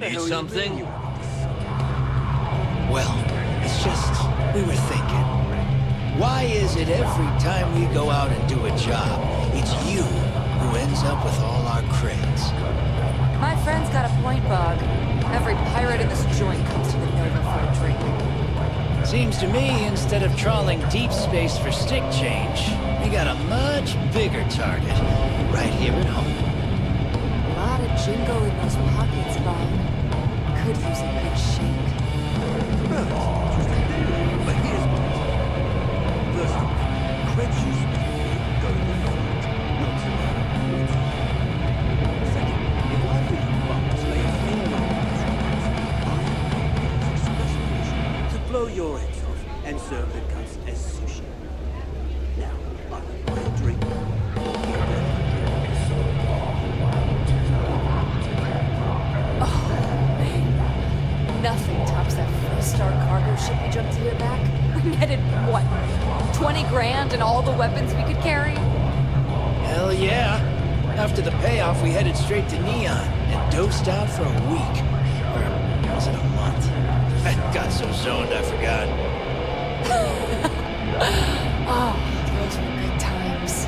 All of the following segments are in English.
Need something? Well, it's just, we were thinking. Why is it every time we go out and do a job, it's you who ends up with all our creds? My friend's got a point, Bog. Every pirate in this joint comes to the Nova for a drink. Seems to me, instead of trawling deep space for stick change, we got a much bigger target right here at home. A lot of jingo in those pockets, Bog. Could use a good shake. But here's what first off, creds used to go to the front, not to the right. Second, if I feel you bumps lay a finger on the tracks, I have a special mission to blow your heads off and serve the cuts as sushi. Now, I will buy a drink. Nothing tops that 4-star cargo ship we jumped here back. We netted, what, 20 grand and all the weapons we could carry? Hell yeah. After the payoff, we headed straight to Neon and dosed out for a week. Or was it a month? I got so zoned I forgot. Oh, those were good times.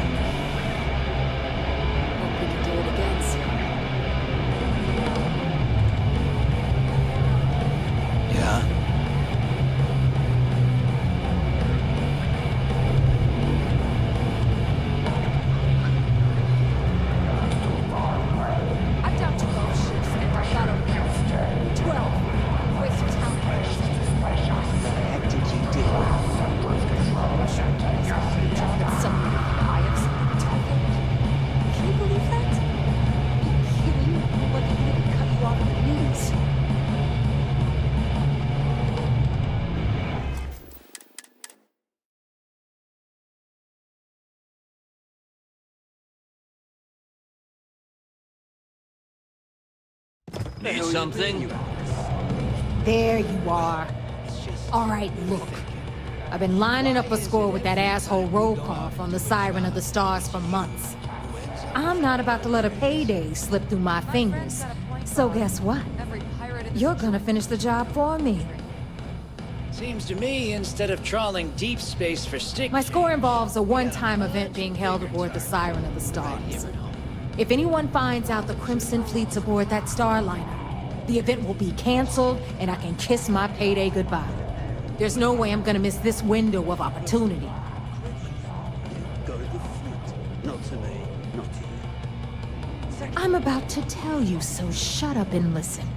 Hope we can do it again soon. Yeah? I've down 12 ships and I got a 12. Waste of talent. What the heck did you do? Job at some eye of something talking. Can you believe that? Are you kidding? Like he didn't cut you off at the knees. The Need hell you something? think you are? There you are. All right, look. I've been lining up a score with that asshole Rokoff on the Siren of the Stars for months. I'm not about to let a payday slip through my fingers. So guess what? Every pirate in You're gonna finish the job for me. Seems to me, instead of trawling deep space for stick My score change, involves a one-time event being held aboard the Siren of the Stars. If anyone finds out the Crimson Fleet's aboard that Starliner, the event will be canceled and I can kiss my payday goodbye. There's no way I'm gonna miss this window of opportunity. Go to the fleet. Not to me, not to you. I'm about to tell you, so shut up and listen.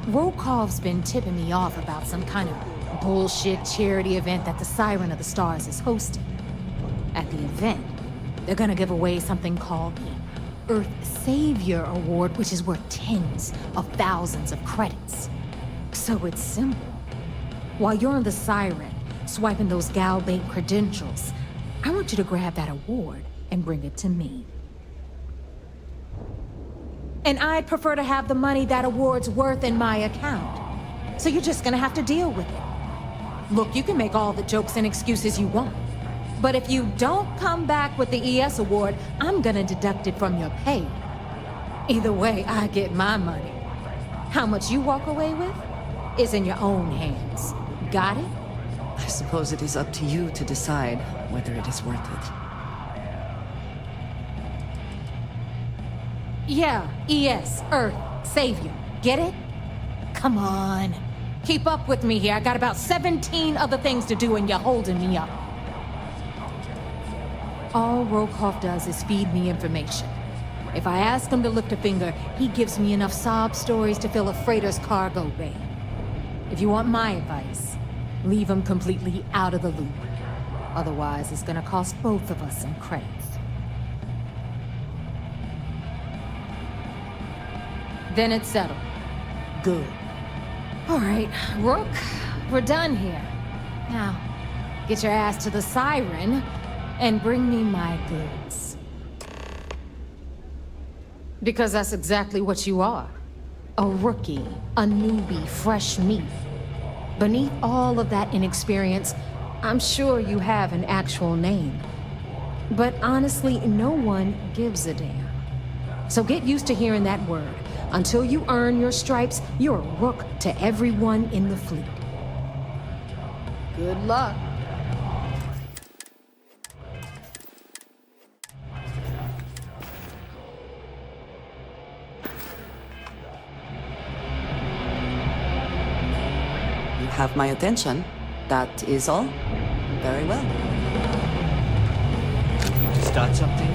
Rokov's been tipping me off about some kind of bullshit charity event that the Siren of the Stars is hosting. At the event, they're gonna give away something called the Earth Savior Award, which is worth tens of thousands of credits. So it's simple. While you're on the Siren, swiping those gal-bait credentials, I want you to grab that award and bring it to me. And I'd prefer to have the money that award's worth in my account. So you're just gonna have to deal with it. Look, you can make all the jokes and excuses you want. But if you don't come back with the ES award, I'm gonna deduct it from your pay. Either way, I get my money. How much you walk away with is in your own hands. Got it? I suppose it is up to you to decide whether it is worth it. Yeah, ES, Earth, Savior. Get it? Come on. Keep up with me here. I got about 17 other things to do and you're holding me up. All Rokoff does is feed me information. If I ask him to lift a finger, he gives me enough sob stories to fill a freighter's cargo bay. If you want my advice, leave him completely out of the loop. Otherwise, it's gonna cost both of us some credits. Then it's settled. Good. All right, Rook, we're done here. Now, get your ass to the Siren and bring me my goods. Because that's exactly what you are. A rookie, a newbie, fresh meat. Beneath all of that inexperience, I'm sure you have an actual name. But honestly, no one gives a damn. So get used to hearing that word Until you earn your stripes, you're a rook to everyone in the fleet. Good luck. You have my attention. That is all. Very well. To start something?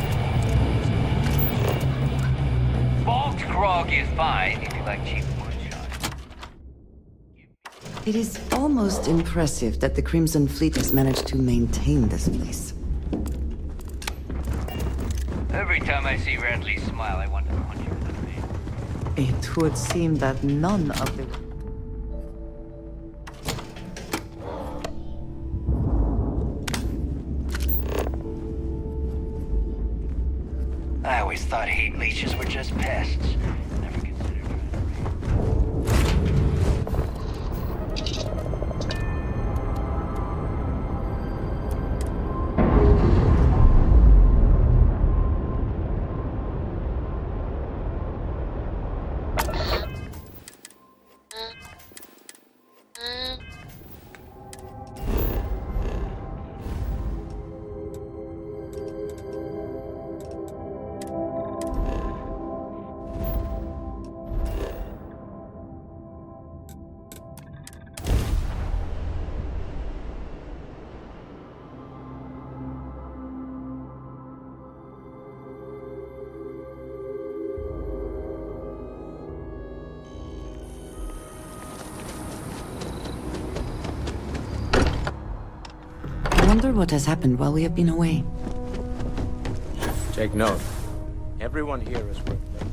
Bulk grog is fine if you like cheap moonshine. It is almost impressive that the Crimson Fleet has managed to maintain this place. Every time I see Radley smile, I want to punch him in the face. It would seem that none of the... I always thought hate leeches were just pests. Never considered I wonder what has happened while we have been away. Take note. Everyone here is worth noting.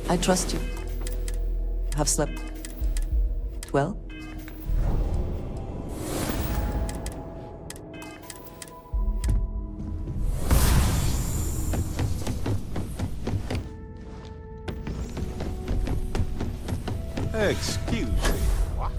I trust you. Have slept well? Excuse me. What?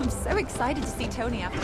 I'm so excited to see Tony after.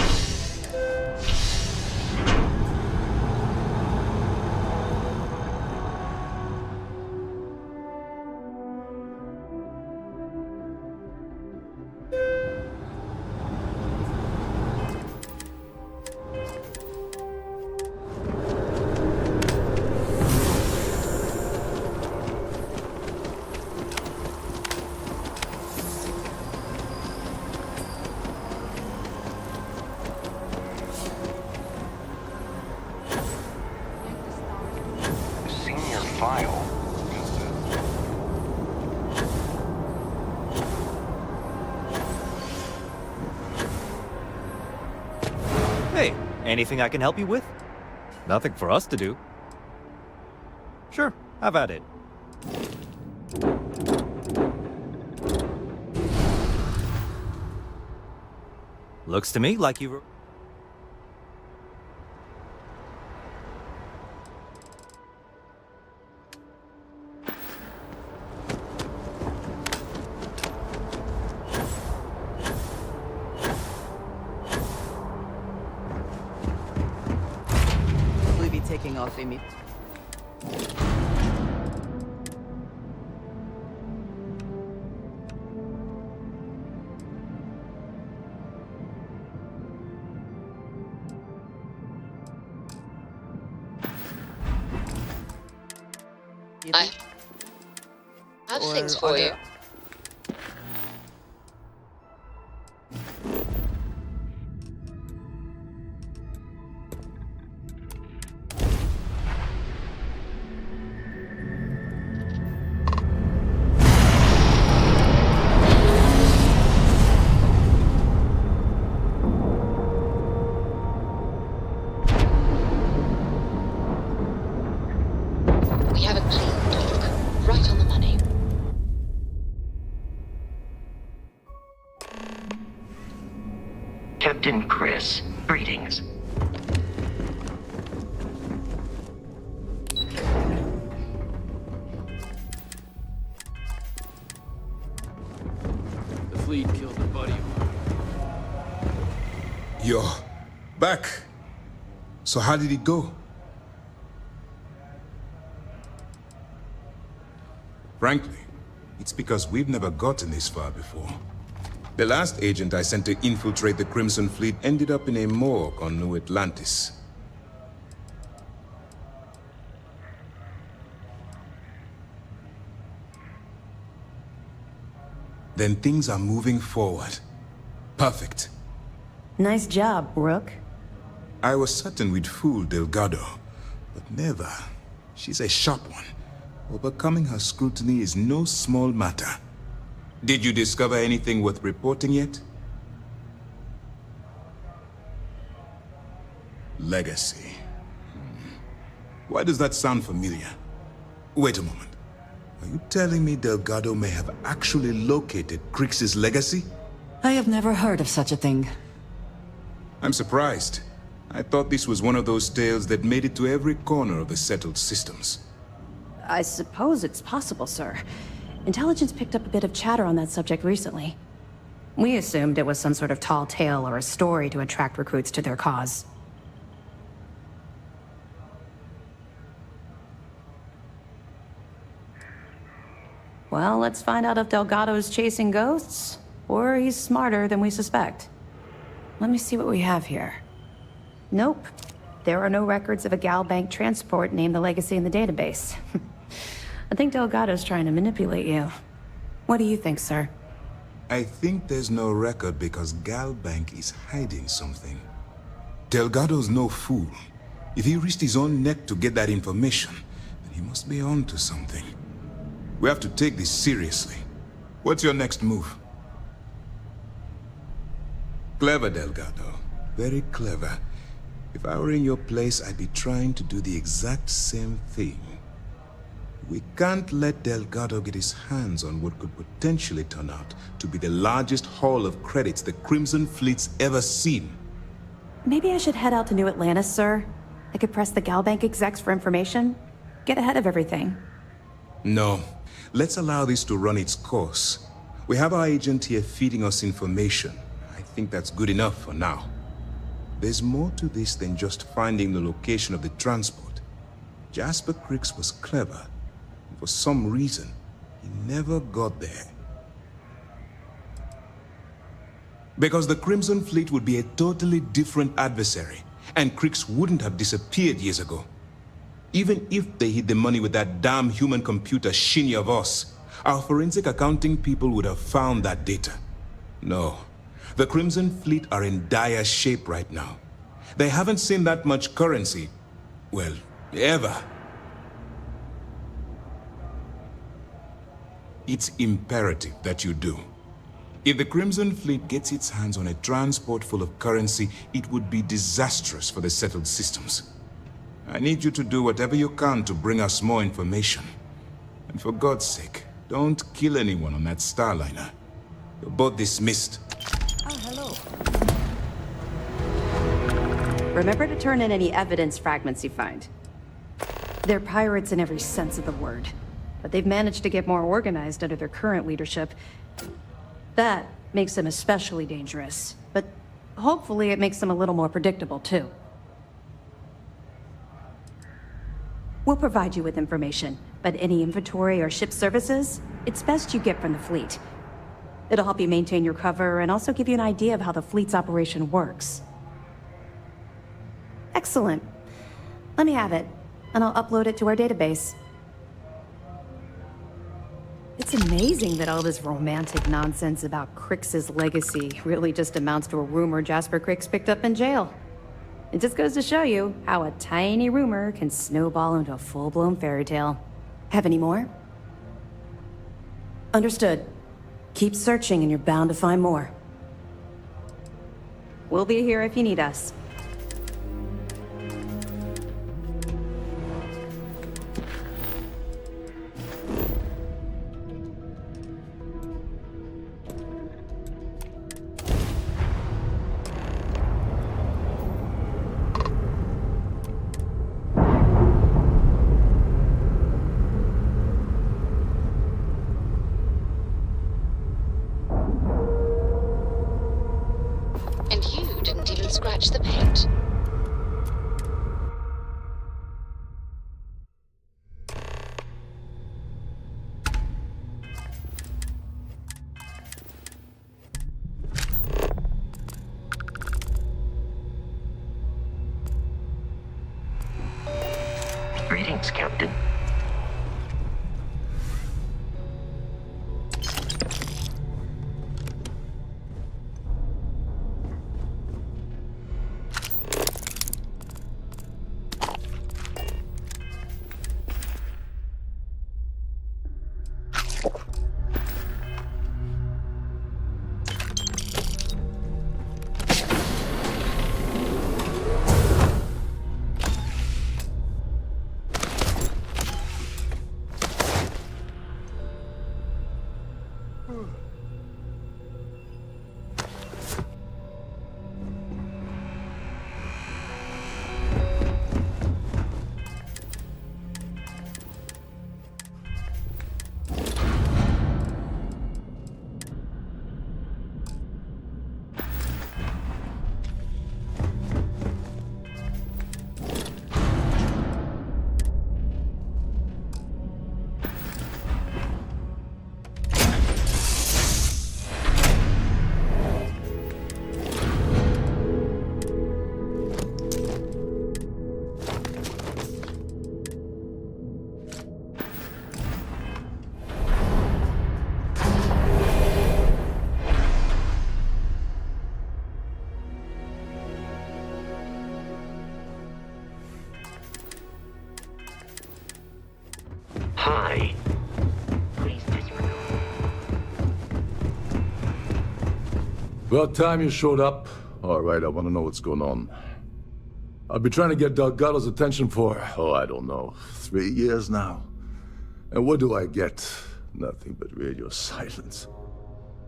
Anything I can help you with? Nothing for us to do. Sure, have at it. Looks to me like you were... We'll be taking off immediately. I have things for you. We have a clean dock, right on the money. Captain Chris, greetings. The fleet killed a buddy of mine. You're back. So how did it go? Frankly, it's because we've never gotten this far before. The last agent I sent to infiltrate the Crimson Fleet ended up in a morgue on New Atlantis. Then things are moving forward. Perfect. Nice job, Rook. I was certain we'd fool Delgado, but never. She's a sharp one. Overcoming her scrutiny is no small matter. Did you discover anything worth reporting yet? Legacy. Why does that sound familiar? Wait a moment. Are you telling me Delgado may have actually located Crix's legacy? I have never heard of such a thing. I'm surprised. I thought this was one of those tales that made it to every corner of the settled systems. I suppose it's possible, sir. Intelligence picked up a bit of chatter on that subject recently. We assumed it was some sort of tall tale or a story to attract recruits to their cause. Well, let's find out if Delgado's chasing ghosts, or he's smarter than we suspect. Let me see what we have here. Nope. There are no records of a Gal Bank transport named the Legacy in the database. I think Delgado's trying to manipulate you. What do you think, sir? I think there's no record because Gal Bank is hiding something. Delgado's no fool. If he risked his own neck to get that information, then he must be on to something. We have to take this seriously. What's your next move? Clever, Delgado. Very clever. If I were in your place, I'd be trying to do the exact same thing. We can't let Delgado get his hands on what could potentially turn out to be the largest haul of credits the Crimson Fleet's ever seen. Maybe I should head out to New Atlantis, sir. I could press the Gal Bank execs for information. Get ahead of everything. No. Let's allow this to run its course. We have our agent here feeding us information. I think that's good enough for now. There's more to this than just finding the location of the transport. Jasper Crix was clever. For some reason, he never got there. Because the Crimson Fleet would be a totally different adversary, and Crix wouldn't have disappeared years ago. Even if they hid the money with that damn human computer Shinny of us, our forensic accounting people would have found that data. No, the Crimson Fleet are in dire shape right now. They haven't seen that much currency, well, ever. It's imperative that you do. If the Crimson Fleet gets its hands on a transport full of currency, it would be disastrous for the settled systems. I need you to do whatever you can to bring us more information. And for God's sake, don't kill anyone on that Starliner. You're both dismissed. Oh, hello. Remember to turn in any evidence fragments you find. They're pirates in every sense of the word, but they've managed to get more organized under their current leadership. That makes them especially dangerous, but hopefully it makes them a little more predictable, too. We'll provide you with information, but any inventory or ship services, it's best you get from the fleet. It'll help you maintain your cover and also give you an idea of how the fleet's operation works. Excellent. Let me have it, and I'll upload it to our database. It's amazing that all this romantic nonsense about Crix's legacy really just amounts to a rumor Jasper Crix picked up in jail. It just goes to show you how a tiny rumor can snowball into a full-blown fairy tale. Have any more? Understood. Keep searching and you're bound to find more. We'll be here if you need us. And you didn't even scratch the paint. Greetings, Captain. Hi. Please disregard. About time you showed up. All right, I want to know what's going on. I've been trying to get Delgado's attention for, I don't know, 3 years now. And what do I get? Nothing but radio silence.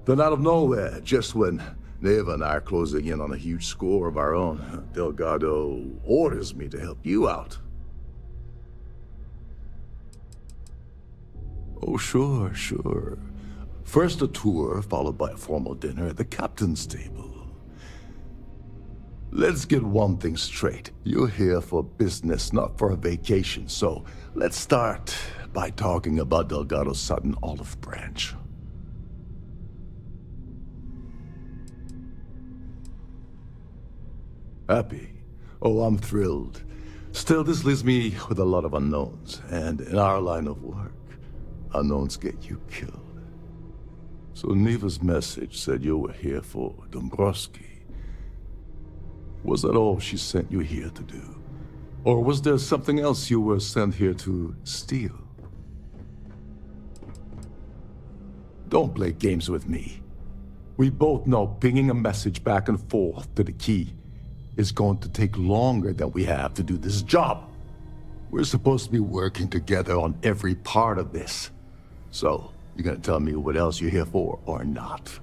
Then out of nowhere, just when Neva and I are closing in on a huge score of our own, Delgado orders me to help you out. Oh, sure, sure. First a tour, followed by a formal dinner at the captain's table. Let's get one thing straight. You're here for business, not for a vacation, so let's start by talking about Delgado's sudden olive branch. Happy? Oh, I'm thrilled. Still, this leaves me with a lot of unknowns, and in our line of work, unknowns get you killed. So Neva's message said you were here for Dombrowski. Was that all she sent you here to do? Or was there something else you were sent here to steal? Don't play games with me. We both know pinging a message back and forth to the key is going to take longer than we have to do this job. We're supposed to be working together on every part of this. So, you gonna tell me what else you're here for, or not?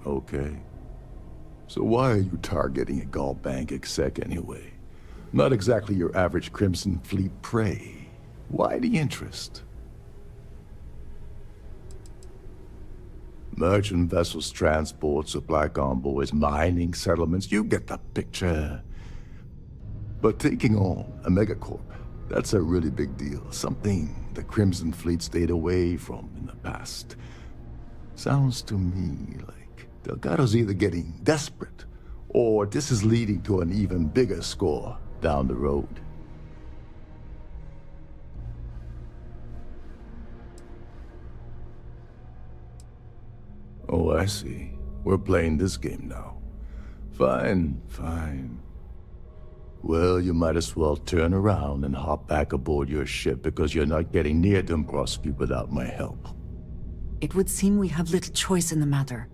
Okay. So why are you targeting a Gall Bank exec anyway? Not exactly your average Crimson Fleet prey. Why the interest? Merchant vessels, transport, supply convoys, mining settlements, you get the picture. But taking on a megacorp, that's a really big deal. Something the Crimson Fleet stayed away from in the past. Sounds to me like Delgado's either getting desperate, or this is leading to an even bigger score down the road. Oh, I see. We're playing this game now. Fine, fine. Well, you might as well turn around and hop back aboard your ship because you're not getting near Dombrowski without my help. It would seem we have little choice in the matter.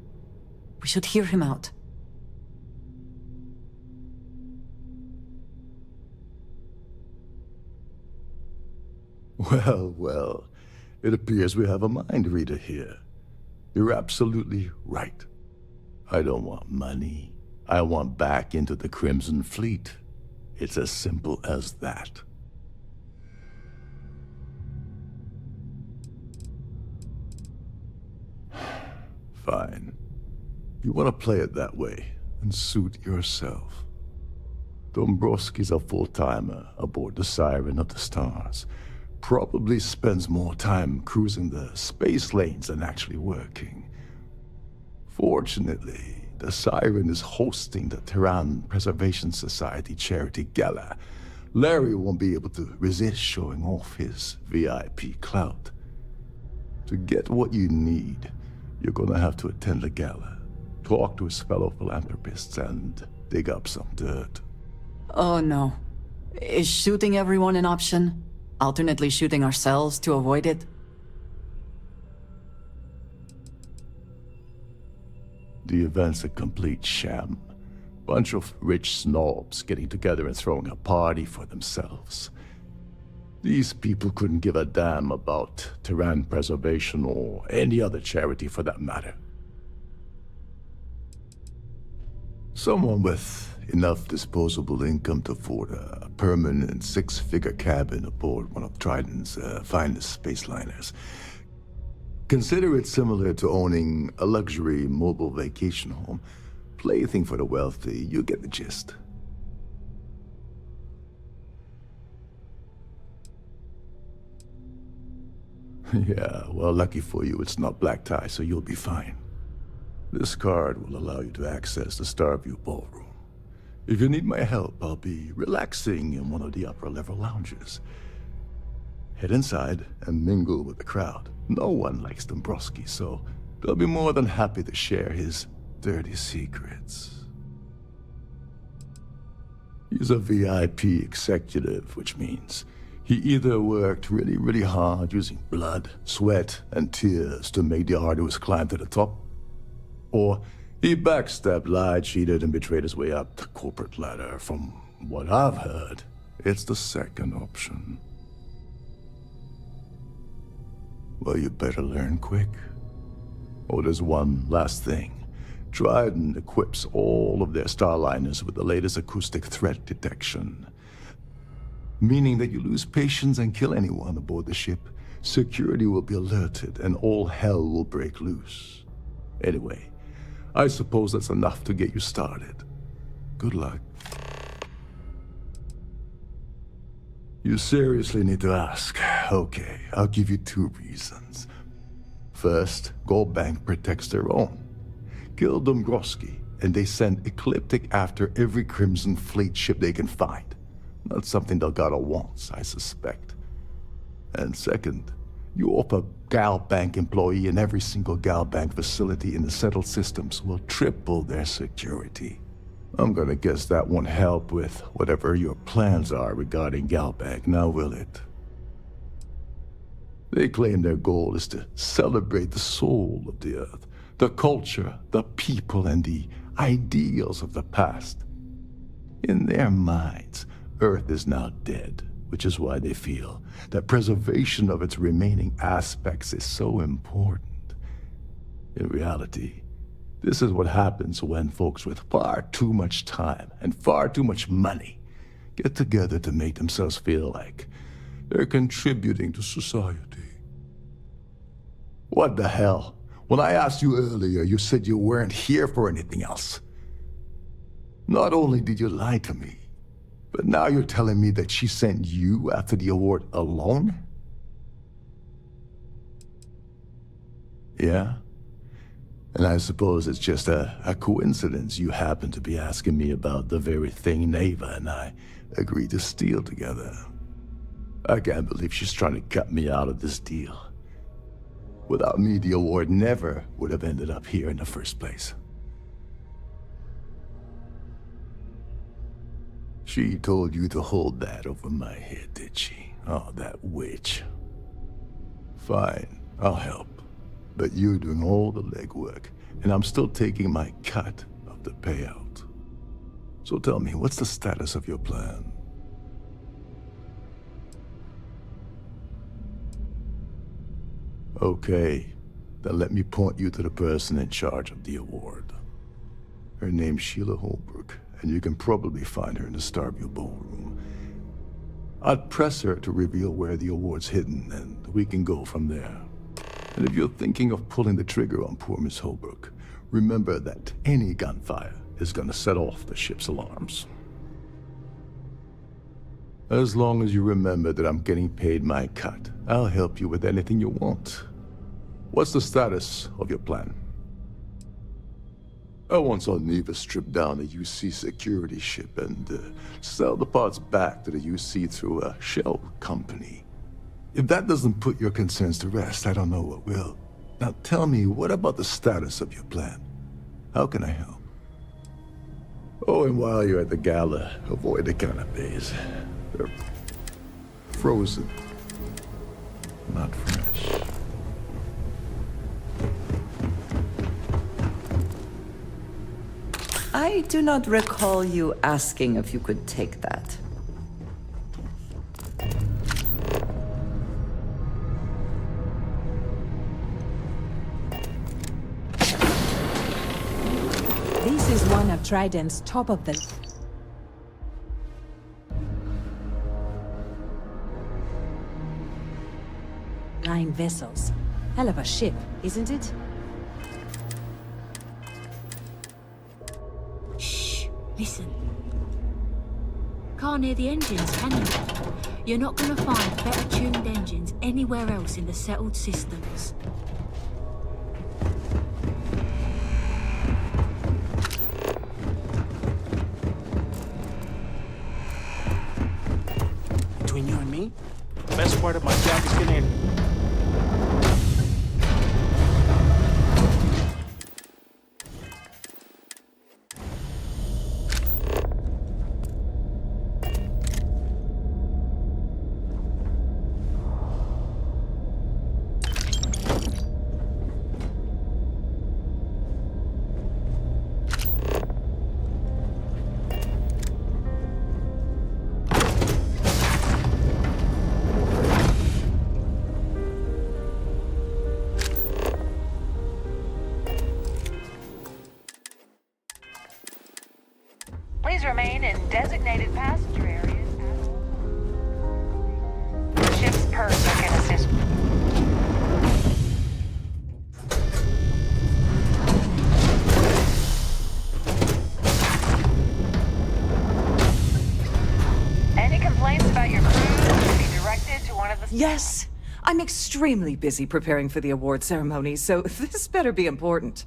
We should hear him out. Well, well. It appears we have a mind reader here. You're absolutely right. I don't want money. I want back into the Crimson Fleet. It's as simple as that. Fine. You want to play it that way, and suit yourself. Dombrowski's a full-timer aboard the Siren of the Stars. Probably spends more time cruising the space lanes than actually working. Fortunately, the Siren is hosting the Terran Preservation Society charity gala. Larry won't be able to resist showing off his VIP clout. To get what you need, you're gonna have to attend the gala, talk to his fellow philanthropists, and dig up some dirt. Oh no. Is shooting everyone an option? Alternately shooting ourselves to avoid it? The event's a complete sham. Bunch of rich snobs getting together and throwing a party for themselves. These people couldn't give a damn about Terran preservation or any other charity for that matter. Someone with enough disposable income to afford a permanent six-figure cabin aboard one of Trident's finest spaceliners. Consider it similar to owning a luxury mobile vacation home. Plaything for the wealthy, you get the gist. Yeah, well, lucky for you, it's not black tie, so you'll be fine. This card will allow you to access the Starfield ballroom. If you need my help, I'll be relaxing in one of the upper-level lounges. Head inside and mingle with the crowd. No one likes Dombrowski, so they'll be more than happy to share his dirty secrets. He's a VIP executive, which means he either worked really, really hard using blood, sweat, and tears to make the arduous climb to the top, or he backstabbed, lied, cheated, and betrayed his way up the corporate ladder. From what I've heard, it's the second option. Well, you better learn quick. Oh, there's one last thing. Trident equips all of their starliners with the latest acoustic threat detection. Meaning that you lose patience and kill anyone aboard the ship, security will be alerted and all hell will break loose. Anyway, I suppose that's enough to get you started. Good luck. You seriously need to ask. Okay, I'll give you 2 reasons. First, Gold Bank protects their own. Kill Dombrowski, and they send Ecliptic after every Crimson Fleet ship they can find. Not something Delgado wants, I suspect. And second, you offer Gal Bank employee in every single Gal Bank facility in the settled systems will triple their security. I'm gonna guess that won't help with whatever your plans are regarding Gal Bank, now will it? They claim their goal is to celebrate the soul of the Earth, the culture, the people, and the ideals of the past. In their minds, Earth is now dead, which is why they feel that preservation of its remaining aspects is so important. In reality, this is what happens when folks with far too much time and far too much money get together to make themselves feel like they're contributing to society. What the hell? When I asked you earlier, you said you weren't here for anything else. Not only did you lie to me, but now you're telling me that she sent you after the award alone? Yeah? And I suppose it's just a coincidence you happen to be asking me about the very thing Neva and I agreed to steal together. I can't believe she's trying to cut me out of this deal. Without me, the award never would have ended up here in the first place. She told you to hold that over my head, did she? Oh, that witch. Fine, I'll help. But you're doing all the legwork, and I'm still taking my cut of the payout. So tell me, what's the status of your plan? Okay, then let me point you to the person in charge of the award. Her name's Sheila Holbrook, and you can probably find her in the Starfield ballroom. I'd press her to reveal where the award's hidden, and we can go from there. And if you're thinking of pulling the trigger on poor Miss Holbrook, remember that any gunfire is gonna set off the ship's alarms. As long as you remember that I'm getting paid my cut, I'll help you with anything you want. What's the status of your plan? I once saw Neva strip down a UC security ship and sell the parts back to the UC through a shell company. If that doesn't put your concerns to rest, I don't know what will. Now tell me, what about the status of your plan? How can I help? Oh, and while you're at the gala, avoid the canapes. They're frozen, not fresh. I do not recall you asking if you could take that. This is one of Trident's top of the line vessels. Hell of a ship, isn't it? Shh, listen. Can't hear the engines, can you? You're not gonna find better tuned engines anywhere else in the settled systems. Between you and me, the best part of my job is getting Please remain in designated passenger areas. The ship's person can assist. Any complaints about your crew should be directed to one of the... Yes, I'm extremely busy preparing for the award ceremony, so this better be important.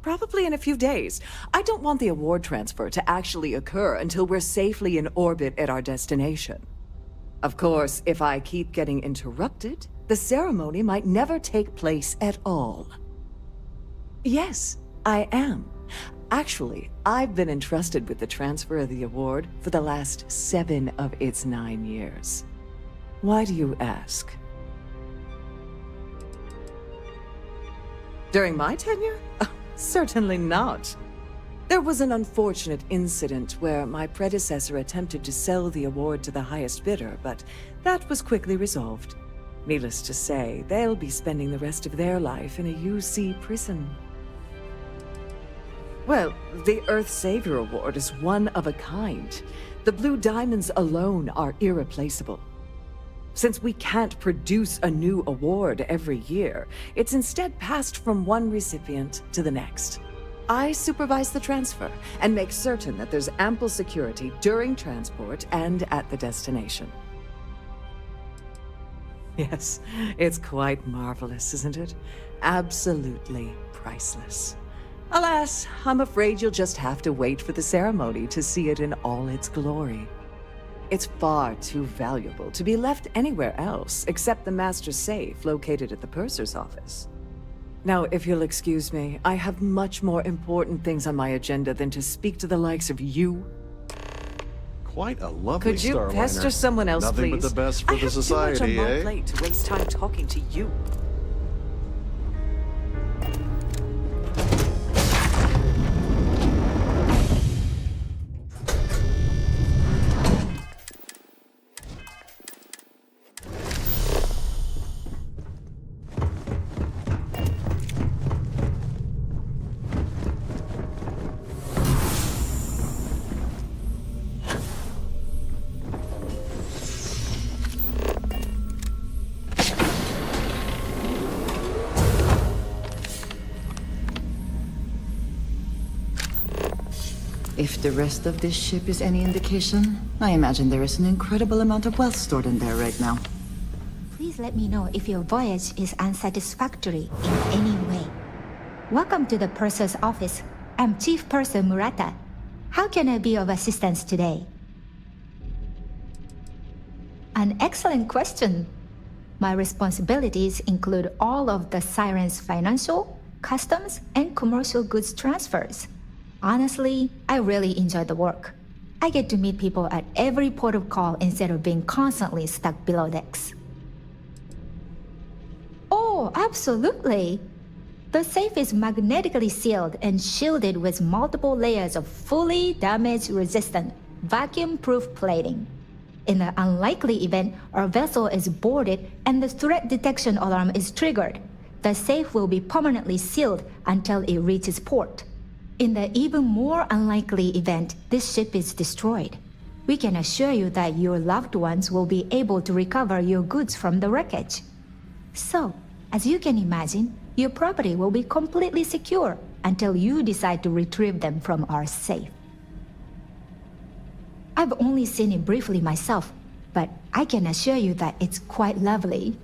Probably in a few days. I don't want the award transfer to actually occur until we're safely in orbit at our destination. Of course, if I keep getting interrupted, the ceremony might never take place at all. Yes, I am. Actually, I've been entrusted with the transfer of the award for the last 7 of its 9 years. Why do you ask? During my tenure? Certainly not. There was an unfortunate incident where my predecessor attempted to sell the award to the highest bidder, but that was quickly resolved. Needless to say, they'll be spending the rest of their life in a UC prison. Well, the Earth Savior Award is one of a kind. The Blue Diamonds alone are irreplaceable. Since we can't produce a new award every year, it's instead passed from one recipient to the next. I supervise the transfer and make certain that there's ample security during transport and at the destination. Yes, it's quite marvelous, isn't it? Absolutely priceless. Alas, I'm afraid you'll just have to wait for the ceremony to see it in all its glory. It's far too valuable to be left anywhere else except the master safe located at the purser's office. Now, if you'll excuse me, I have much more important things on my agenda than to speak to the likes of you. Quite a lovely Could you Starliner. pester someone else, Nothing please? but the best for the society, I have too much on my eh? plate to waste time talking to you. If the rest of this ship is any indication, I imagine there is an incredible amount of wealth stored in there right now. Please let me know if your voyage is unsatisfactory in any way. Welcome to the purser's office. I'm Chief Purser Murata. How can I be of assistance today? An excellent question. My responsibilities include all of the Siren's financial, customs, and commercial goods transfers. Honestly, I really enjoy the work. I get to meet people at every port of call instead of being constantly stuck below decks. Oh, absolutely! The safe is magnetically sealed and shielded with multiple layers of fully damage-resistant, vacuum-proof plating. In the unlikely event our vessel is boarded and the threat detection alarm is triggered, the safe will be permanently sealed until it reaches port. In the even more unlikely event this ship is destroyed, we can assure you that your loved ones will be able to recover your goods from the wreckage. So, as you can imagine, your property will be completely secure until you decide to retrieve them from our safe. I've only seen it briefly myself, but I can assure you that it's quite lovely.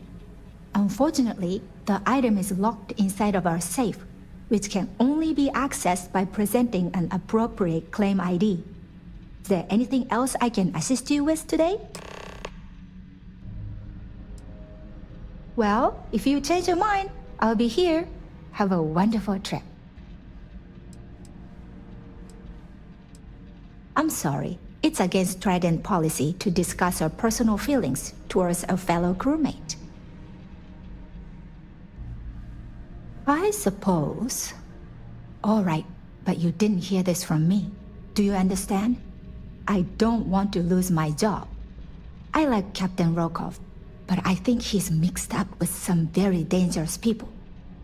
Unfortunately, the item is locked inside of our safe, which can only be accessed by presenting an appropriate claim ID. Is there anything else I can assist you with today? Well, if you change your mind, I'll be here. Have a wonderful trip. I'm sorry. It's against Trident policy to discuss our personal feelings towards a fellow crewmate. I suppose. All right, but you didn't hear this from me. Do you understand? I don't want to lose my job. I like Captain Rokov, but I think he's mixed up with some very dangerous people.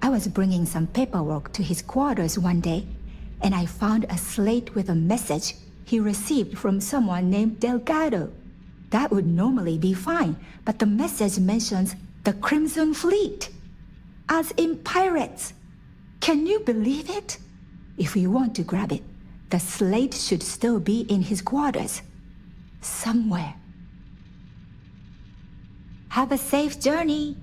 I was bringing some paperwork to his quarters one day, and I found a slate with a message he received from someone named Delgado. That would normally be fine, but the message mentions the Crimson Fleet, as in pirates. Can you believe it? If you want to grab it, the slate should still be in his quarters. Somewhere. Have a safe journey.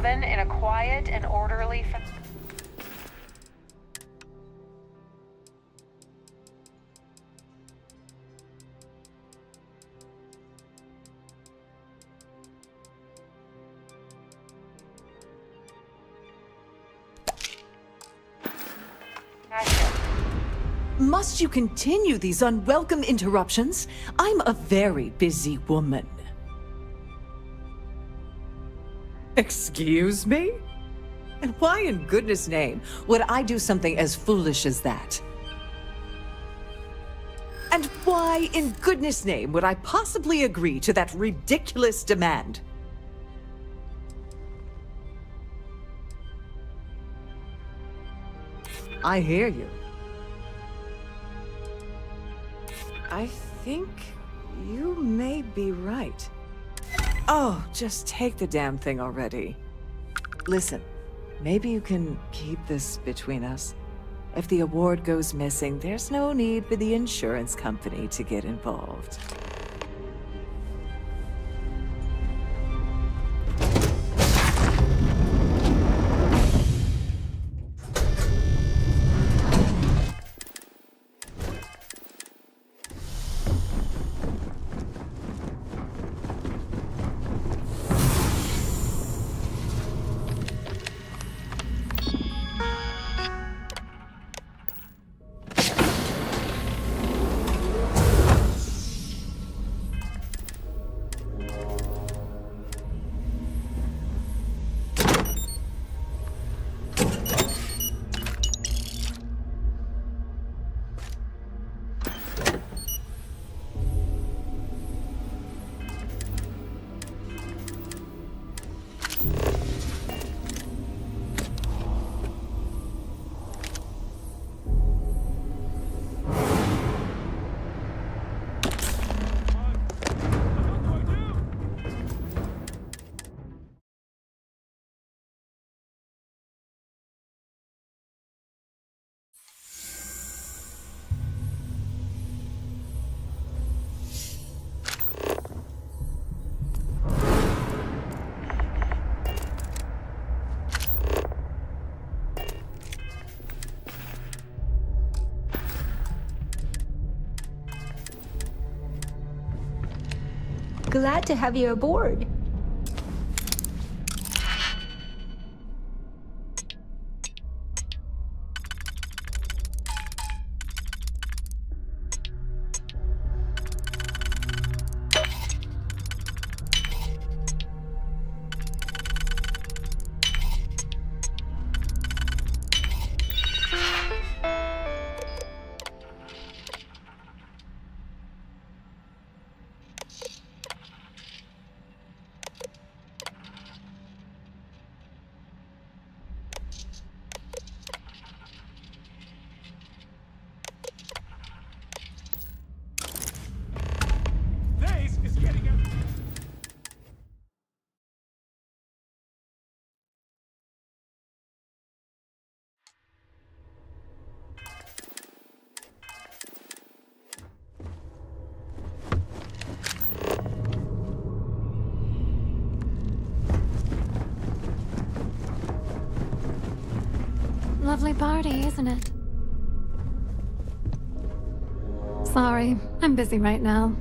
cabin in a quiet and orderly fashion. Must you continue these unwelcome interruptions? I'm a very busy woman. Excuse me? And why in goodness name would I do something as foolish as that? And why in goodness name would I possibly agree to that ridiculous demand? I hear you. I think you may be right. Oh, just take the damn thing already. Listen, maybe you can keep this between us. If the award goes missing, there's no need for the insurance company to get involved. Glad to have you aboard. Lovely party, isn't it? Sorry, I'm busy right now.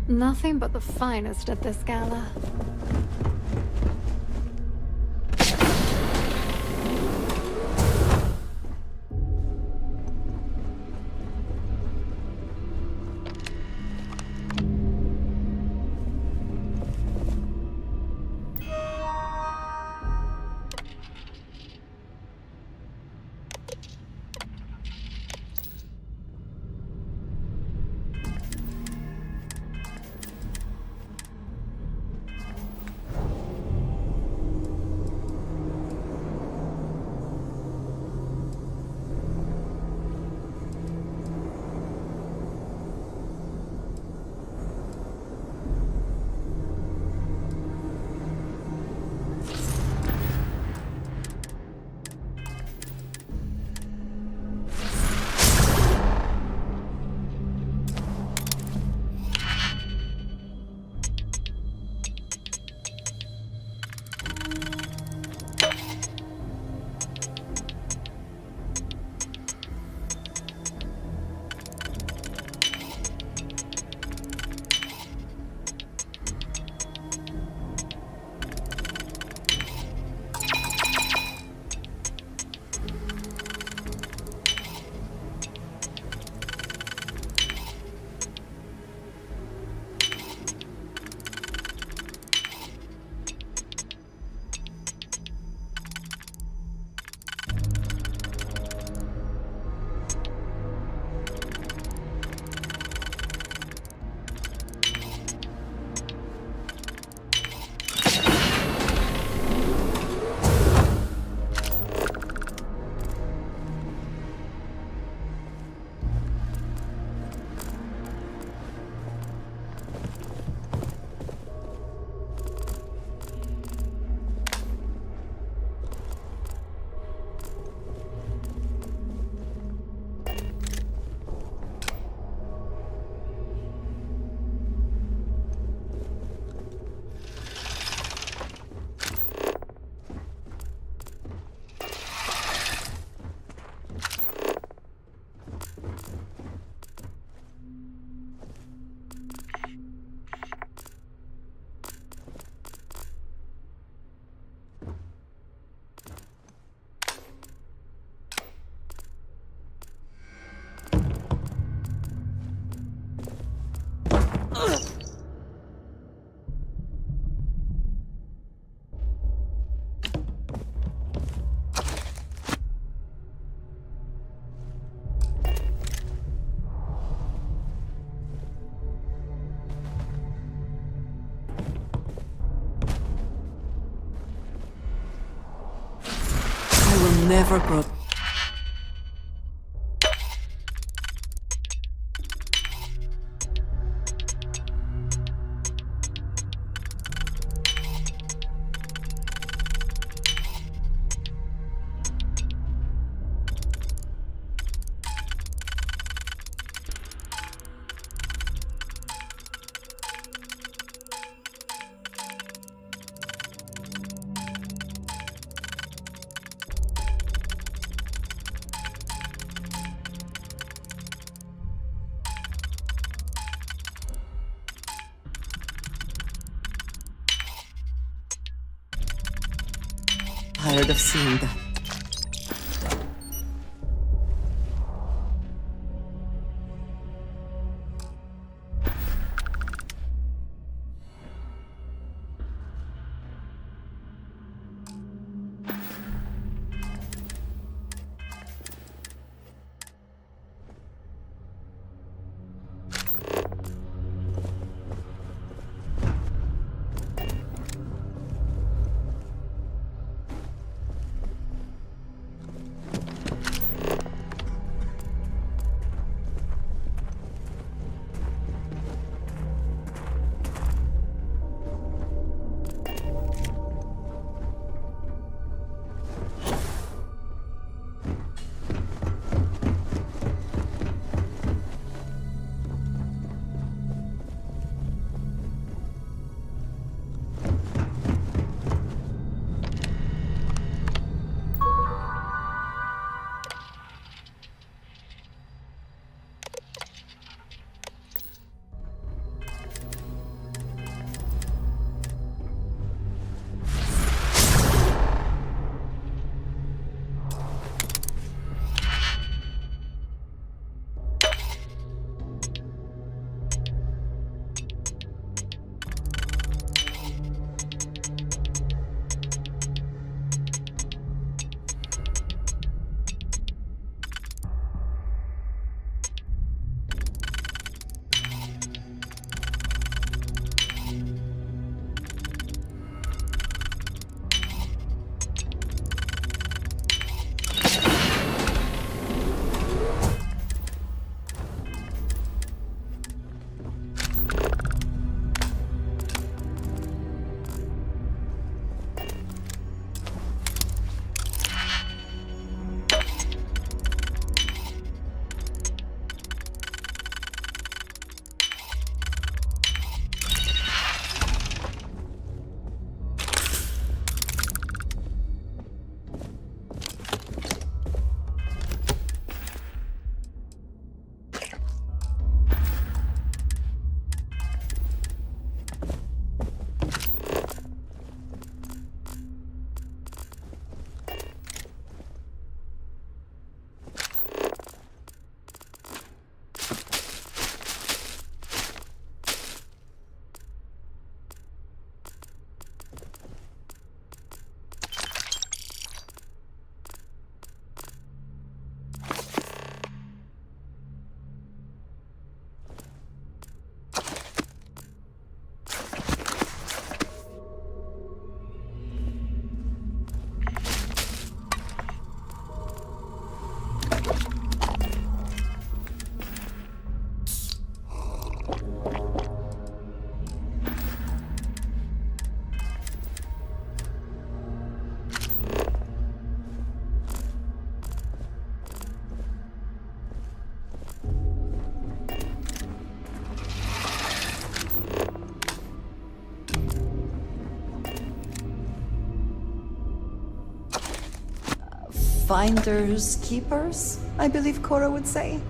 Nothing but the finest at this gala. never grow. Tired of seeing that. Finders keepers, I believe Cora would say.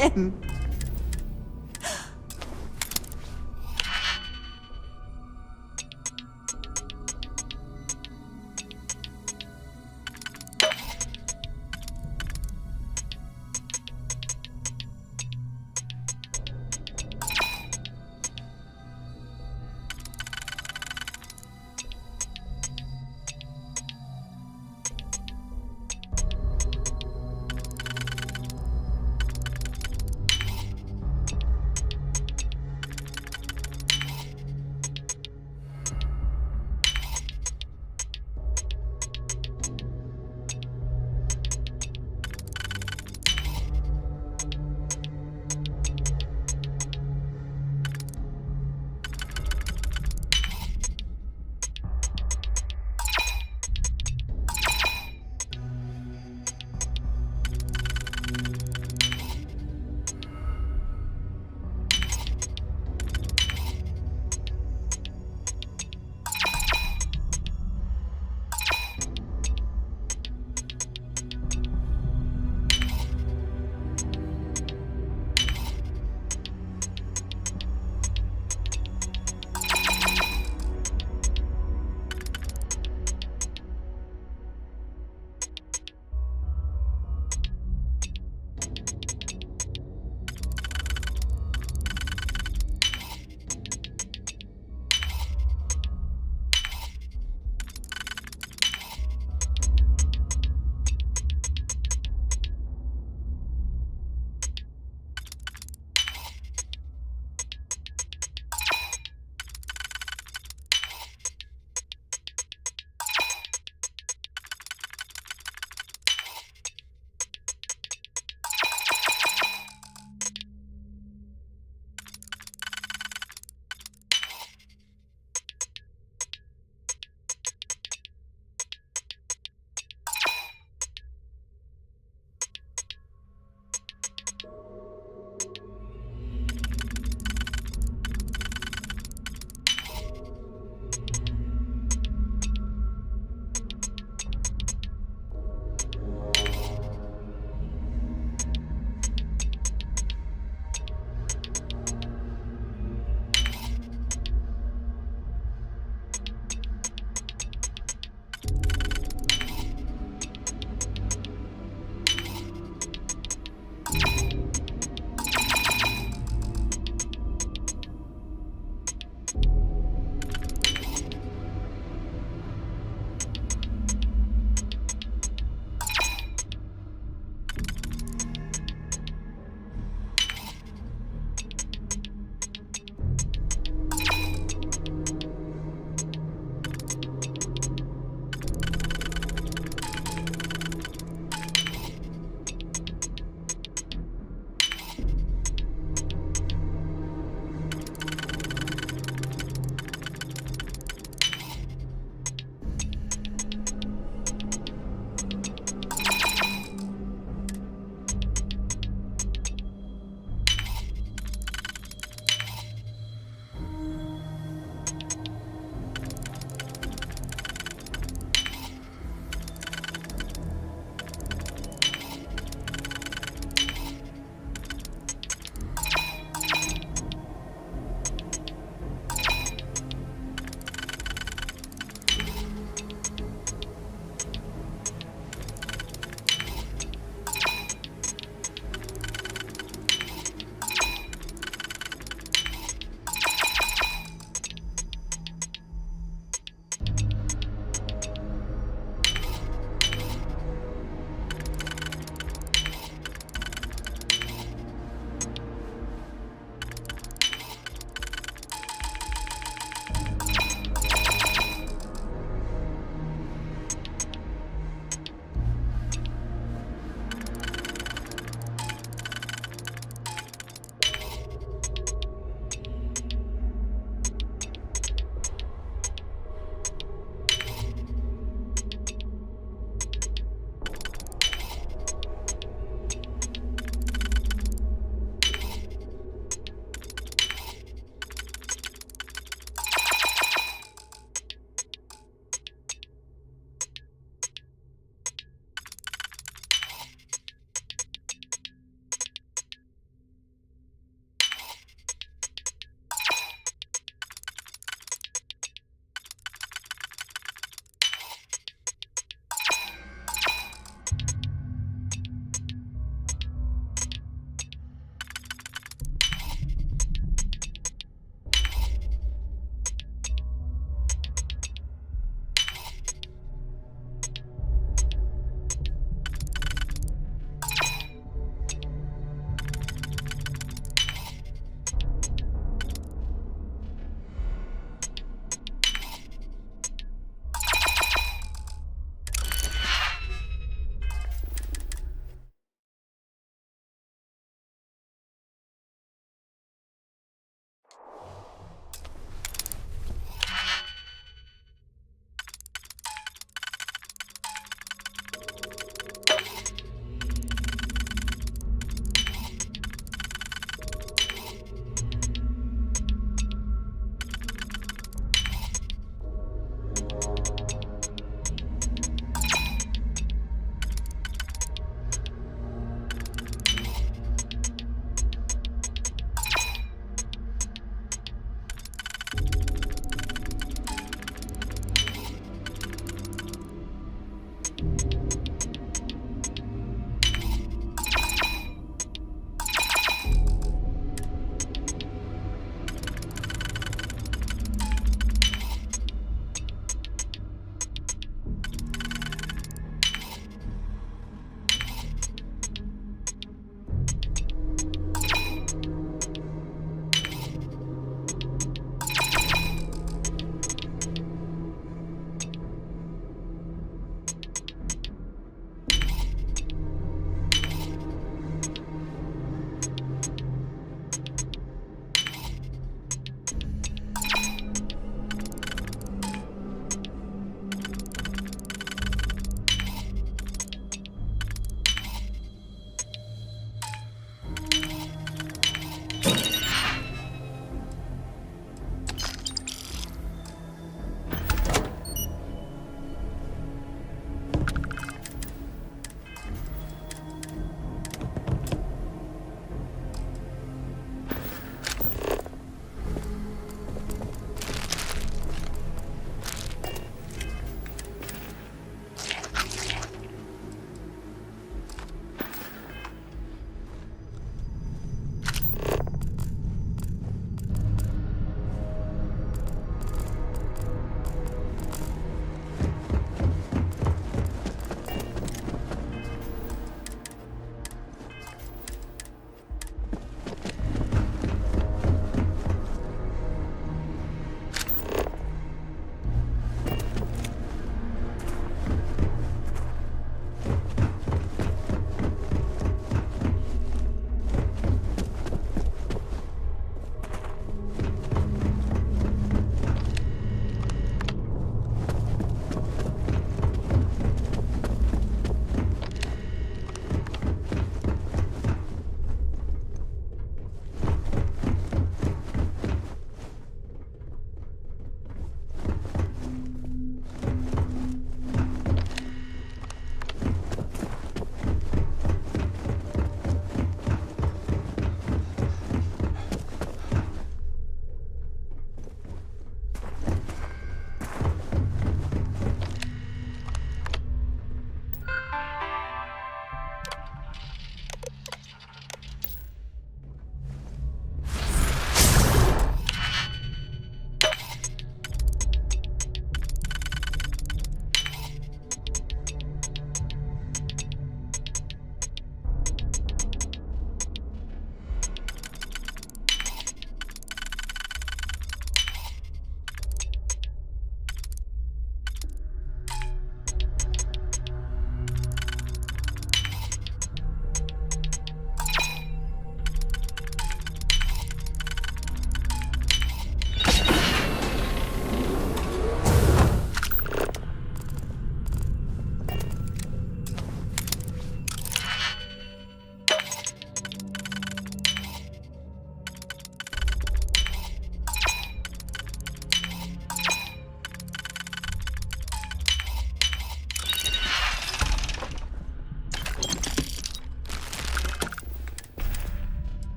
again.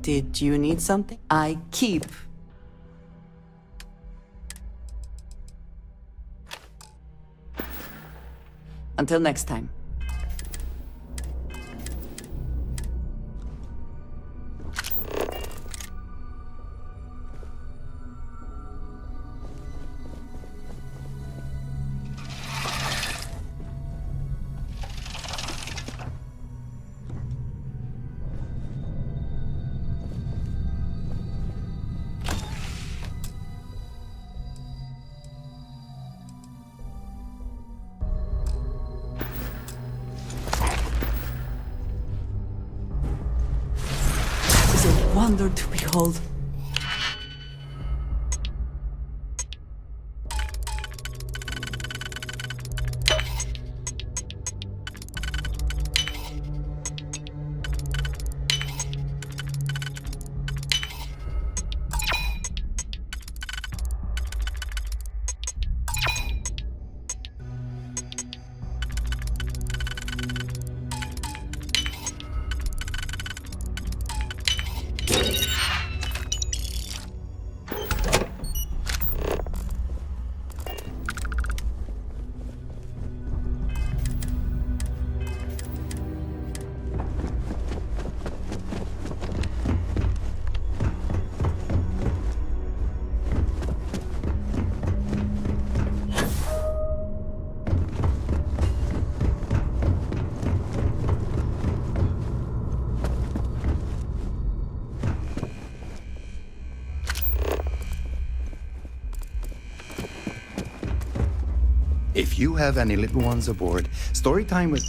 Did you need something? I keep. Until next time. Wonder to behold. If you have any little ones aboard, story time with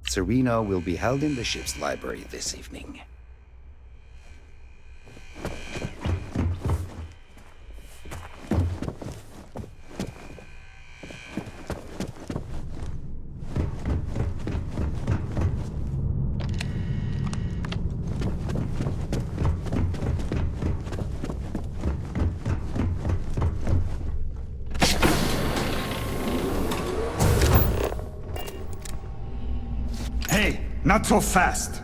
Serena will be held in the ship's library this evening. Not so fast!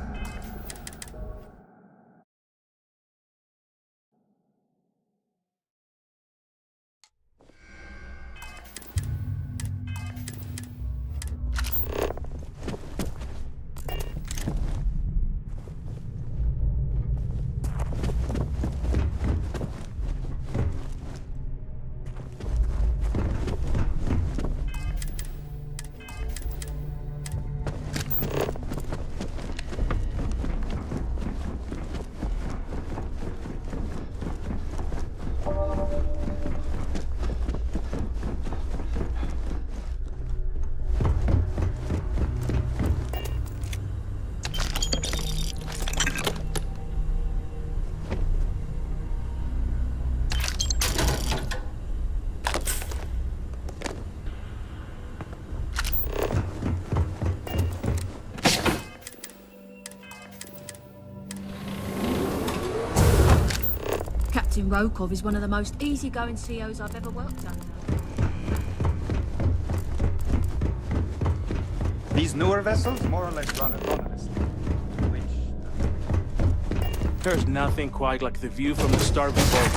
Captain Rokov is one of the most easygoing COs I've ever worked under. These newer vessels more or less run autonomously. There's nothing quite like the view from the starboard boat.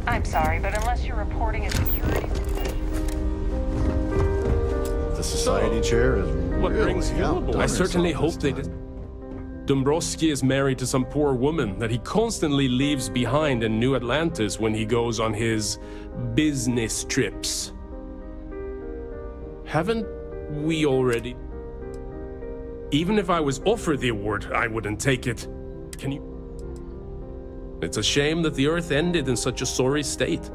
I'm sorry, but unless you're reporting a security... The society chair is What really brings you aboard? I certainly hope they did. Dombrowski is married to some poor woman that he constantly leaves behind in New Atlantis when he goes on his business trips. Haven't we already? Even if I was offered the award, I wouldn't take it. Can you? It's a shame that the Earth ended in such a sorry state.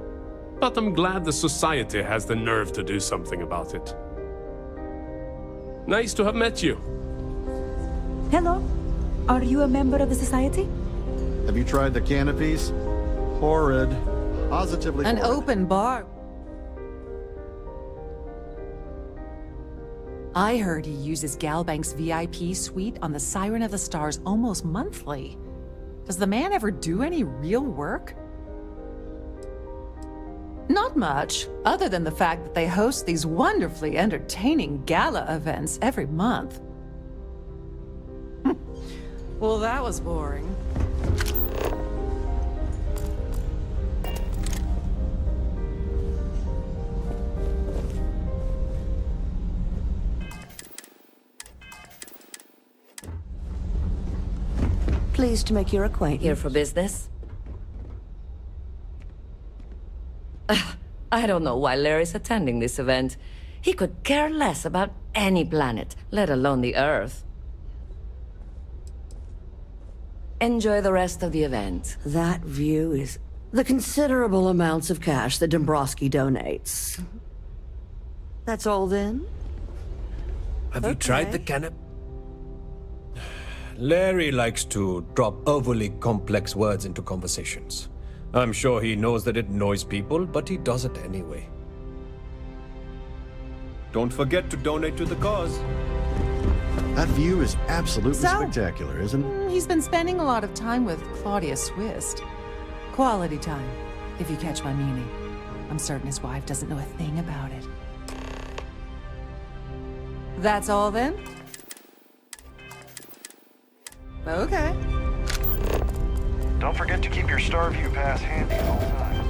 But I'm glad the society has the nerve to do something about it. Nice to have met you. Hello. Are you a member of the society? Have you tried the canopies? Horrid. Positively An horrid. open bar. I heard he uses Galbank's VIP suite on the Siren of the Stars almost monthly. Does the man ever do any real work? Not much, other than the fact that they host these wonderfully entertaining gala events every month. Well, that was boring. Pleased to make your acquaintance. Here for business? I don't know why Larry's attending this event. He could care less about any planet, let alone the Earth. Enjoy the rest of the event. That view is the considerable amounts of cash that Dombrowski donates. That's all then? Have you tried the canop? Larry likes to drop overly complex words into conversations. I'm sure he knows that it annoys people, but he does it anyway. Don't forget to donate to the cause. That view is absolutely So? spectacular, isn't it? He's been spending a lot of time with Claudia Swist. Quality time, if you catch my meaning. I'm certain his wife doesn't know a thing about it. That's all then? Okay. Don't forget to keep your Starview pass handy at all times.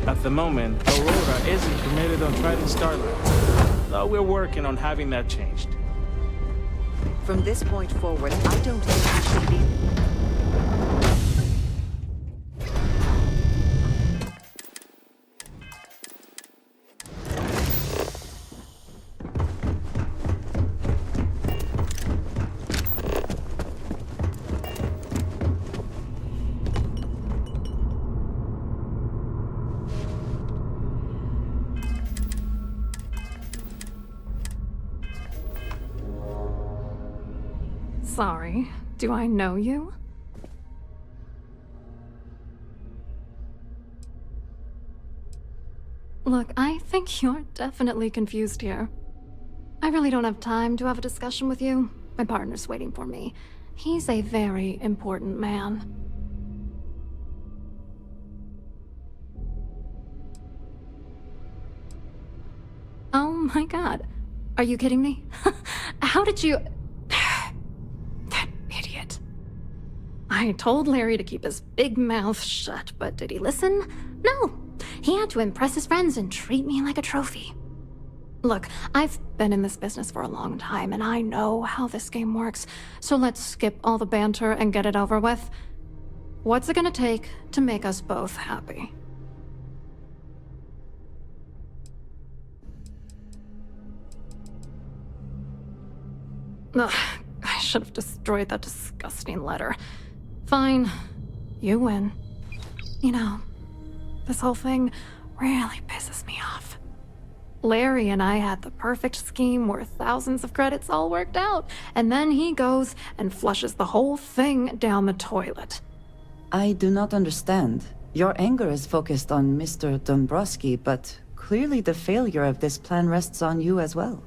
At the moment, Aurora isn't permitted on Trident Starlight, though we're working on having that changed. From this point forward, I don't think we should be... Sorry, do I know you? Look, I think you're definitely confused here. I really don't have time to have a discussion with you. My partner's waiting for me. He's a very important man. Oh my god. Are you kidding me? How did you... Idiot. I told Larry to keep his big mouth shut, but did he listen? No. He had to impress his friends and treat me like a trophy. Look, I've been in this business for a long time, and I know how this game works, so let's skip all the banter and get it over with. What's it gonna take to make us both happy? Ugh, I should have destroyed that disgusting letter. Fine, you win. You know, this whole thing really pisses me off. Larry and I had the perfect scheme where thousands of credits all worked out, and then he goes and flushes the whole thing down the toilet. I do not understand. Your anger is focused on Mr. Dombrowski, but clearly the failure of this plan rests on you as well.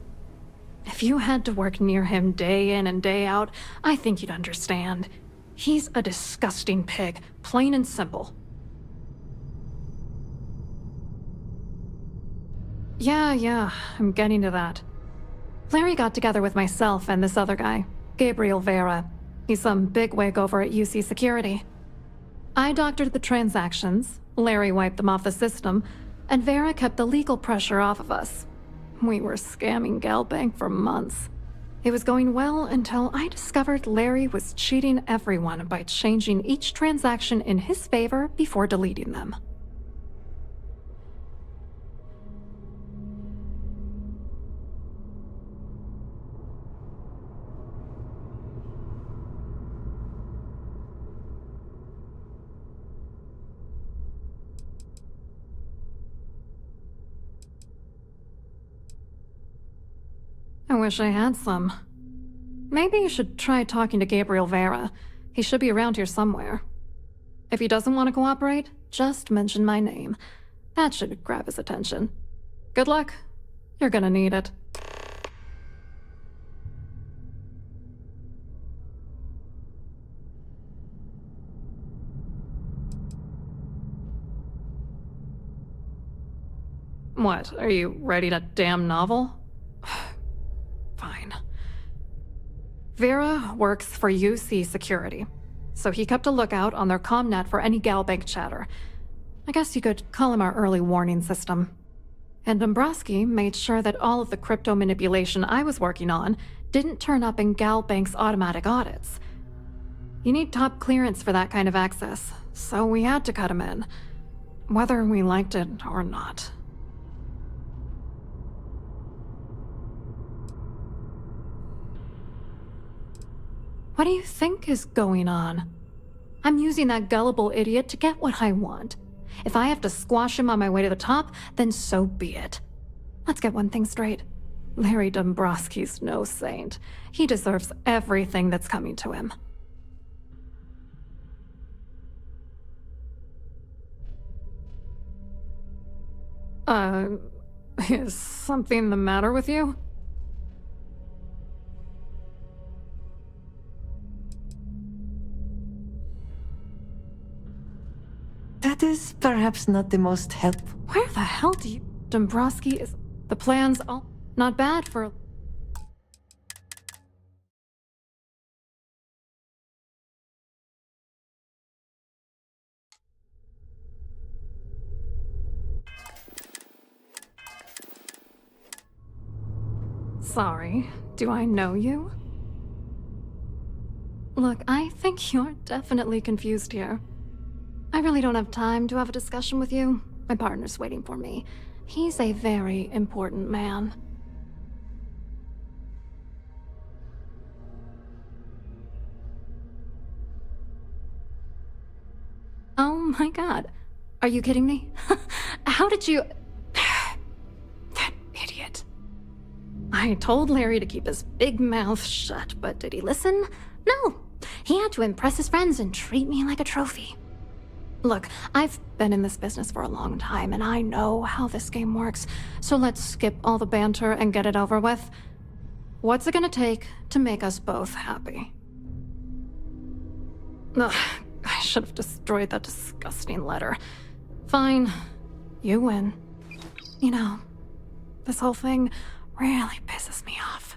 If you had to work near him day in and day out, I think you'd understand. He's a disgusting pig, plain and simple. Yeah, I'm getting to that. Larry got together with myself and this other guy, Gabriel Vera. He's some bigwig over at UC Security. I doctored the transactions, Larry wiped them off the system, and Vera kept the legal pressure off of us. We were scamming Galbank for months. It was going well until I discovered Larry was cheating everyone by changing each transaction in his favor before deleting them. I wish I had some. Maybe you should try talking to Gabriel Vera. He should be around here somewhere. If he doesn't want to cooperate, just mention my name. That should grab his attention. Good luck. You're gonna need it. What, are you writing a damn novel? Fine. Vera works for UC Security, so he kept a lookout on their commnet for any Galbank chatter. I guess you could call him our early warning system. And Dombrowski made sure that all of the crypto manipulation I was working on didn't turn up in Galbank's automatic audits. You need top clearance for that kind of access, so we had to cut him in, whether we liked it or not. What do you think is going on? I'm using that gullible idiot to get what I want. If I have to squash him on my way to the top, then so be it. Let's get one thing straight. Larry Dombrowski's no saint. He deserves everything that's coming to him. Is something the matter with you? That is perhaps not the most helpful. Where the hell do you... Dombrowski is... The plan's all... Not bad for... Sorry, do I know you? Look, I think you're definitely confused here. I really don't have time to have a discussion with you. My partner's waiting for me. He's a very important man. Oh my god. Are you kidding me? How did you... That idiot. I told Larry to keep his big mouth shut, but did he listen? No. He had to impress his friends and treat me like a trophy. Look, I've been in this business for a long time, and I know how this game works, so let's skip all the banter and get it over with. What's it gonna take to make us both happy? Ugh, I should have destroyed that disgusting letter. Fine, you win. You know, this whole thing really pisses me off.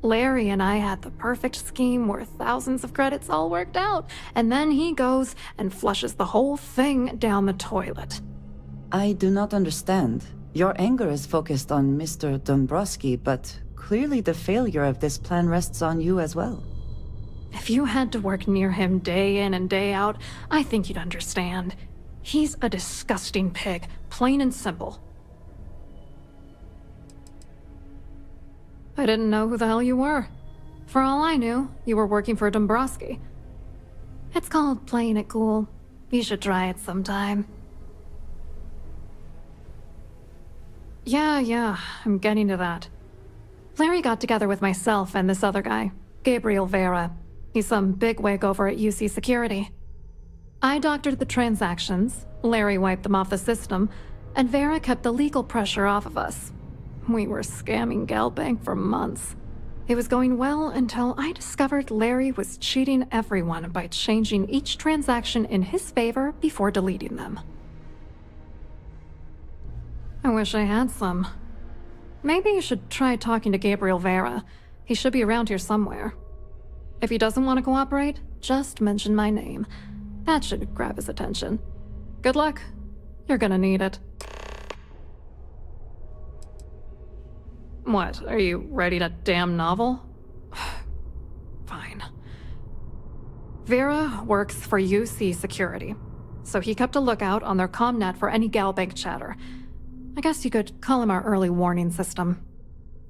Larry and I had the perfect scheme worth thousands of credits all worked out, and then he goes and flushes the whole thing down the toilet. I do not understand. Your anger is focused on Mr. Dombrowski, but clearly the failure of this plan rests on you as well. If you had to work near him day in and day out, I think you'd understand. He's a disgusting pig, plain and simple. I didn't know who the hell you were. For all I knew, you were working for Dombrowski. It's called playing it cool. You should try it sometime. Yeah, I'm getting to that. Larry got together with myself and this other guy, Gabriel Vera. He's some bigwig over at UC Security. I doctored the transactions, Larry wiped them off the system, and Vera kept the legal pressure off of us. We were scamming Galbank for months. It was going well until I discovered Larry was cheating everyone by changing each transaction in his favor before deleting them. I wish I had some. Maybe you should try talking to Gabriel Vera. He should be around here somewhere. If he doesn't want to cooperate, just mention my name. That should grab his attention. Good luck. You're gonna need it. What, are you writing a damn novel? Fine. Vera works for UC Security, so he kept a lookout on their commnet for any Galbank chatter. I guess you could call him our early warning system.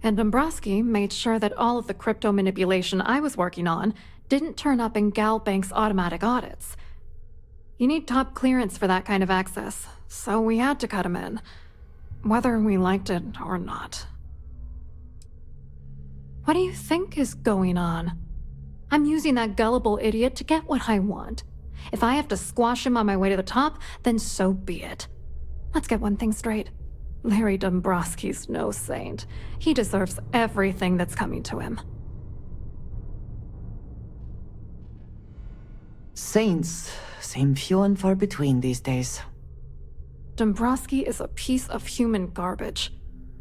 And Dombrowski made sure that all of the crypto manipulation I was working on didn't turn up in Galbank's automatic audits. You need top clearance for that kind of access, so we had to cut him in, whether we liked it or not. What do you think is going on? I'm using that gullible idiot to get what I want. If I have to squash him on my way to the top, then so be it. Let's get one thing straight. Larry Dombrowski's no saint. He deserves everything that's coming to him. Saints seem few and far between these days. Dombrowski is a piece of human garbage.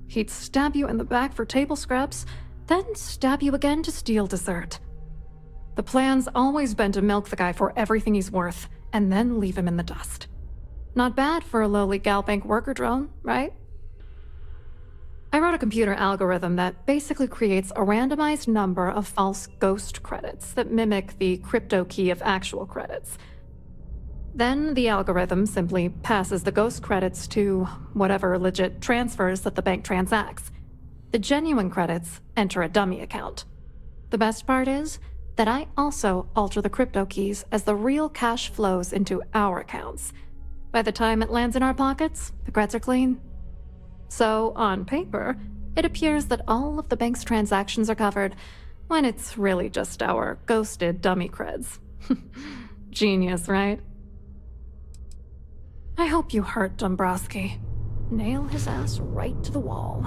He'd stab you in the back for table scraps, then stab you again to steal dessert. The plan's always been to milk the guy for everything he's worth, and then leave him in the dust. Not bad for a lowly Galbank worker drone, right? I wrote a computer algorithm that basically creates a randomized number of false ghost credits that mimic the crypto key of actual credits. Then the algorithm simply passes the ghost credits to whatever legit transfers that the bank transacts. The genuine credits enter a dummy account. The best part is that I also alter the crypto keys as the real cash flows into our accounts. By the time it lands in our pockets, the creds are clean. So, on paper, it appears that all of the bank's transactions are covered, when it's really just our ghosted dummy creds. Genius, right? I hope you hurt Dombrowski. Nail his ass right to the wall.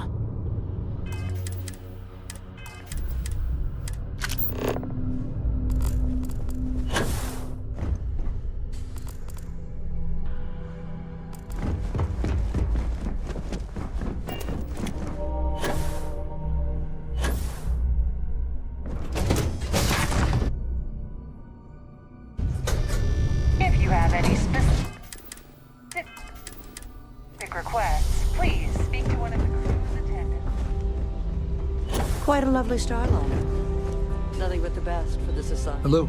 If you have any specific requests, please speak to one of the crew's attendants. Quite a lovely starliner. Nothing but the best for the society. Hello.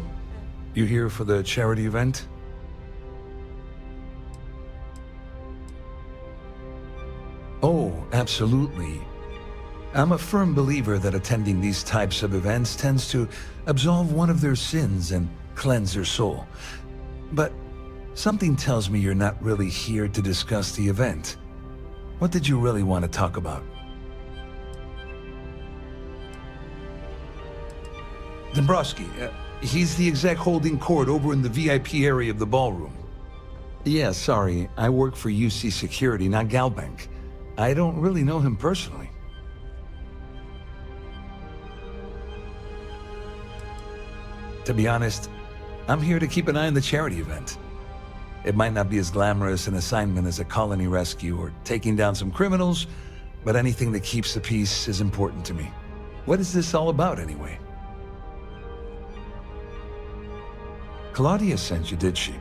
You here for the charity event? Oh, absolutely. I'm a firm believer that attending these types of events tends to absolve one of their sins and cleanse their soul. But something tells me you're not really here to discuss the event. What did you really want to talk about? Dombrowski, he's the exec holding court over in the VIP area of the ballroom. Yeah, sorry, I work for UC Security, not Galbank. I don't really know him personally. To be honest, I'm here to keep an eye on the charity event. It might not be as glamorous an assignment as a colony rescue or taking down some criminals, but anything that keeps the peace is important to me. What is this all about, anyway? Claudia sent you, did she?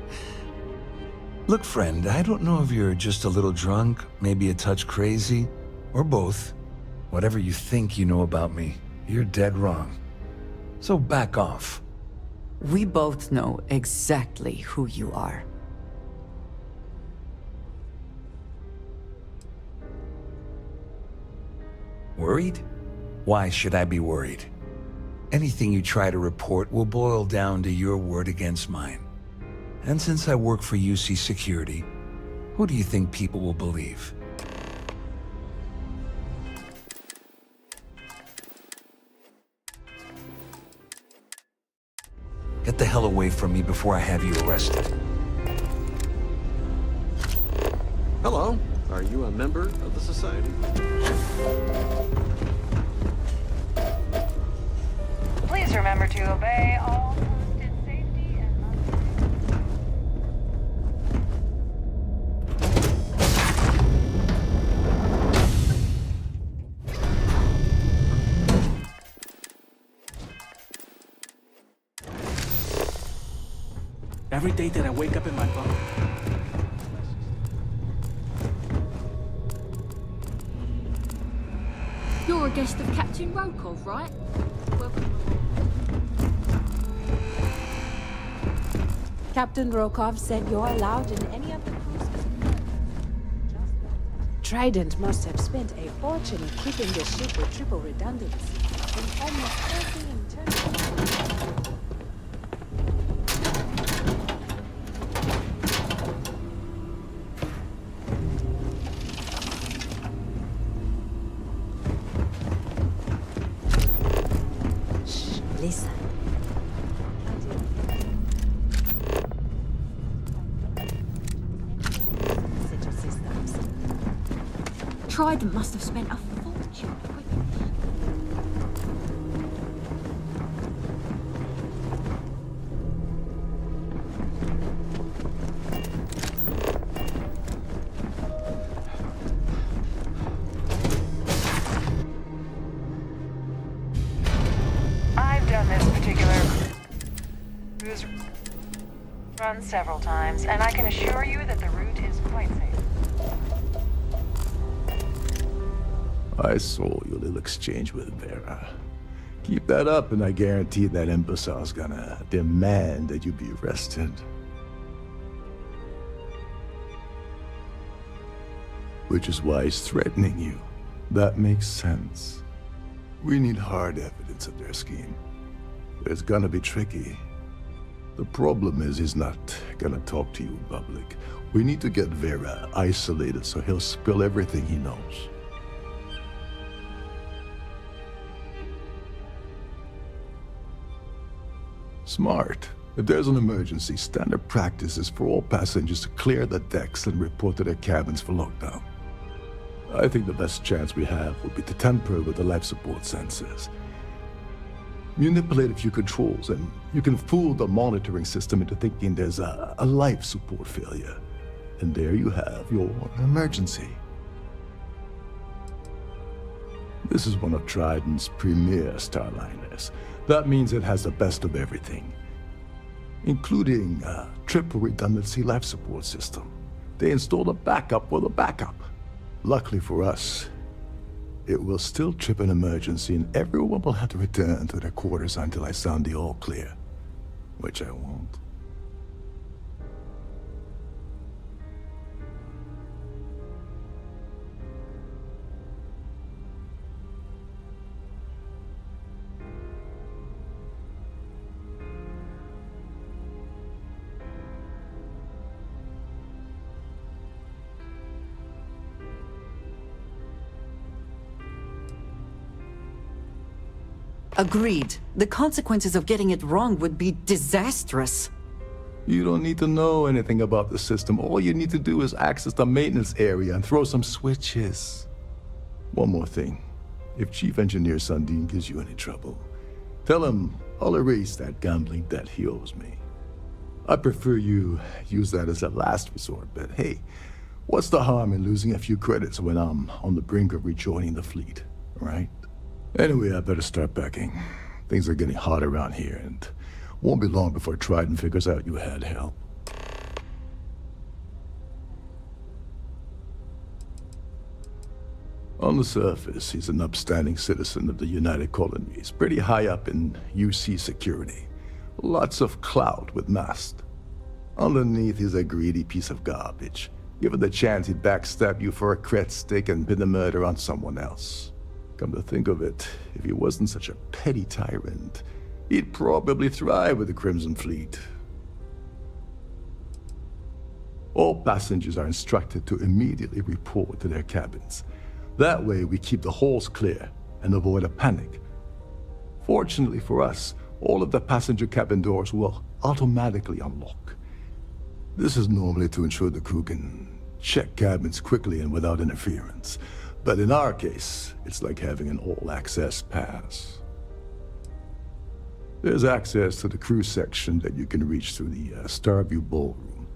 Look, friend, I don't know if you're just a little drunk, maybe a touch crazy, or both. Whatever you think you know about me, you're dead wrong. So back off. We both know exactly who you are. Worried? Why should I be worried? Anything you try to report will boil down to your word against mine. And since I work for UC Security, who do you think people will believe? Get the hell away from me before I have you arrested. Hello. Are you a member of the society? Please remember to obey all posted safety and Every day that I wake up in my bunk. You're a guest of Captain Rokov, right? Welcome. Captain Rokov said you're allowed in any of the cruises. Trident must have spent a fortune keeping the ship with triple redundancy in almost every internal. Listen. Trident must have spent a fortune. was run several times, and I can assure you that the route is quite safe. I saw your little exchange with Vera. Keep that up, and I guarantee that imbecile's gonna demand that you be arrested. Which is why he's threatening you. That makes sense. We need hard evidence of their scheme. But it's gonna be tricky. The problem is he's not gonna talk to you in public. We need to get Vera isolated so he'll spill everything he knows. Smart. If there's an emergency, standard practice is for all passengers to clear the decks and report to their cabins for lockdown. I think the best chance we have would be to tamper with the life support sensors. Manipulate a few controls, and you can fool the monitoring system into thinking there's a life support failure. And there you have your emergency. This is one of Trident's premier starliners. That means it has the best of everything, including a triple redundancy life support system. They installed a backup for the backup. Luckily for us, it will still trip an emergency and everyone will have to return to their quarters until I sound the all clear, which I won't. Agreed. The consequences of getting it wrong would be disastrous. You don't need to know anything about the system. All you need to do is access the maintenance area and throw some switches. One more thing. If Chief Engineer Sundin gives you any trouble, tell him I'll erase that gambling debt he owes me. I prefer you use that as a last resort, but hey, what's the harm in losing a few credits when I'm on the brink of rejoining the fleet, right? Anyway, I better start packing. Things are getting hot around here, and won't be long before Trident figures out you had help. On the surface, he's an upstanding citizen of the United Colonies, pretty high up in UC security. Lots of clout with Mast. Underneath, he's a greedy piece of garbage. Given the chance, he'd backstab you for a cret stick and pin the murder on someone else. Come to think of it, if he wasn't such a petty tyrant, he'd probably thrive with the Crimson Fleet. All passengers are instructed to immediately report to their cabins. That way we keep the halls clear and avoid a panic. Fortunately for us, all of the passenger cabin doors will automatically unlock. This is normally to ensure the crew can check cabins quickly and without interference. But in our case, it's like having an all-access pass. There's access to the crew section that you can reach through the Starfield ballroom.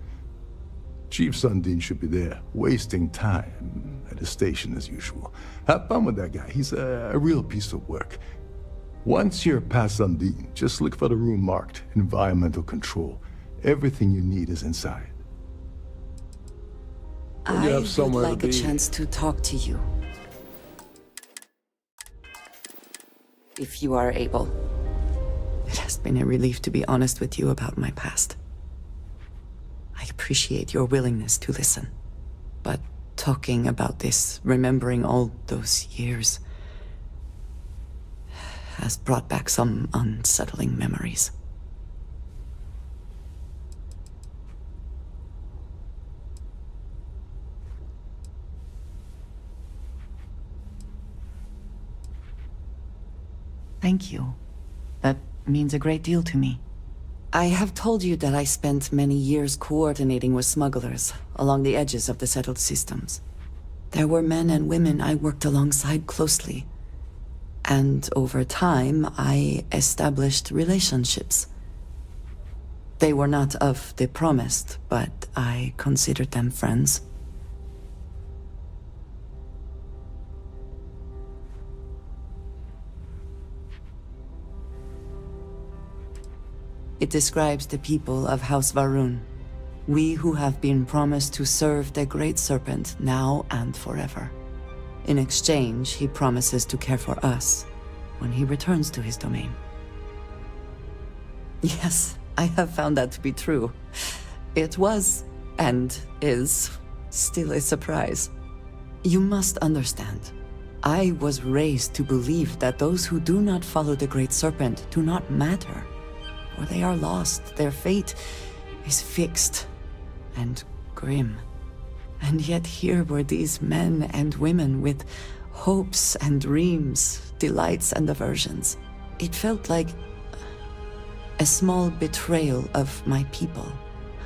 Chief Sundin should be there, wasting time at his station as usual. Have fun with that guy. He's a real piece of work. Once you're past Sundin, just look for the room marked Environmental Control. Everything you need is inside. I would like a chance to talk to you. If you are able. It has been a relief to be honest with you about my past. I appreciate your willingness to listen. But talking about this, remembering all those years, has brought back some unsettling memories. Thank you. That means a great deal to me. I have told you that I spent many years coordinating with smugglers along the edges of the settled systems. There were men and women I worked alongside closely. And over time, I established relationships. They were not of the promised, but I considered them friends. It describes the people of House Varun. We who have been promised to serve the Great Serpent now and forever. In exchange, he promises to care for us when he returns to his domain. Yes, I have found that to be true. It was, and is, still a surprise. You must understand, I was raised to believe that those who do not follow the Great Serpent do not matter, or they are lost. Their fate is fixed and grim. And yet here were these men and women with hopes and dreams, delights and aversions. It felt like a small betrayal of my people,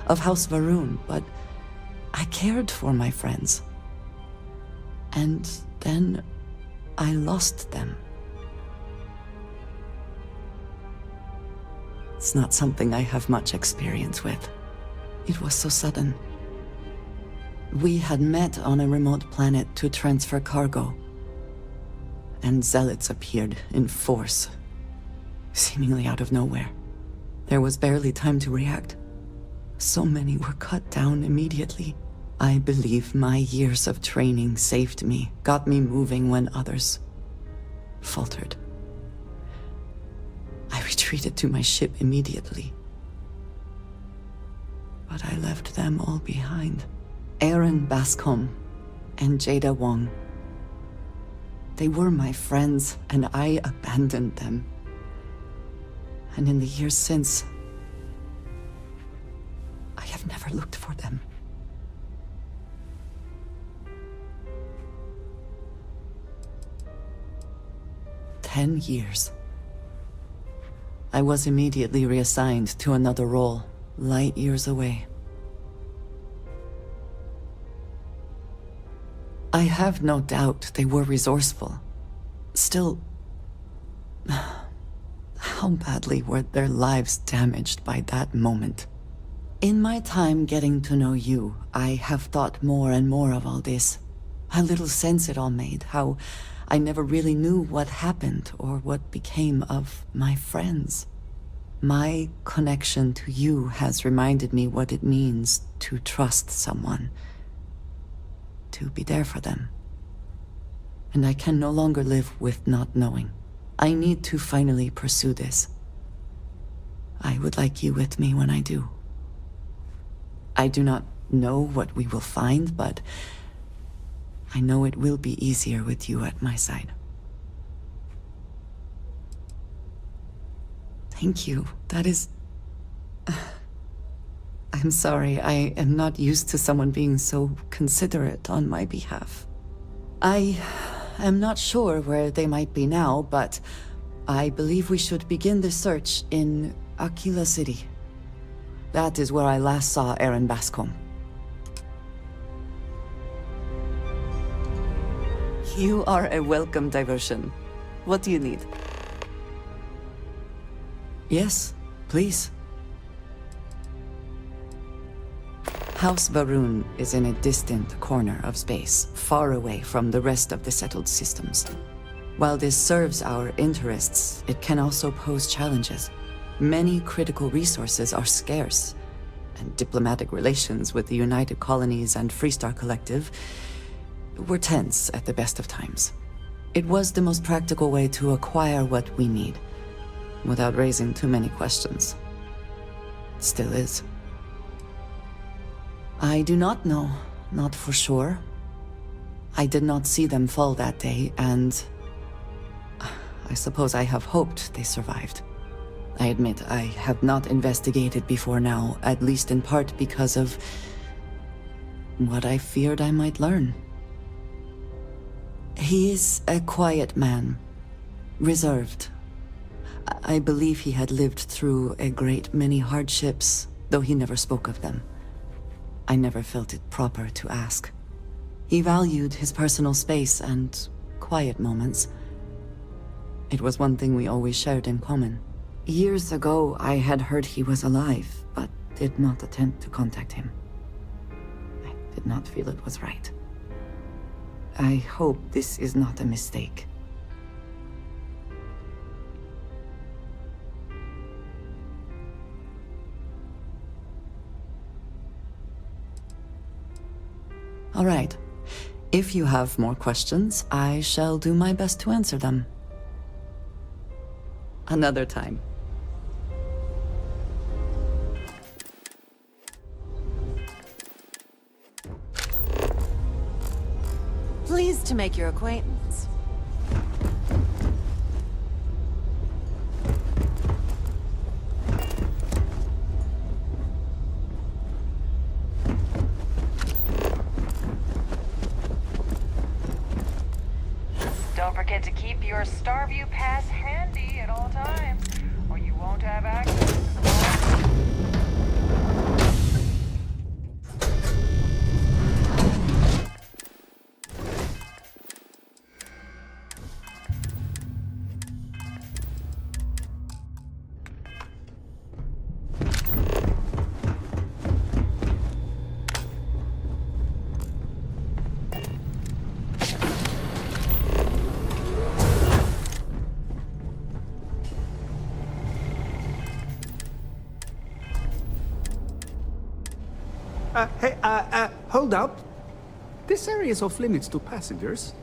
of House Varun, but I cared for my friends. And then I lost them. It's not something I have much experience with. It was so sudden. We had met on a remote planet to transfer cargo, and zealots appeared in force, seemingly out of nowhere. There was barely time to react. So many were cut down immediately. I believe my years of training saved me, got me moving when others faltered. I retreated to my ship immediately. But I left them all behind. Aaron Bascom and Jada Wong. They were my friends, and I abandoned them. And in the years since, I have never looked for them. "10 years. I was immediately reassigned to another role, light years away. I have no doubt they were resourceful. Still, how badly were their lives damaged by that moment? In my time getting to know you, I have thought more and more of all this. How little sense it all made, how I never really knew what happened or what became of my friends. My connection to you has reminded me what it means to trust someone, to be there for them. And I can no longer live with not knowing. I need to finally pursue this. I would like you with me when I do. I do not know what we will find, but I know it will be easier with you at my side. Thank you. That is... I'm sorry, I am not used to someone being so considerate on my behalf. I am not sure where they might be now, but I believe we should begin the search in Aquila City. That is where I last saw Aaron Bascom. You are a welcome diversion. What do you need? Yes, please. House Varun is in a distant corner of space, far away from the rest of the settled systems. While this serves our interests, it can also pose challenges. Many critical resources are scarce, and diplomatic relations with the United Colonies and Freestar Collective were tense at the best of times. It was the most practical way to acquire what we need, without raising too many questions. Still is. I do not know, not for sure. I did not see them fall that day, and I suppose I have hoped they survived. I admit I have not investigated before now, at least in part because of what I feared I might learn. He is a quiet man, reserved. I believe he had lived through a great many hardships, though he never spoke of them. I never felt it proper to ask. He valued his personal space and quiet moments. It was one thing we always shared in common. Years ago, I had heard he was alive, but did not attempt to contact him. I did not feel it was right. I hope this is not a mistake. All right. If you have more questions, I shall do my best to answer them. Another time. Pleased to make your acquaintance. Don't forget to keep your Starview pass handy at all times, or you won't have access to the vault. Hold up. This area is off limits to passengers.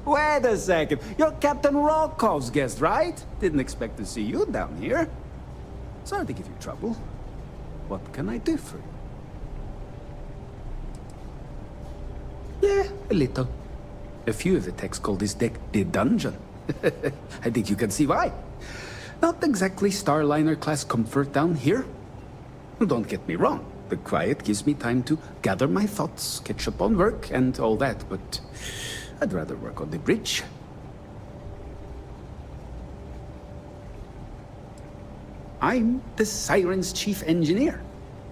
Wait a second. You're Captain Rockov's guest, right? Didn't expect to see you down here. Sorry to give you trouble. What can I do for you? Yeah, a little. A few of the techs call this deck the dungeon. I think you can see why. Not exactly Starliner-class comfort down here. Don't get me wrong. The quiet gives me time to gather my thoughts, catch up on work, and all that, but I'd rather work on the bridge. I'm the Siren's chief engineer.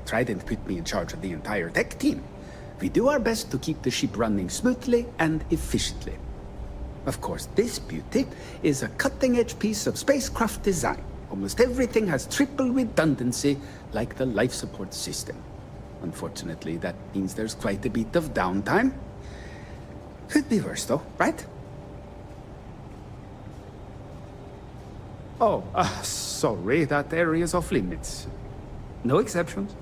Trident put me in charge of the entire tech team. We do our best to keep the ship running smoothly and efficiently. Of course, this beauty is a cutting-edge piece of spacecraft design. Almost everything has triple redundancy, like the life support system. Unfortunately, that means there's quite a bit of downtime. Could be worse, though, right? Oh, sorry, that area's off limits. No exceptions.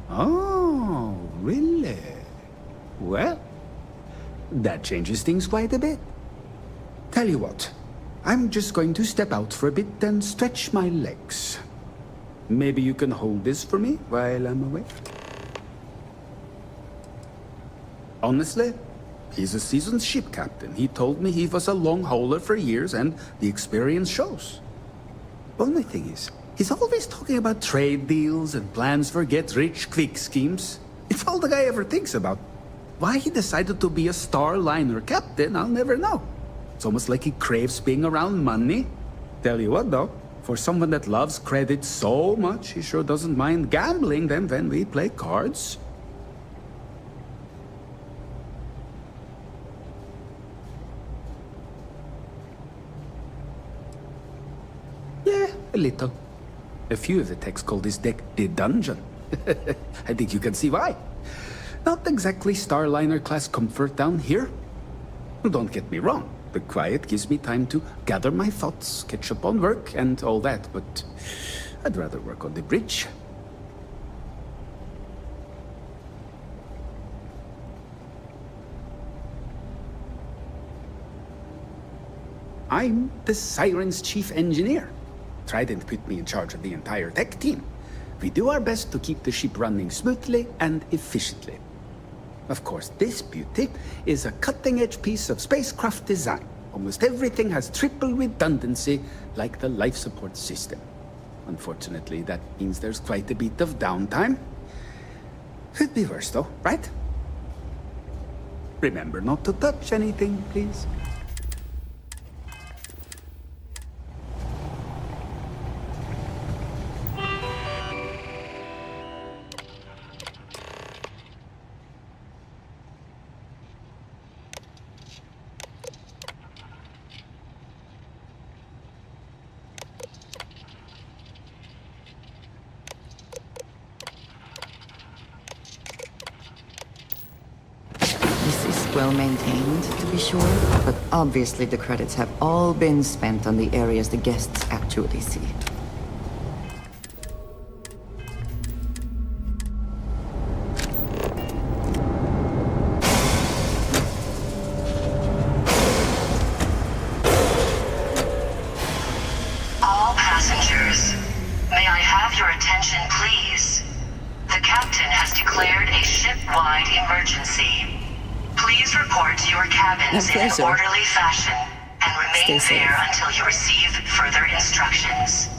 Oh, really? Well, that changes things quite a bit. Tell you what, I'm just going to step out for a bit and stretch my legs. Maybe you can hold this for me while I'm away? Honestly, he's a seasoned ship captain. He told me he was a long hauler for years and the experience shows. Only thing is, he's always talking about trade deals and plans for get-rich-quick schemes. It's all the guy ever thinks about. Why he decided to be a Starliner captain, I'll never know. It's almost like he craves being around money. Tell you what, though, for someone that loves credit so much, he sure doesn't mind gambling them when we play cards. Yeah, a little. A few of the techs call this deck the dungeon. I think you can see why. Not exactly Starliner-class comfort down here. Don't get me wrong. The quiet gives me time to gather my thoughts, catch up on work, and all that, but I'd rather work on the bridge. I'm the Siren's chief engineer. Trident put me in charge of the entire tech team. We do our best to keep the ship running smoothly and efficiently. Of course, this beauty is a cutting-edge piece of spacecraft design. Almost everything has triple redundancy, like the life support system. Unfortunately, that means there's quite a bit of downtime. Could be worse, though, right? Remember not to touch anything, please. Well maintained, to be sure, but obviously the credits have all been spent on the areas the guests actually see. pleasure. in an orderly fashion and Stay remain safe. there until you receive further instructions.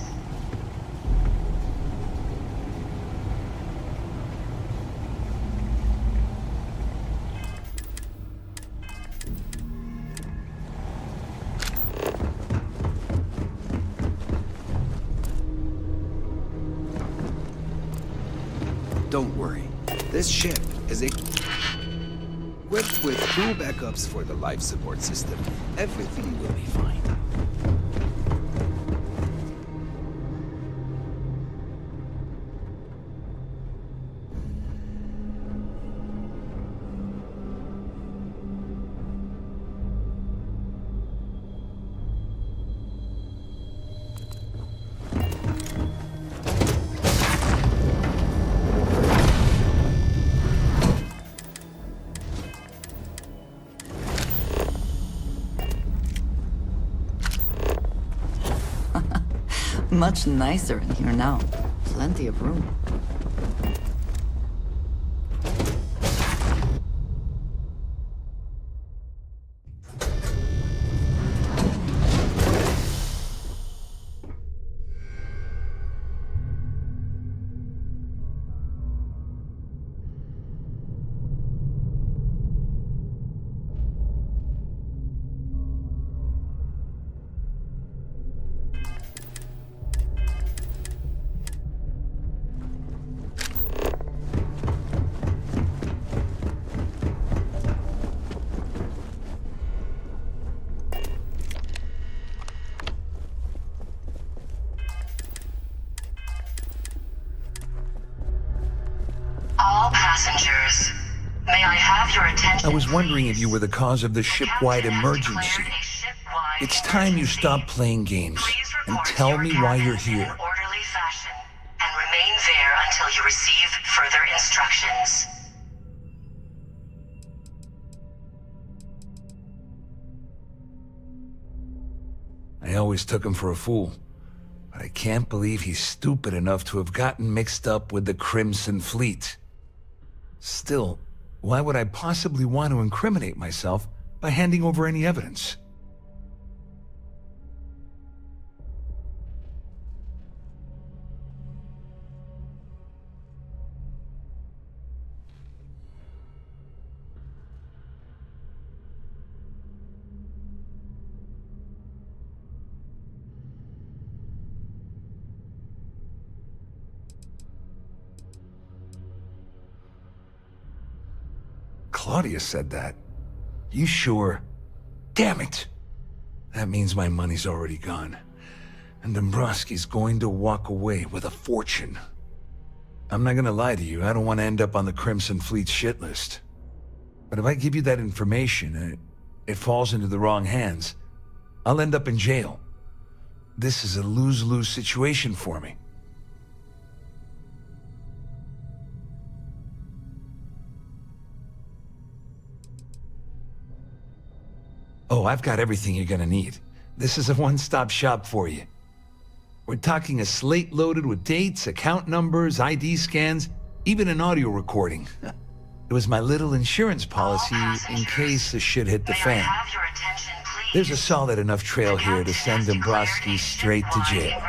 Don't worry. This ship is equipped with full backups for the life support system. Everything will be fine. Much nicer in here now. Plenty of room. All passengers, may I have your attention? I was wondering if you were the cause of the ship-wide emergency. It's time you stop playing games and tell me why you're here. Orderly fashion and remain there until you receive further instructions. I always took him for a fool, but I can't believe he's stupid enough to have gotten mixed up with the Crimson Fleet. Still, why would I possibly want to incriminate myself by handing over any evidence? Claudia said that. You sure? Damn it! That means my money's already gone. And Dombrowski's going to walk away with a fortune. I'm not gonna lie to you, I don't want to end up on the Crimson Fleet shit list. But if I give you that information and it falls into the wrong hands, I'll end up in jail. This is a lose-lose situation for me. Oh, I've got everything you're gonna need. This is a one-stop shop for you. We're talking a slate loaded with dates, account numbers, ID scans, even an audio recording. It was my little insurance policy in case the shit hit the fan. There's a solid enough trail here to send Dombrowski straight to jail.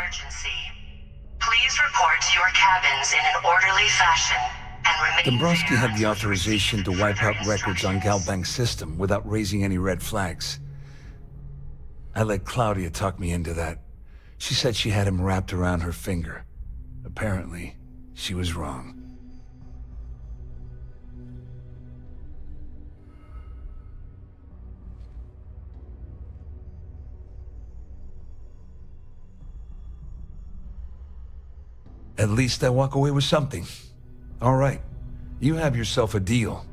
Please report to your cabins in an orderly fashion and remain Dombrowski there had the authorization to wipe out records on Galbank's system without raising any red flags. I let Claudia talk me into that. She said she had him wrapped around her finger. Apparently, she was wrong. At least I walk away with something. All right, you have yourself a deal.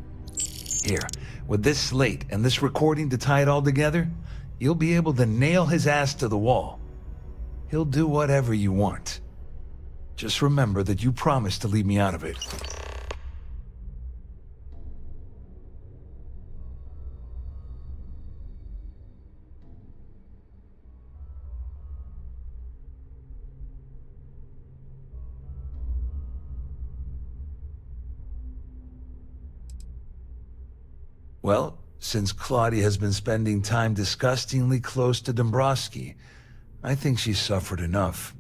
Here, with this slate and this recording to tie it all together, you'll be able to nail his ass to the wall. He'll do whatever you want. Just remember that you promised to leave me out of it. Well, since Claudia has been spending time disgustingly close to Dombrowski, I think she's suffered enough.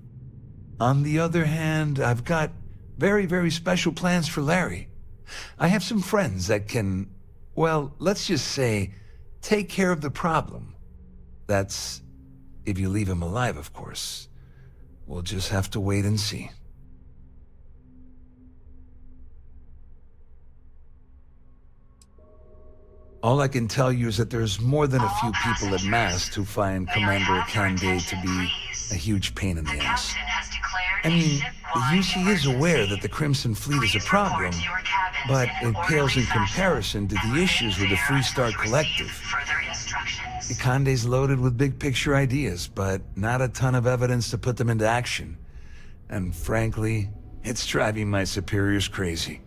On the other hand, I've got very, very special plans for Larry. I have some friends that can, well, let's just say, take care of the problem. That's if you leave him alive, of course. We'll just have to wait and see. All I can tell you is that there's more than a few people at Mast who find Commander Akande to be a huge pain in the ass. I mean, the UC is aware that the Crimson Fleet is a problem, but it pales in comparison to the issues with the Freestar Collective. Akande's loaded with big-picture ideas, but not a ton of evidence to put them into action. And frankly, it's driving my superiors crazy.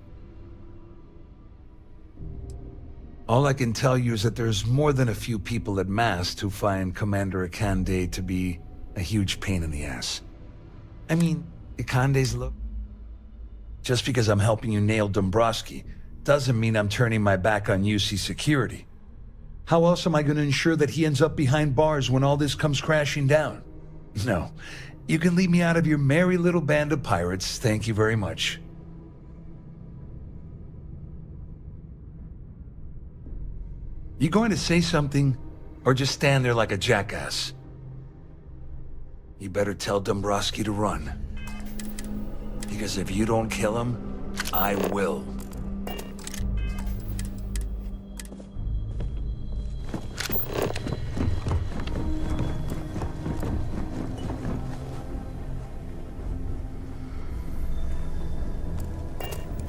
All I can tell you is that there's more than a few people at Mast who find Commander Akande to be a huge pain in the ass. I mean, Akande's just because I'm helping you nail Dombrowski doesn't mean I'm turning my back on UC security. How else am I going to ensure that he ends up behind bars when all this comes crashing down? No, you can leave me out of your merry little band of pirates, thank you very much. You going to say something, or just stand there like a jackass? You better tell Dombrowski to run. Because if you don't kill him, I will.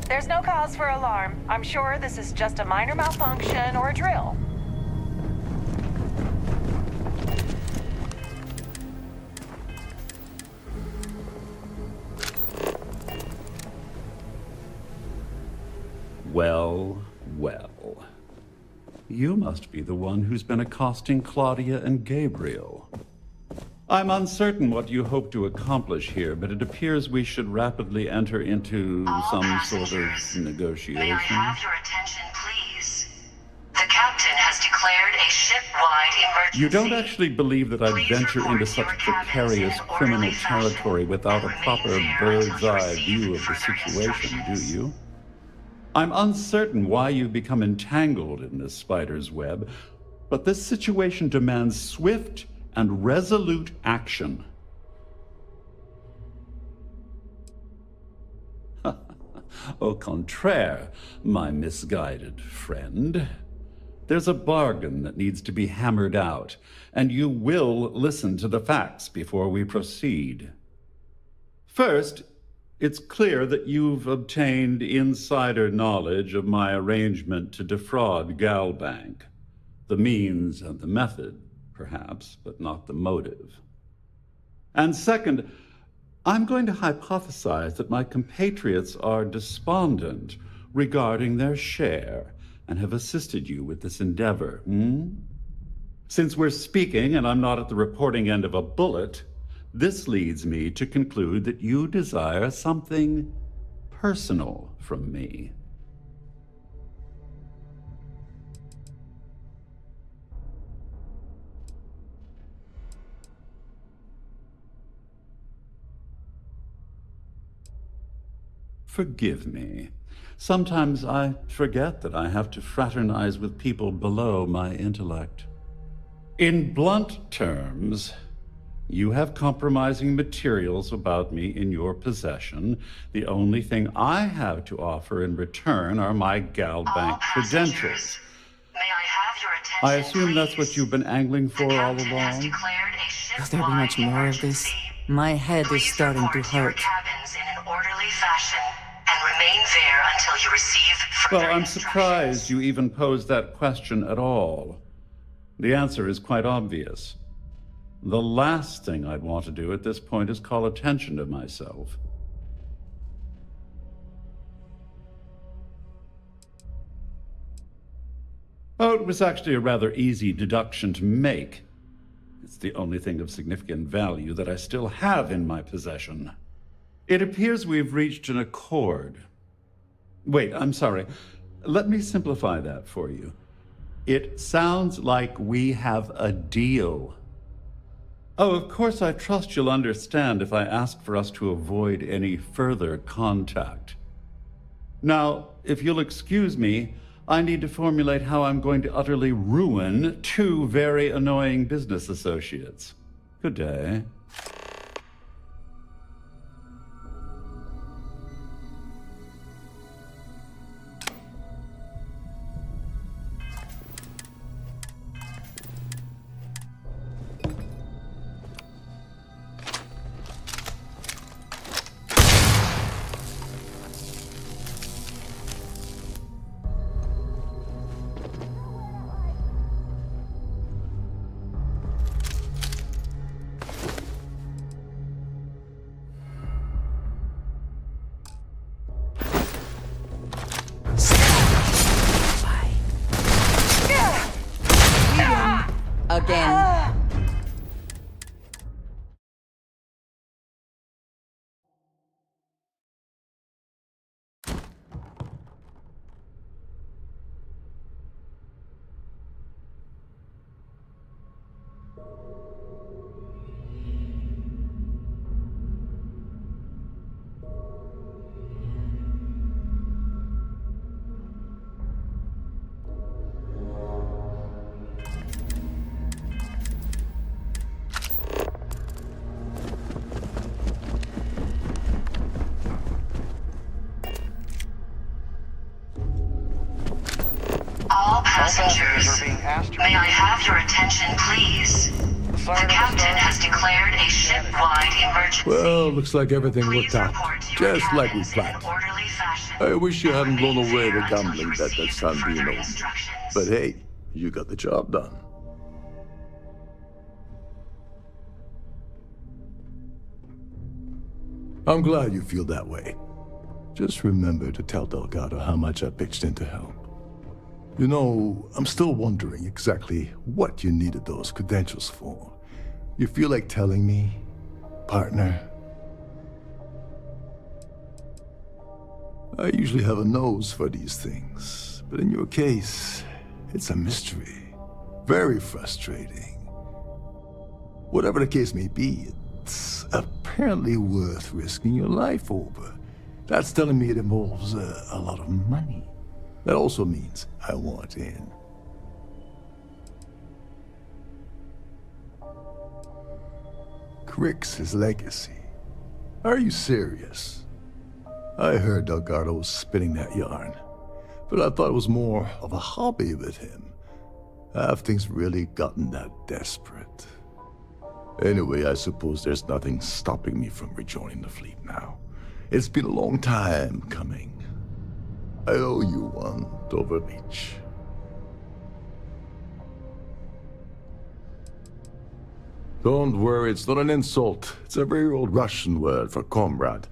There's no cause for alarm. I'm sure this is just a minor malfunction or a drill. Well, well. You must be the one who's been accosting Claudia and Gabriel. I'm uncertain what you hope to accomplish here, but it appears we should rapidly enter into some sort of negotiation. May I have your attention, please? The captain has declared a ship-wide emergency. You don't actually believe that I'd venture into such precarious criminal territory without a proper bird's-eye view of the situation, do you? I'm uncertain why you've become entangled in this spider's web, but this situation demands swift and resolute action. Au contraire, my misguided friend. There's a bargain that needs to be hammered out, and you will listen to the facts before we proceed. First, it's clear that you've obtained insider knowledge of my arrangement to defraud Galbank. The means and the method, perhaps, but not the motive. And second, I'm going to hypothesize that my compatriots are despondent regarding their share and have assisted you with this endeavor. Since we're speaking and I'm not at the reporting end of a bullet, this leads me to conclude that you desire something personal from me. Forgive me. Sometimes I forget that I have to fraternize with people below my intellect. In blunt terms, you have compromising materials about me in your possession. The only thing I have to offer in return are my Galbank credentials. May I have your attention, I assume that's what you've been angling for all along? Will there be much more of this? My head is starting to hurt. Cabins in an orderly fashion and remain there until you receive further Well, I'm surprised you even posed that question at all. The answer is quite obvious. The last thing I'd want to do at this point is call attention to myself. Oh, it was actually a rather easy deduction to make. It's the only thing of significant value that I still have in my possession. It appears we've reached an accord. Wait, I'm sorry. Let me simplify that for you. It sounds like we have a deal. Oh, of course, I trust you'll understand if I ask for us to avoid any further contact. Now, if you'll excuse me, I need to formulate how I'm going to utterly ruin 2 very annoying business associates. Good day. Again. All passengers, may I have your attention, please? The captain has declared a ship-wide emergency. Well, looks like everything worked out. Just like we planned. I wish you hadn't blown away the gambling bet that Sandino. But hey, you got the job done. I'm glad you feel that way. Just remember to tell Delgado how much I pitched in to help. You know, I'm still wondering exactly what you needed those credentials for. You feel like telling me, partner? I usually have a nose for these things, but in your case, it's a mystery. Very frustrating. Whatever the case may be, it's apparently worth risking your life over. That's telling me it involves a lot of money. That also means I want in. Crix's legacy. Are you serious? I heard Delgado was spinning that yarn, but I thought it was more of a hobby with him. Have things really gotten that desperate? Anyway, I suppose there's nothing stopping me from rejoining the fleet now. It's been a long time coming. I owe you one, Doverbeach. Don't worry, it's not an insult. It's a very old Russian word for comrade.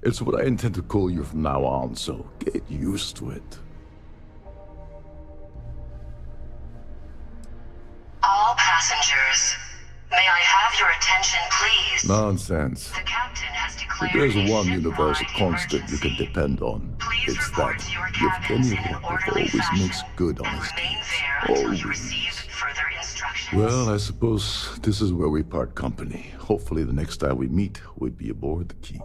It's what I intend to call you from now on, so get used to it. All passengers, may I have your attention, please? Nonsense. The captain has declared If there's a one universal ship-wide constant you can depend on, it's that Yevgeny always makes good on his deeds. Always. Well, I suppose this is where we part company. Hopefully the next time we meet, we'll be aboard the Key.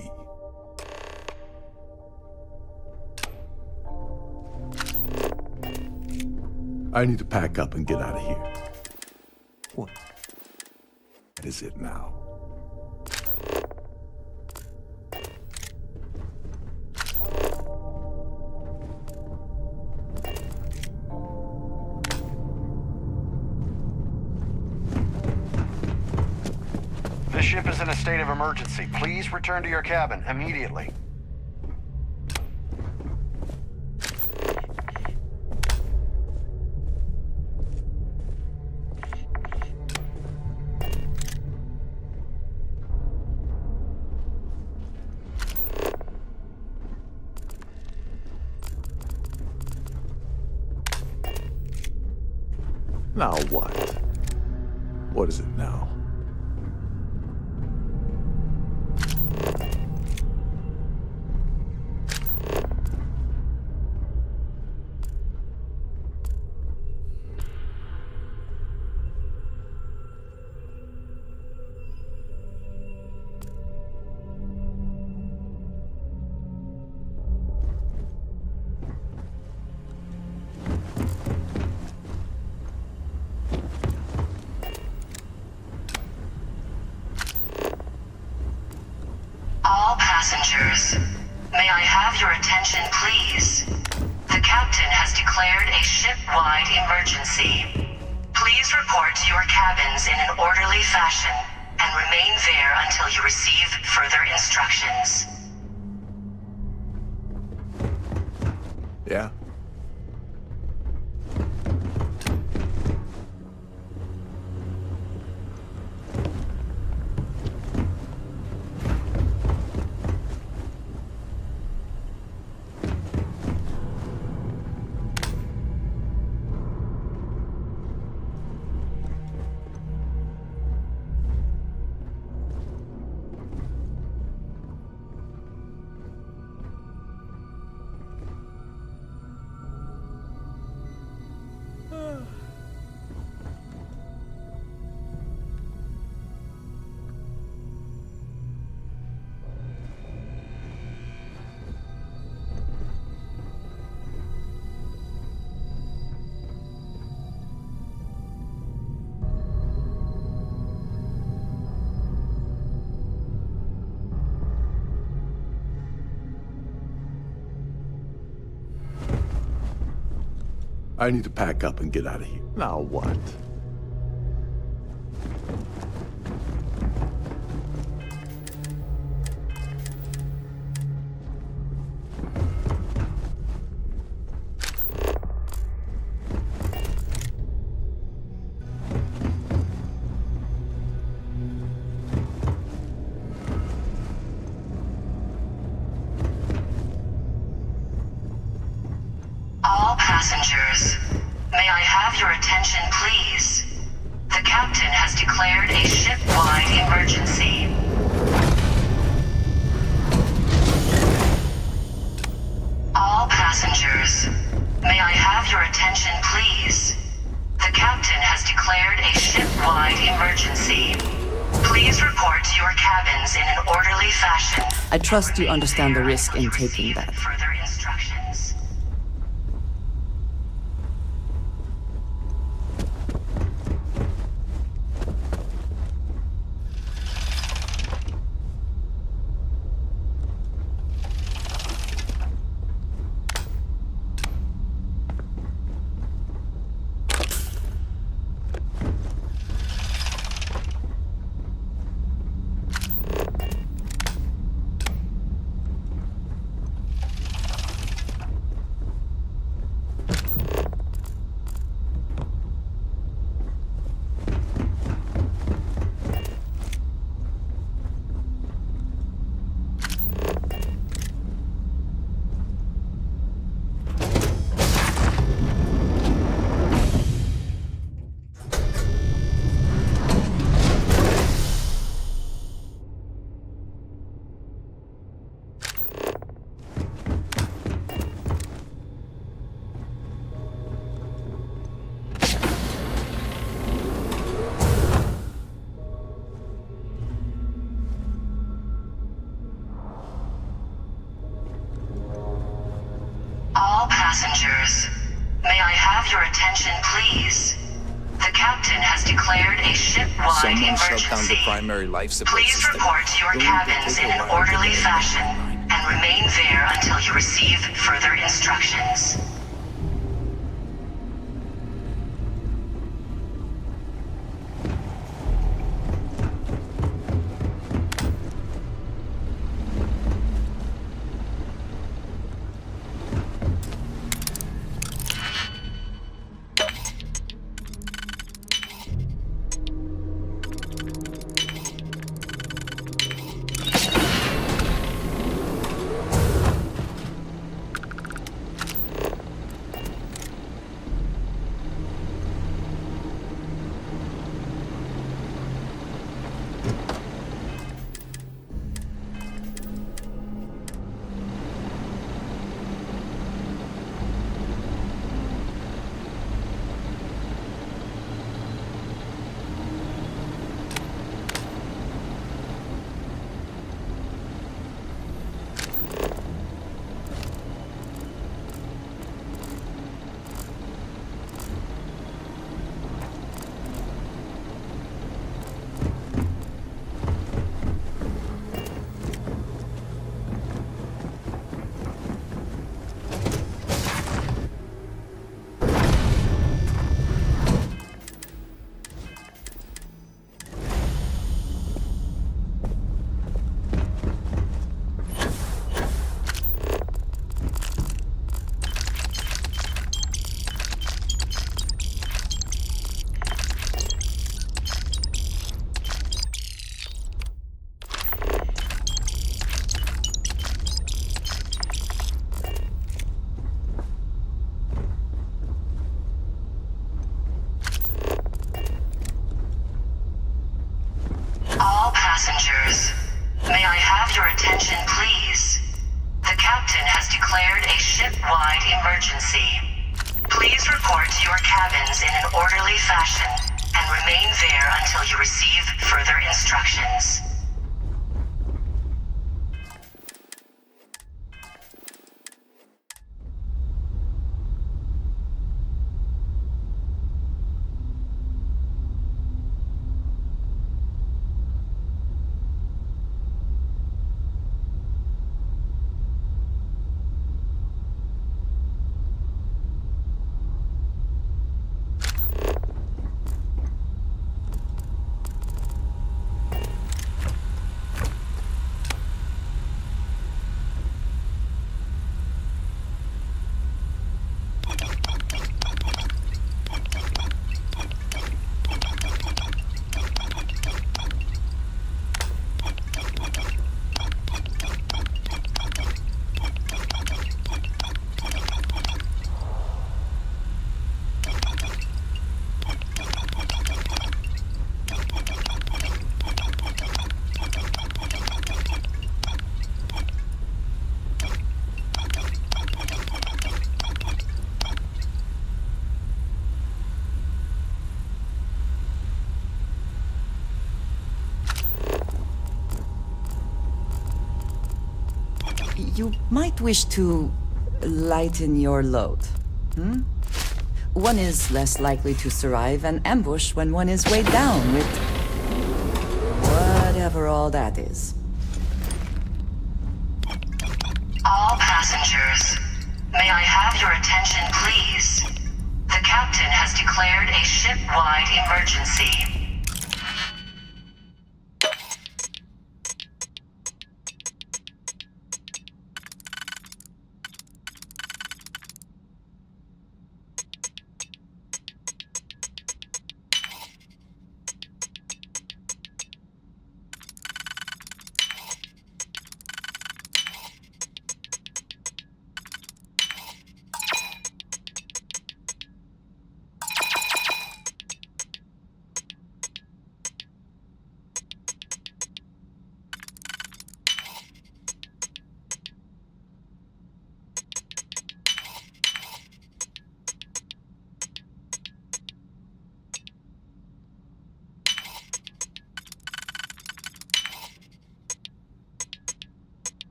I need to pack up and get out of here. What is it now? This ship is in a state of emergency. Please return to your cabin immediately. Now what? What is it now? May I have your attention, please? The captain has declared a ship-wide emergency. Please report to your cabins in an orderly fashion and remain there until you receive further instructions. Yeah? I need to pack up and get out of here. Now what? All passengers, may I have your attention, please? The captain has declared a ship-wide emergency. All passengers, may I have your attention, please? The captain has declared a ship-wide emergency. Please report to your cabins in an orderly fashion. I trust you understand the risk in taking that. Further instructions. All passengers, may I have your attention, please? The captain has declared a ship-wide Someone shut down the emergency. primary life support Please system. report to your Going to cabins take in a an while to orderly get fashion online. and remain there until you receive further instructions. May I have your attention, please? The captain has declared a ship-wide emergency. Please report to your cabins in an orderly fashion and remain there until you receive further instructions. You might wish to lighten your load. One is less likely to survive an ambush when one is weighed down with whatever all that is. All passengers, may I have your attention, please? The captain has declared a ship-wide emergency.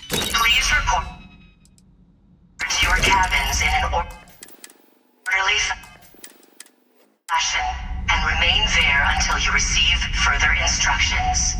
Please report to your cabins in an orderly fashion and remain there until you receive further instructions.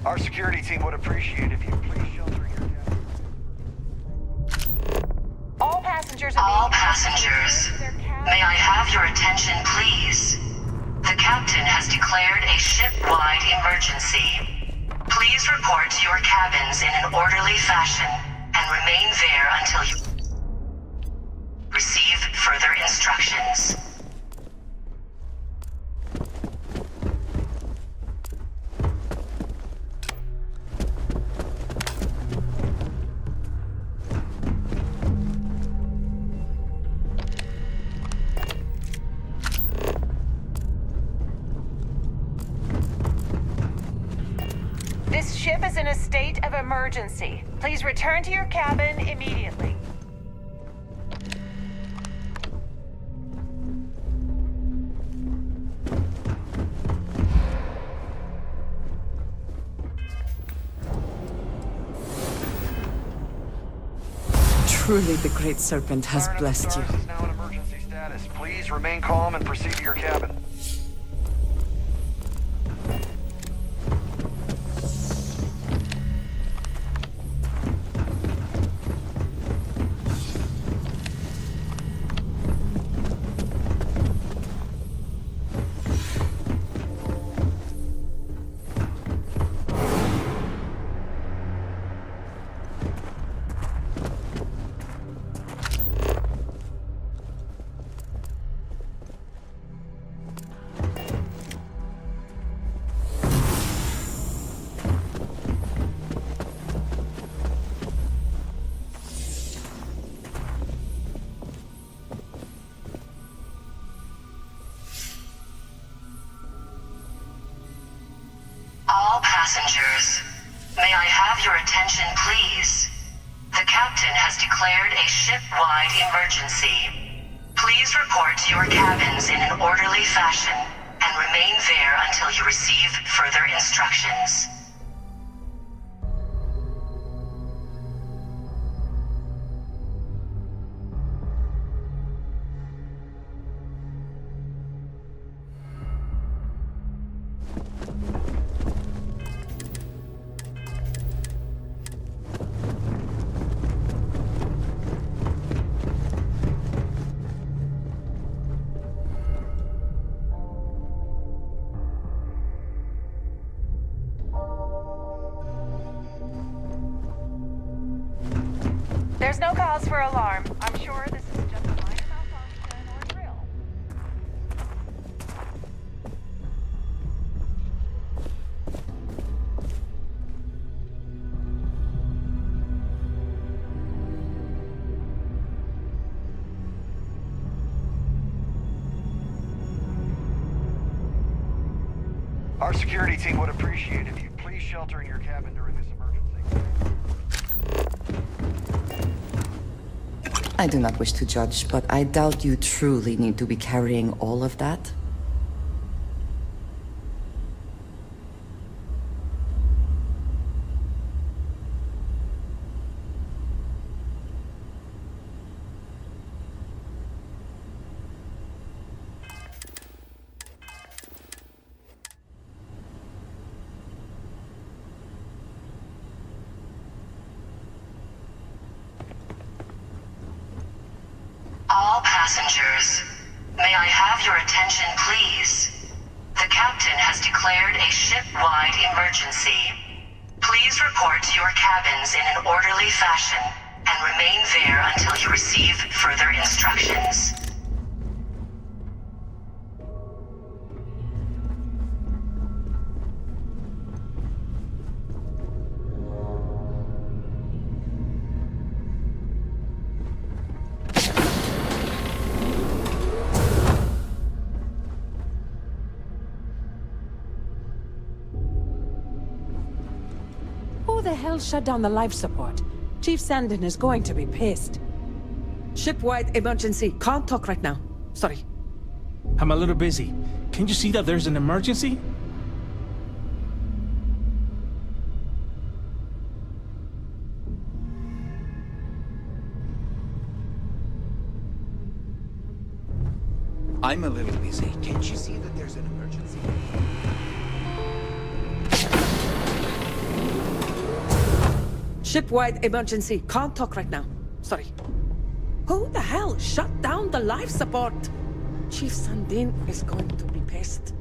Our security team would appreciate if you please shelter your cabin. All passengers May I have your attention, please? The captain has declared a ship-wide emergency. Please report to your cabins in an orderly fashion and remain there until you receive further instructions. This ship is in a state of emergency. Please return to your cabin immediately. Truly the Great Serpent has blessed you. Stars is now in emergency status. Please remain calm and proceed to your cabin. All passengers, may I have your attention, please? The captain has declared a ship-wide emergency. Please report to your cabins in an orderly fashion and remain there until you receive further instructions. There's no cause for alarm. I'm sure this is just a minor malfunction or drill. Our security team would appreciate if you'd please shelter in your cabin during this emergency. I do not wish to judge, but I doubt you truly need to be carrying all of that. All passengers, may I have your attention, please? The captain has declared a ship-wide emergency. Please report to your cabins in an orderly fashion and remain there until you receive further instructions. Who the hell shut down the life support? Chief Sandin is going to be pissed. Ship-wide emergency. Can't talk right now. Sorry. I'm a little busy. Can't you see that there's an emergency? I'm a little busy. Can't you see that there's an emergency? Ship-wide emergency. Can't talk right now. Sorry. Who the hell shut down the life support? Chief Sandin is going to be pissed.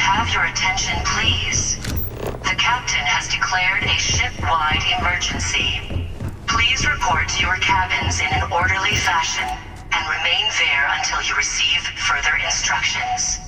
have your attention, please? The captain has declared a ship-wide emergency. Please report to your cabins in an orderly fashion and remain there until you receive further instructions.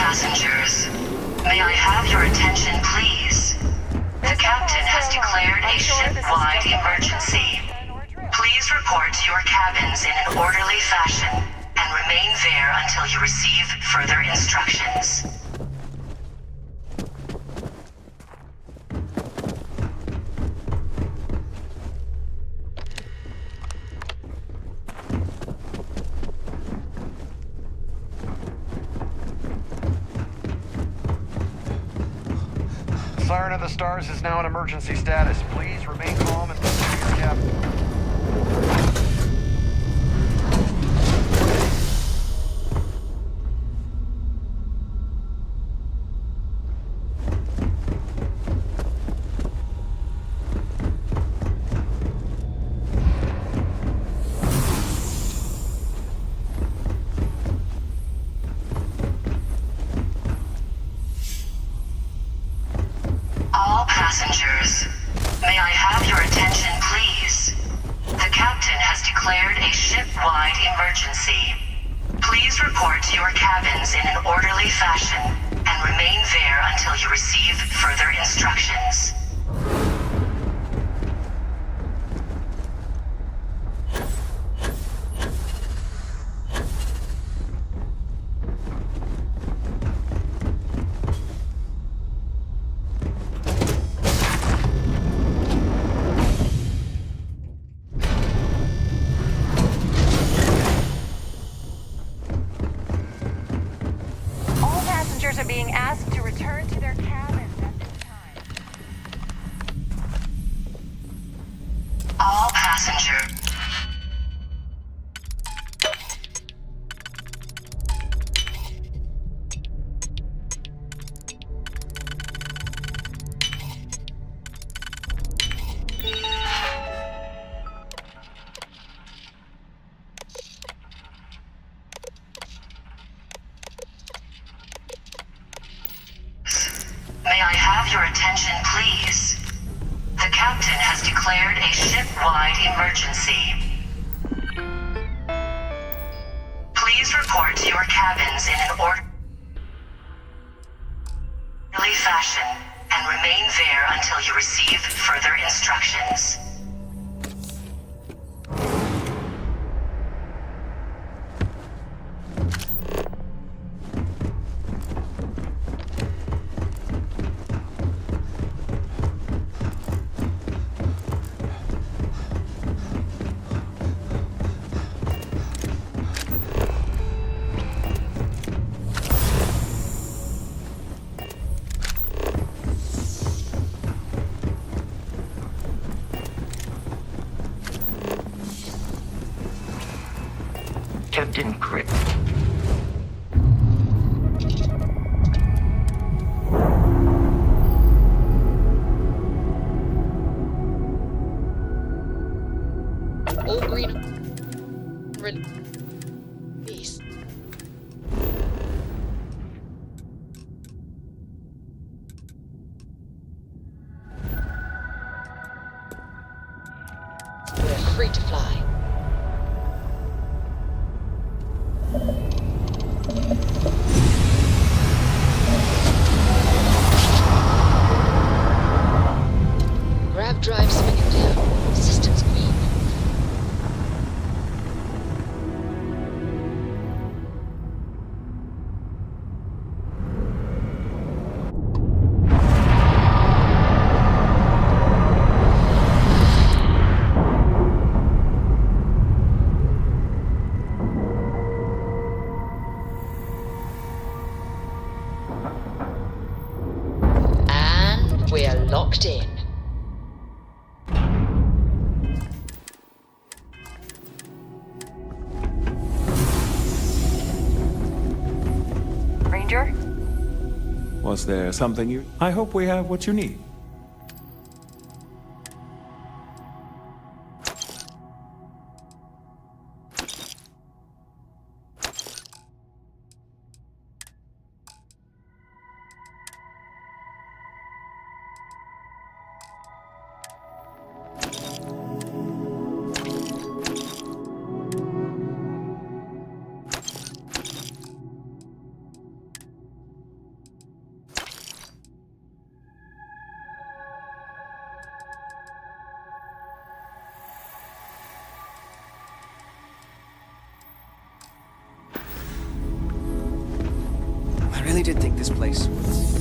Passengers, may I have your attention, please? The captain has declared a ship-wide emergency. Please report to your cabins in an orderly fashion and and remain there until you receive further instructions. Siren of the Stars is now in emergency status. Please remain calm and listen to your captain. All passengers, may I have your attention, please? The captain has declared a ship-wide emergency. Please report to your cabins in an orderly fashion and remain there until you receive further instructions. All passengers are being asked to return to their cabins at this time. All passengers. May I have your attention, please? The captain has declared a ship-wide emergency. Please report to your cabins in an orderly fashion and remain there until you receive further instructions. Captain Crick. All green release. We're free to fly. Grav drive spinning down. Systems green. And we're locked in. Ranger? Was there something you... I hope we have what you need. really did think this place was...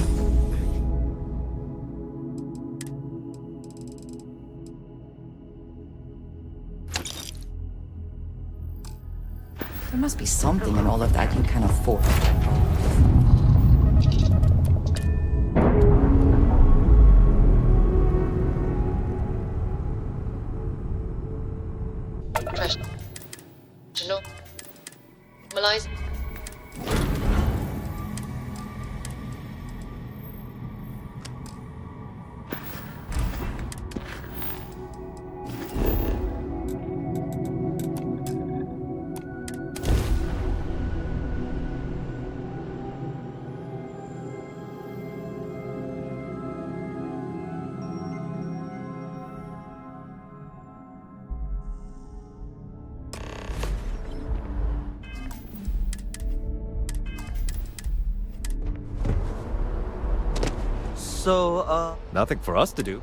There must be something in all of that you can afford. Normalize. So, nothing for us to do.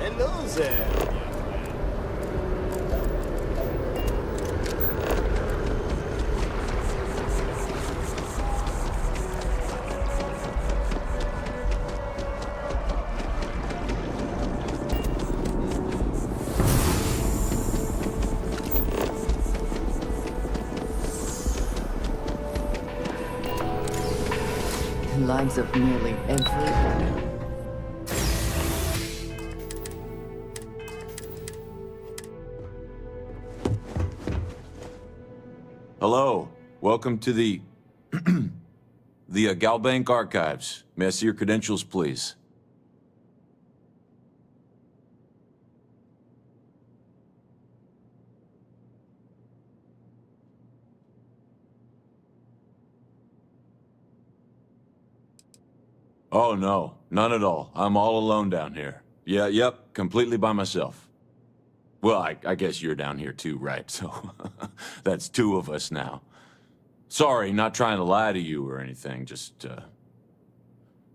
Hello there. The lives of nearly everyone. Hello. Welcome to the Galbank Archives. May I see your credentials, please? Oh, no. None at all. I'm all alone down here. Yep. Completely by myself. Well, I guess you're down here too, right? So that's two of us now. Sorry, not trying to lie to you or anything, just,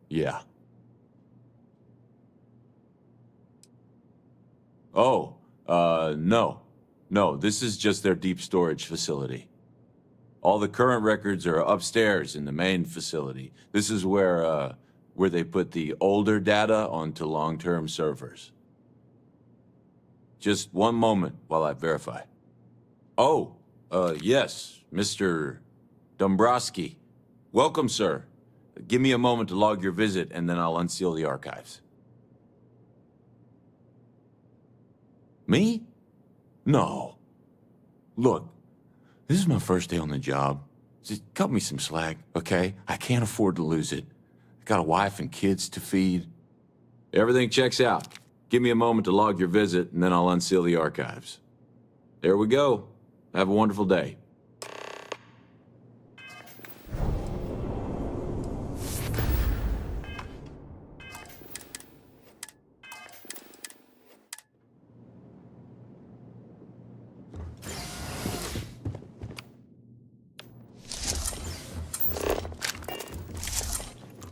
yeah. Oh, no. No, this is just their deep storage facility. All the current records are upstairs in the main facility. This is where they put the older data onto long-term servers. Just one moment while I verify. Oh, yes, Mr. Dombrowski. Welcome, sir. Give me a moment to log your visit, and then I'll unseal the archives. Me? No. Look, this is my first day on the job. Just cut me some slack, okay? I can't afford to lose it. I got a wife and kids to feed. Everything checks out. Give me a moment to log your visit, and then I'll unseal the archives. There we go. Have a wonderful day.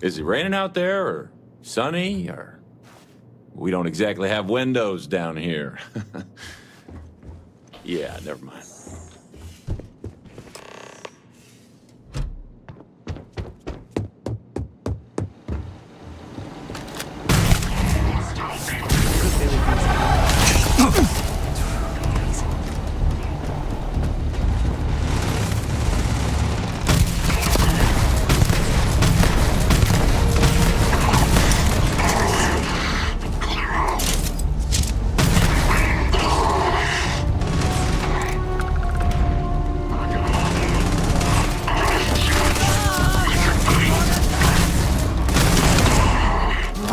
Is it raining out there, or sunny, or... We don't exactly have windows down here. Yeah, never mind.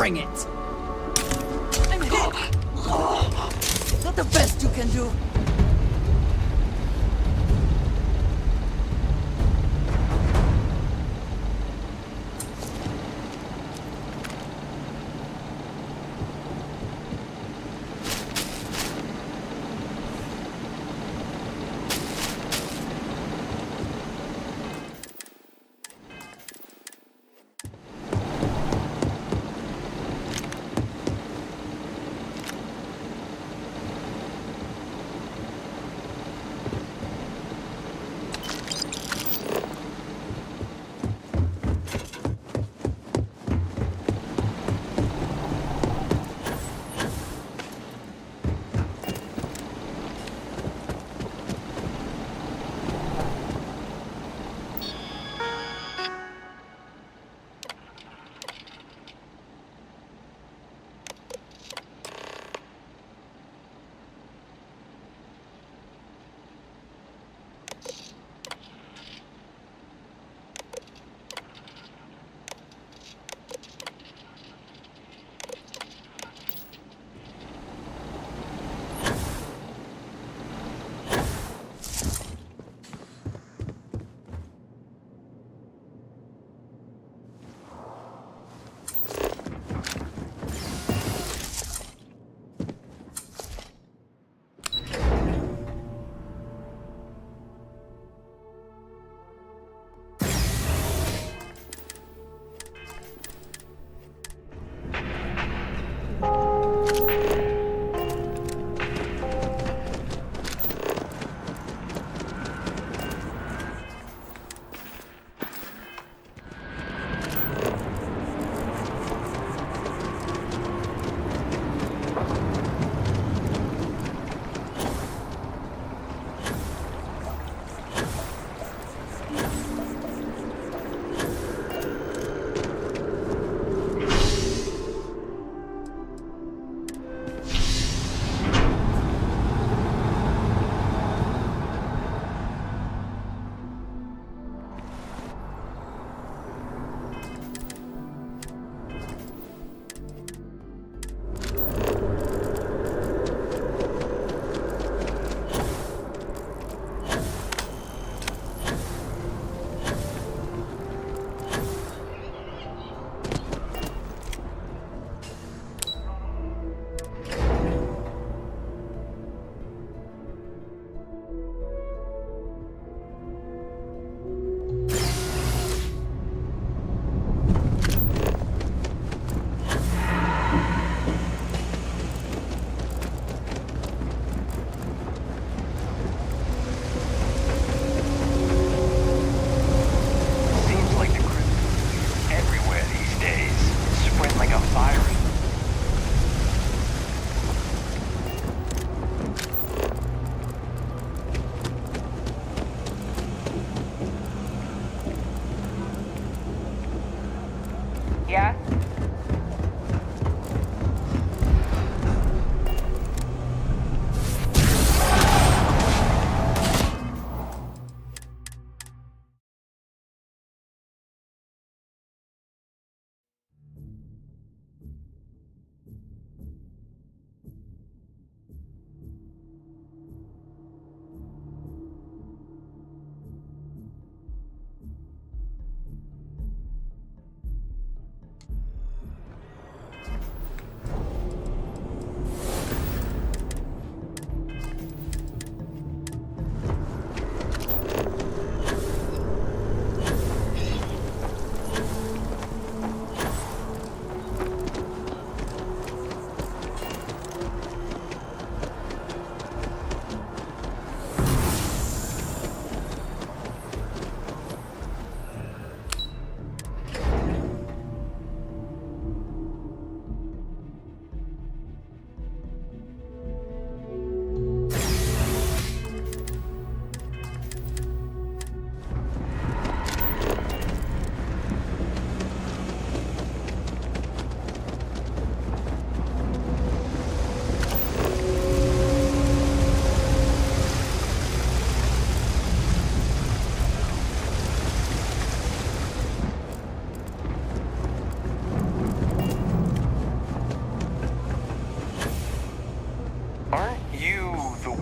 Bring it! I'm hit! Is that the best you can do?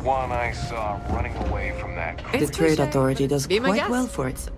one I saw running away from that. The Trade Authority does quite well for itself.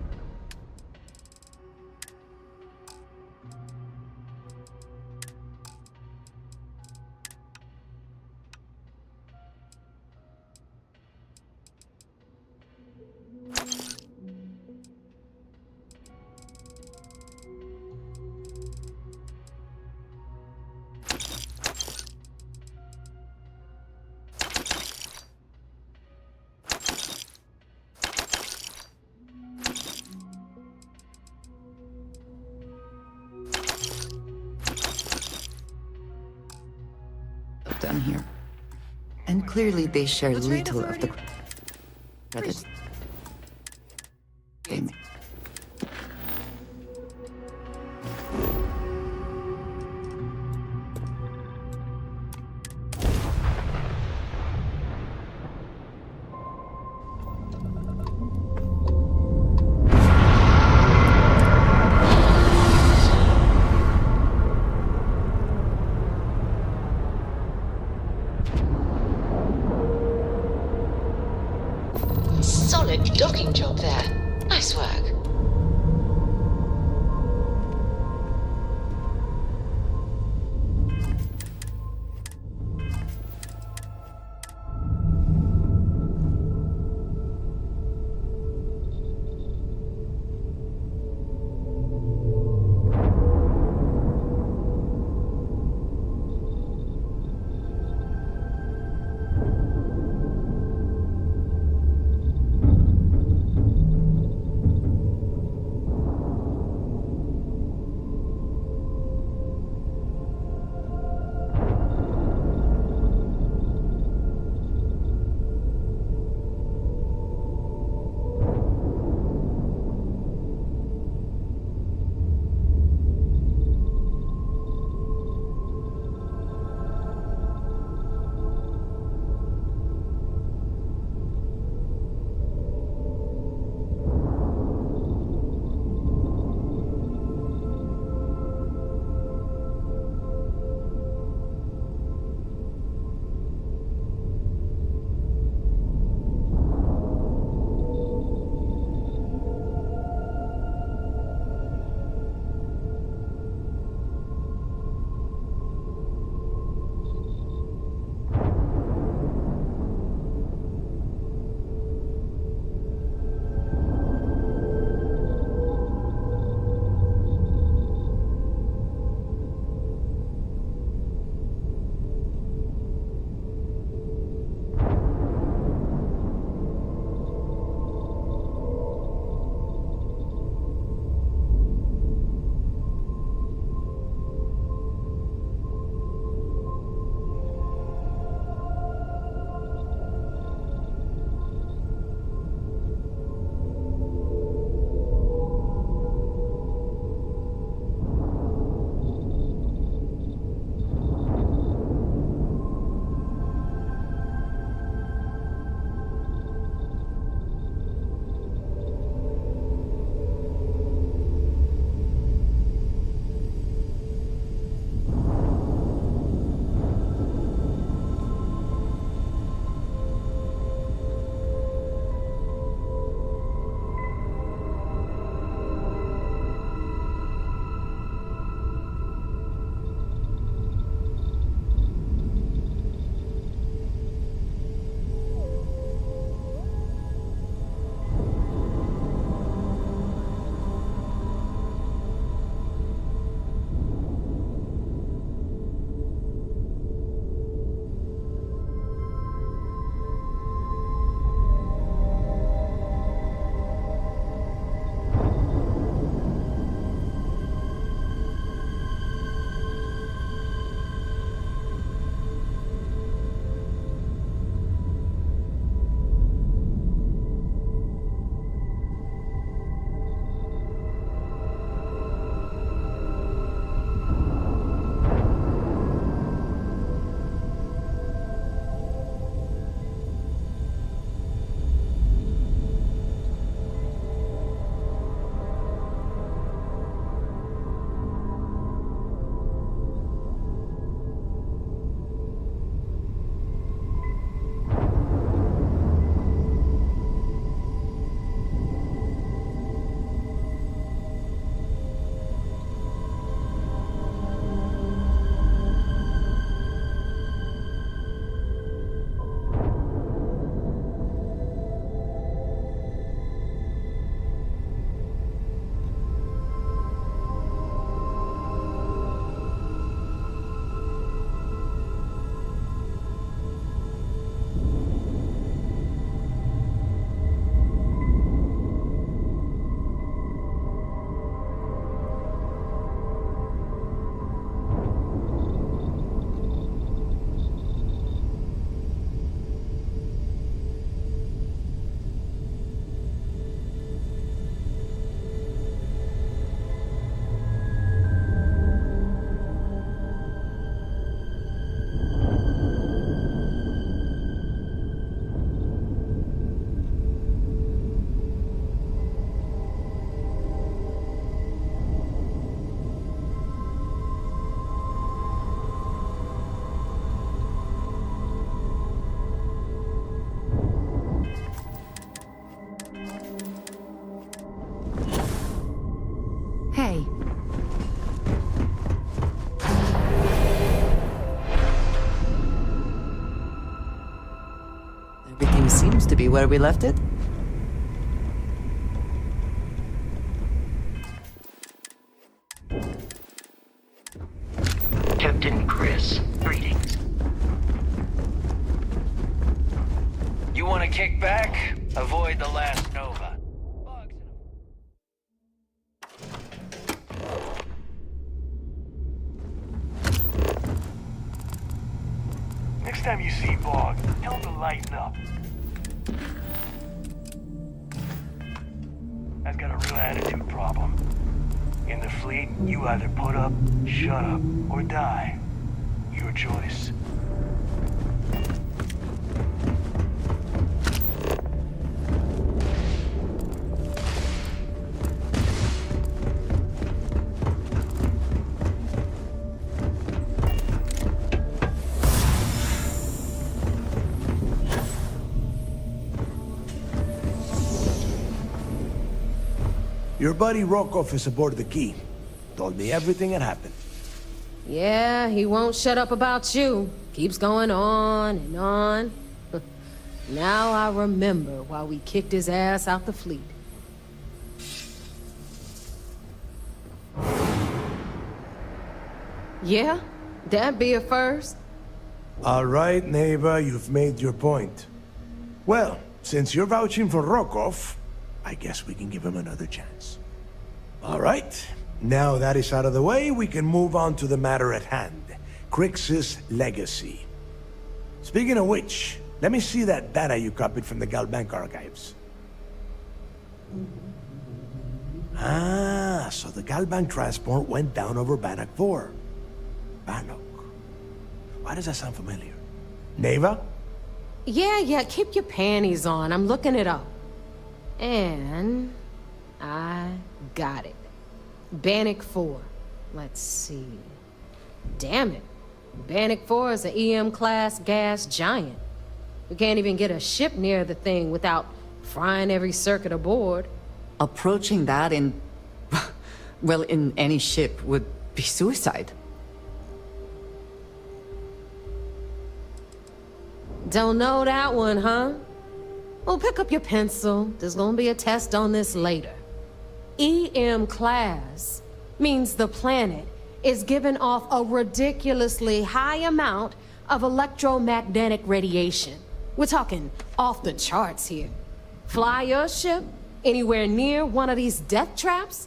Done here. And clearly they share little of the credit they make. Solid docking job there. Nice work. to be where we left it? Captain Chris, greetings. You want to kick back? Avoid the last Nova. Next time you see Bog, tell him to lighten up. I've got a real attitude problem. In the fleet, you either put up, shut up, or die. Your choice. Your buddy Rokov is aboard the Key. Told me everything that happened. Yeah, he won't shut up about you. Keeps going on and on. Now I remember why we kicked his ass out the fleet. Yeah, that'd be a first. All right, Neva, you've made your point. Well, since you're vouching for Rokov, I guess we can give him another chance. All right, now that is out of the way, we can move on to the matter at hand. Crix's legacy. Speaking of which, let me see that data you copied from the Galbank archives. Ah, so the Galbank transport went down over Bannock 4. Bannock. Why does that sound familiar? Neva? Yeah, keep your panties on. I'm looking it up. And I got it. Bannock 4. Let's see. Damn it. Bannock 4 is an EM-class gas giant. We can't even get a ship near the thing without frying every circuit aboard. Approaching that in... well, in any ship would be suicide. Don't know that one, huh? Well, pick up your pencil. There's gonna be a test on this later. EM class means the planet is giving off a ridiculously high amount of electromagnetic radiation. We're talking off the charts here. Fly your ship anywhere near one of these death traps,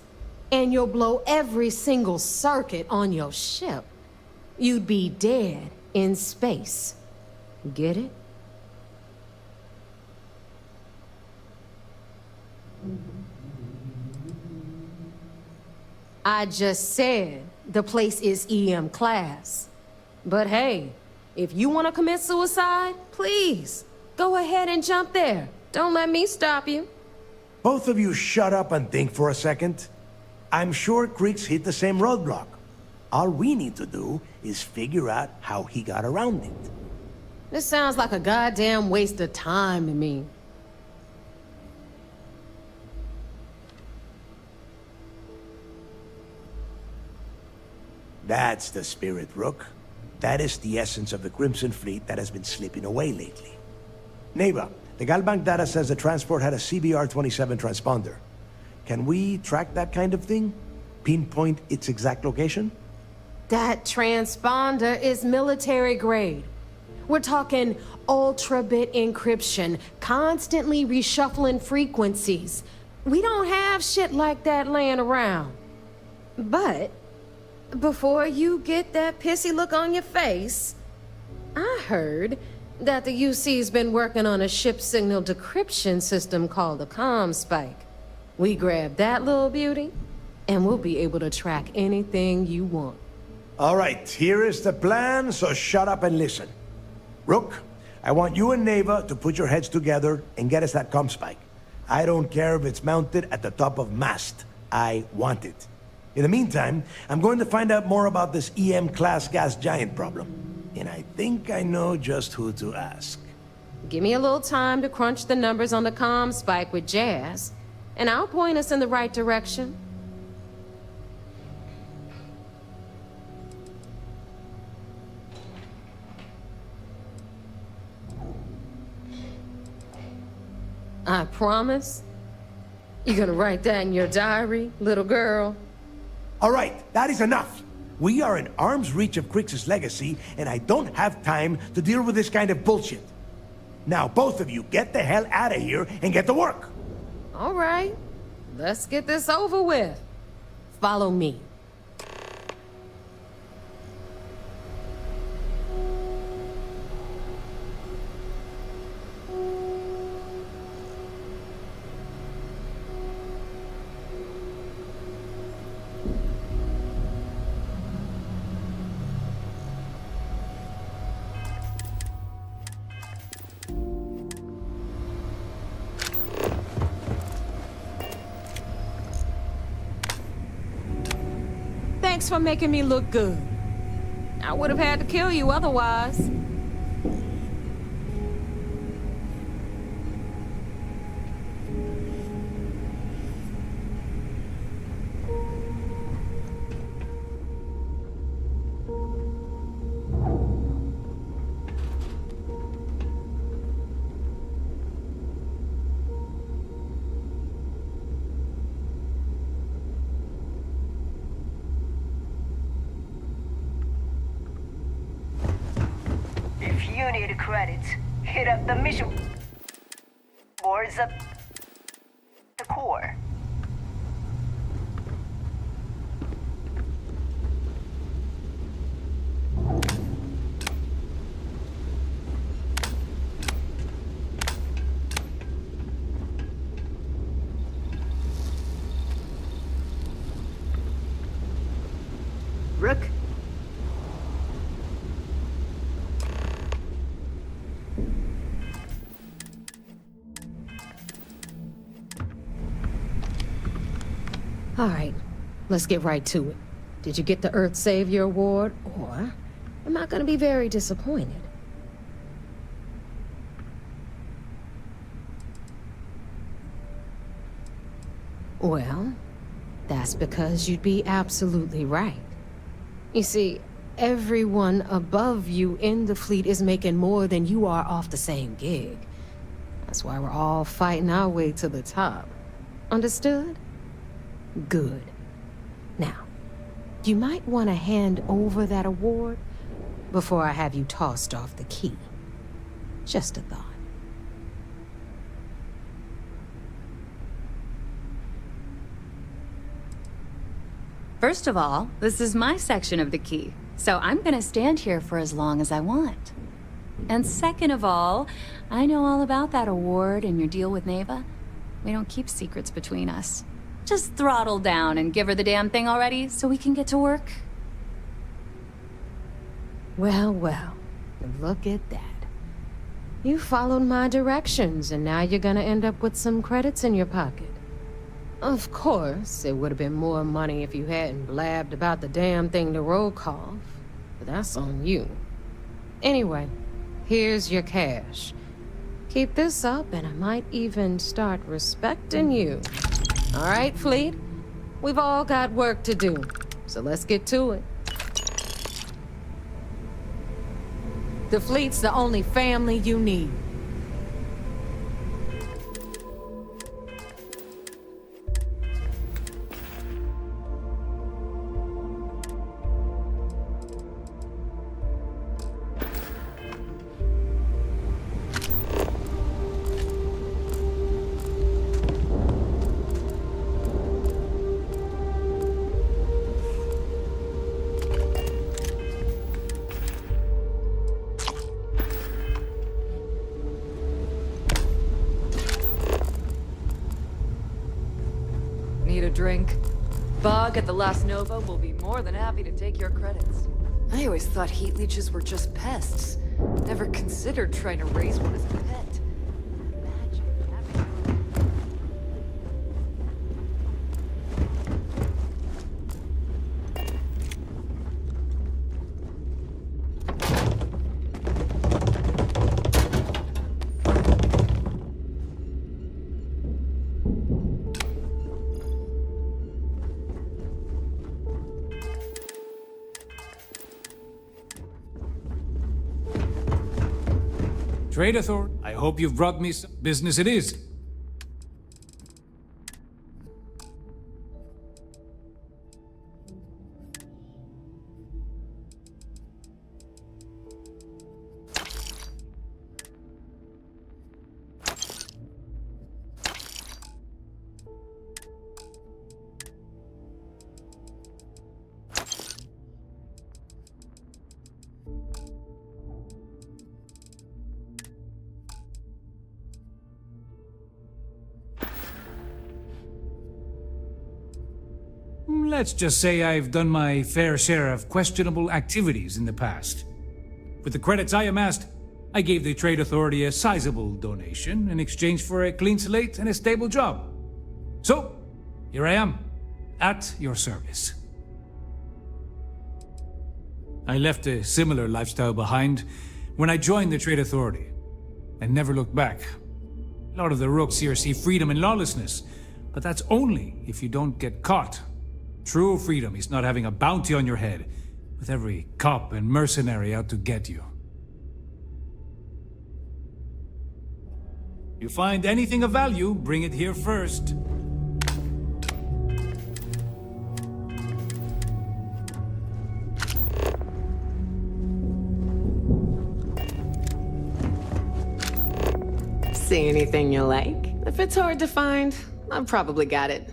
and you'll blow every single circuit on your ship. You'd be dead in space. Get it? I just said the place is EM class. But hey, if you want to commit suicide, please, go ahead and jump there. Don't let me stop you. Both of you shut up and think for a second. I'm sure Creeks hit the same roadblock. All we need to do is figure out how he got around it. This sounds like a goddamn waste of time to me. That's the spirit, Rook. That is the essence of the Crimson Fleet that has been slipping away lately. Neva, the Galbank data says the transport had a CBR-27 transponder. Can we track that kind of thing? Pinpoint its exact location? That transponder is military grade. We're talking ultra-bit encryption, constantly reshuffling frequencies. We don't have shit like that laying around. But before you get that pissy look on your face, I heard that the UC's been working on a ship signal decryption system called the ComSpike. We grab that little beauty, and we'll be able to track anything you want. All right, here is the plan, so shut up and listen. Rook, I want you and Neva to put your heads together and get us that ComSpike. I don't care if it's mounted at the top of mast. I want it. In the meantime, I'm going to find out more about this EM-class gas giant problem. And I think I know just who to ask. Give me a little time to crunch the numbers on the ComSpike with Jazz, and I'll point us in the right direction. I promise. You gonna write that in your diary, little girl? All right, that is enough. We are in arm's reach of Crix's legacy, and I don't have time to deal with this kind of bullshit. Now, both of you, get the hell out of here and get to work. All right, let's get this over with. Follow me. Thanks for making me look good. I would have had to kill you otherwise. If you need credits, hit up the mission boards up the core. Rook? All right, let's get right to it. Did you get the Earth Savior Award, or am I gonna be very disappointed? Well, that's because you'd be absolutely right. You see, everyone above you in the fleet is making more than you are off the same gig. That's why we're all fighting our way to the top. Understood? Good. Now, you might want to hand over that award before I have you tossed off the key. Just a thought. First of all, this is my section of the key, so I'm gonna stand here for as long as I want. And second of all, I know all about that award and your deal with Neva. We don't keep secrets between us. Just throttle down and give her the damn thing already so we can get to work. Well, well, look at that. You followed my directions, and now you're gonna end up with some credits in your pocket. Of course, it would have been more money if you hadn't blabbed about the damn thing to Rokov, but that's on you. Anyway, here's your cash. Keep this up, and I might even start respecting you. All right, Fleet? We've all got work to do, so let's get to it. The Fleet's the only family you need. Need a drink? Bog at the Last Nova will be more than happy to take your credits. I always thought heat leeches were just pests. Never considered trying to raise one as a pet. Trade Authority, I hope you've brought me some business it is. Let's just say I've done my fair share of questionable activities in the past. With the credits I amassed, I gave the Trade Authority a sizable donation in exchange for a clean slate and a stable job. So, here I am, at your service. I left a similar lifestyle behind when I joined the Trade Authority, and never looked back. A lot of the rooks here see freedom in lawlessness, but that's only if you don't get caught. True freedom is not having a bounty on your head, with every cop and mercenary out to get you. You find anything of value, bring it here first. See anything you like? If it's hard to find, I've probably got it.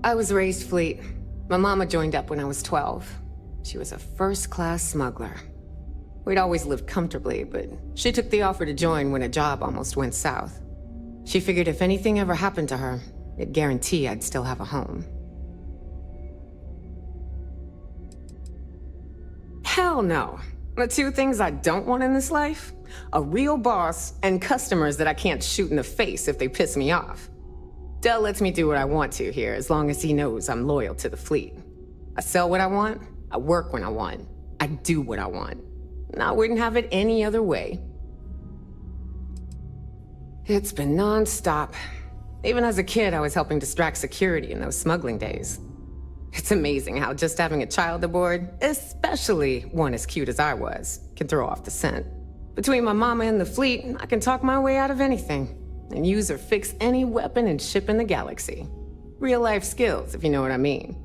I was raised fleet. My mama joined up when I was 12. She was a first-class smuggler. We'd always lived comfortably, but she took the offer to join when a job almost went south. She figured if anything ever happened to her, it'd guarantee I'd still have a home. Hell no. The two things I don't want in this life? A real boss and customers that I can't shoot in the face if they piss me off. Del lets me do what I want to here, as long as he knows I'm loyal to the fleet. I sell what I want, I work when I want, I do what I want. And I wouldn't have it any other way. It's been non-stop. Even as a kid, I was helping distract security in those smuggling days. It's amazing how just having a child aboard, especially one as cute as I was, can throw off the scent. Between my mama and the fleet, I can talk my way out of anything. And use or fix any weapon and ship in the galaxy. Real-life skills, if you know what I mean.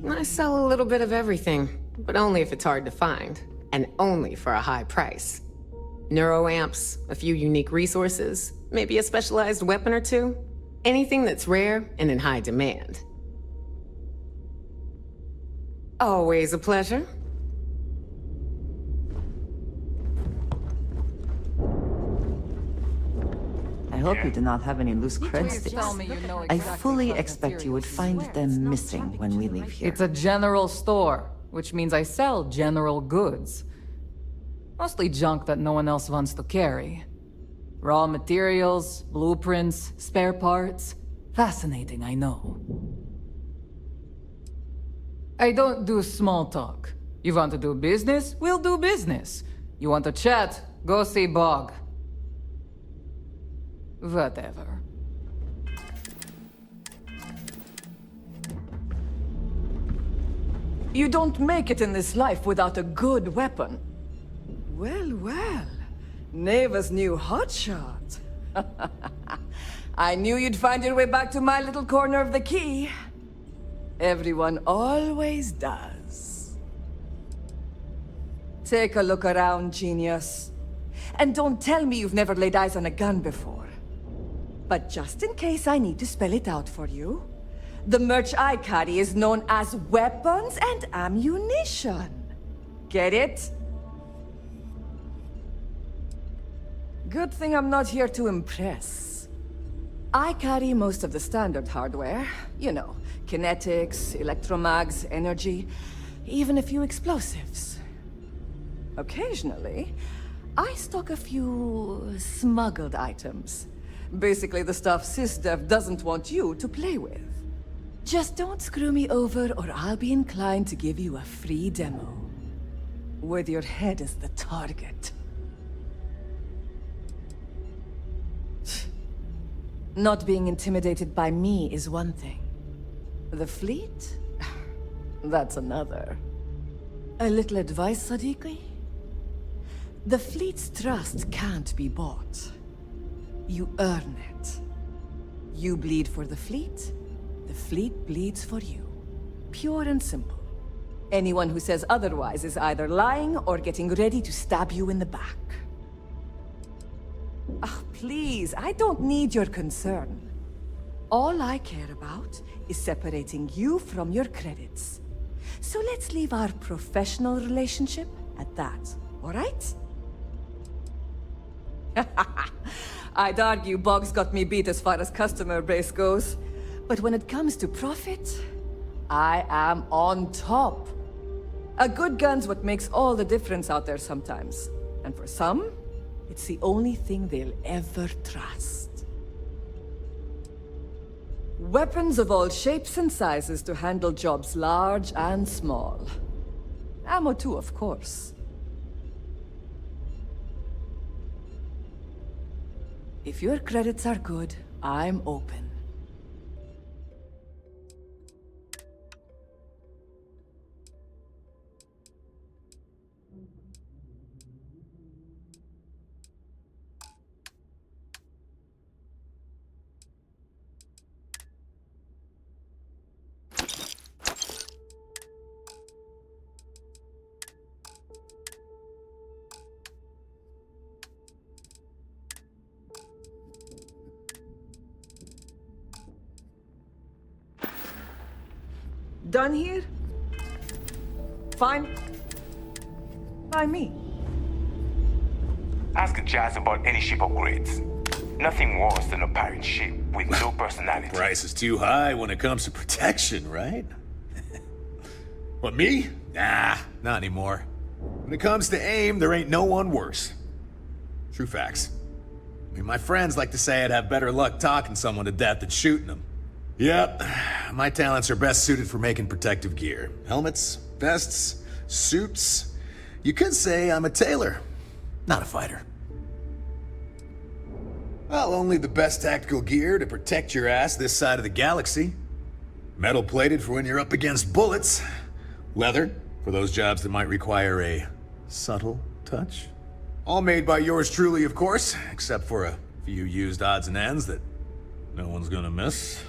I sell a little bit of everything, but only if it's hard to find. And only for a high price. Neuroamps, a few unique resources, maybe a specialized weapon or two. Anything that's rare and in high demand. Always a pleasure. I hope you do not have any loose cred sticks. tell me you know I exactly fully what expect you would find materials them missing when we leave here. It's a general store, which means I sell general goods. Mostly junk that no one else wants to carry. Raw materials, blueprints, spare parts. Fascinating, I know. I don't do small talk. You want to do business? We'll do business. You want to chat? Go see Bog. Whatever. You don't make it in this life without a good weapon. Well, well. Neva's new hotshot. I knew you'd find your way back to my little corner of the key. Everyone always does. Take a look around, genius. And don't tell me you've never laid eyes on a gun before. But just in case I need to spell it out for you, the merch I carry is known as weapons and ammunition. Get it? Good thing I'm not here to impress. I carry most of the standard hardware. You know, kinetics, electromags, energy, even a few explosives. Occasionally, I stock a few smuggled items. Basically the stuff SysDev doesn't want you to play with. Just don't screw me over or I'll be inclined to give you a free demo. With your head as the target. Not being intimidated by me is one thing. The fleet? That's another. A little advice, Sadiqi? The fleet's trust can't be bought. You earn it. You bleed for the fleet bleeds for you. Pure and simple. Anyone who says otherwise is either lying or getting ready to stab you in the back. Ah, please, I don't need your concern. All I care about is separating you from your credits. So let's leave our professional relationship at that, all right? I'd argue Bog's got me beat as far as customer base goes. But when it comes to profit, I am on top. A good gun's what makes all the difference out there sometimes. And for some, it's the only thing they'll ever trust. Weapons of all shapes and sizes to handle jobs large and small. Ammo too, of course. If your credits are good, I'm open. Done here? Fine. By me. Ask Jazz about any ship upgrades. Nothing worse than a pirate ship with no personality. Price is too high when it comes to protection, right? What, me? Nah, not anymore. When it comes to aim, there ain't no one worse. True facts. I mean, my friends like to say I'd have better luck talking someone to death than shooting them. Yep, my talents are best suited for making protective gear. Helmets, vests, suits. You could say I'm a tailor, not a fighter. Well, only the best tactical gear to protect your ass this side of the galaxy. Metal plated for when you're up against bullets. Leather for those jobs that might require a subtle touch. All made by yours truly, of course, except for a few used odds and ends that no one's gonna miss.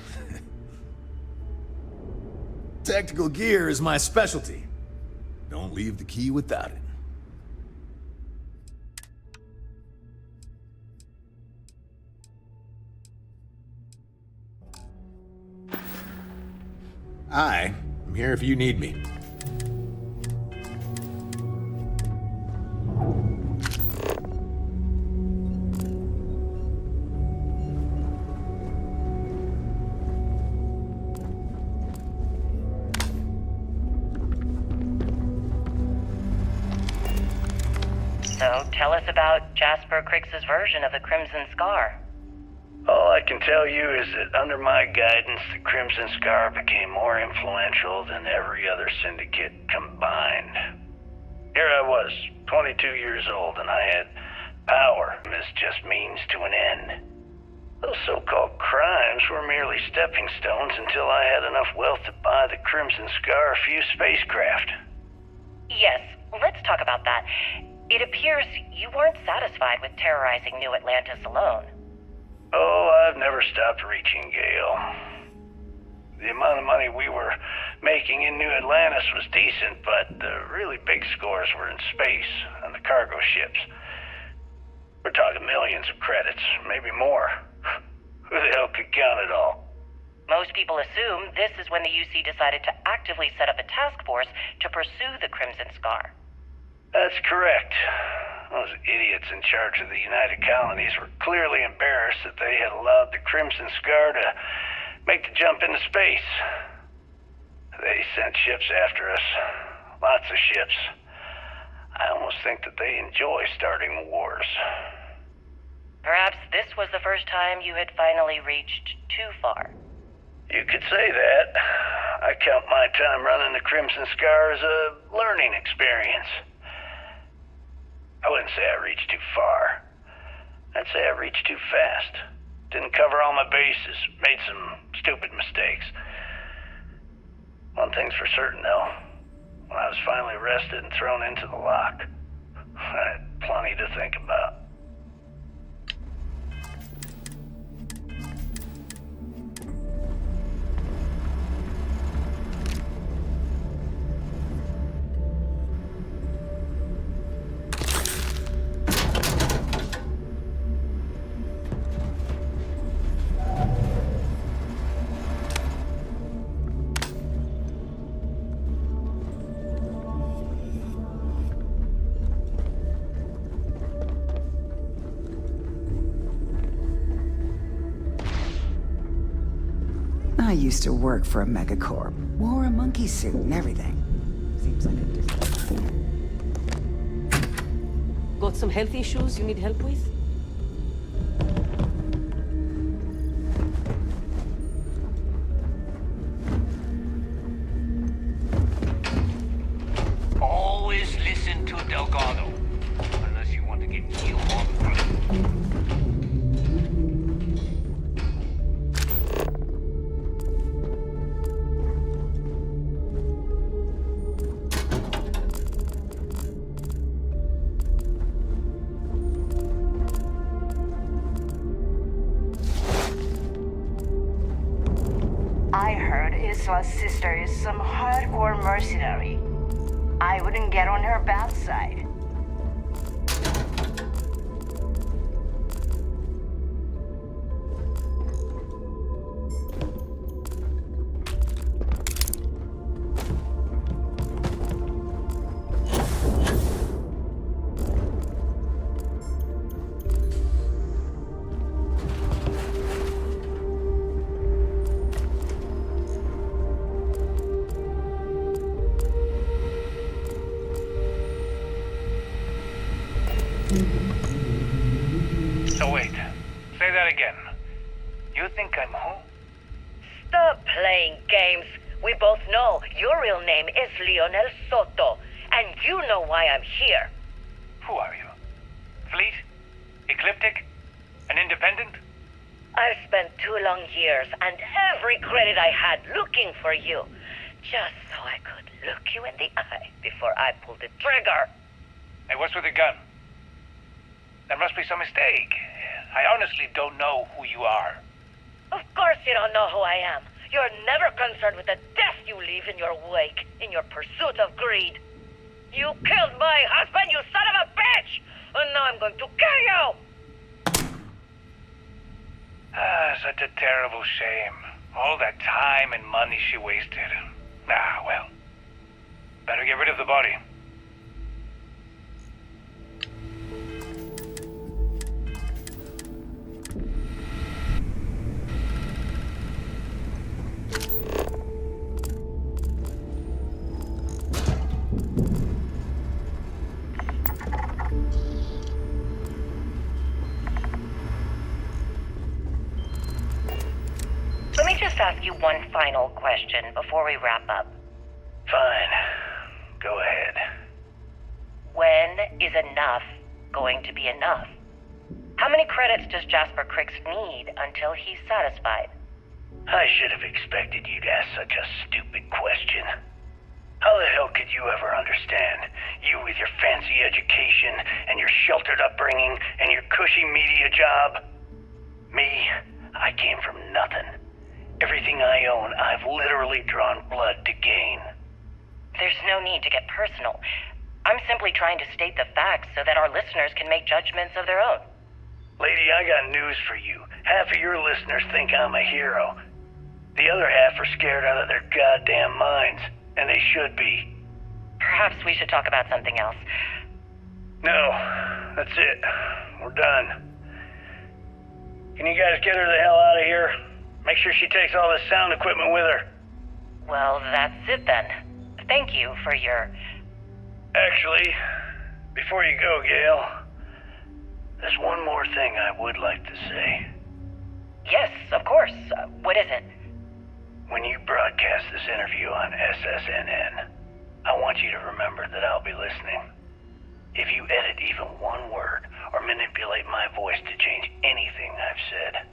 Tactical gear is my specialty. Don't leave the key without it. I'm here if you need me. So, tell us about Jasper Crix's version of the Crimson Scar. All I can tell you is that under my guidance, the Crimson Scar became more influential than every other syndicate combined. Here I was, 22 years old, and I had power as just means to an end. Those so-called crimes were merely stepping stones until I had enough wealth to buy the Crimson Scar a few spacecraft. Yes, let's talk about that. It appears you weren't satisfied with terrorizing New Atlantis alone. Oh, I've never stopped reaching, Gale. The amount of money we were making in New Atlantis was decent, but the really big scores were in space on the cargo ships. We're talking millions of credits, maybe more. Who the hell could count it all? Most people assume this is when the UC decided to actively set up a task force to pursue the Crimson Scar. That's correct. Those idiots in charge of the United Colonies were clearly embarrassed that they had allowed the Crimson Scar to make the jump into space. They sent ships after us. Lots of ships. I almost think that they enjoy starting wars. Perhaps this was the first time you had finally reached too far. You could say that. I count my time running the Crimson Scar as a learning experience. I wouldn't say I reached too far. I'd say I reached too fast. Didn't cover all my bases. Made some stupid mistakes. One thing's for certain, though. When I was finally arrested and thrown into the lock, I had plenty to think about. I used to work for a megacorp. Wore a monkey suit and everything. Seems like a different... Got some health issues you need help with? Always listen to Delgado. Unless you want to get killed on the road. I heard Isla's sister is some hardcore mercenary. I wouldn't get on her bad side. So wait, say that again. You think I'm home? Stop playing games. We both know your real name is Lionel Soto, and you know why I'm here. Who are you? Fleet? Ecliptic? An independent? I've spent 2 long years and every credit I had looking for you, just so I could look you in the eye before I pulled the trigger. Hey, what's with the gun? There must be some mistake. I honestly don't know who you are. Of course you don't know who I am. You're never concerned with the death you leave in your wake, in your pursuit of greed. You killed my husband, you son of a bitch! And now I'm going to kill you! Ah, such a terrible shame. All that time and money she wasted. Ah, well. Better get rid of the body. Let me just ask you one final question before we wrap up. Fine. Go ahead. When is enough going to be enough? How many credits does Jasper Cricks need until he's satisfied? I should have expected you to ask such a stupid question. How the hell could you ever understand? You with your fancy education and your sheltered upbringing and your cushy media job? Me, I came from nothing. Everything I own, I've literally drawn blood to gain. There's no need to get personal. I'm simply trying to state the facts so that our listeners can make judgments of their own. Lady, I got news for you. Half of your listeners think I'm a hero. The other half are scared out of their goddamn minds, and they should be. Perhaps we should talk about something else. No, that's it. We're done. Can you guys get her the hell out of here? Make sure she takes all this sound equipment with her. Well, that's it then. Thank you for your... Actually, before you go, Gail, there's one more thing I would like to say. Yes, of course. What is it? When you broadcast this interview on SSNN, I want you to remember that I'll be listening. If you edit even one word or manipulate my voice to change anything I've said,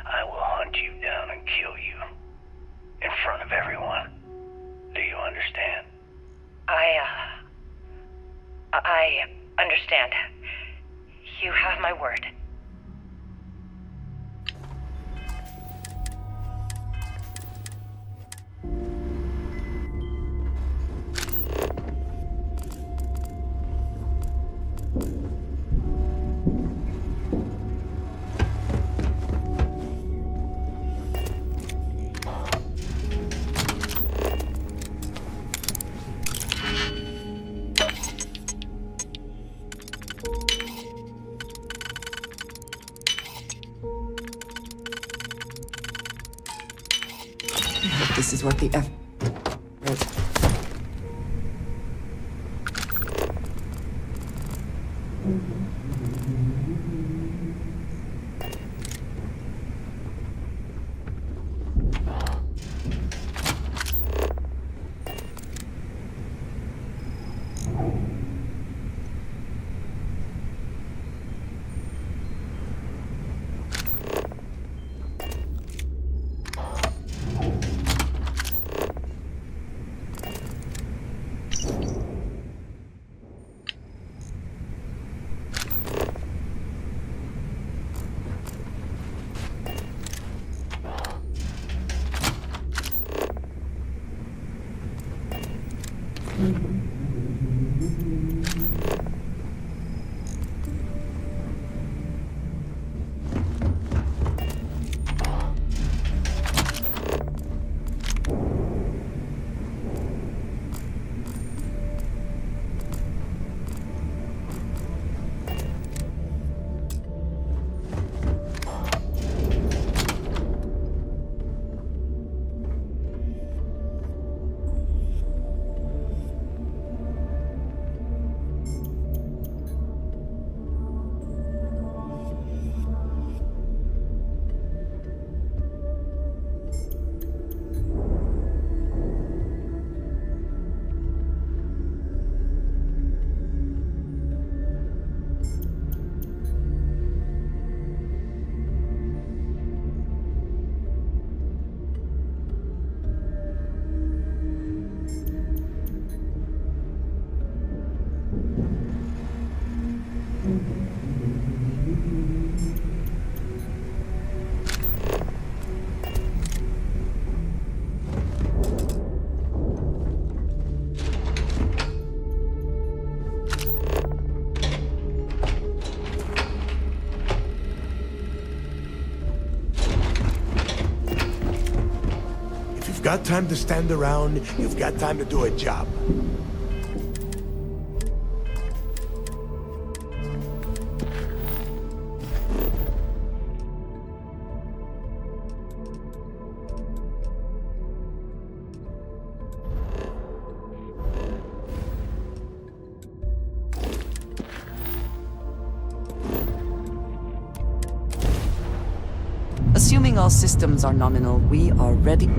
I will hunt you down and kill you. In front of everyone. Do you understand? I understand. You have my word. this is worth the effort. Got time to stand around, you've got time to do a job. Assuming all systems are nominal, we are ready.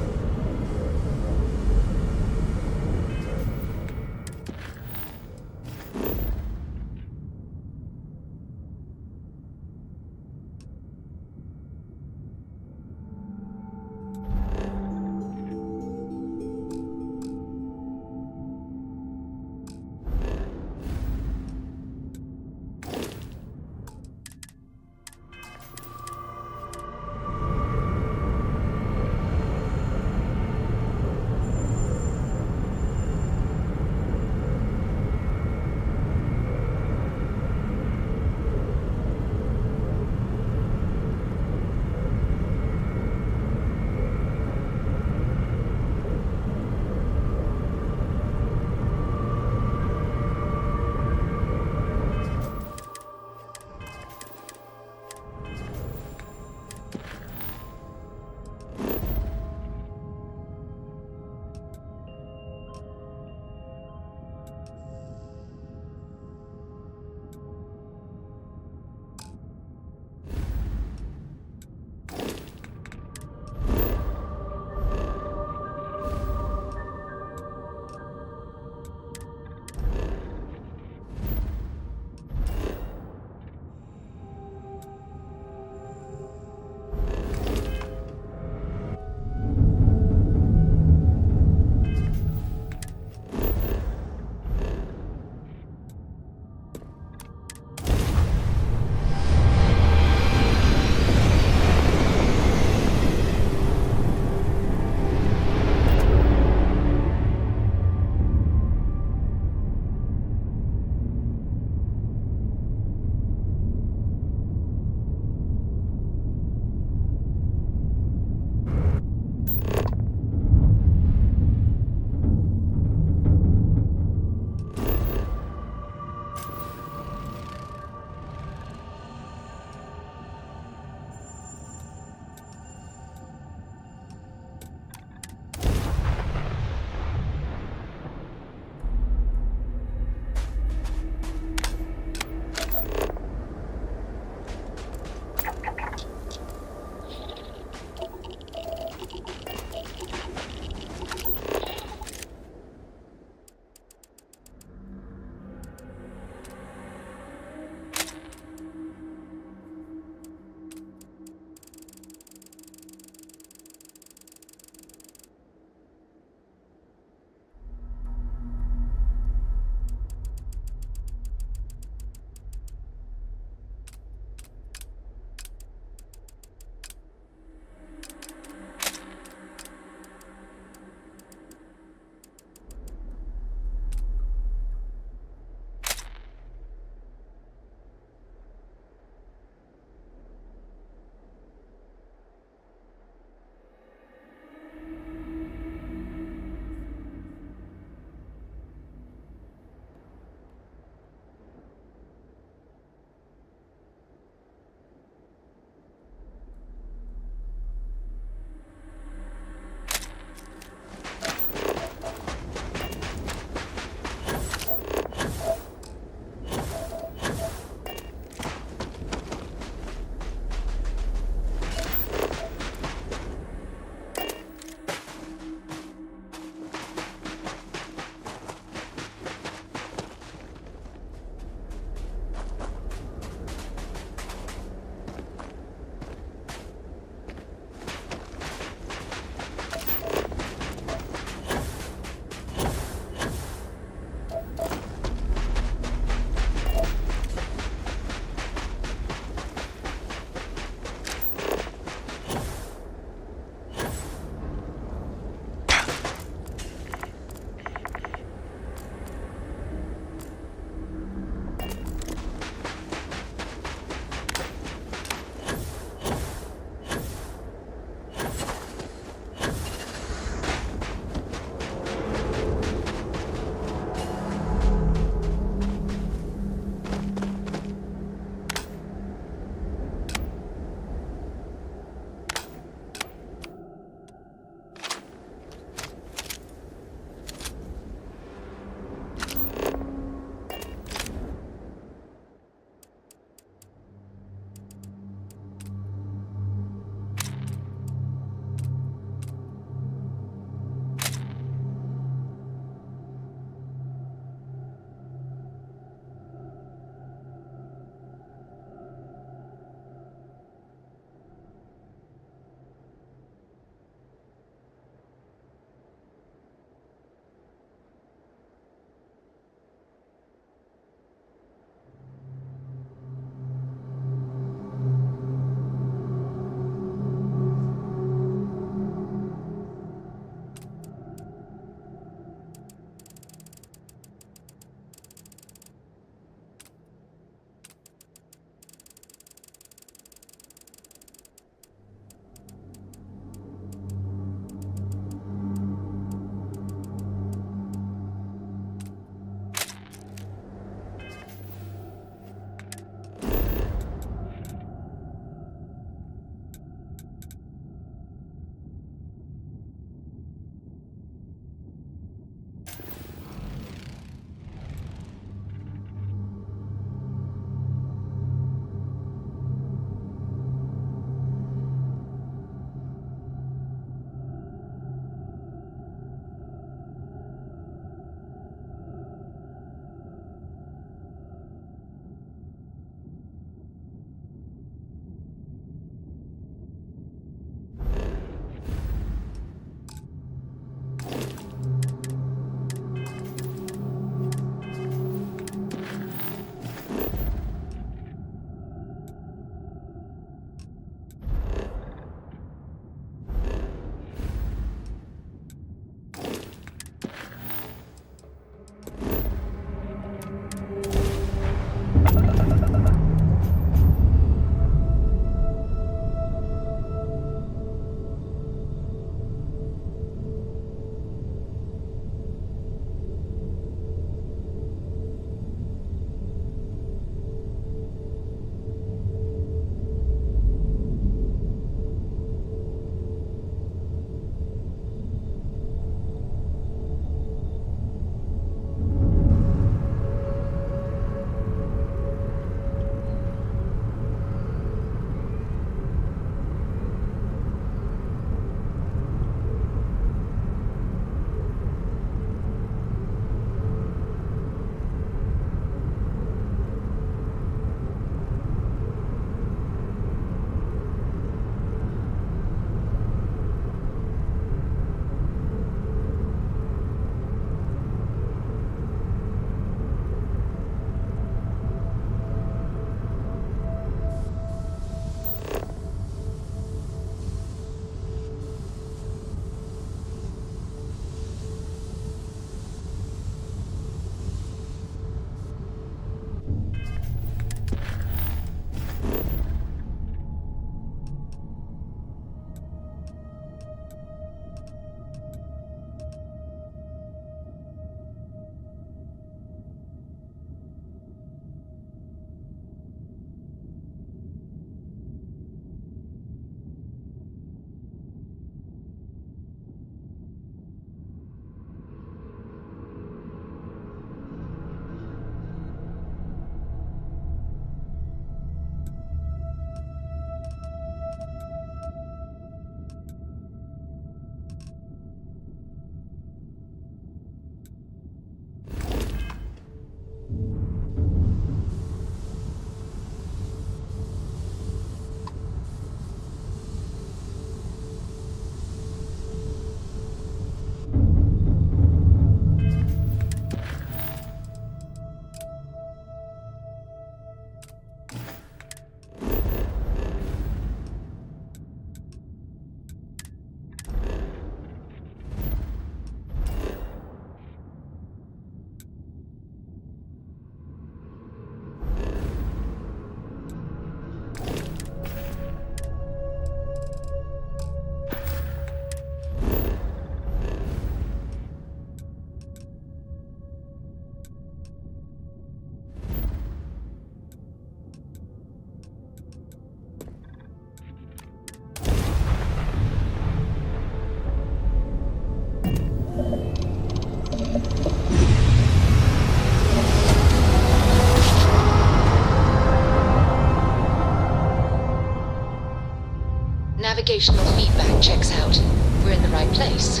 navigational feedback checks out. We're in the right place.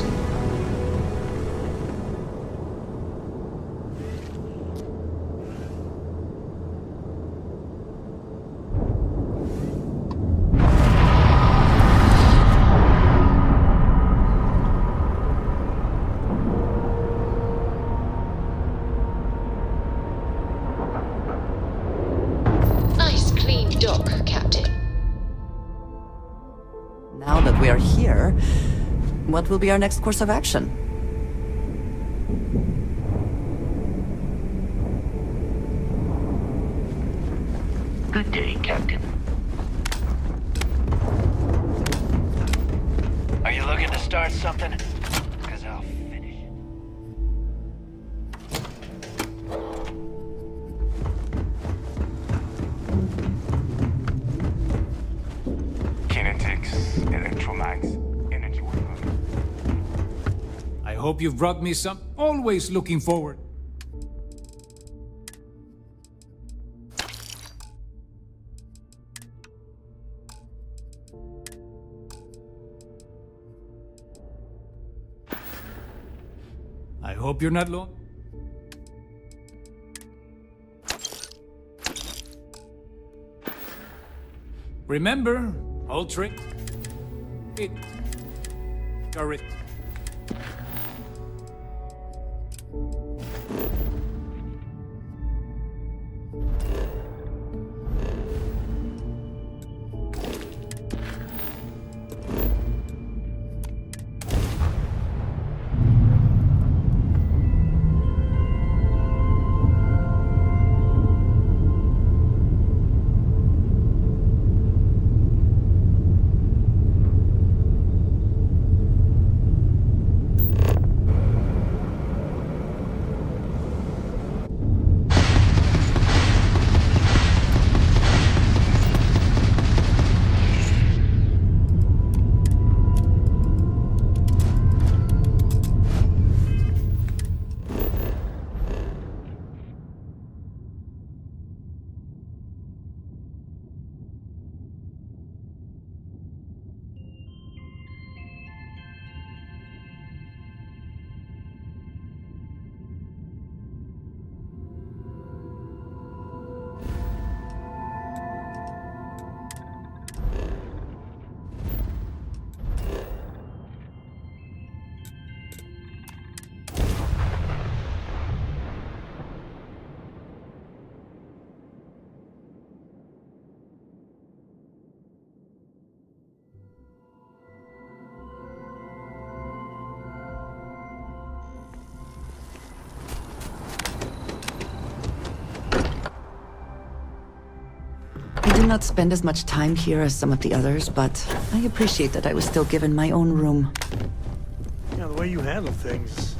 Nice clean dock, Captain. Now that we are here, what will be our next course of action? Good day, Captain. Are you looking to start something? Because I'll finish it. Kinetics, electromags, energy weapon. I hope you've brought me some. Always looking forward. I hope you're not alone. Remember, all trick. It. Correct. I do not spend as much time here as some of the others, but I appreciate that I was still given my own room. Yeah, the way you handle things.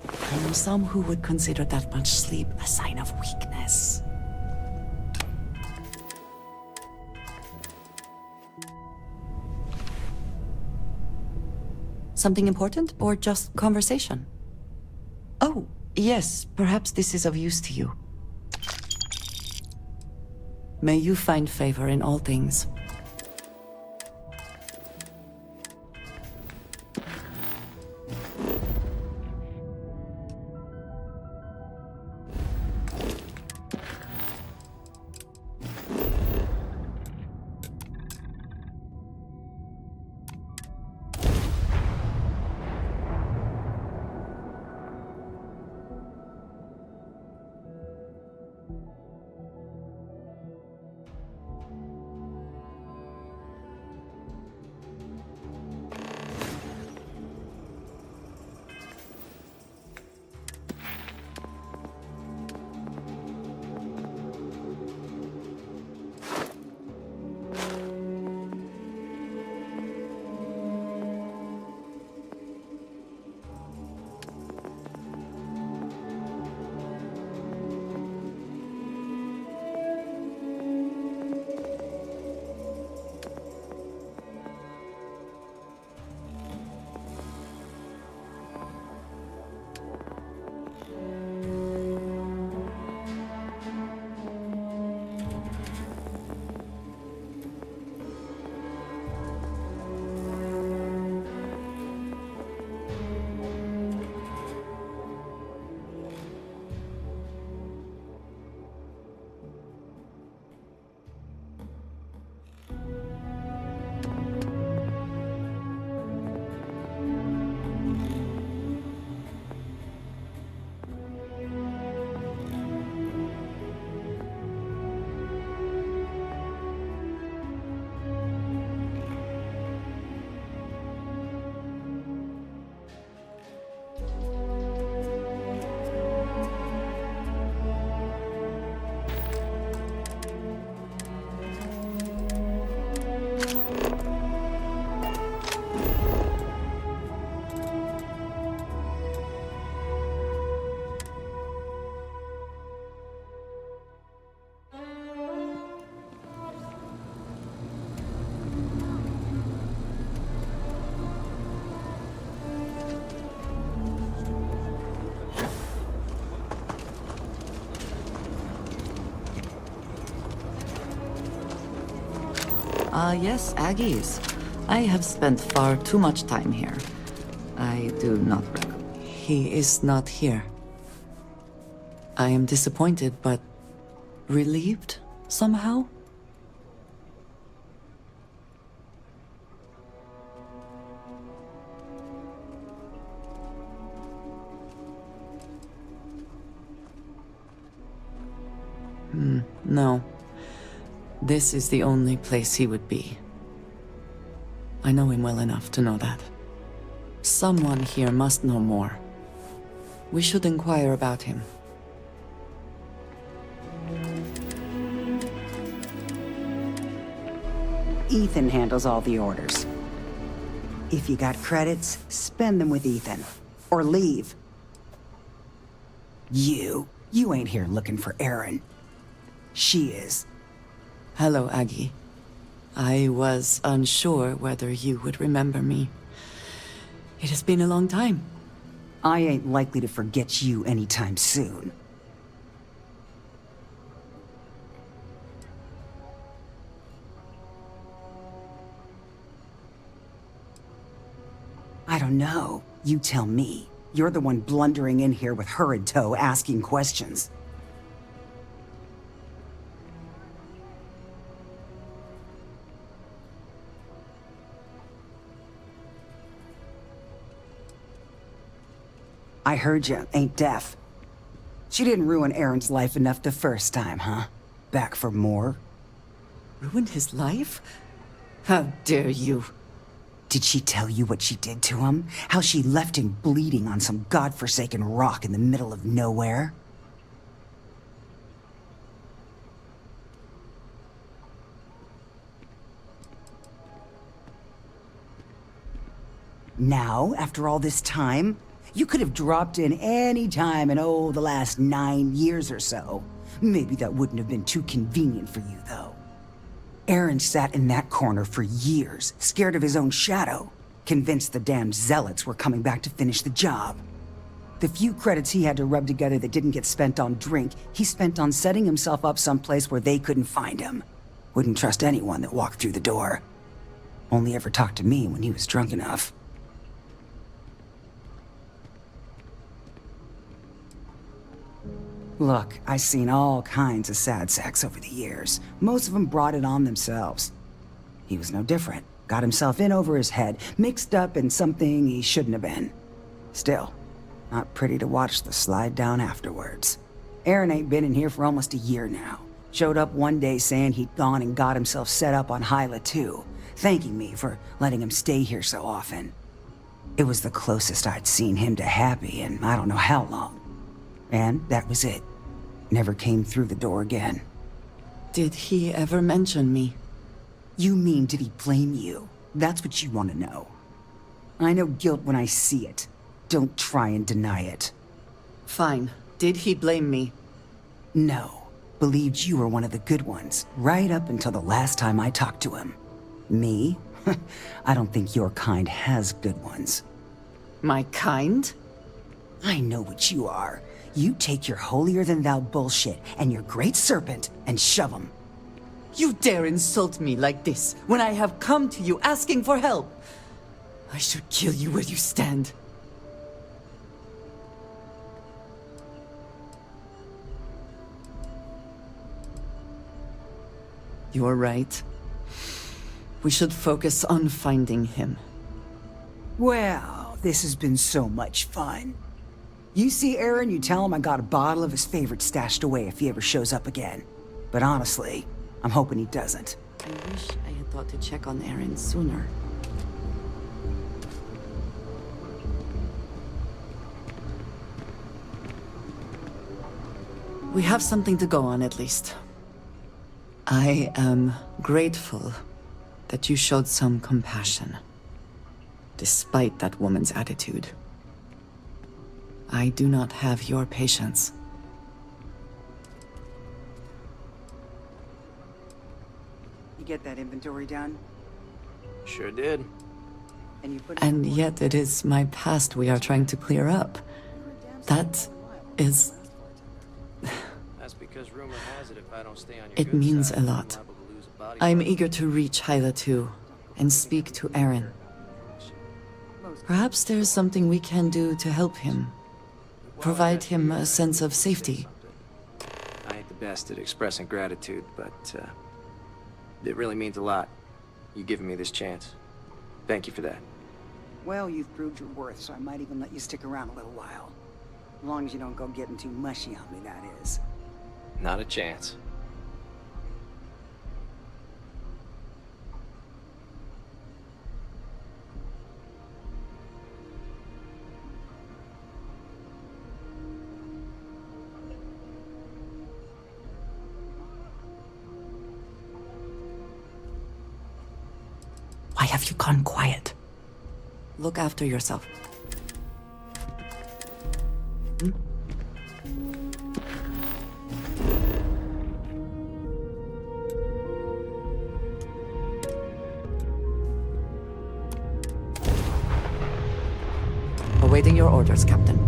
I know some who would consider that much sleep a sign of weakness. Something important or just conversation? Oh, yes, perhaps this is of use to you. May you find favor in all things. Yes, Aggies. I have spent far too much time here. I do not recommend. He is not here. I am disappointed, but relieved somehow. No. This is the only place he would be. I know him well enough to know that. Someone here must know more. We should inquire about him. Ethan handles all the orders. If you got credits, spend them with Ethan. Or leave. You ain't here looking for Erin. She is. Hello, Aggie. I was unsure whether you would remember me. It has been a long time. I ain't likely to forget you anytime soon. I don't know. You tell me. You're the one blundering in here with her in tow, asking questions. I heard you ain't deaf. She didn't ruin Aaron's life enough the first time, huh? Back for more? Ruined his life? How dare you? Did she tell you what she did to him? How she left him bleeding on some godforsaken rock in the middle of nowhere? Now, after all this time, you could have dropped in any time in, the last 9 years or so. Maybe that wouldn't have been too convenient for you, though. Aaron sat in that corner for years, scared of his own shadow, convinced the damn zealots were coming back to finish the job. The few credits he had to rub together that didn't get spent on drink, he spent on setting himself up someplace where they couldn't find him. Wouldn't trust anyone that walked through the door. Only ever talked to me when he was drunk enough. Look, I've seen all kinds of sad sacks over the years. Most of them brought it on themselves. He was no different. Got himself in over his head, mixed up in something he shouldn't have been. Still, not pretty to watch the slide down afterwards. Aaron ain't been in here for almost a year now. Showed up one day saying he'd gone and got himself set up on Hyla too, thanking me for letting him stay here so often. It was the closest I'd seen him to happy in I don't know how long. And that was it. Never came through the door again. Did he ever mention me? You mean, did he blame you? That's what you want to know. I know guilt when I see it. Don't try and deny it. Fine. Did he blame me? No. Believed you were one of the good ones, right up until the last time I talked to him. Me? I don't think your kind has good ones. My kind? I know what you are. You take your holier-than-thou bullshit and your great serpent and shove 'em. You dare insult me like this when I have come to you asking for help. I should kill you where you stand. You're right. We should focus on finding him. Well, this has been so much fun. You see Aaron, you tell him I got a bottle of his favorite stashed away if he ever shows up again. But honestly, I'm hoping he doesn't. I wish I had thought to check on Aaron sooner. We have something to go on at least. I am grateful that you showed some compassion, despite that woman's attitude. I do not have your patience. You get that inventory done? Sure did. And yet it is my past we are trying to clear up. That is... That's because rumor has it if I don't stay on your It good means side, a lot. I'm liable to lose a I'm eager to reach Hyla too, and speak to Aaron. Perhaps there's something we can do to help him. Provide him a sense of safety. I ain't the best at expressing gratitude, but it really means a lot, you giving me this chance. Thank you for that. Well, you've proved your worth, so I might even let you stick around a little while. As long as you don't go getting too mushy on me, that is. Not a chance. Why have you gone quiet? Look after yourself. Awaiting your orders, Captain.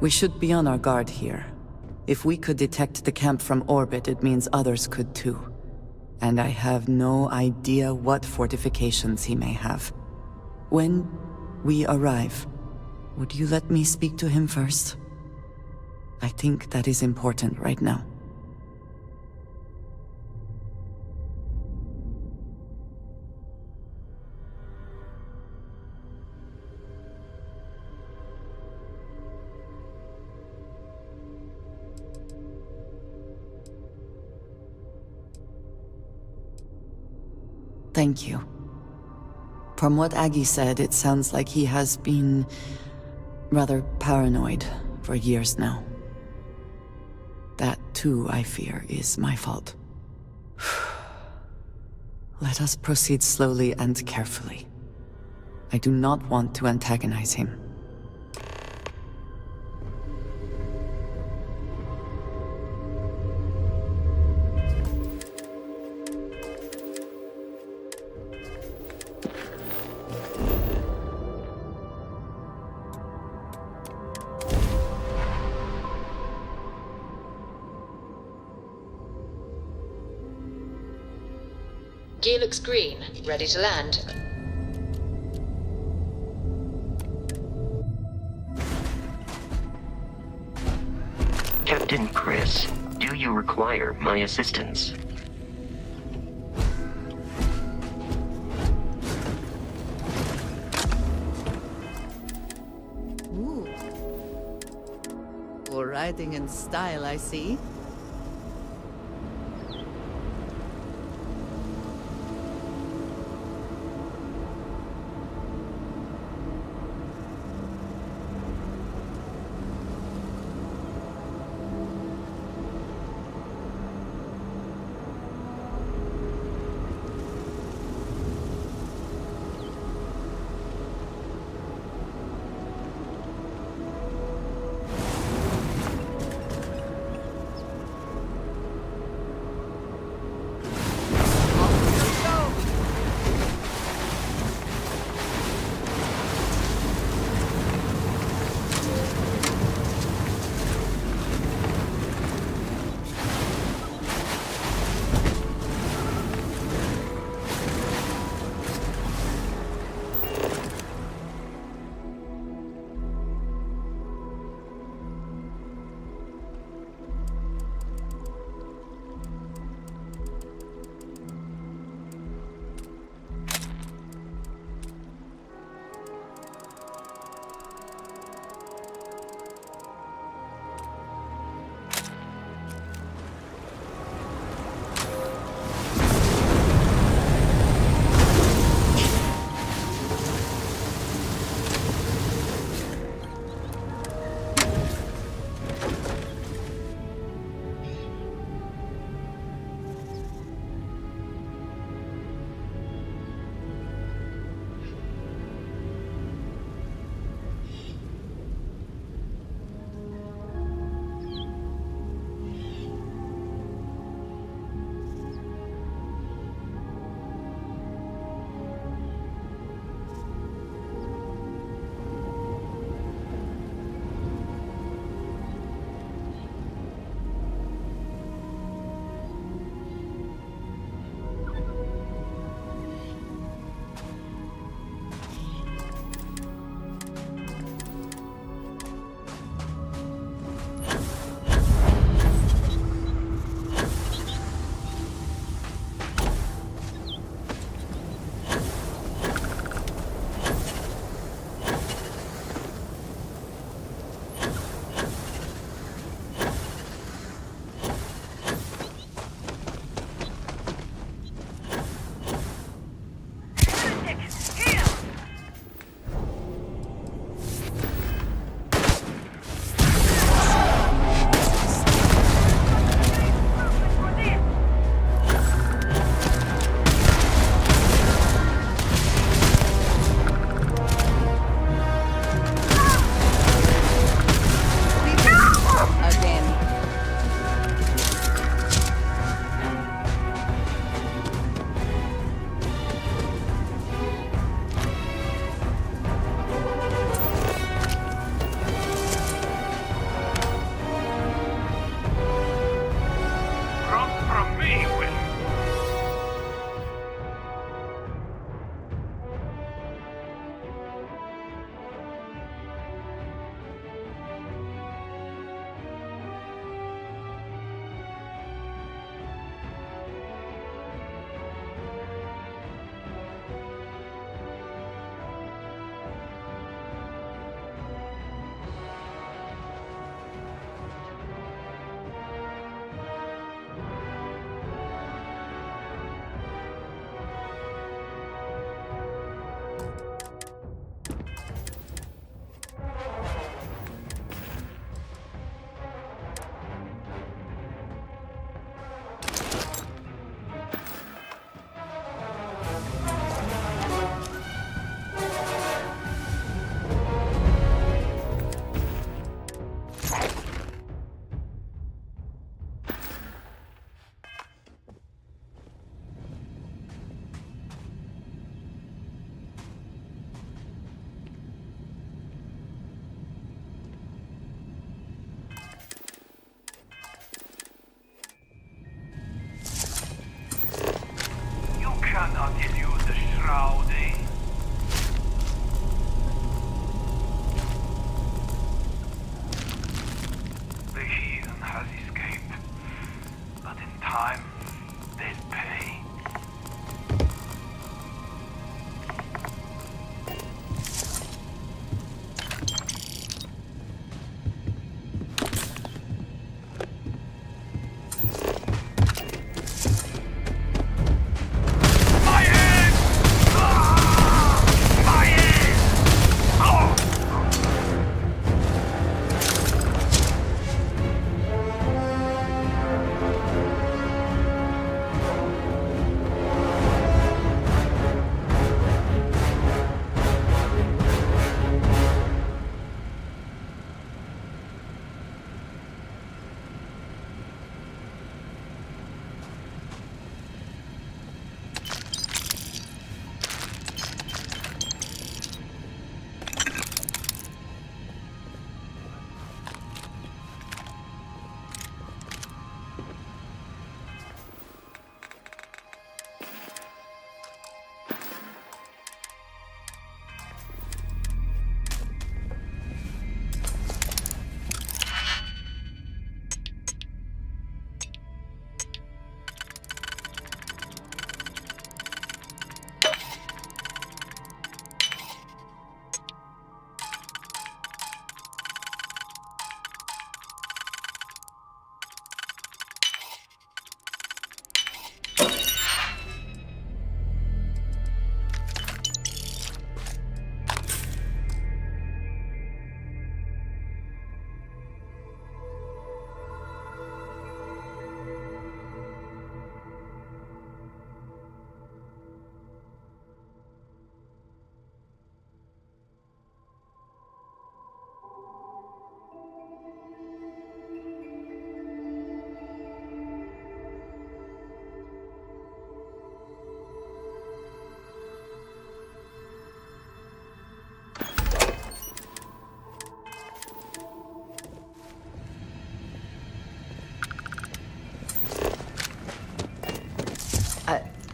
We should be on our guard here. If we could detect the camp from orbit, it means others could too. And I have no idea what fortifications he may have. When we arrive, would you let me speak to him first? I think that is important right now. Thank you. From what Aggie said, it sounds like he has been rather paranoid for years now. That, too, I fear, is my fault. Let us proceed slowly and carefully. I do not want to antagonize him. Gear looks green. Ready to land. Captain Chris, do you require my assistance? Ooh. Well, riding in style, I see.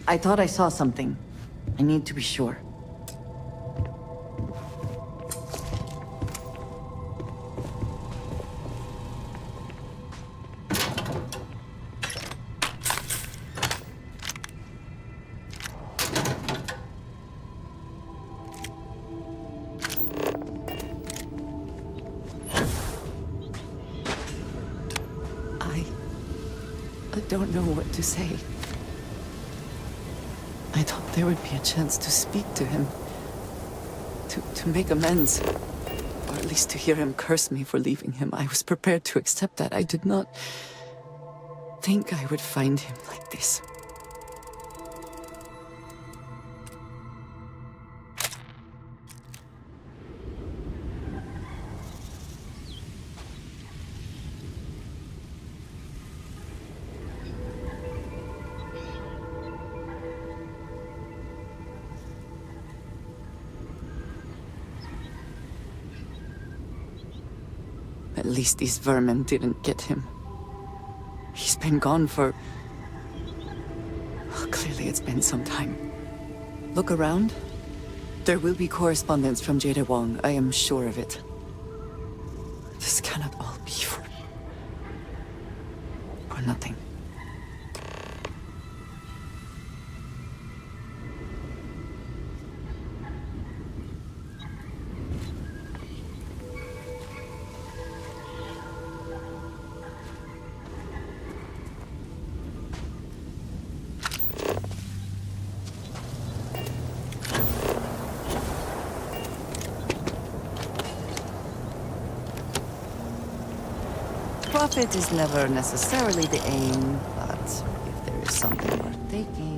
I thought I saw something. I need to be sure. I don't know what to say. I thought there would be a chance to speak to him. To make amends. Or at least to hear him curse me for leaving him. I was prepared to accept that. I did not think I would find him like this. At least these vermin didn't get him. He's been gone for... Oh, clearly it's been some time. Look around. There will be correspondence from Jada Wong, I am sure of it. This cannot all be for nothing. Profit is never necessarily the aim, but if there is something worth taking...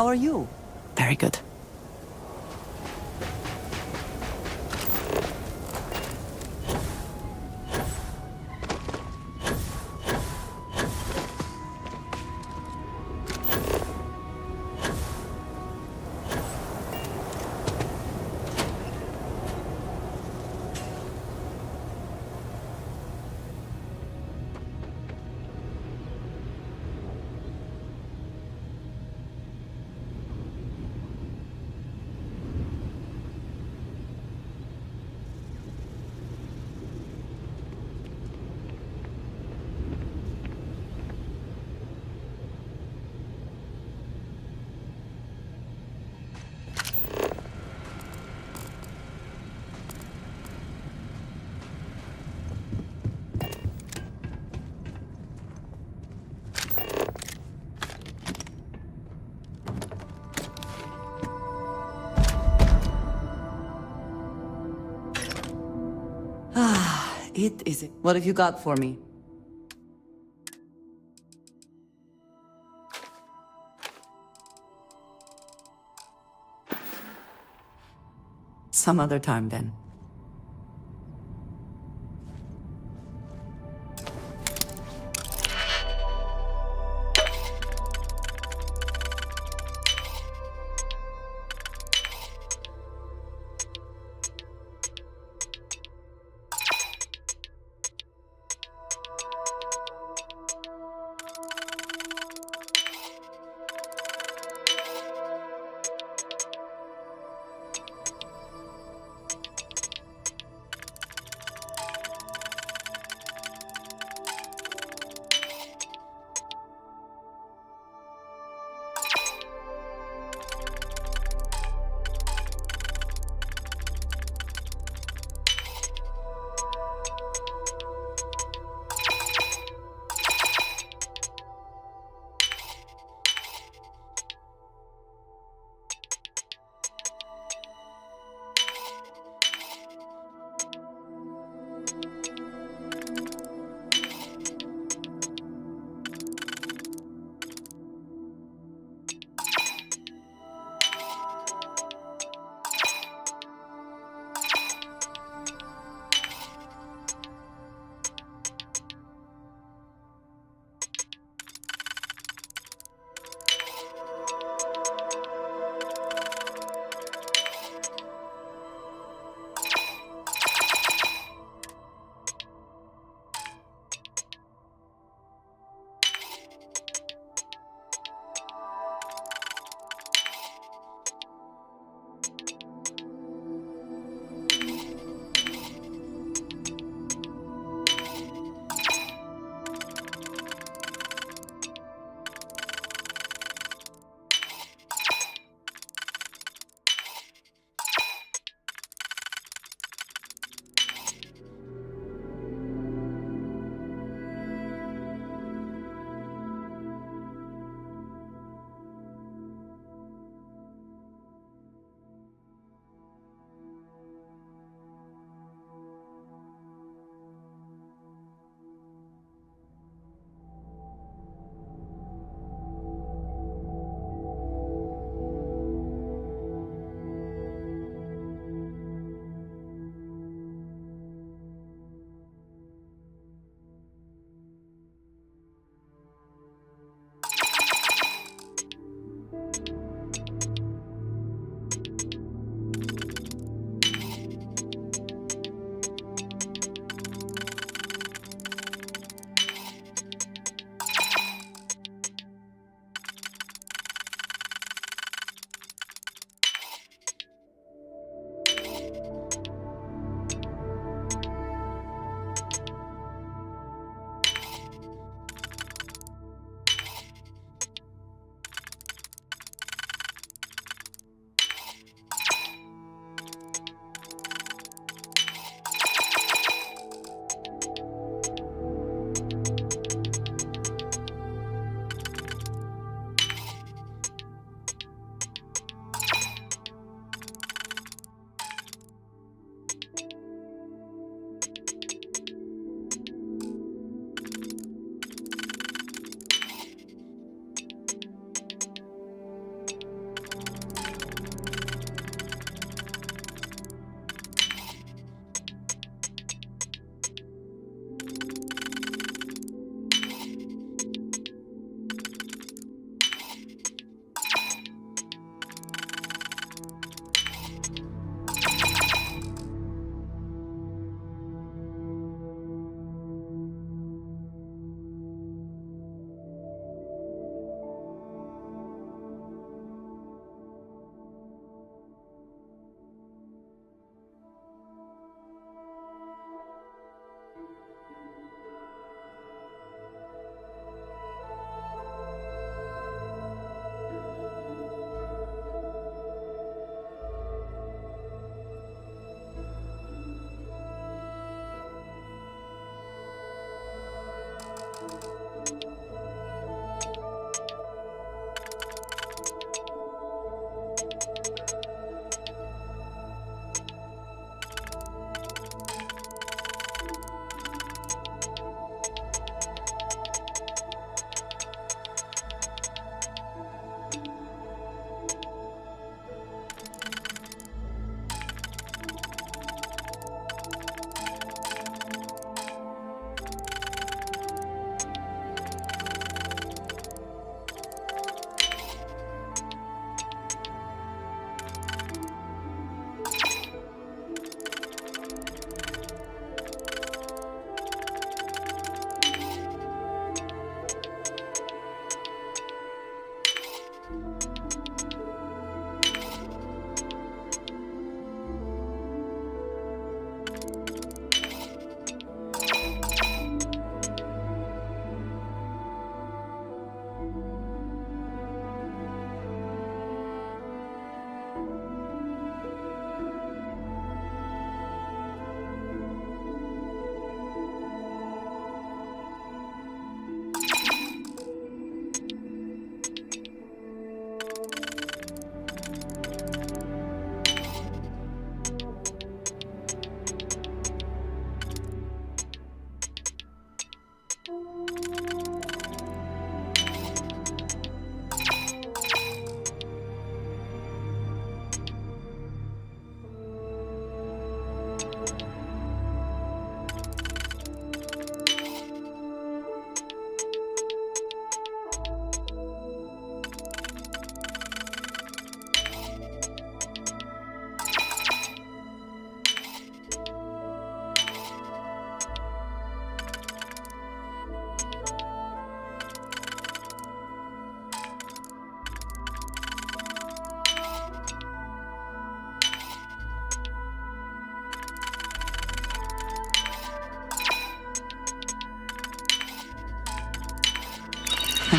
How are you? Very good. It is. What have you got for me? Some other time, then.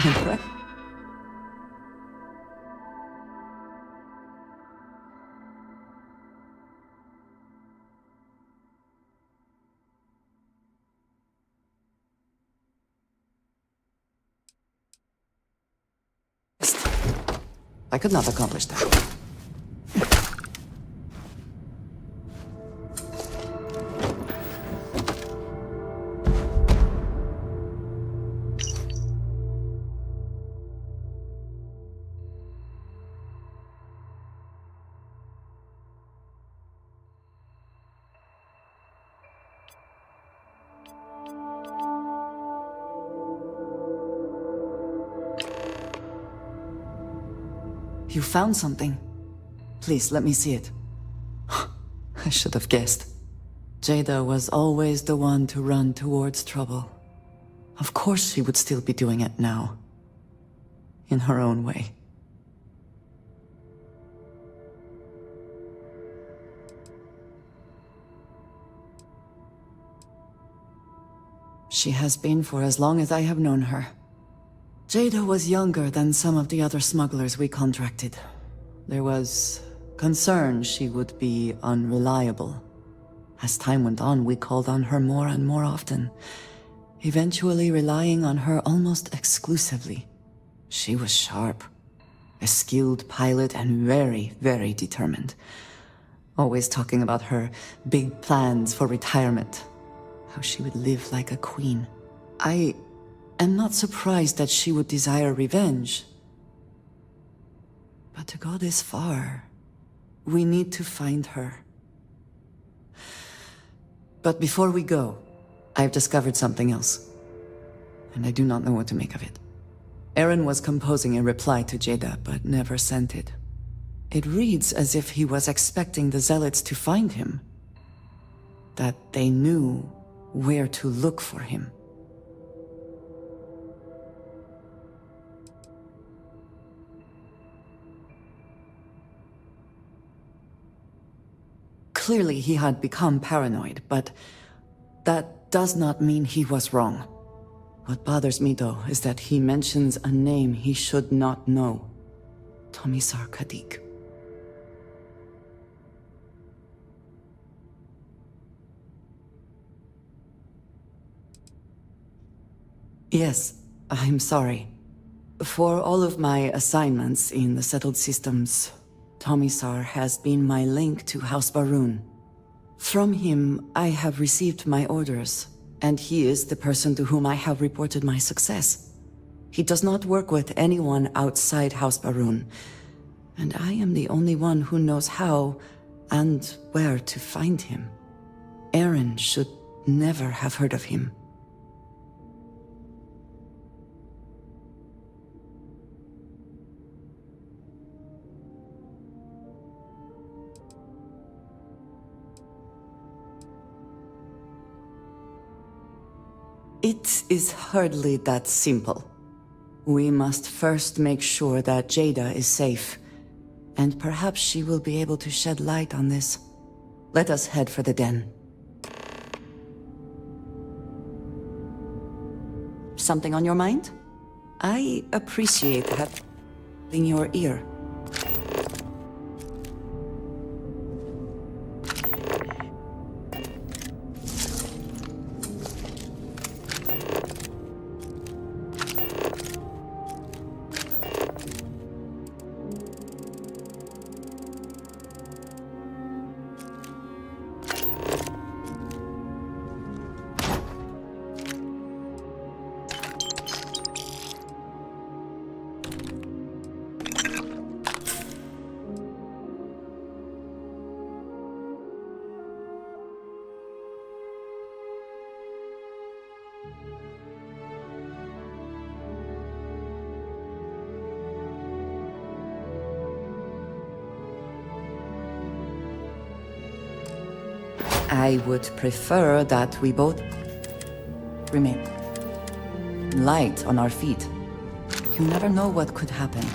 Impressed? I could not accomplish that. You found something. Please, let me see it. I should have guessed. Jada was always the one to run towards trouble. Of course she would still be doing it now. In her own way. She has been for as long as I have known her. Jada was younger than some of the other smugglers we contracted. There was concern she would be unreliable. As time went on, we called on her more and more often, eventually relying on her almost exclusively. She was sharp, a skilled pilot and very, very determined. Always talking about her big plans for retirement, how she would live like a queen. I am not surprised that she would desire revenge. But to go this far, we need to find her. But before we go, I've discovered something else. And I do not know what to make of it. Aaron was composing a reply to Jada, but never sent it. It reads as if he was expecting the Zealots to find him. That they knew where to look for him. Clearly he had become paranoid, but that does not mean he was wrong. What bothers me, though, is that he mentions a name he should not know. Tomisar Kadik. Yes, I'm sorry. For all of my assignments in the settled systems, Tomisar has been my link to House Barun. From him, I have received my orders, and he is the person to whom I have reported my success. He does not work with anyone outside House Barun, and I am the only one who knows how and where to find him. Aaron should never have heard of him. It is hardly that simple. We must first make sure that Jada is safe, and perhaps she will be able to shed light on this. Let us head for the den. Something on your mind? I appreciate having your ear. I would prefer that we both remain light on our feet. You never know what could happen.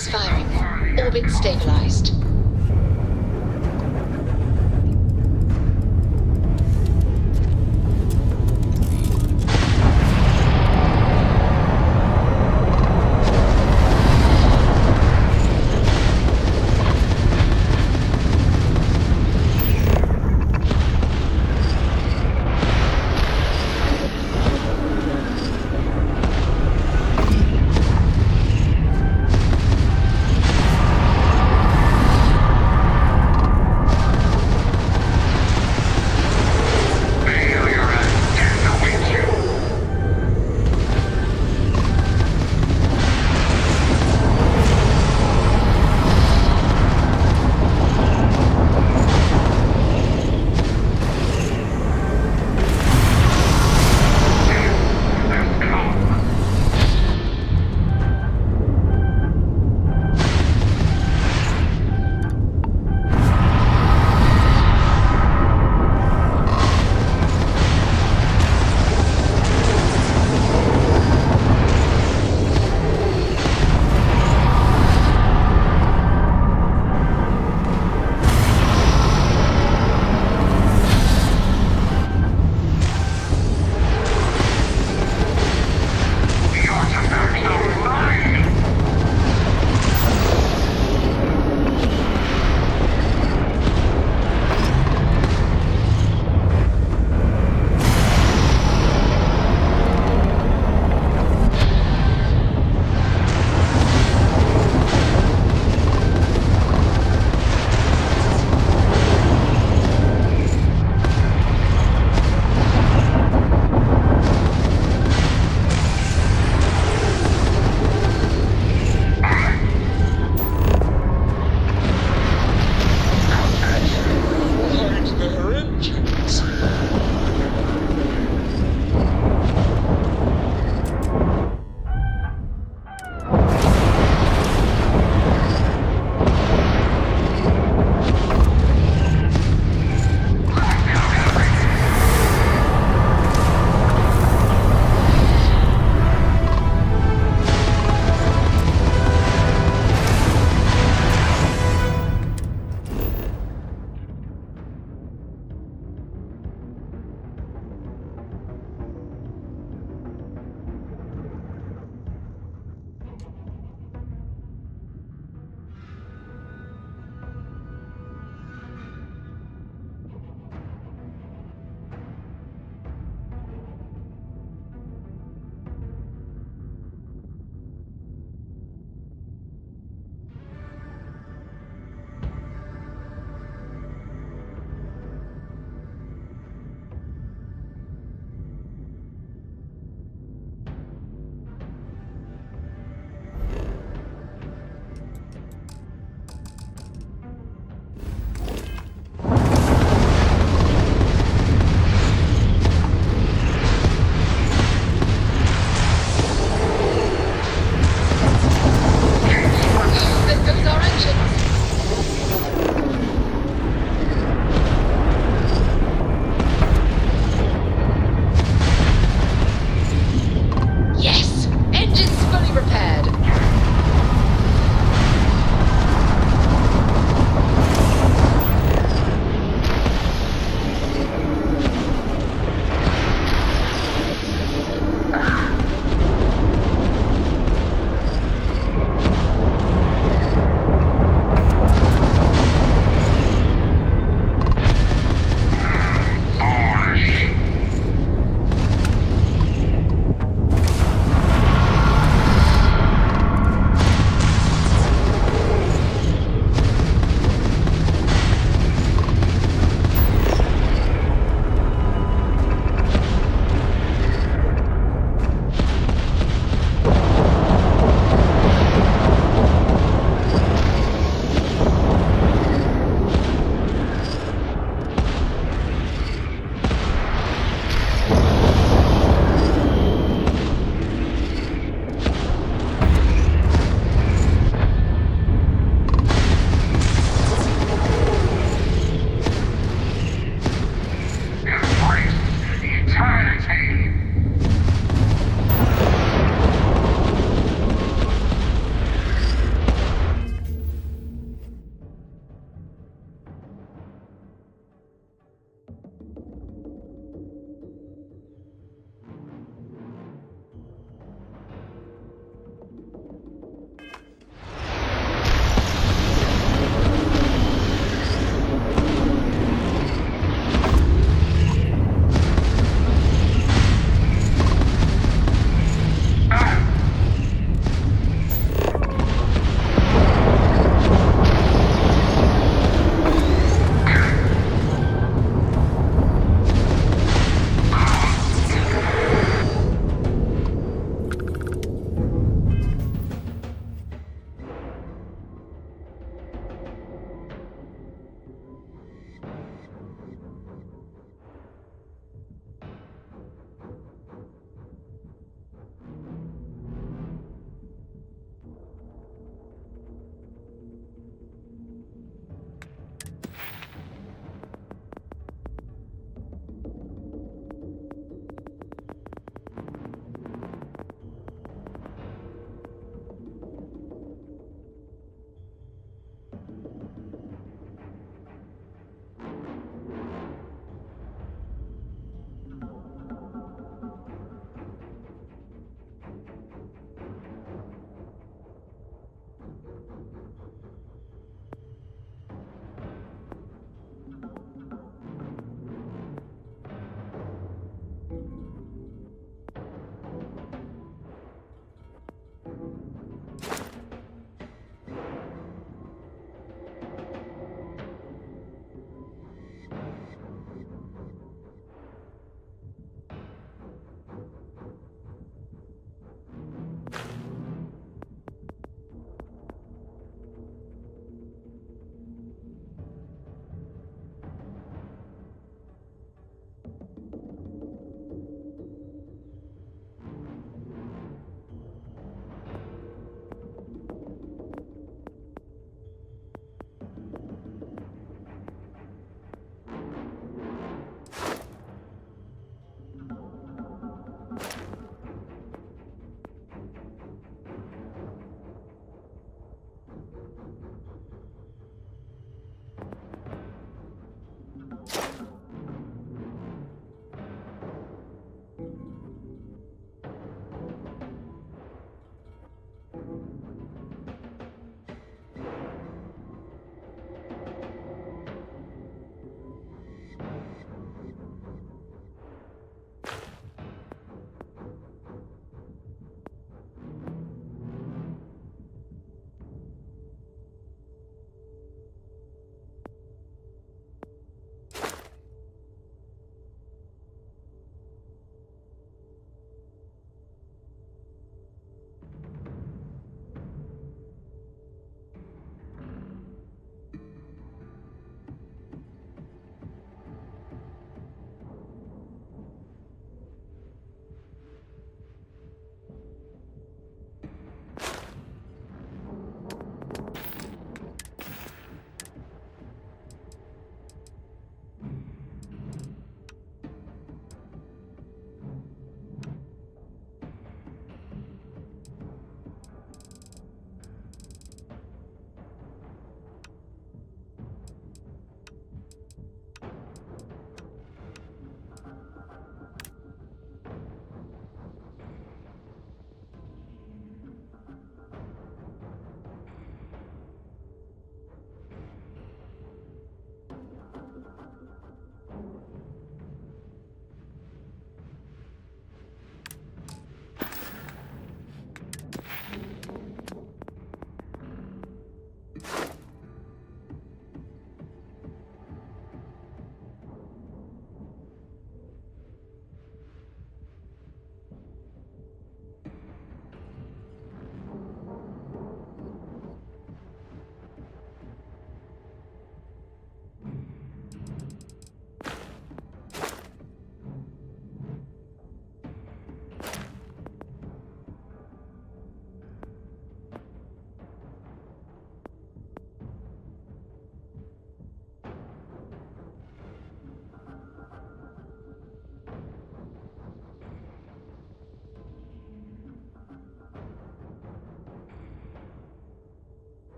is firing. Orbit stabilized.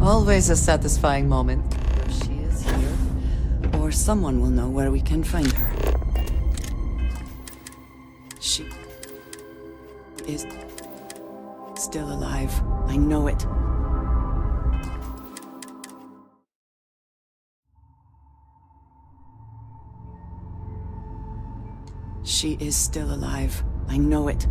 Always a satisfying moment. Either she is here, or someone will know where we can find her. She is still alive. I know it. She is still alive. I know it.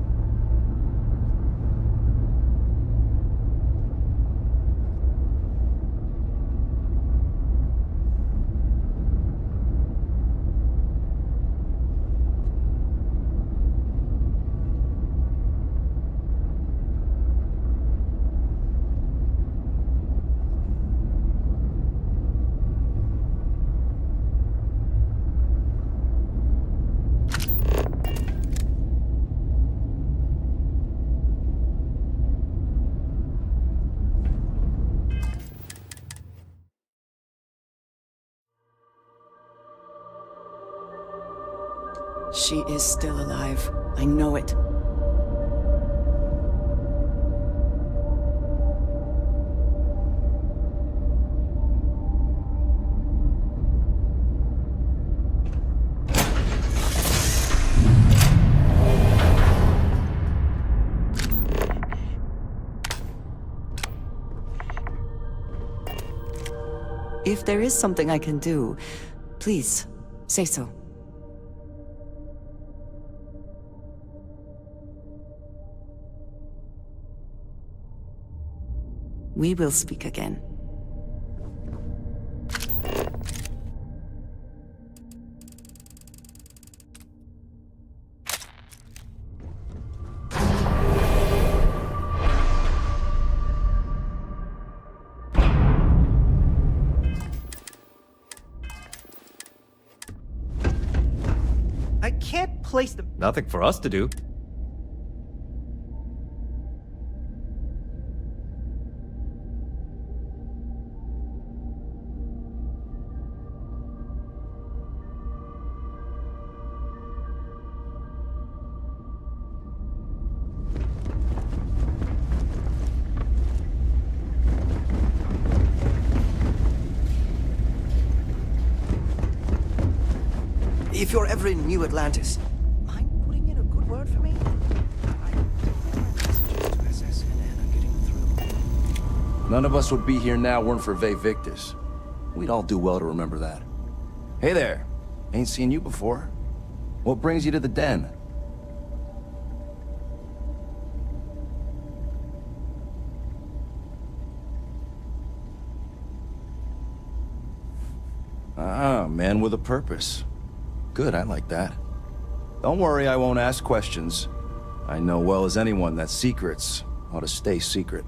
She is still alive. I know it. If there is something I can do, please, say so. We will speak again. I can't place them. Nothing for us to do. If you're ever in New Atlantis, mind putting in a good word for me? None of us would be here now weren't for Ve Victus. We'd all do well to remember that. Hey there. Ain't seen you before. What brings you to the den? Ah, man with a purpose. Good, I like that. Don't worry, I won't ask questions. I know well as anyone that secrets ought to stay secret.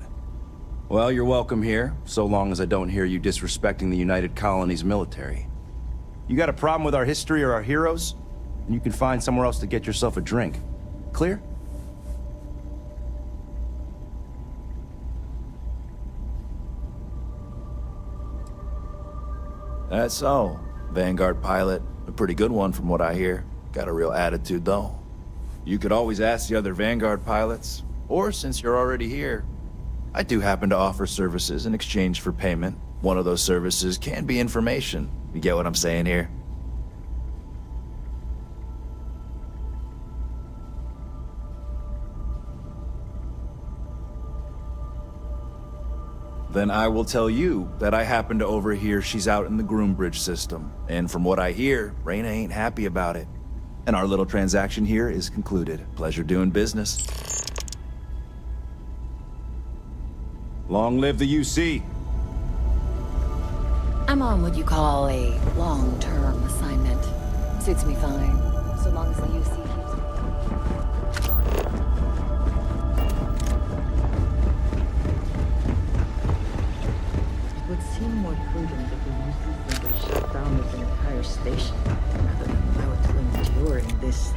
Well, you're welcome here, so long as I don't hear you disrespecting the United Colonies military. You got a problem with our history or our heroes? And you can find somewhere else to get yourself a drink. Clear? That's so. Vanguard pilot. A pretty good one from what I hear. Got a real attitude, though. You could always ask the other Vanguard pilots. Or, since you're already here, I do happen to offer services in exchange for payment. One of those services can be information. You get what I'm saying here? Then I will tell you that I happen to overhear she's out in the Groombridge system. And from what I hear, Reyna ain't happy about it. And our little transaction here is concluded. Pleasure doing business. Long live the UC. I'm on what you call a long-term assignment. Suits me fine, so long as the UC keeps me. It would seem more prudent if the UC simply shut down this entire station, rather than allow it to endure in this.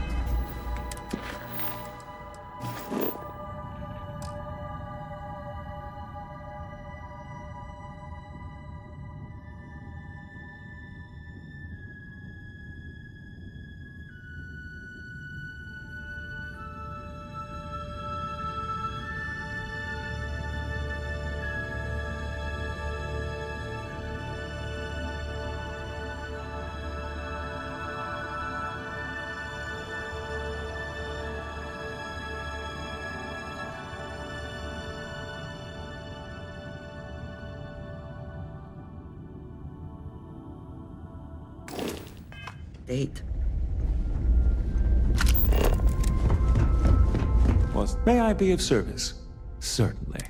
date. Well, may I be of service? Certainly.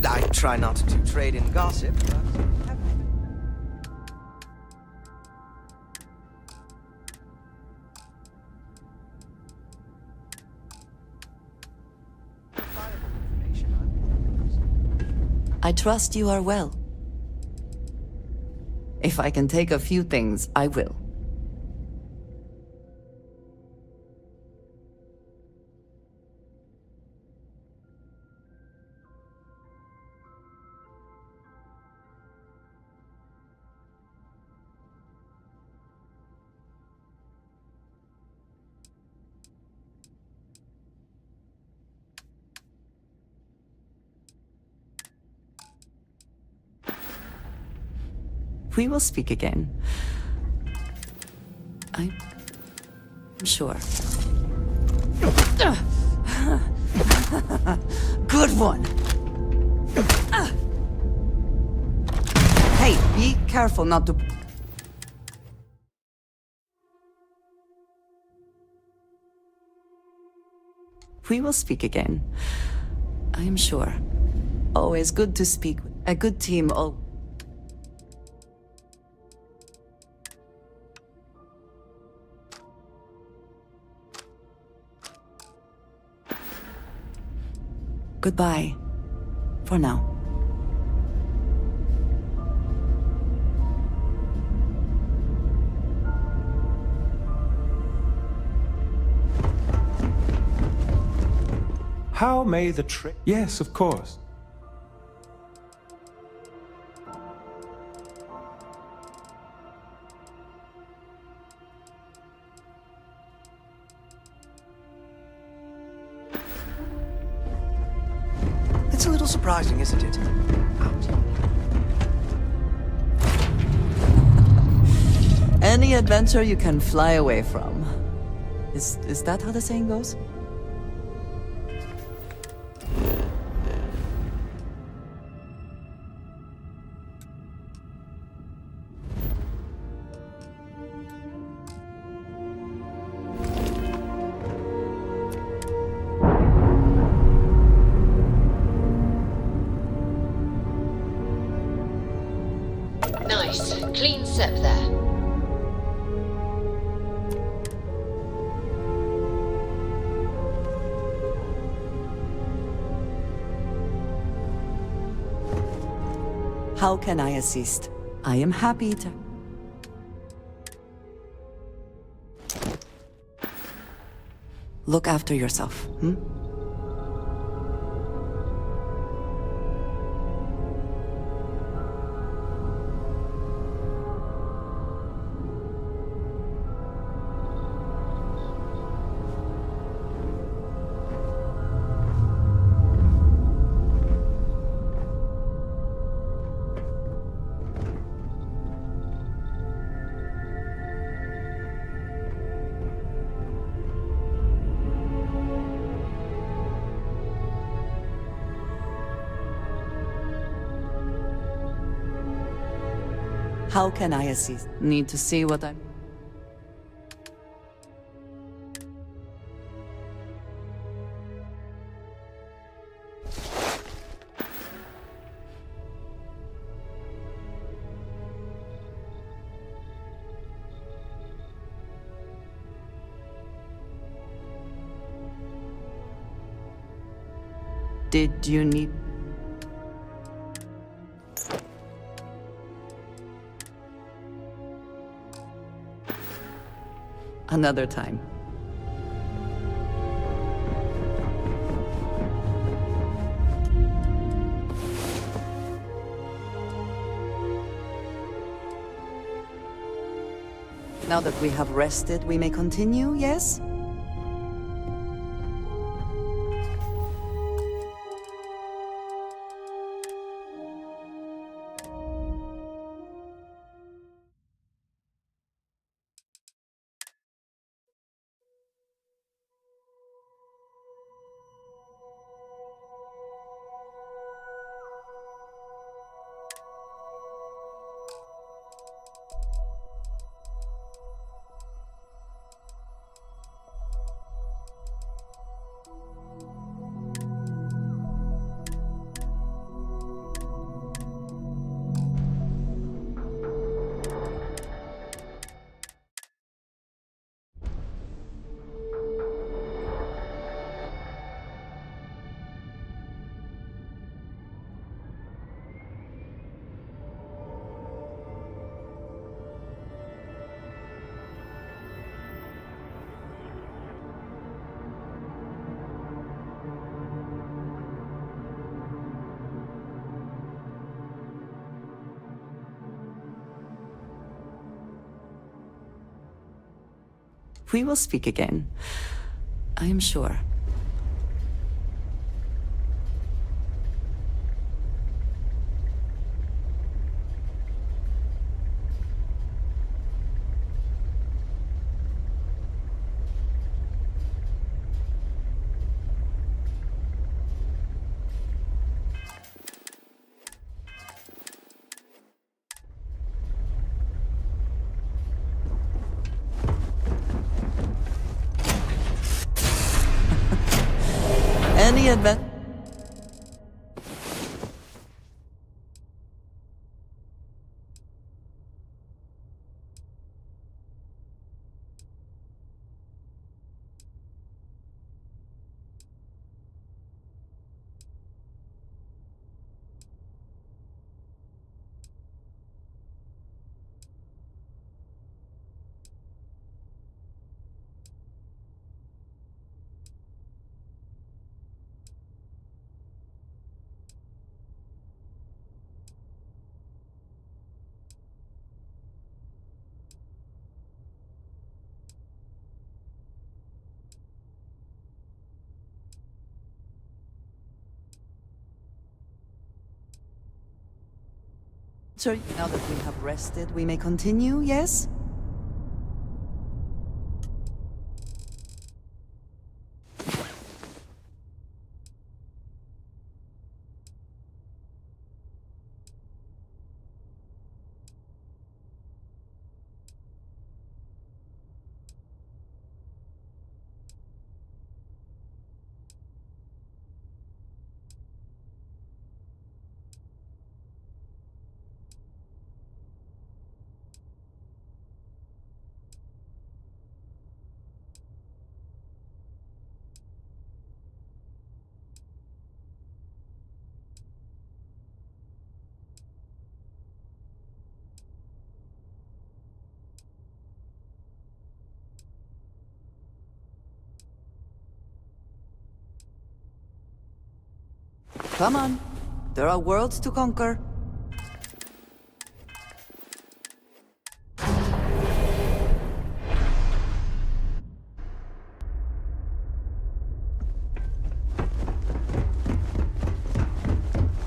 I try not to trade in gossip, but... I trust you are well. If I can take a few things, I will. We will speak again. I'm sure. Good one! Hey, be careful not to... We will speak again. I am sure. Always good to speak. A good team, oh... Goodbye. For now. How may the trick... Yes, of course. It's a little surprising, isn't it? Any adventure you can fly away from. Is that how the saying goes? Nice. Clean sep there. How can I assist? I am happy to... Look after yourself, hmm? How can I assist? Need to see what I'm... Did you need... Another time. Now that we have rested, we may continue, yes? We will speak again. I am sure. Any advent? Sir, now that we have rested, we may continue, yes? Come on. There are worlds to conquer.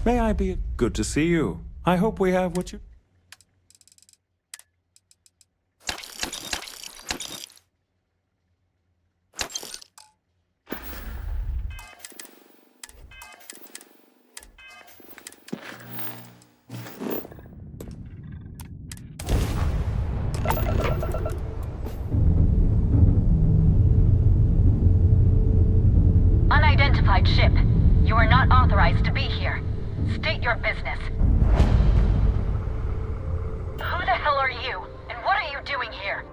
May I be... Good to see you. I hope we have what you... Unidentified ship. You are not authorized to be here. State your business. Who the hell are you? And what are you doing here?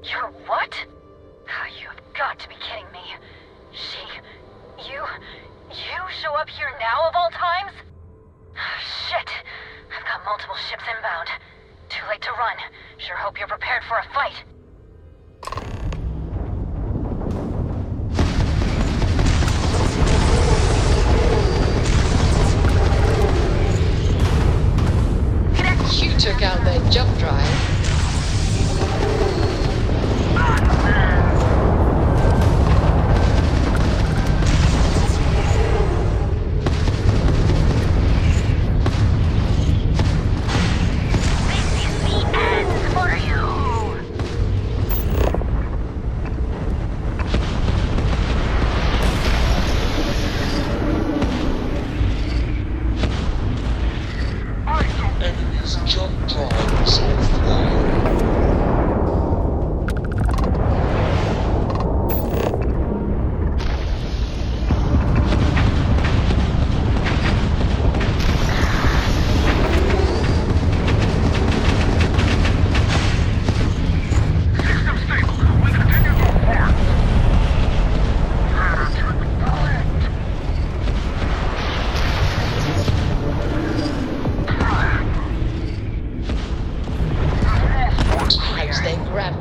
You're Her what? You have got to be kidding me. You show up here now of all times? Shit. I've got multiple ships inbound. Too late to run. Sure hope you're prepared for a fight. You took out their jump drive.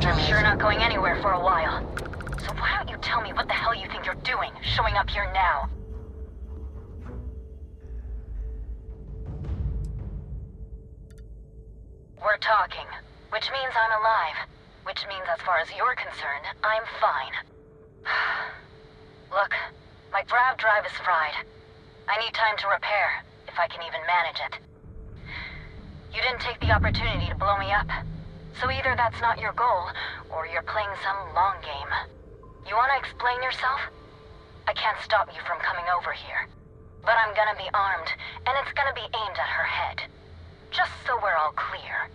I'm sure not going anywhere for a while. So why don't you tell me what the hell you think you're doing, showing up here now? We're talking, which means I'm alive. Which means as far as you're concerned, I'm fine. Look, my grav drive is fried. I need time to repair, if I can even manage it. You didn't take the opportunity to blow me up. So either that's not your goal, or you're playing some long game. You want to explain yourself? I can't stop you from coming over here. But I'm gonna be armed, and it's gonna be aimed at her head. Just so we're all clear.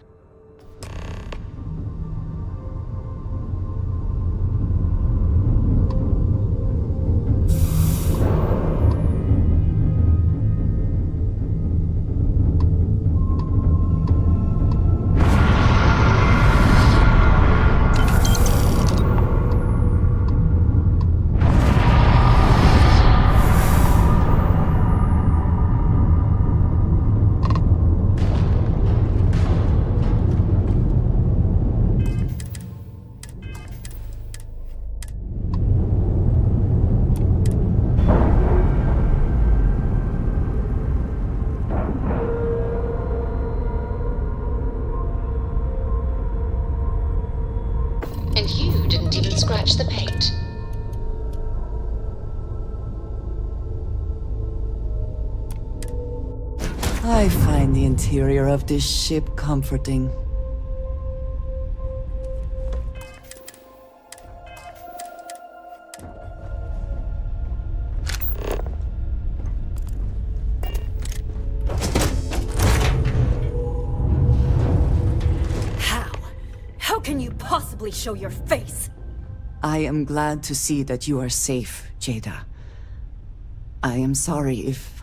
And you didn't even scratch the paint. I find the interior of this ship comforting. How can you possibly show your face? I am glad to see that you are safe, Jada. I am sorry if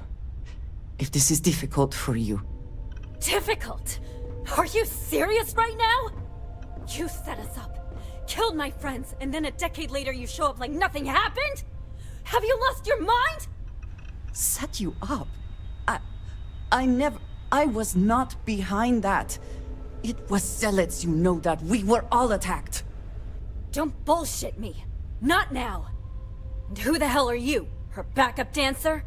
this is difficult for you. Difficult? Are you serious right now? You set us up, killed my friends, and then a decade later you show up like nothing happened? Have you lost your mind? Set you up? I was not behind that. It was zealots, you know that. We were all attacked. Don't bullshit me. Not now. And who the hell are you? Her backup dancer?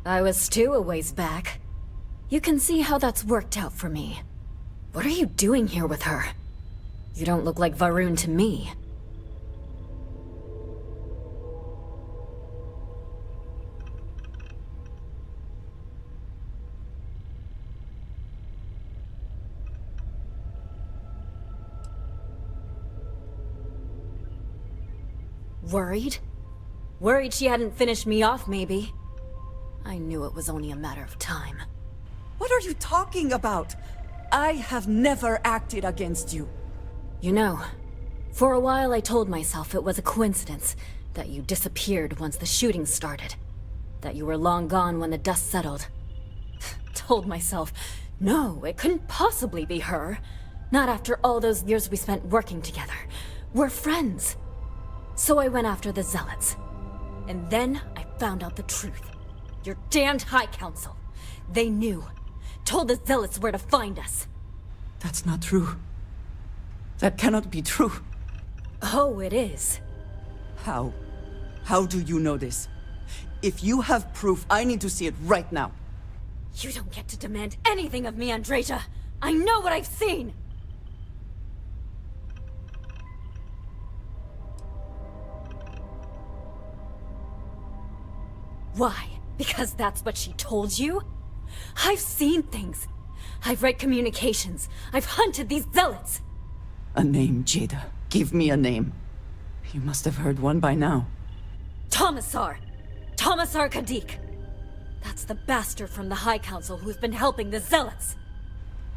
I was Stu a ways back. You can see how that's worked out for me. What are you doing here with her? You don't look like Varun to me. Worried? Worried she hadn't finished me off, maybe. I knew it was only a matter of time. What are you talking about? I have never acted against you. You know, for a while I told myself it was a coincidence that you disappeared once the shooting started. that you were long gone when the dust settled. Told myself, no, it couldn't possibly be her. Not after all those years we spent working together. We're friends. So I went after the Zealots. And then I found out the truth. Your damned High Council. They knew. Told the Zealots where to find us. That's not true. That cannot be true. Oh, it is. How? How do you know this? If you have proof, I need to see it right now. You don't get to demand anything of me, Andreja. I know what I've seen! Why? Because that's what she told you? I've seen things. I've read communications. I've hunted these Zealots. A name, Jada. Give me a name. You must have heard one by now. Tomasar. Tomasar Kadik. That's the bastard from the High Council who's been helping the Zealots.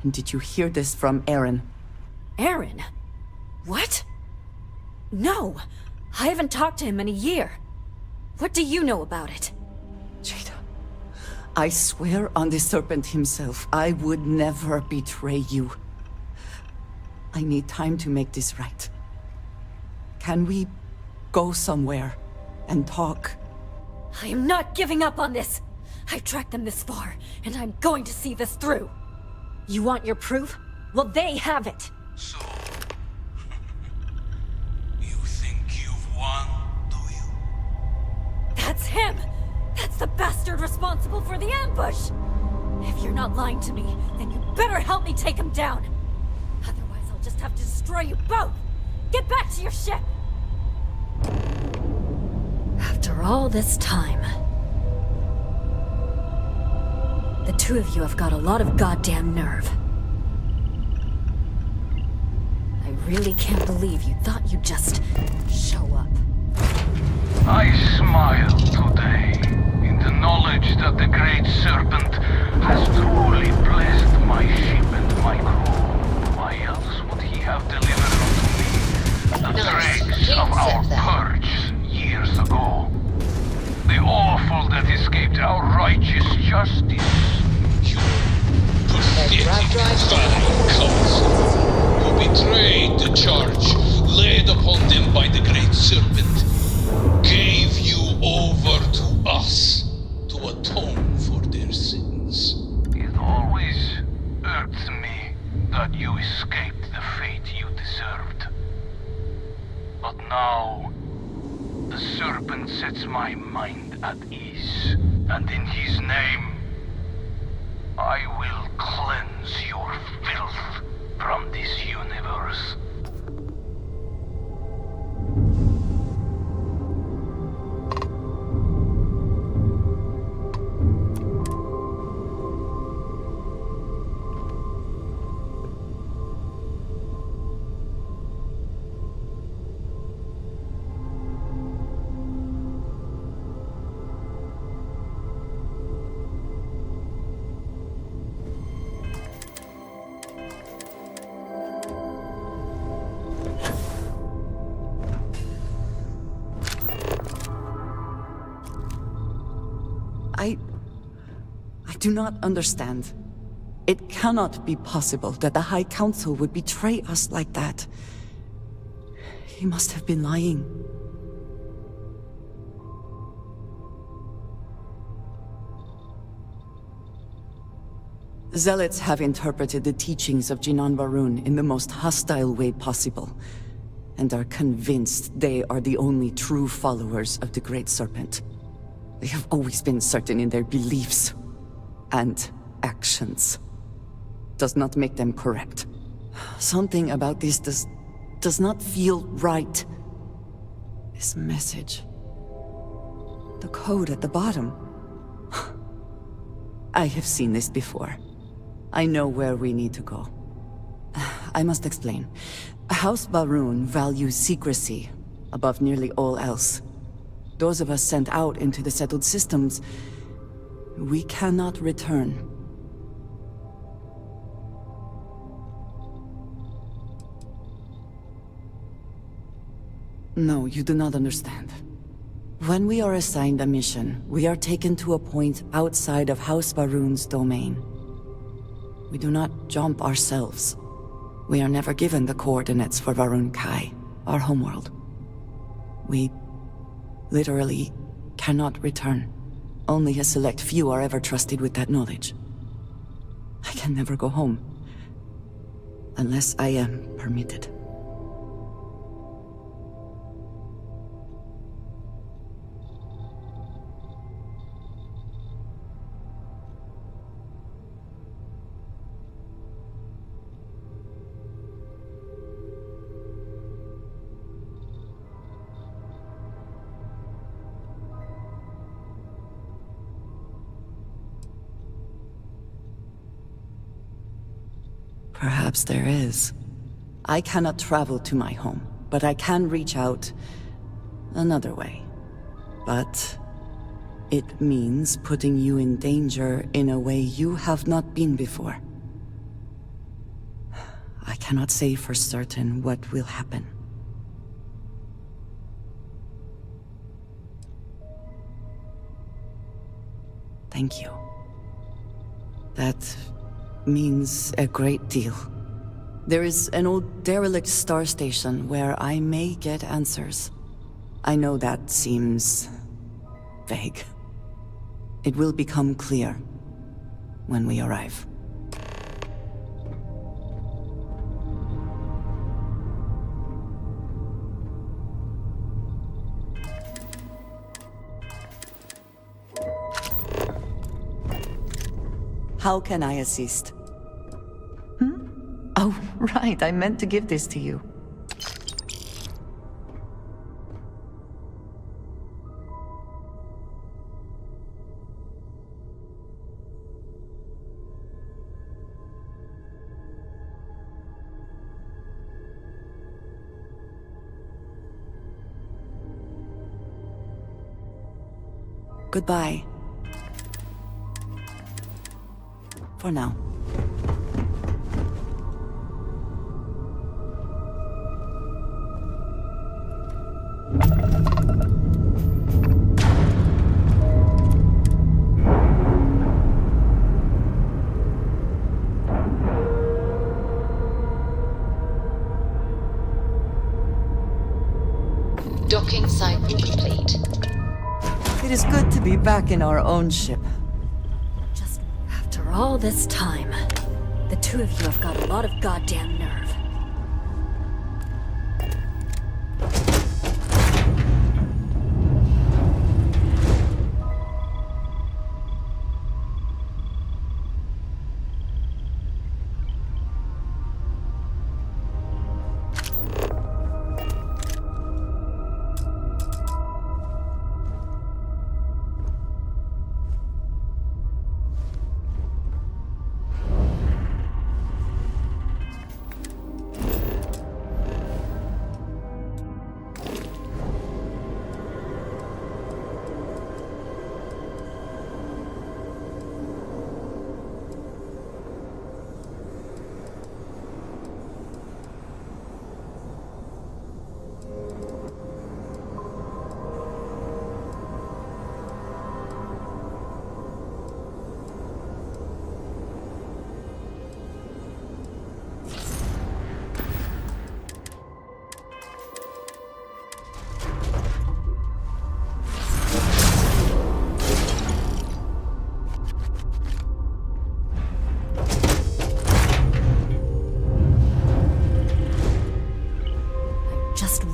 And did you hear this from Aaron? Aaron? What? No. I haven't talked to him in a year. What do you know about it? Jada, I swear on the Serpent himself, I would never betray you. I need time to make this right. Can we go somewhere and talk? I am not giving up on this! I've tracked them this far, and I'm going to see this through. You want your proof? Well, they have it. So, you think you've won, do you? That's him! That's the bastard responsible for the ambush! If you're not lying to me, then you better help me take him down. Otherwise, I'll just have to destroy you both! Get back to your ship! After all this time... The two of you have got a lot of goddamn nerve. I really can't believe you thought you'd just show up. I smile today in the knowledge that the Great Serpent has truly blessed my ship and my crew. Why else would he have delivered unto me the dregs of our purge years ago? The awful that escaped our righteous justice. You pathetic vile council who betrayed the charge laid upon them by the Great Serpent, gave you over to us to atone for their sins. It always irks me that you escaped the fate you deserved. But now, the Serpent sets my mind at ease, and in his name, I will cleanse your filth from this universe. I do not understand. It cannot be possible that the High Council would betray us like that. He must have been lying. Zealots have interpreted the teachings of Jinan Barun in the most hostile way possible, and are convinced they are the only true followers of the Great Serpent. They have always been certain in their beliefs and actions. Does not make them correct. Something about this does not feel right. This message. The code at the bottom. I have seen this before. I know where we need to go. I must explain. House Barun values secrecy above nearly all else. Those of us sent out into the settled systems, we cannot return. No, you do not understand. When we are assigned a mission, we are taken to a point outside of House Varun's domain. We do not jump ourselves. We are never given the coordinates for Varun Kai, our homeworld. We literally cannot return. Only a select few are ever trusted with that knowledge. I can never go home. Unless I am permitted. Perhaps there is. I cannot travel to my home, but I can reach out another way. But it means putting you in danger in a way you have not been before. I cannot say for certain what will happen. Thank you. That means a great deal. There is an old derelict star station where I may get answers. I know that seems vague. It will become clear when we arrive. How can I assist? Oh, right, I meant to give this to you. Goodbye. For now. Docking cycle complete. It is good to be back in our own ship. After all this time, the two of you have got a lot of goddamn nerve.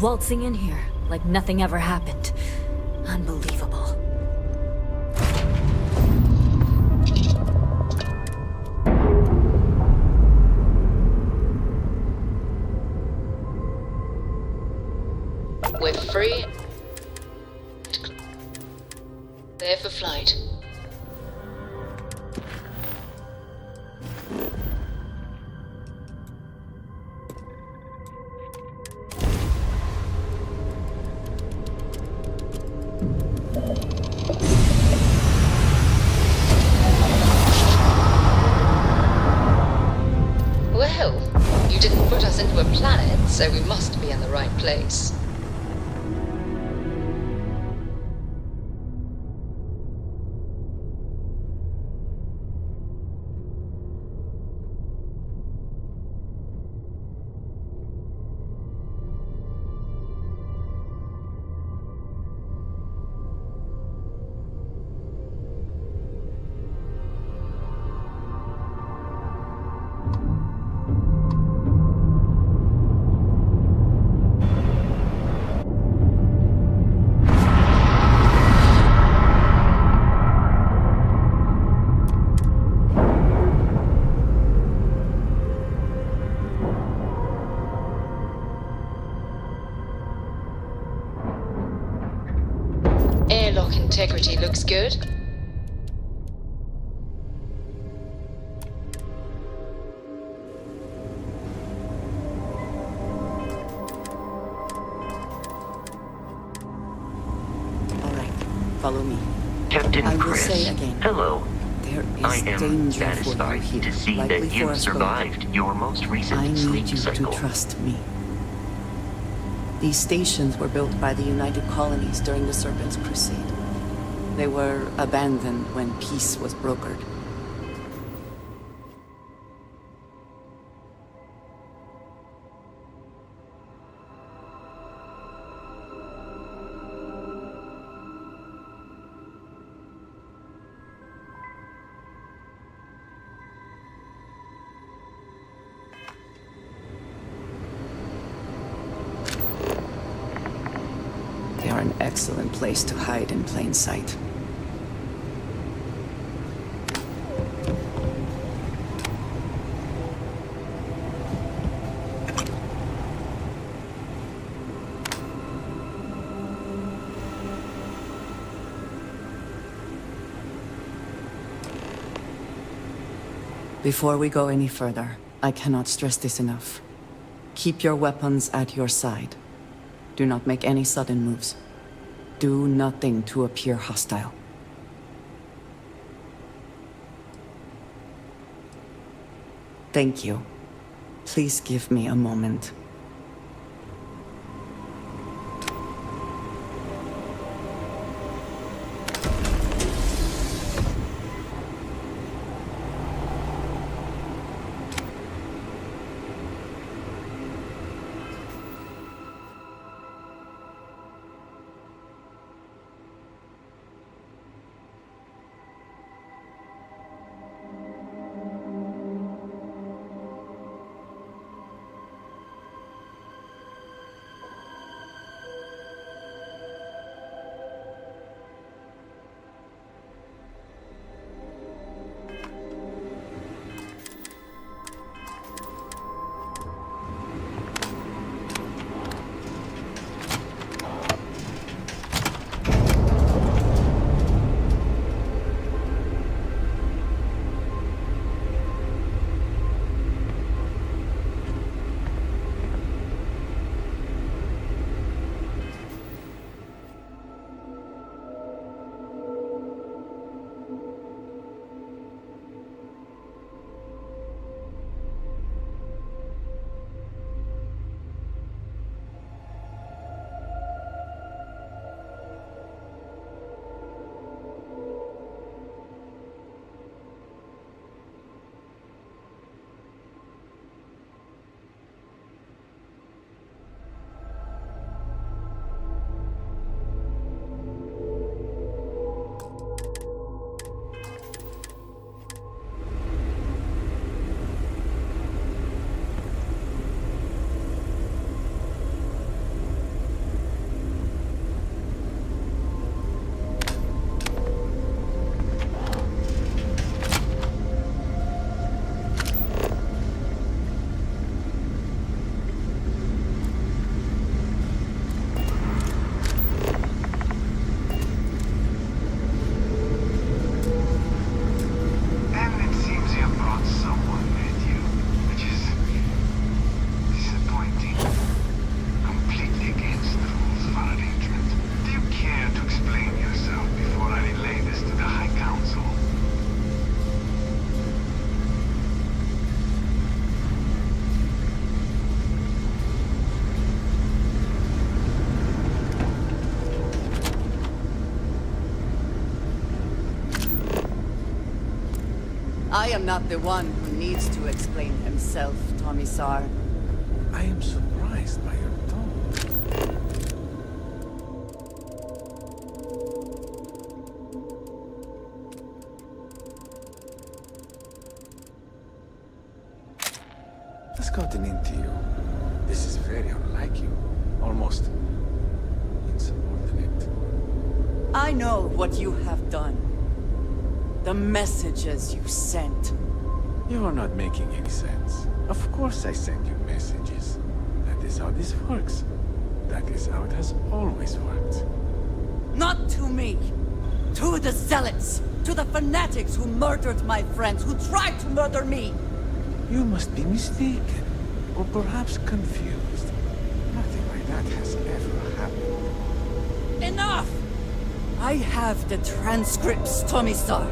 Waltzing in here like nothing ever happened. Unbelievable. We're free. Clear for flight. So we must be in the right place. Dock integrity looks good. Follow me. Captain I will Chris, say again. hello. There is I am danger for you satisfied here, to see likely that for you us survived your most recent I need sleep you cycle. to trust me. These stations were built by the United Colonies during the Serpent's Crusade. They were abandoned when peace was brokered. They are an excellent place to hide in plain sight. Before we go any further, I cannot stress this enough. Keep your weapons at your side. Do not make any sudden moves. Do nothing to appear hostile. Thank you. Please give me a moment. I am not the one who needs to explain himself, Commissar. I am surprised by your tone. What's gotten into you? This is very unlike you. Almost insubordinate. I know what you have done. The messages you sent. You are not making any sense. Of course I send you messages. That is how this works. That is how it has always worked. Not to me. To the zealots. To the fanatics who murdered my friends, who tried to murder me. You must be mistaken, or perhaps confused. Nothing like that has ever happened. Enough! I have the transcripts, Tomisar.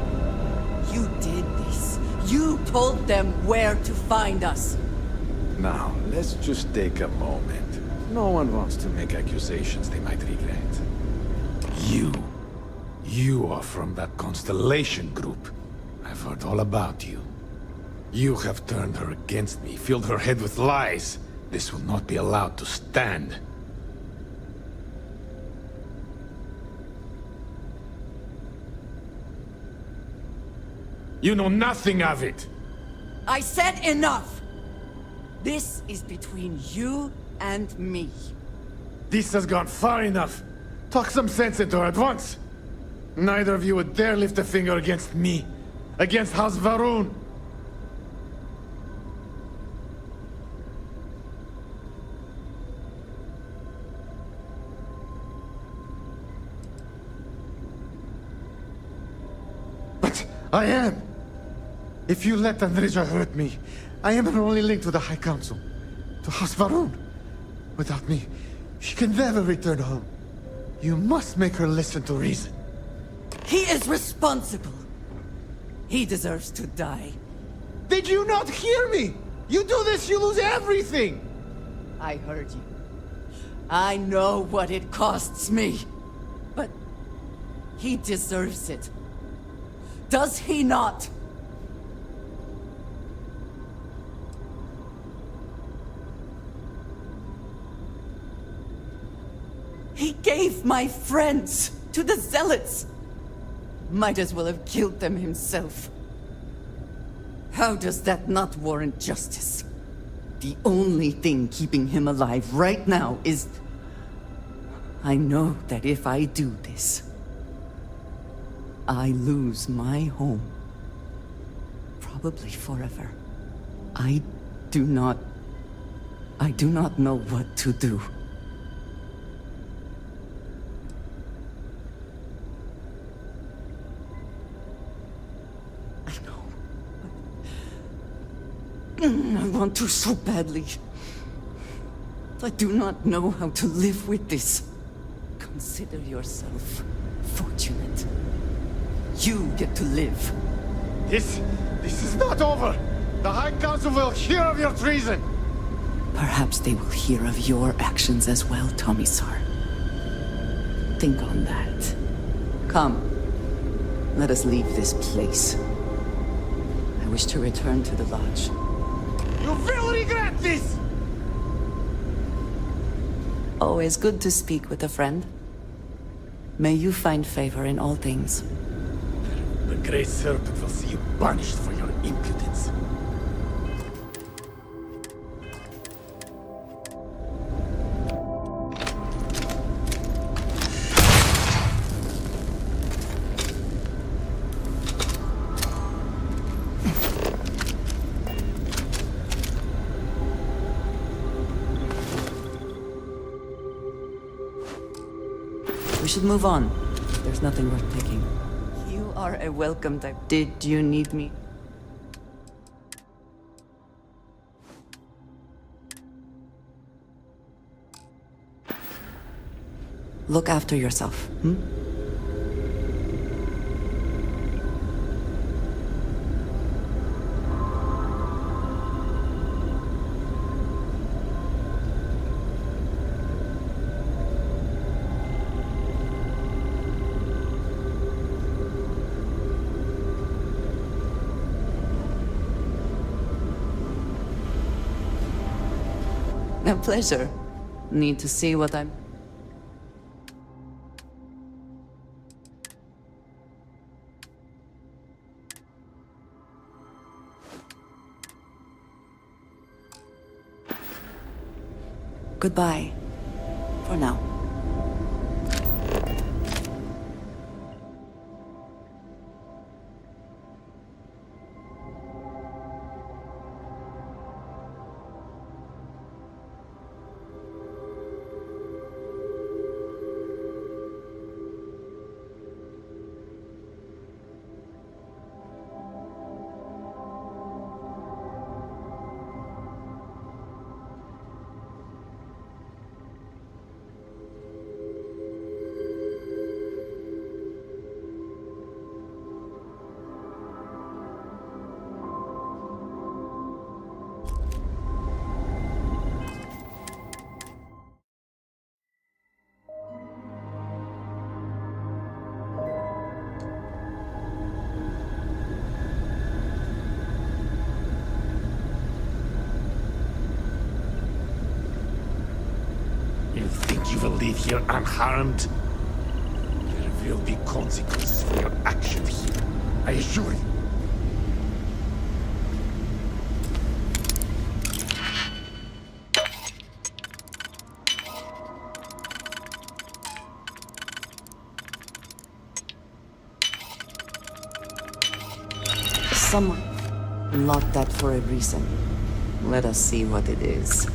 You did this. You told them where to find us. Now, let's just take a moment. No one wants to make accusations they might regret. You are from that Constellation group. I've heard all about you. You have turned her against me, filled her head with lies. This will not be allowed to stand. You know nothing of it! I said enough! This is between you and me. This has gone far enough. Talk some sense into her at once. Neither of you would dare lift a finger against me. Against House Varun. But I am. If you let Andreja hurt me, I am her only link to the High Council. To House Varun. Without me, she can never return home. You must make her listen to reason. He is responsible. He deserves to die. Did you not hear me? You do this, you lose everything! I heard you. I know what it costs me. But he deserves it. Does he not? He gave my friends to the zealots. Might as well have killed them himself. How does that not warrant justice? The only thing keeping him alive right now is... I know that if I do this, I lose my home. Probably forever. I do not know what to do. I want to so badly. I do not know how to live with this. Consider yourself fortunate. You get to live. This is not over. The High Council will hear of your treason. Perhaps they will hear of your actions as well, Tomisar. Think on that. Come. Let us leave this place. I wish to return to the lodge. You will regret this! Always good to speak with a friend. May you find favor in all things. The Great Serpent will see you punished for your impudence. We should move on. There's nothing worth taking. You are a welcome type. Did you need me? Look after yourself, hmm? A pleasure. Need to see what I'm... Goodbye. For now. You think you will leave here unharmed? There will be consequences for your actions here, I assure you. Someone locked that for a reason. Let us see what it is.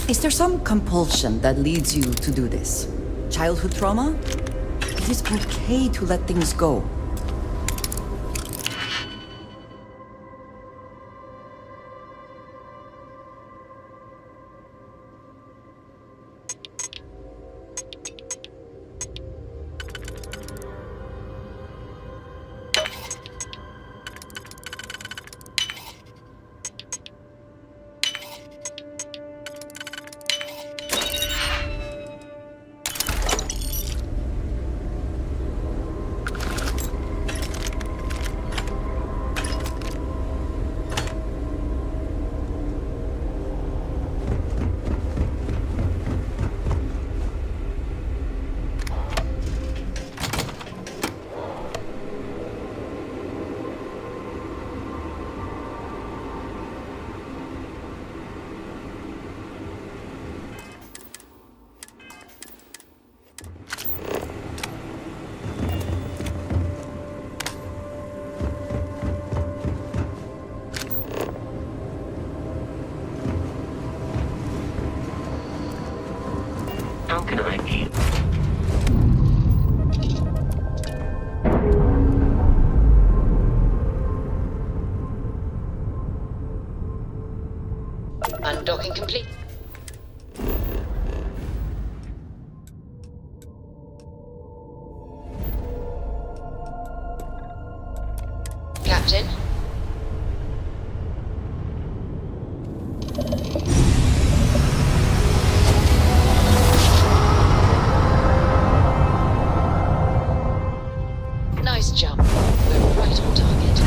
Is there some compulsion that leads you to do this? Childhood trauma? It is okay to let things go. How can I be? Undocking complete. Captain? Nice jump. We're right on target.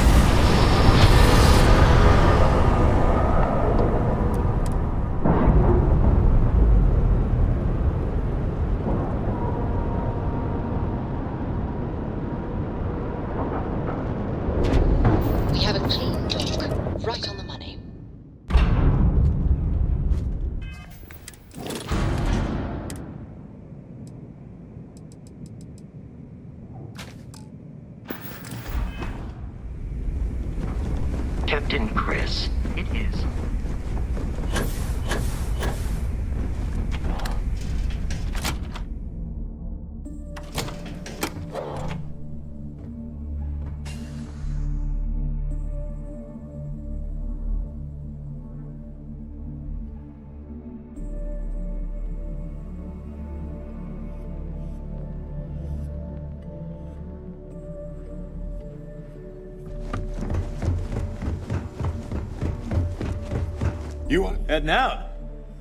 You heading out?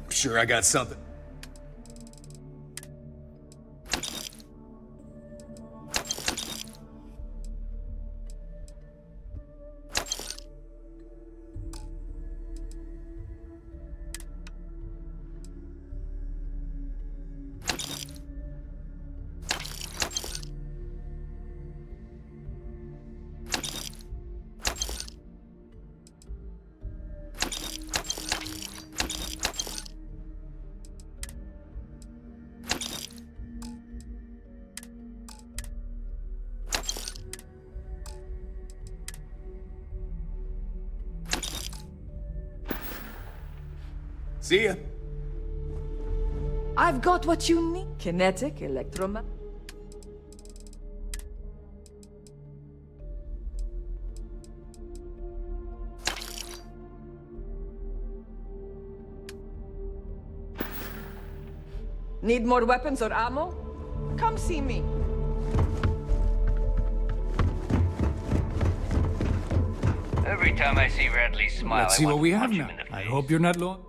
I'm sure I got something. See ya. I've got what you need. Kinetic, electromagnetic. Need more weapons or ammo? Come see me. Every time I see Radley smile, Let's see what we have now. I hope you're not long.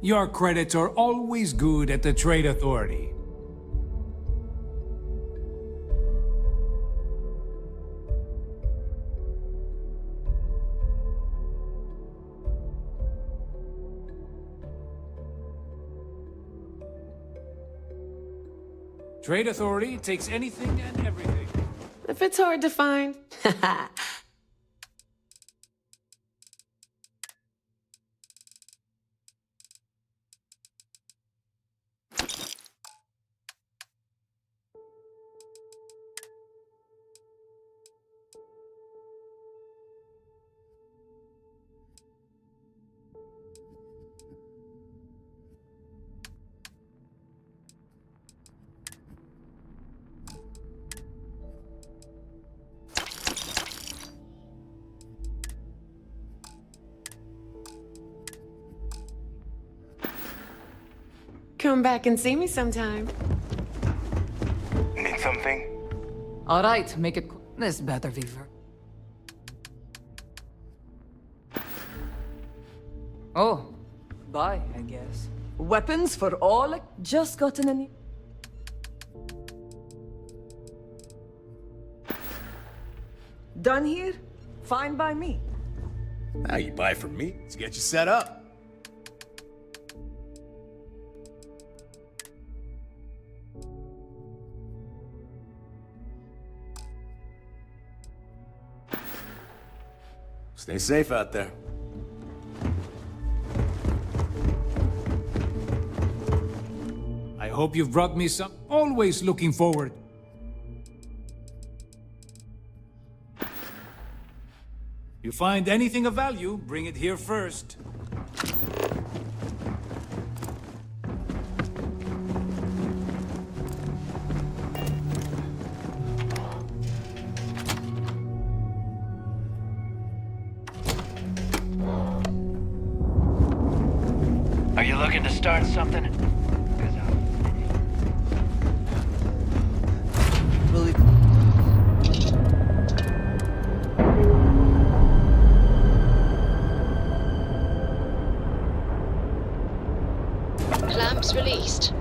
Your credits are always good at the Trade Authority. Trade Authority takes anything and everything. If it's hard to find. Come back and see me sometime. Need something? All right, make it. This better be ver. Oh, bye, I guess. Weapons for all. Just gotten any. Done here? Fine by me. Now you buy from me to get you set up. Stay safe out there. I hope you've brought me some. Always looking forward. You find anything of value, bring it here first. Are you looking to start something? Clamps released.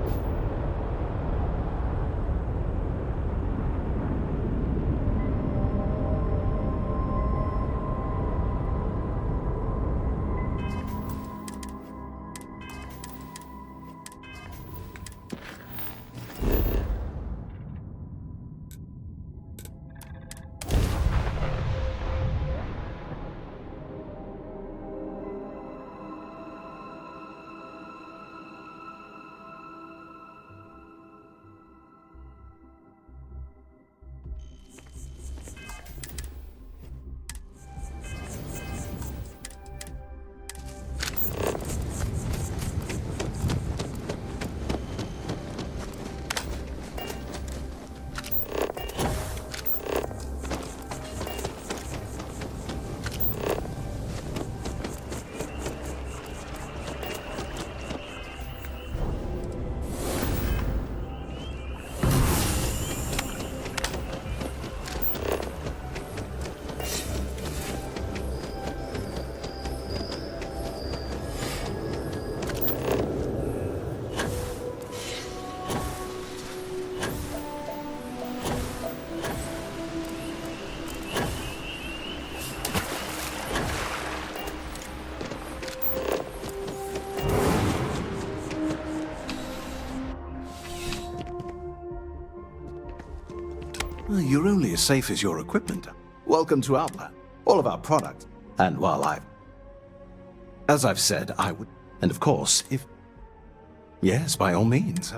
Well, you're only as safe as your equipment. Welcome to Outlaw. All of our product. And while as I've said, I would... And of course, if... Yes, by all means.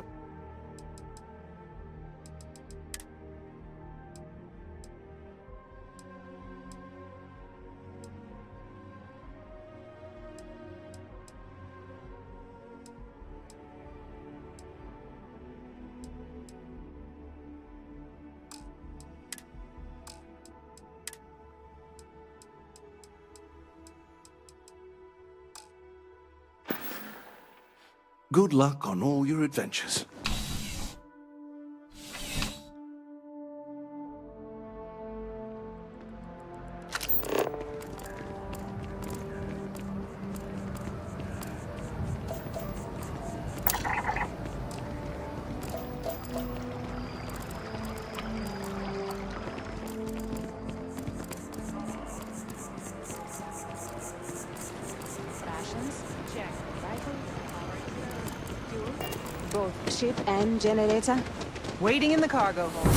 Good luck on all your adventures. Both ship and generator. Waiting in the cargo hold.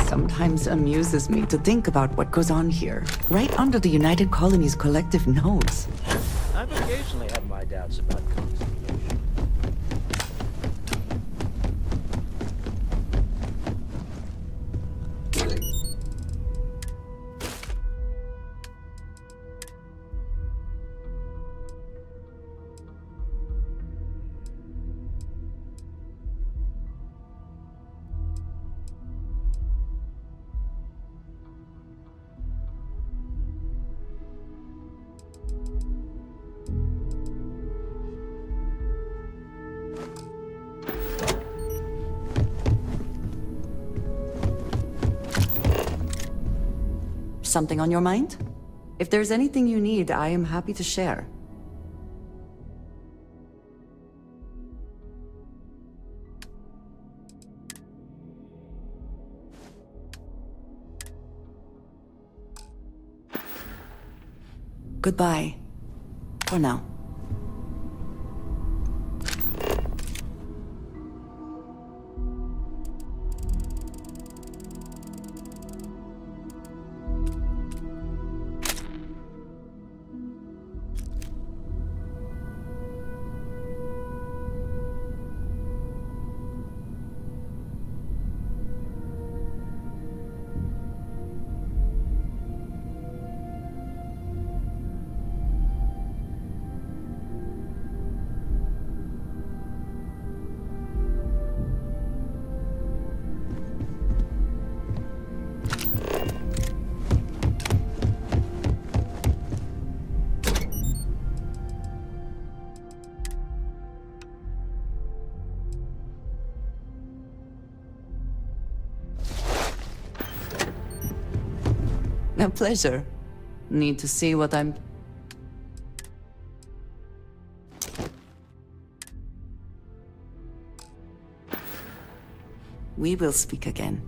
Sometimes amuses me to think about what goes on here, right under the United Colony's collective nose. I've occasionally had my doubts about constitution. Something on your mind? If there's anything you need, I am happy to share. Goodbye. For now. A pleasure. Need to see what I'm... We will speak again.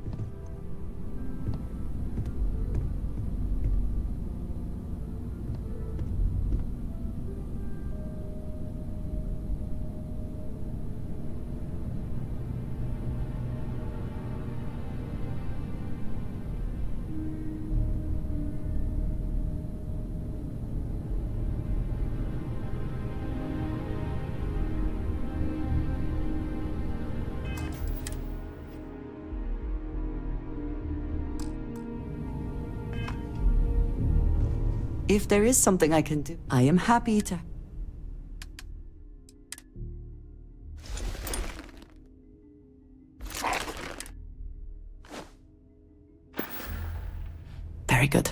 If there is something I can do, I am happy to... Very good.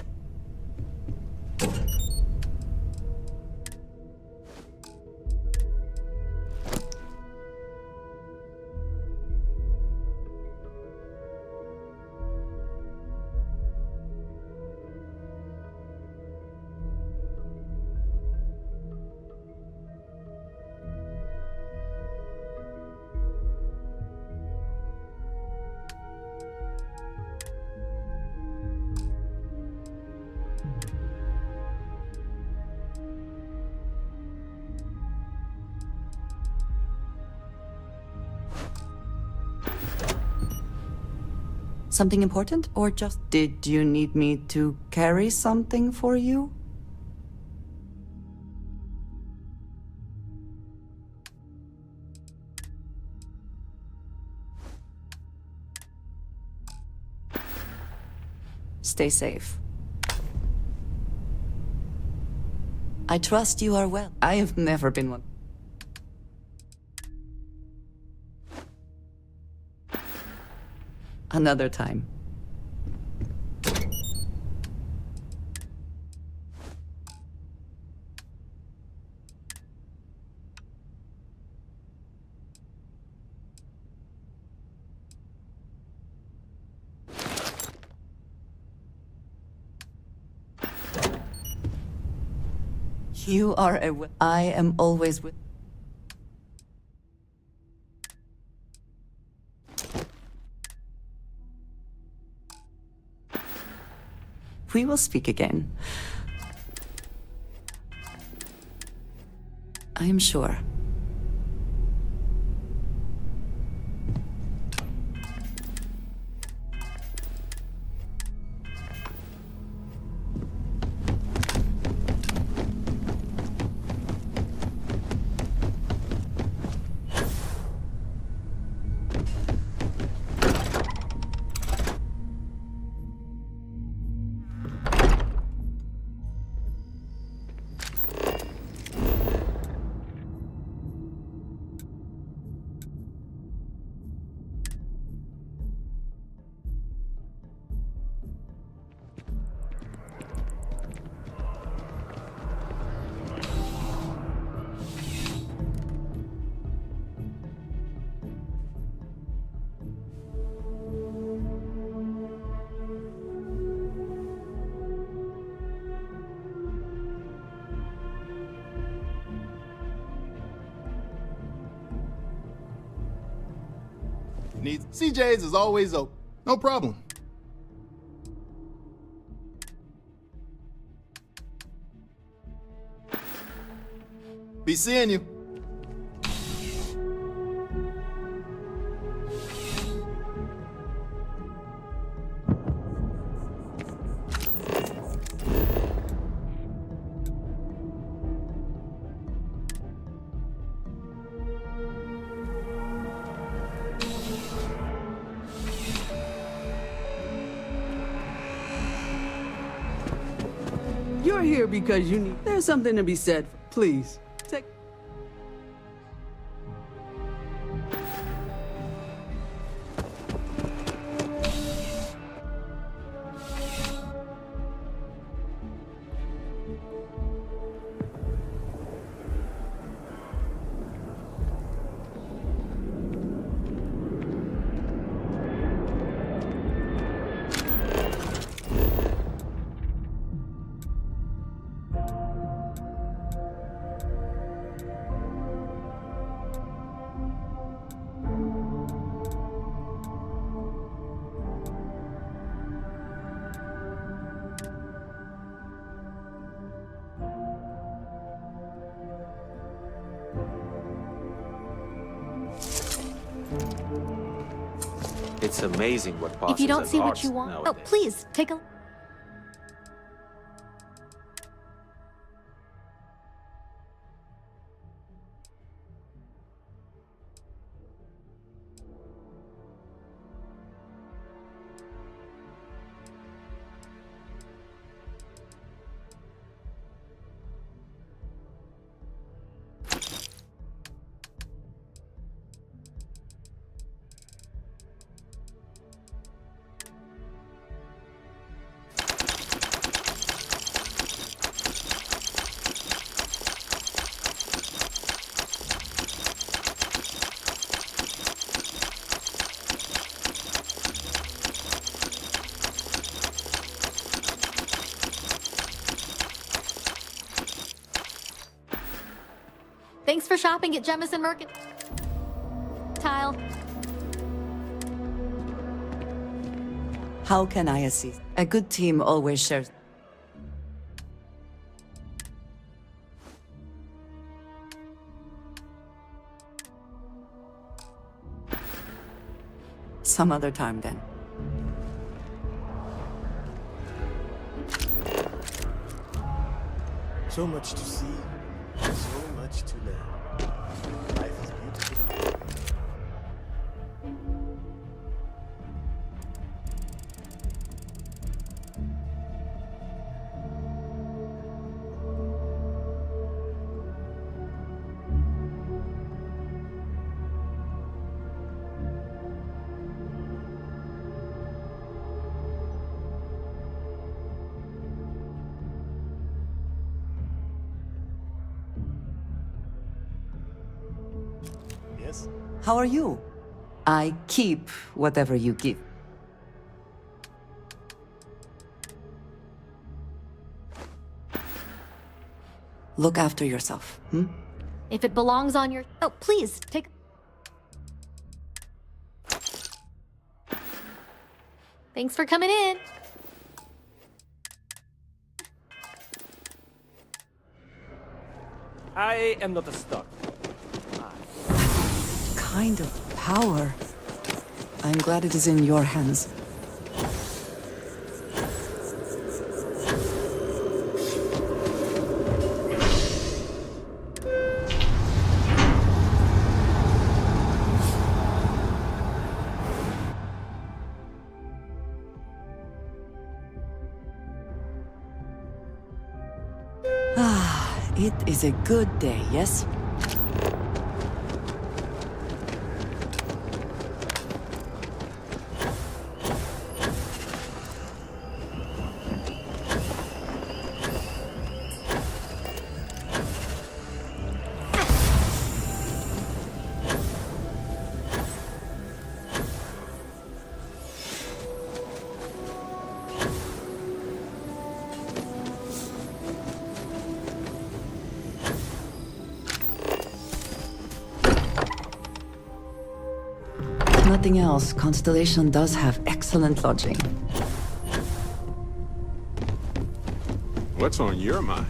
Something important, or just did you need me to carry something for you? Stay safe. I trust you are well. I have never been one. Another time. You are a... I am always with... We will speak again. I am sure. Needs CJ's is always open. No problem. Be seeing you. You're here because you need... There's something to be said. Please, take... It's amazing what passes If you don't as see what arts you want, nowadays. oh, please, take a... Thanks for shopping at Jemison Mercantile. How can I assist? A good team always shares. Some other time then. So much to see, so much to learn. Life is beautiful. Yes? How are you? I keep whatever you give. Look after yourself, hmm? If it belongs on your... Oh, please, take... Thanks for coming in. I am not a star. Kind of power. I'm glad it is in your hands. It is a good day, yes? Nothing else, Constellation does have excellent lodging. What's on your mind?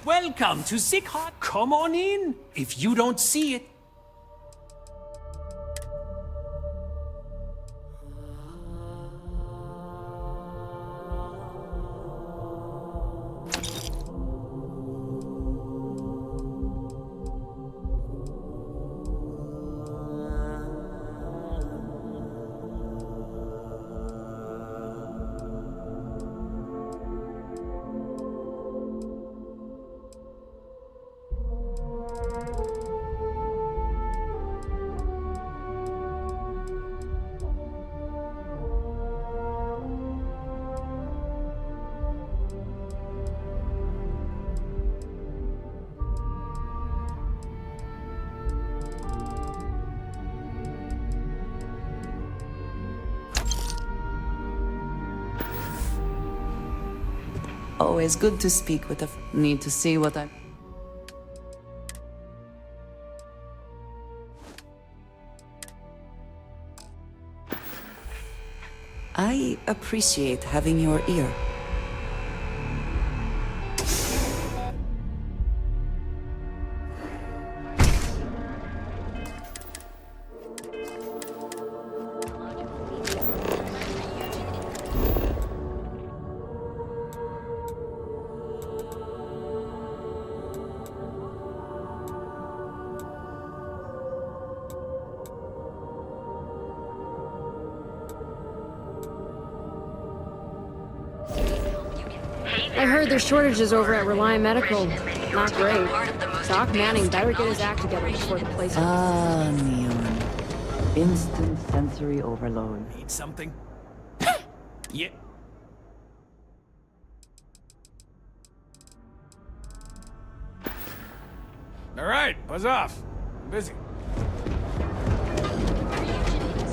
Welcome to Sick Hot. Come on in. If you don't see it. Always good to speak with a need to see what I'm... I appreciate having your ear. I heard there's shortages over at Reliant Medical. Not great. Doc Manning better get his act together before the place opens. Ah, Neon. Instant sensory overload. Need something? Yeah. All right, buzz off. I'm busy.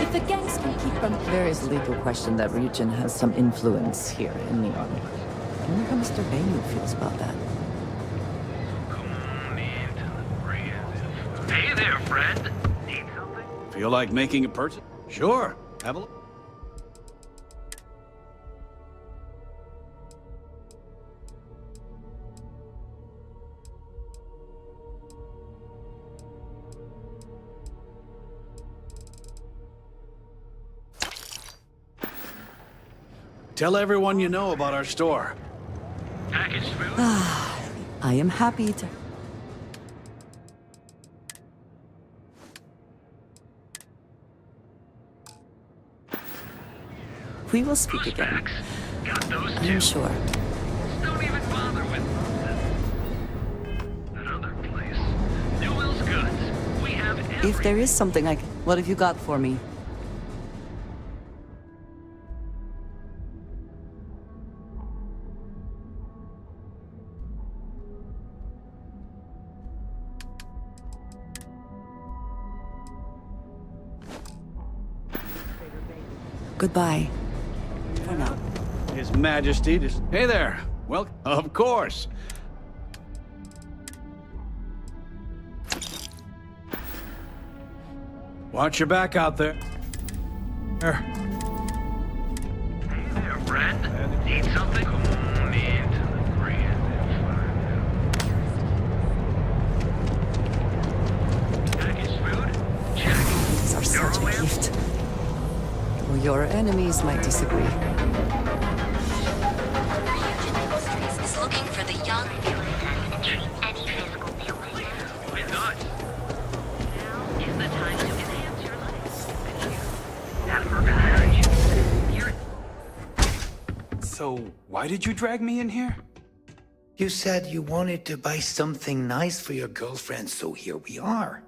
If the gangs can keep from... There is little question that Ryujin has some influence here in Neon. I wonder how Mr. Bainu feels about that. Hey there, friend. Need something? Feel like making a purchase? Sure. Have a look. Tell everyone you know about our store. Packaged food? I am happy to... We will speak again. Got those I'm too. sure. Don't even bother with that other place. Newell's Goods. We have every... If there is something I can... What have you got for me? Goodbye. For now. His Majesty just... Hey there. Well, of course. Watch your back out there. There. Hey there, friend. Need something? Come on into the grand. Packaged food? Check. These are such a gift. Or your enemies might disagree. Is looking for the young. Treat any physical feeling. Why not? Now is the time to enhance your life. That revenge. You're... So, why did you drag me in here? You said you wanted to buy something nice for your girlfriend, so here we are.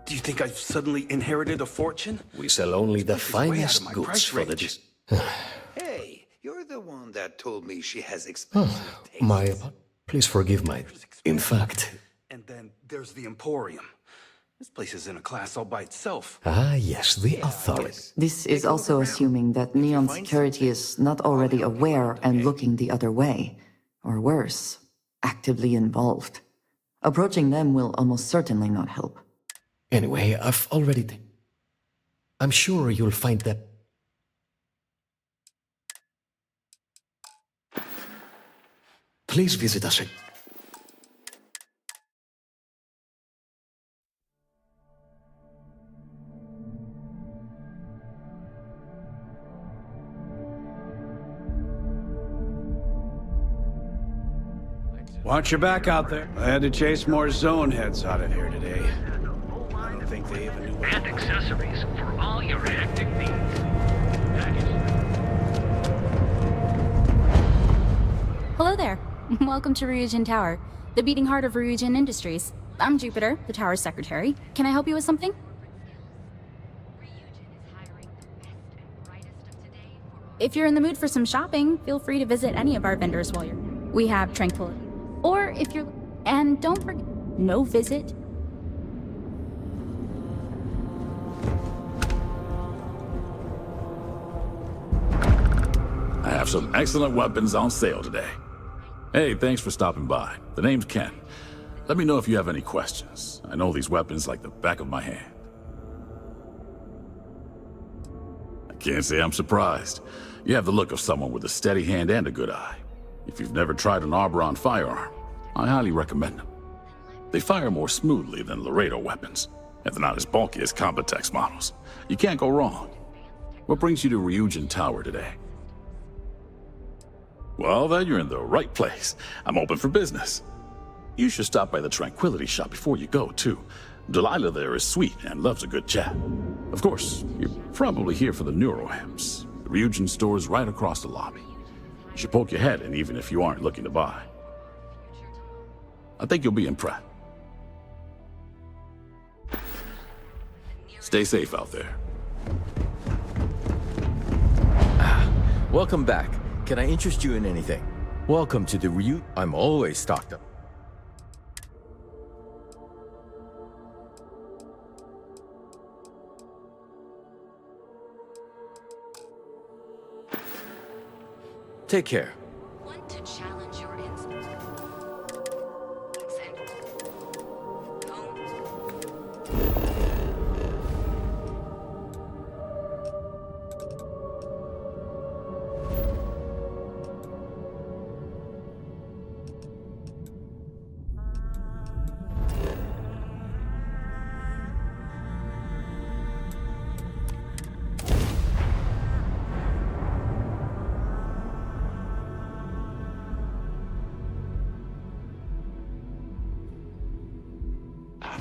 Do you think I've suddenly inherited a fortune? We sell only the This is way out of finest my goods price for the range. dis... Hey, you're the one that told me she has expensive taste. My... Please forgive my... In fact... And then there's the Emporium. This place is in a class all by itself. Ah, yes, the authority. This is also assuming that Neon Security is not already aware and looking the other way. Or worse, actively involved. Approaching them will almost certainly not help. Anyway, I've already... I'm sure you'll find that... Please visit us. Watch your back out there. I had to chase more zone heads out of here today. I don't think they even knew what... And accessories for all your hectic needs. Hello there. Welcome to Ryujin Tower, the beating heart of Ryujin Industries. I'm Jupiter, the tower's secretary. Can I help you with something? If you're in the mood for some shopping, feel free to visit any of our vendors while you're... We have Tranquility. Or if you're... And don't forget, no visit. I have some excellent weapons on sale today. Hey, thanks for stopping by. The name's Ken. Let me know if you have any questions. I know these weapons like the back of my hand. I can't say I'm surprised. You have the look of someone with a steady hand and a good eye. If you've never tried an Arboron firearm, I highly recommend them. They fire more smoothly than Laredo weapons, and they're not as bulky as Combatex models. You can't go wrong. What brings you to Ryujin Tower today? Well, then you're in the right place. I'm open for business. You should stop by the Tranquility shop before you go, too. Delilah there is sweet and loves a good chat. Of course, you're probably here for the Neurohems. The Ryujin store is right across the lobby. You should poke your head in even if you aren't looking to buy. I think you'll be impressed. Stay safe out there. Welcome back. Can I interest you in anything? Welcome to the Ryu. I'm always stocked up. Take care. Want to challenge your instinct?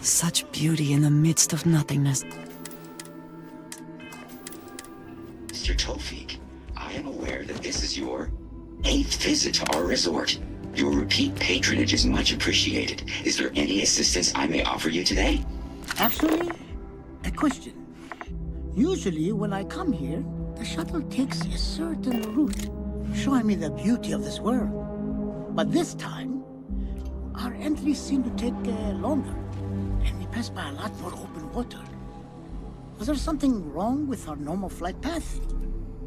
Such beauty in the midst of nothingness. Mr. Tofik, I am aware that this is your 8th visit to our resort. Your repeat patronage is much appreciated. Is there any assistance I may offer you today? Actually, a question. Usually when I come here, the shuttle takes a certain route, showing me the beauty of this world. But this time, our entries seem to take longer, and we pass by a lot more open water. Was there something wrong with our normal flight path?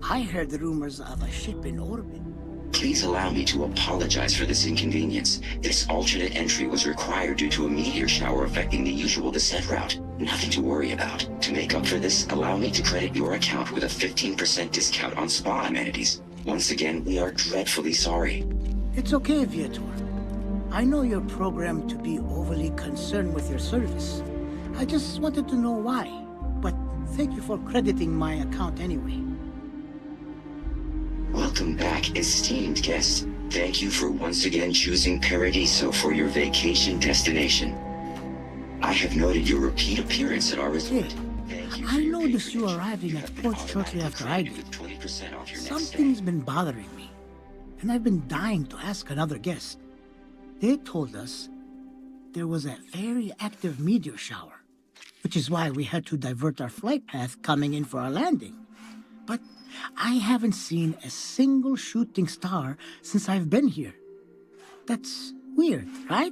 I heard the rumors of a ship in orbit. Please allow me to apologize for this inconvenience. This alternate entry was required due to a meteor shower affecting the usual descent route. Nothing to worry about. To make up for this, allow me to credit your account with a 15% discount on spa amenities. Once again, we are dreadfully sorry. It's okay, Viator. I know you're programmed to be overly concerned with your service. I just wanted to know why. But thank you for crediting my account anyway. Welcome back, esteemed guest. Thank you for once again choosing Paradiso for your vacation destination. I have noted your repeat appearance at our resort. I noticed you arriving at port shortly after I did. Something's been bothering me, and I've been dying to ask another guest. They told us there was a very active meteor shower, which is why we had to divert our flight path coming in for our landing. But I haven't seen a single shooting star since I've been here. That's weird, right?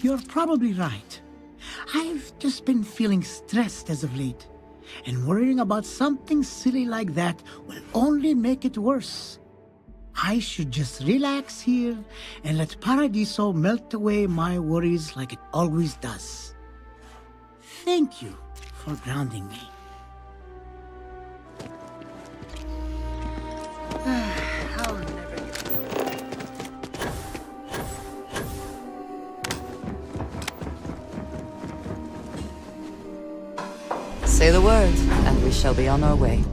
You're probably right. I've just been feeling stressed as of late, and worrying about something silly like that will only make it worse. I should just relax here and let Paradiso melt away my worries like it always does. Thank you for grounding me. I'll never get Say the word, and we shall be on our way.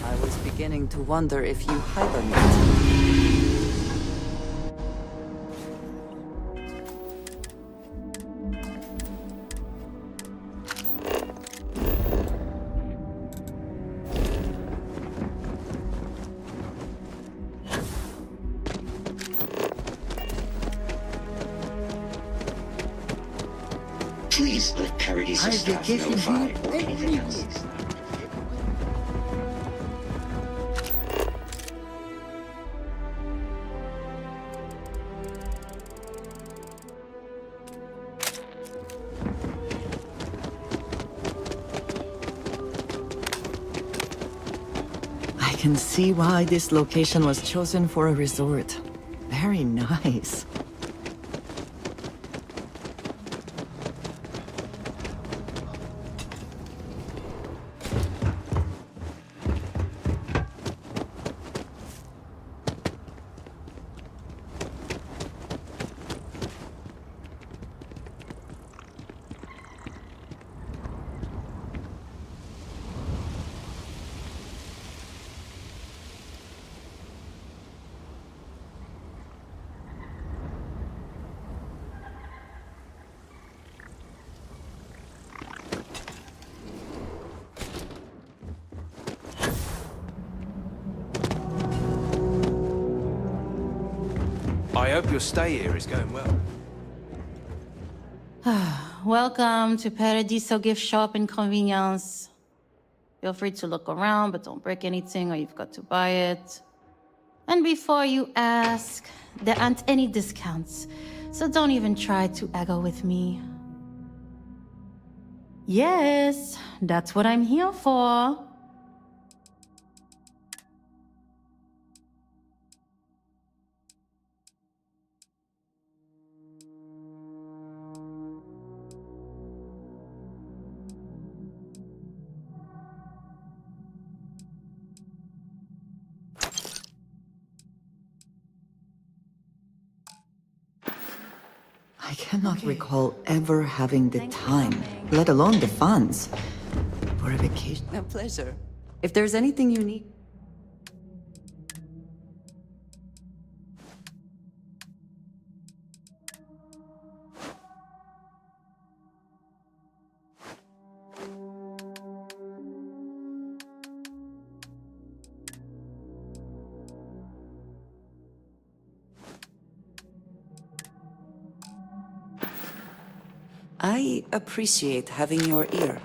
I was beginning to wonder if you hibernate. Please let Paradiso staff notify or anything else. I can see why this location was chosen for a resort. Very nice. I hope your stay here is going well. Welcome to Paradiso Gift Shop and Convenience. Feel free to look around, but don't break anything or you've got to buy it. And before you ask, there aren't any discounts, so don't even try to haggle with me. Yes, that's what I'm here for. I cannot recall ever having the time, let alone the funds, for a vacation. A pleasure. If there's anything you need... I appreciate having your ear.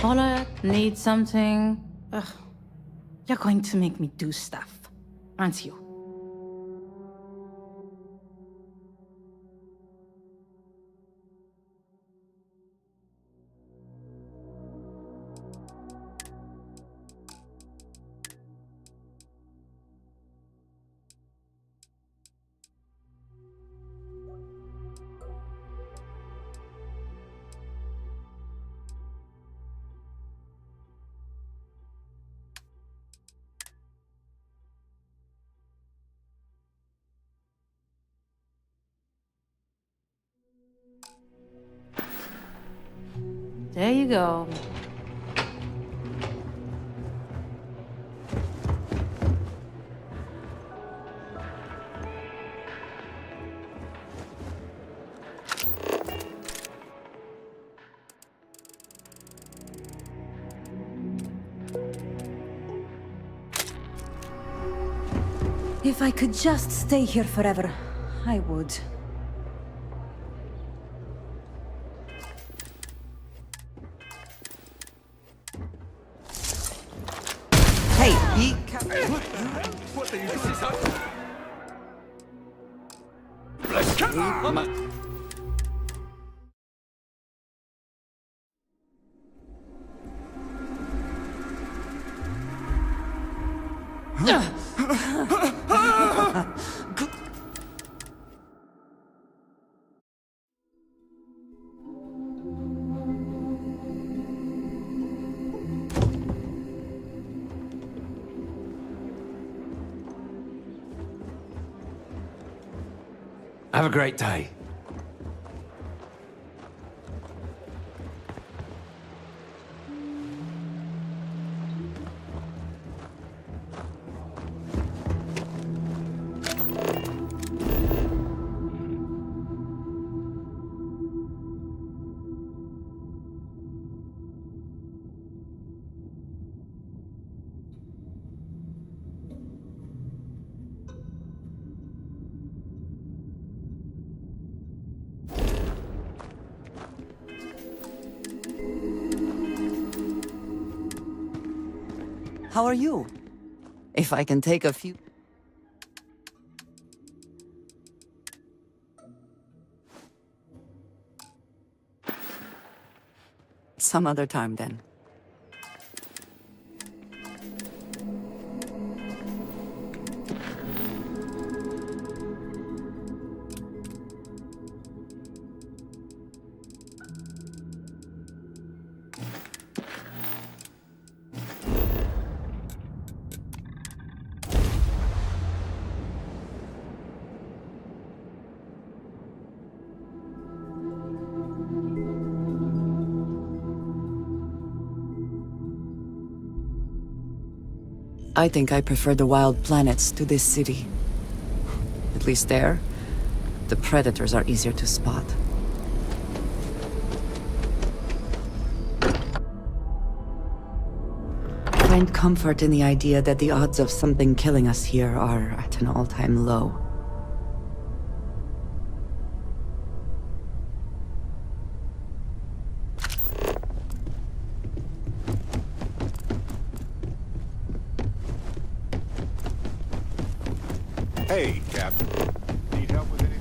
Paula, need something? Ugh, you're going to make me do stuff, aren't you? There you go. If I could just stay here forever, I would. Hey, be Have a great day. How are you? If I can take a few... Some other time, then. I think I prefer the wild planets to this city. At least there, the predators are easier to spot. I find comfort in the idea that the odds of something killing us here are at an all-time low. Hey, Captain. Need help with anything?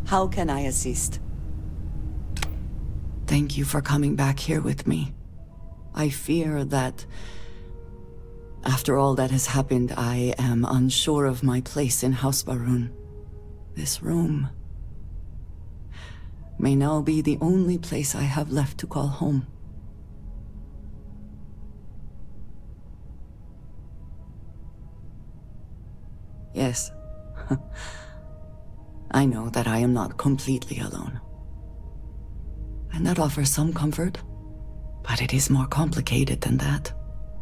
How can I assist? Thank you for coming back here with me. I fear that, after all that has happened, I am unsure of my place in House Baroon. This room may now be the only place I have left to call home. Yes. I know that I am not completely alone. And that offers some comfort, but it is more complicated than that.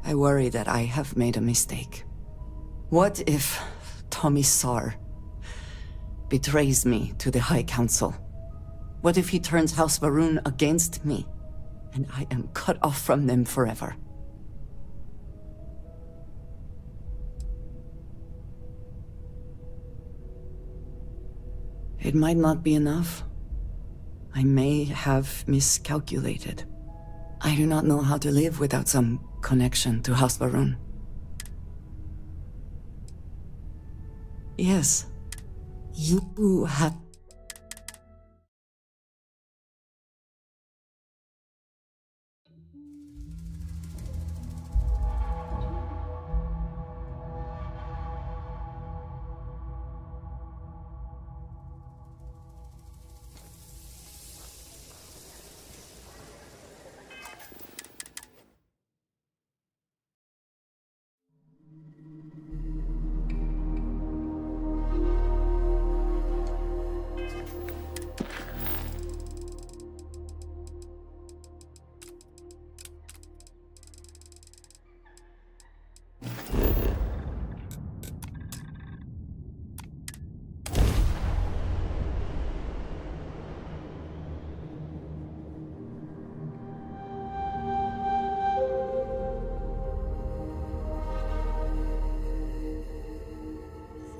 I worry that I have made a mistake. What if Tomisar betrays me to the High Council? What if he turns House Baroon against me, and I am cut off from them forever? It might not be enough. I may have miscalculated. I do not know how to live without some connection to House Baroon. Yes, you have...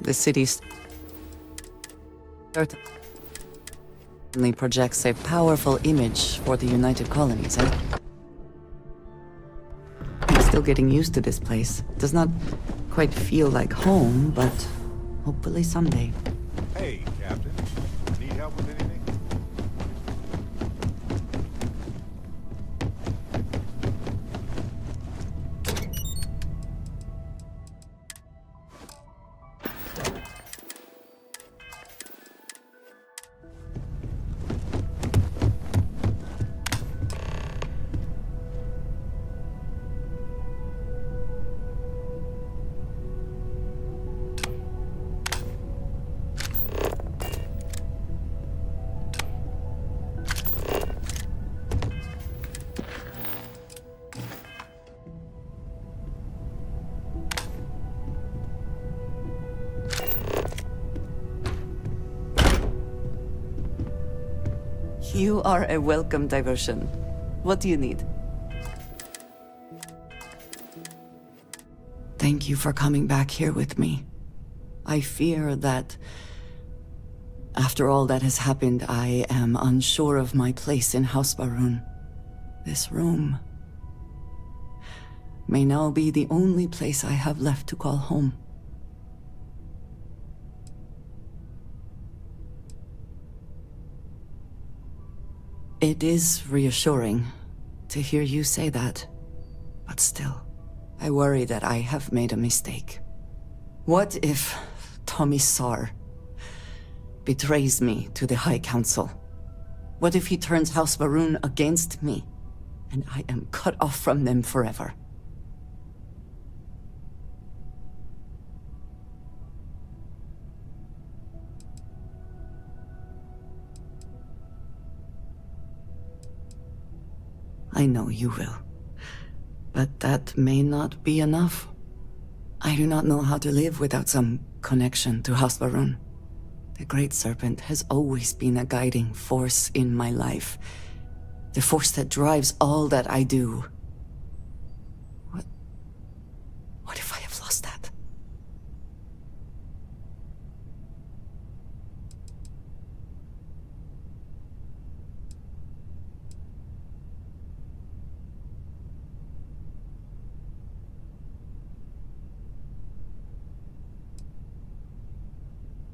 The city certainly projects a powerful image for the United Colonies, eh? I'm still getting used to this place. It does not quite feel like home, but hopefully someday. Hey, Captain. Need help with anything? You are a welcome diversion. What do you need? Thank you for coming back here with me. I fear that after all that has happened, I am unsure of my place in House Barun. This room may now be the only place I have left to call home. It is reassuring to hear you say that, but still, I worry that I have made a mistake. What if Tomisar betrays me to the High Council? What if he turns House Barun against me, and I am cut off from them forever? I know you will. But that may not be enough. I do not know how to live without some connection to House Barun. The Great Serpent has always been a guiding force in my life. The force that drives all that I do. What if I have lost that?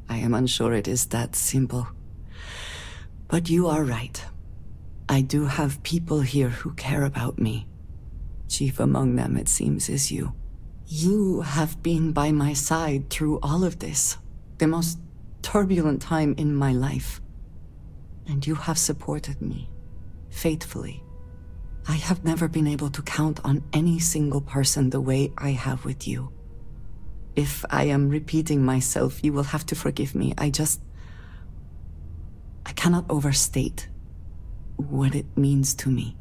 I am unsure it is that simple. But you are right. I do have people here who care about me. Chief among them, it seems, is you. You have been by my side through all of this, the most turbulent time in my life. And you have supported me, faithfully. I have never been able to count on any single person the way I have with you. If I am repeating myself, you will have to forgive me. I cannot overstate what it means to me.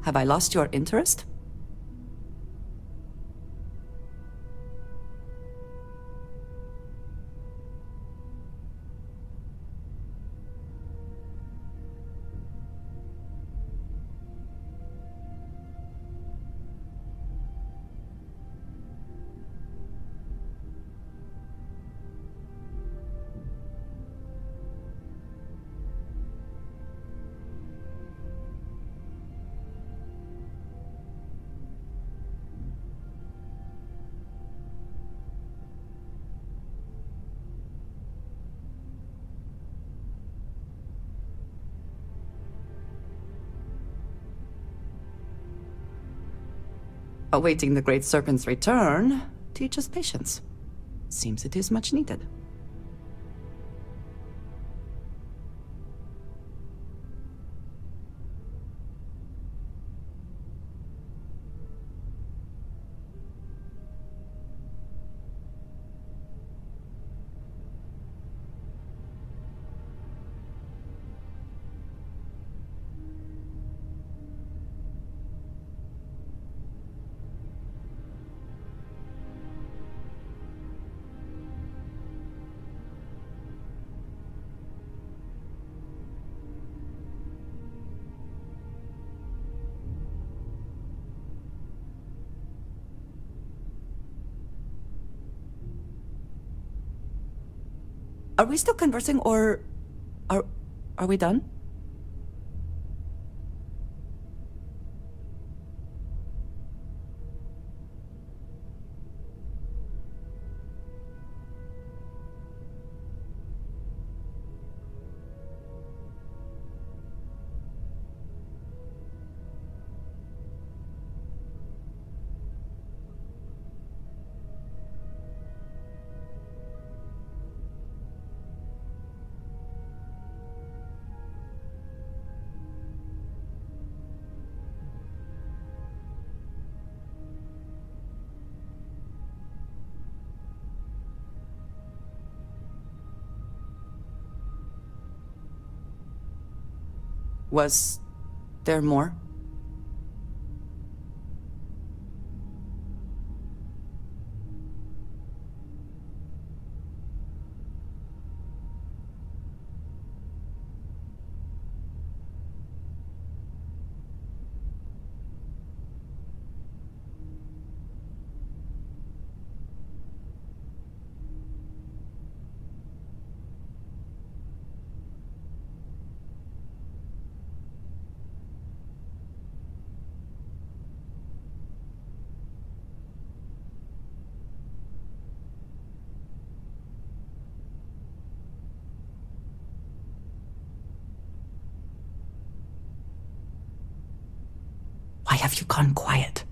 Have I lost your interest? Awaiting the Great Serpent's return teaches patience. Seems it is much needed. Are we still conversing, or are we done? Was there more? Why have you gone quiet?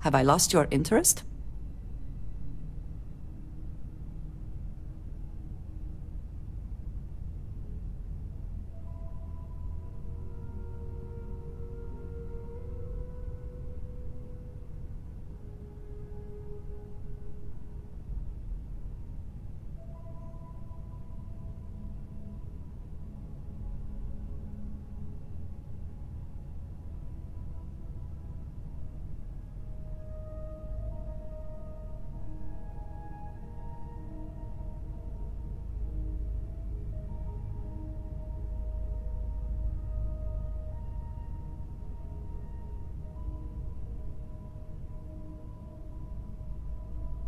Have I lost your interest?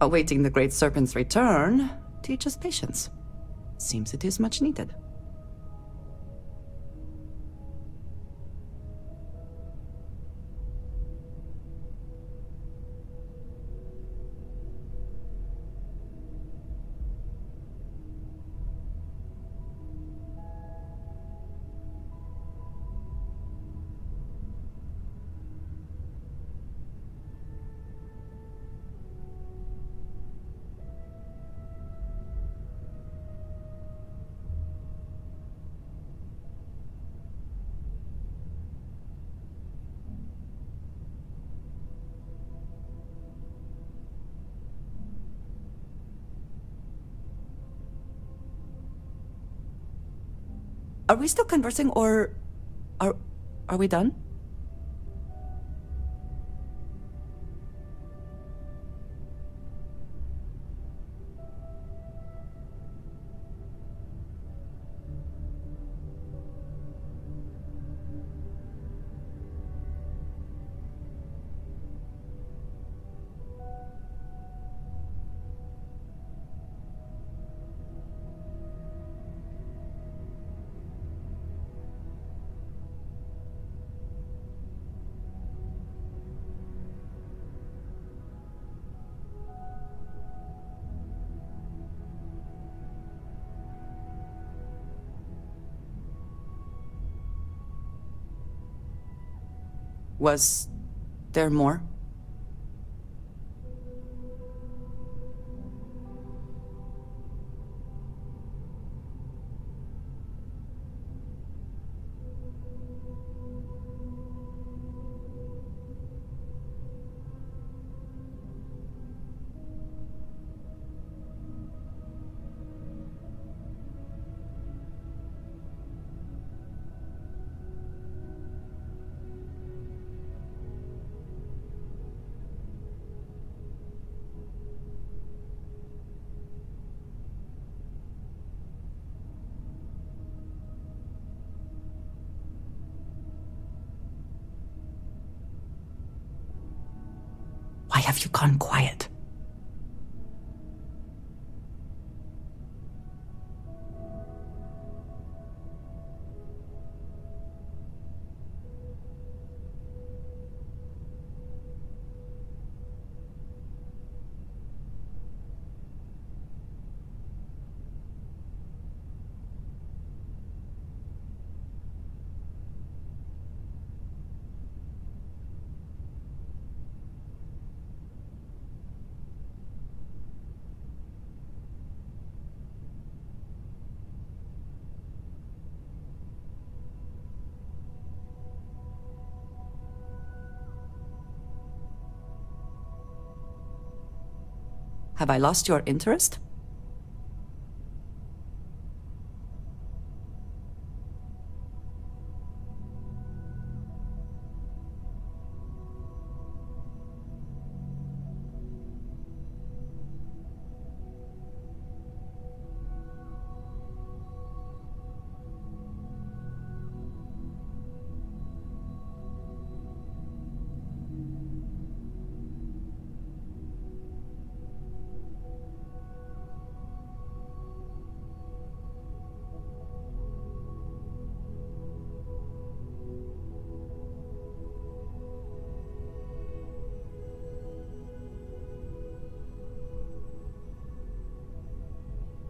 Awaiting the Great Serpent's return teaches patience. Seems it is much needed. Are we still conversing, or are we done? Was there more? Why have you gone quiet? Have I lost your interest?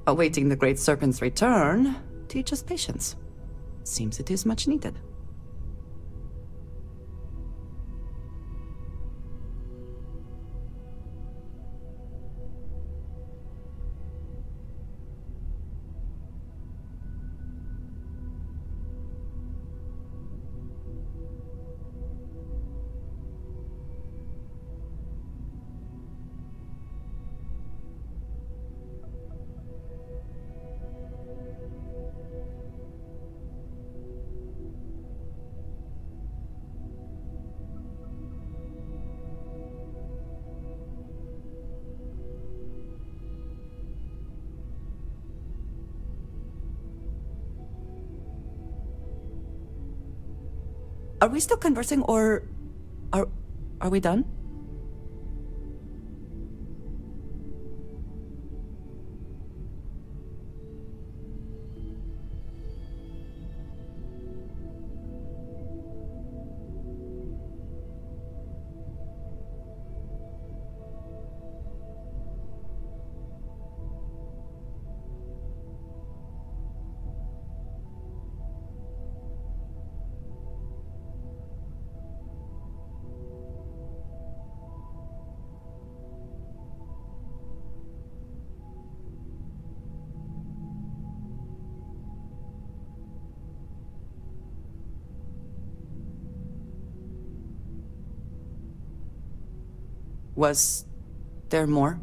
Awaiting the Great Serpent's return teaches patience. Seems it is much needed. Are we still conversing, or are we done? Was there more?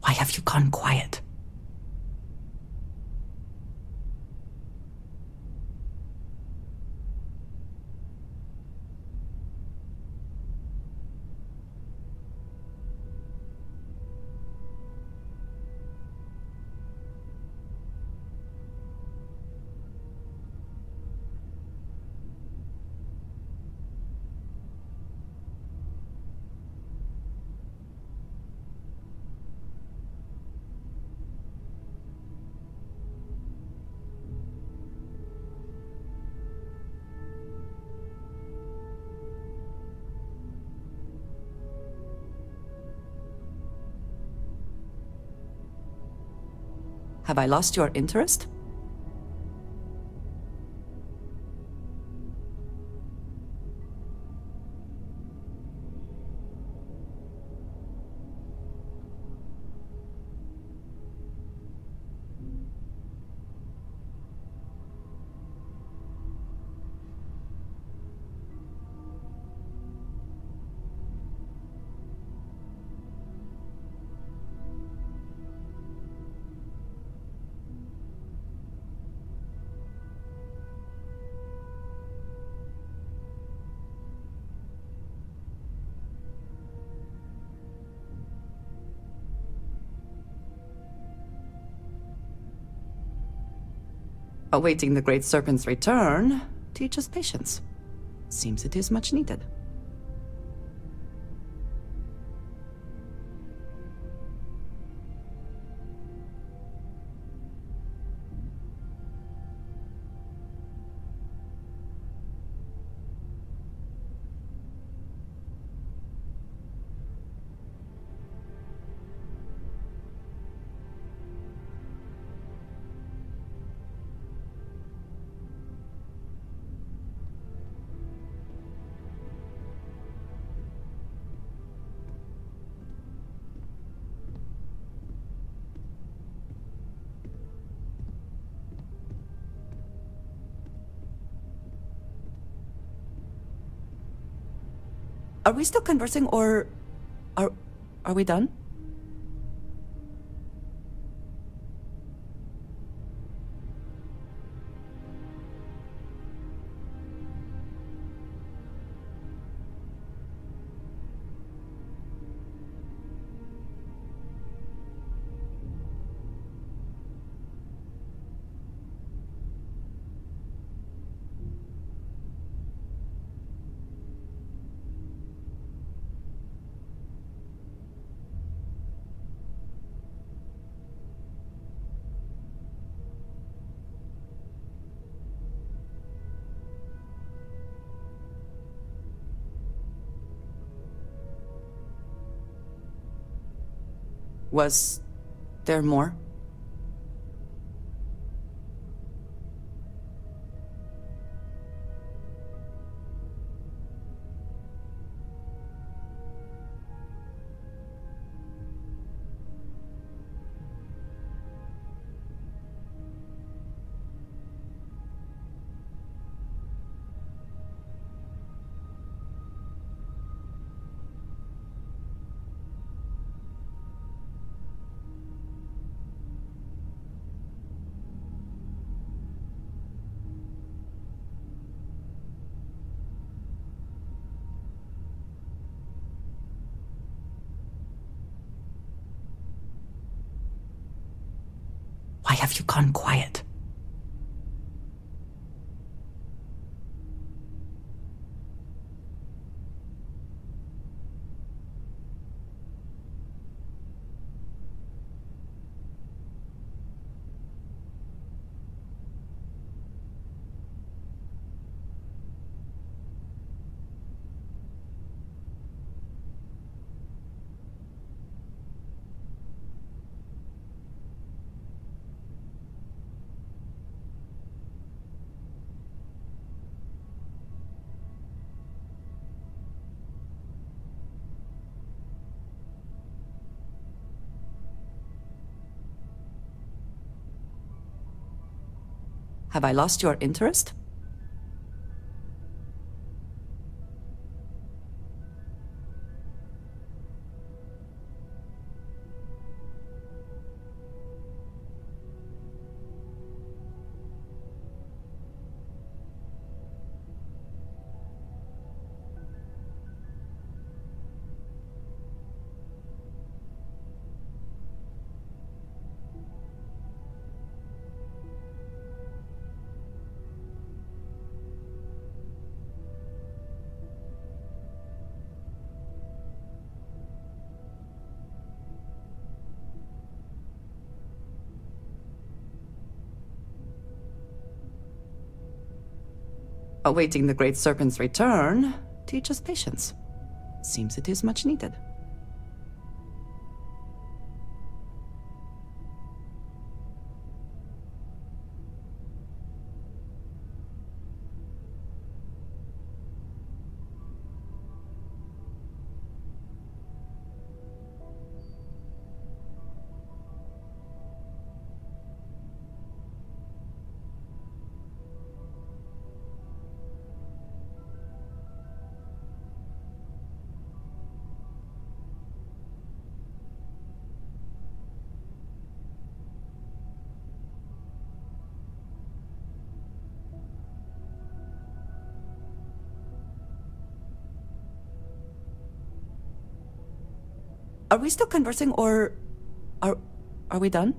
Why have you gone quiet? Have I lost your interest? Awaiting the Great Serpent's return teaches patience. Seems it is much needed. Are we still conversing, or are we done? Was there more? Why have you gone quiet? Have I lost your interest? Awaiting the Great Serpent's return teaches patience. Seems it is much needed. Are we still conversing, or are we done?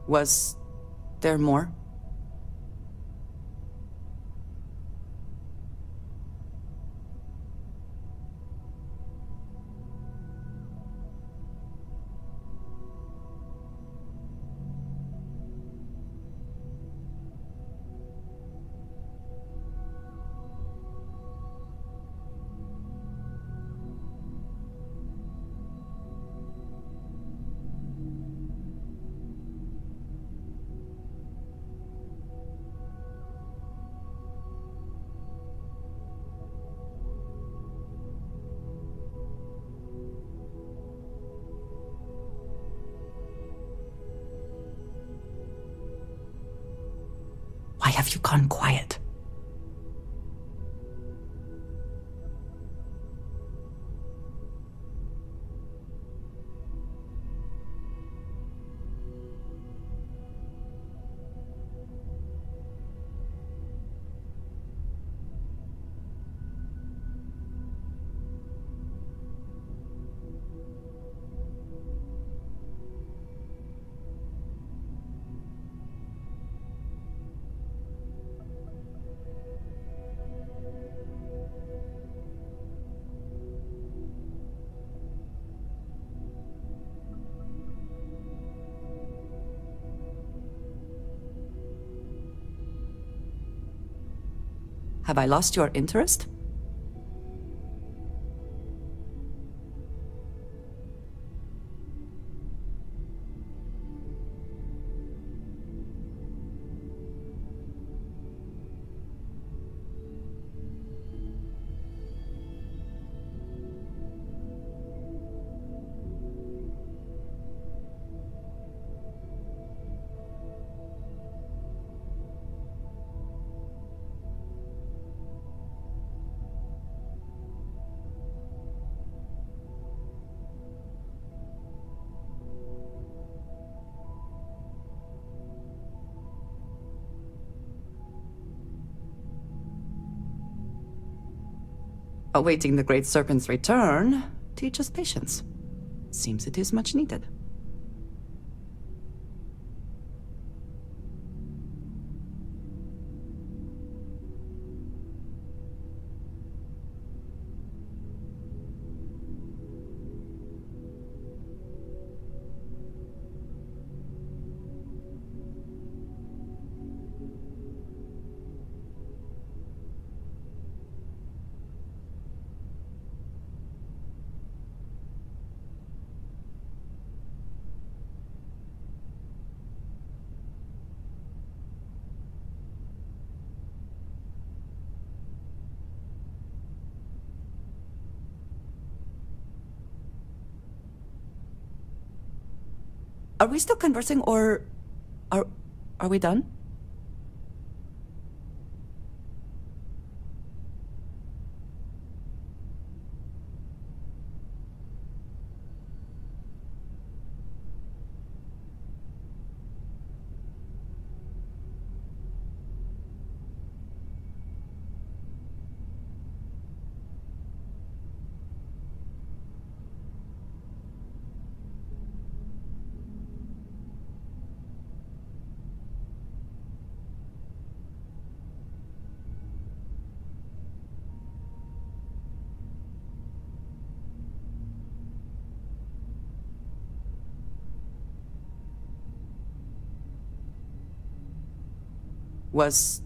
Was there more? Why have you gone quiet? Have I lost your interest? Awaiting the Great Serpent's return teaches patience. Seems it is much needed. Are we still conversing, or are we done? Was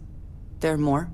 there more?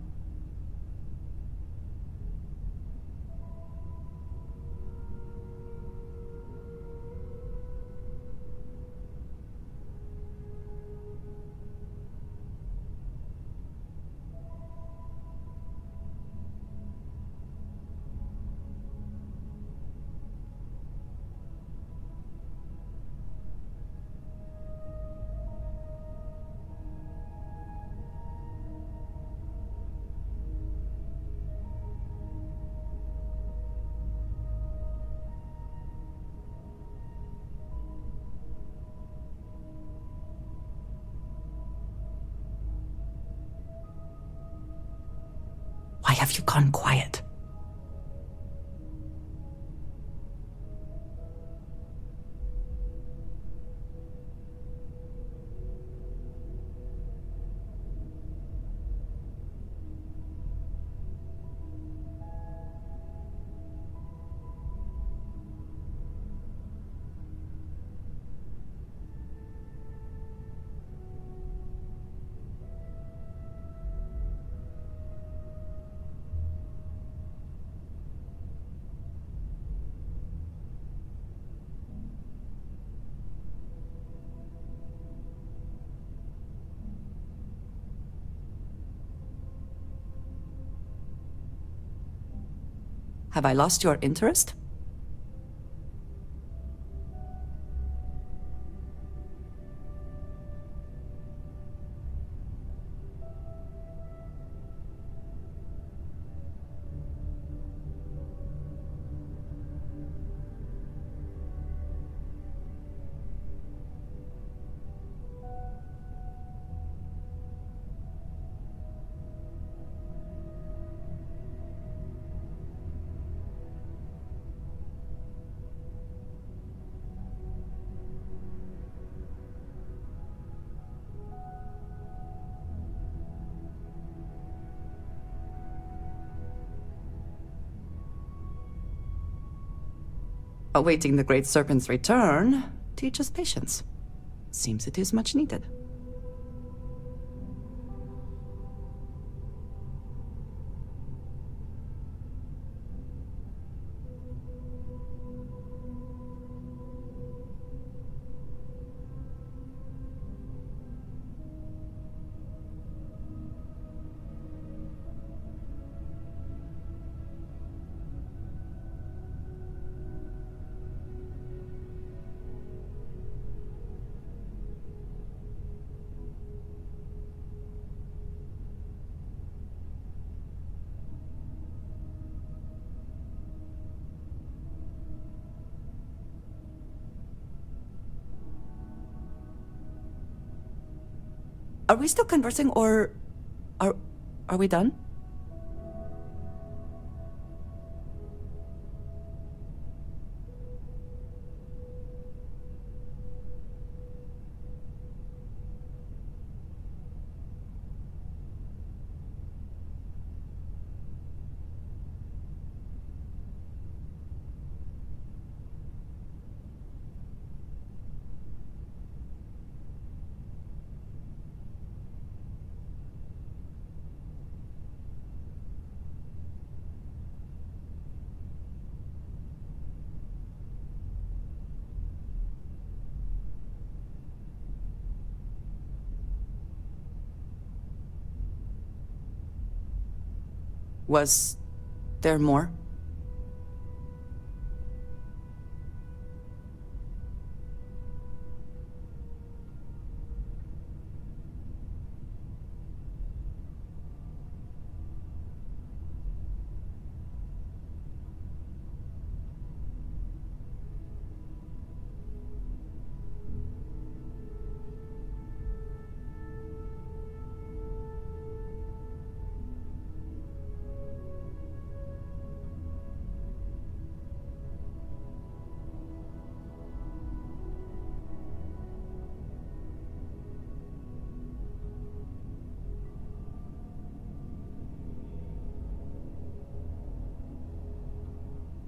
have you gone quiet? Have I lost your interest? Awaiting the Great Serpent's return teaches patience. Seems it is much needed. Are we still conversing, or are we done? Was there more?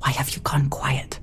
Why have you gone quiet?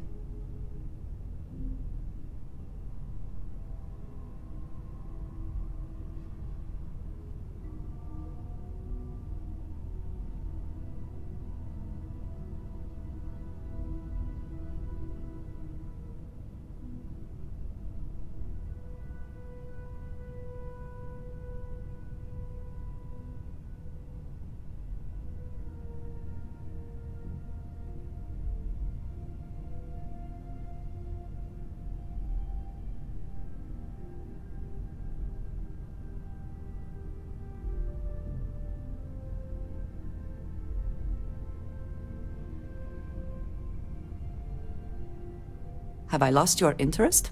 Have I lost your interest?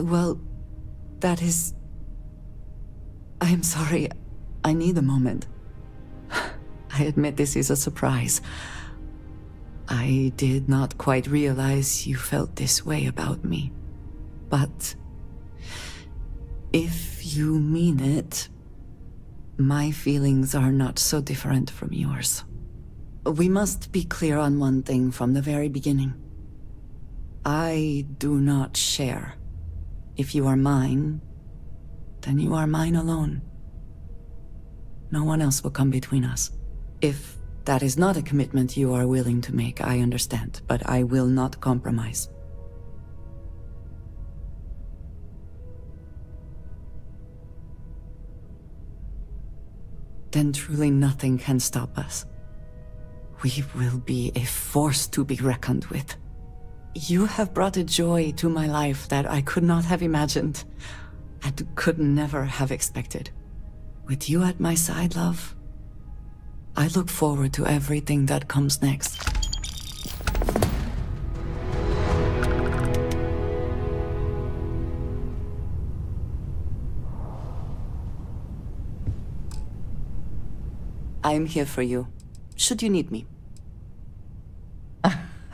Well, that is... I am sorry. I need a moment. I admit this is a surprise. I did not quite realize you felt this way about me. But... if you mean it, my feelings are not so different from yours. We must be clear on one thing from the very beginning. I do not share. If you are mine, then you are mine alone. No one else will come between us. If that is not a commitment you are willing to make, I understand, but I will not compromise. Then truly nothing can stop us. We will be a force to be reckoned with. You have brought a joy to my life that I could not have imagined, and could never have expected. With you at my side, love, I look forward to everything that comes next. I am here for you, should you need me.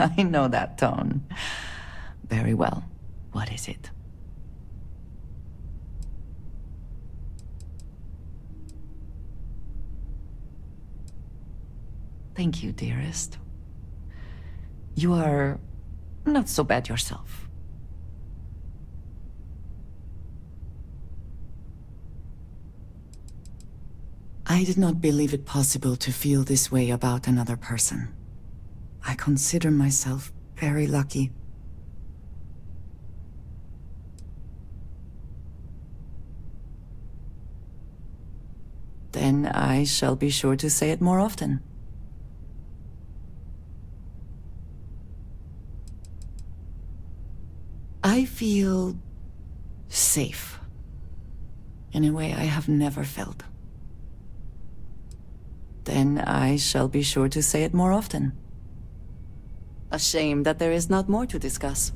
I know that tone. Very well. What is it? Thank you, dearest. You are not so bad yourself. I did not believe it possible to feel this way about another person. I consider myself very lucky. Then I shall be sure to say it more often. I feel safe in a way I have never felt. Then I shall be sure to say it more often. A shame that there is not more to discuss.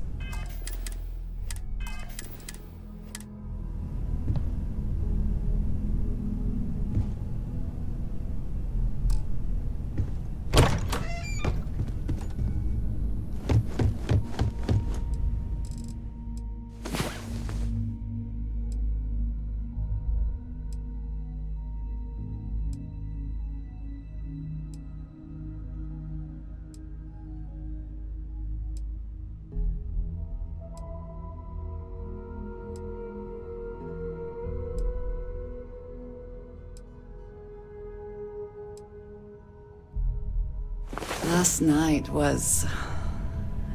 Last night was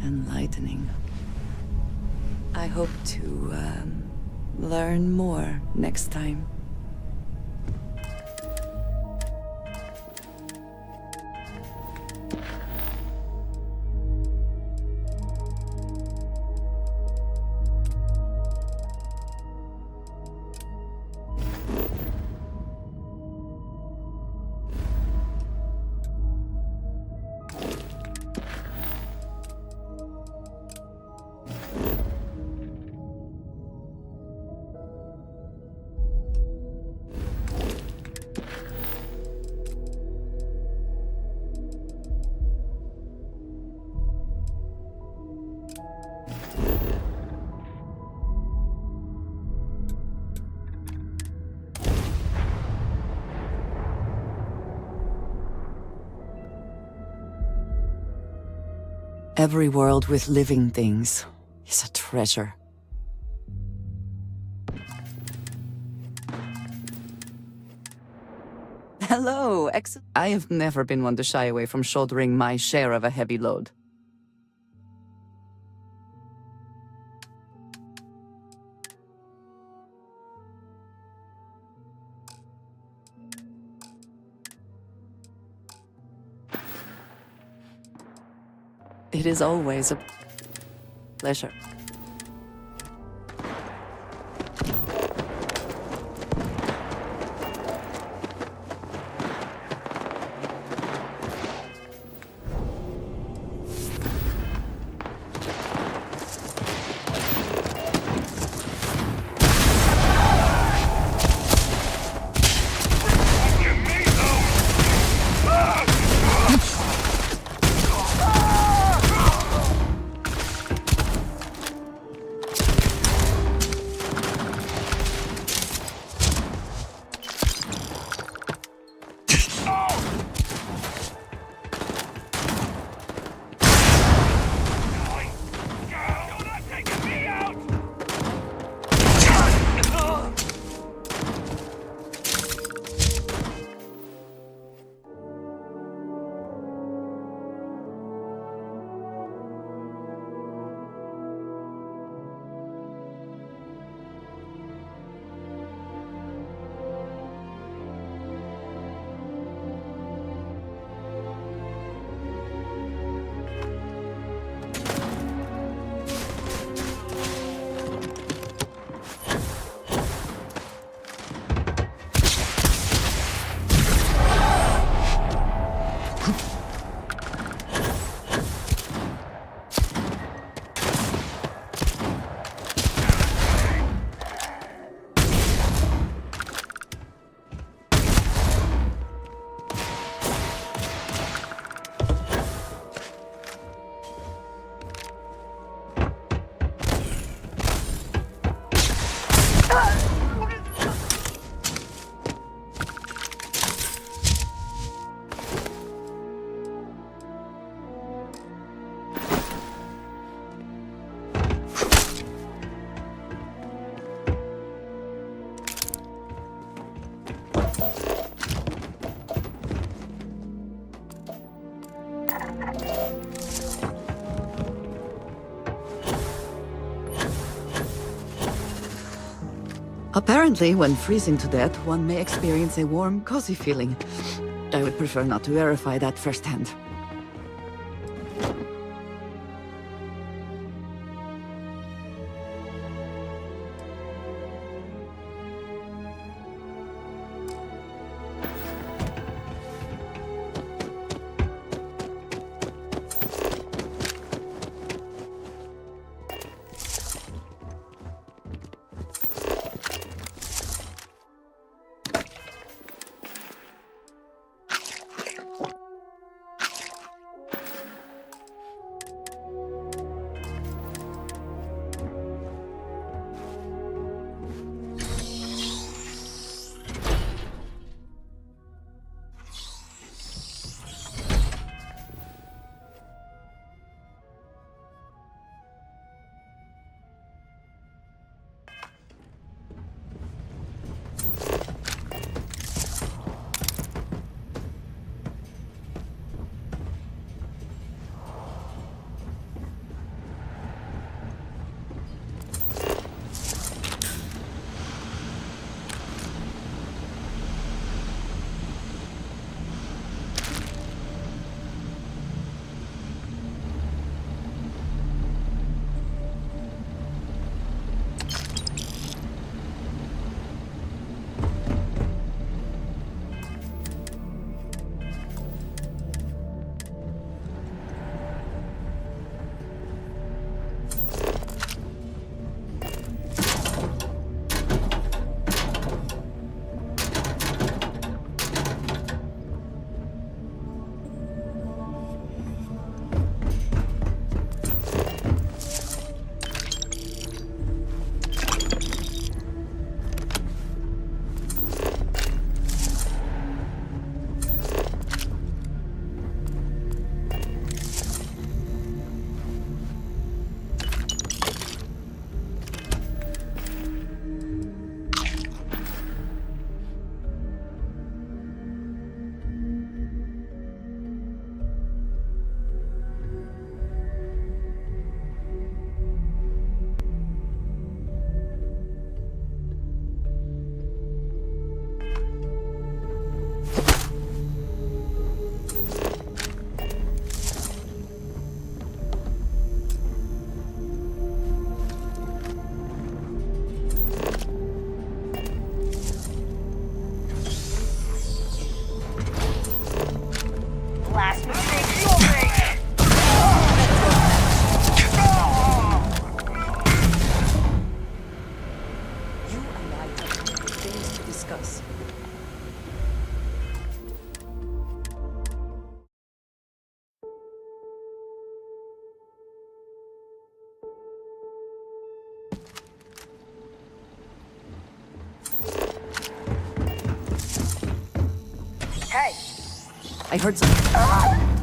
enlightening. I hope to learn more next time. Every world with living things is a treasure. Hello, I have never been one to shy away from shouldering my share of a heavy load. It is always a pleasure. Apparently, when freezing to death, one may experience a warm, cozy feeling. I would prefer not to verify that firsthand. Last mistake you'll make! You and I have things to discuss. Hey! I heard something.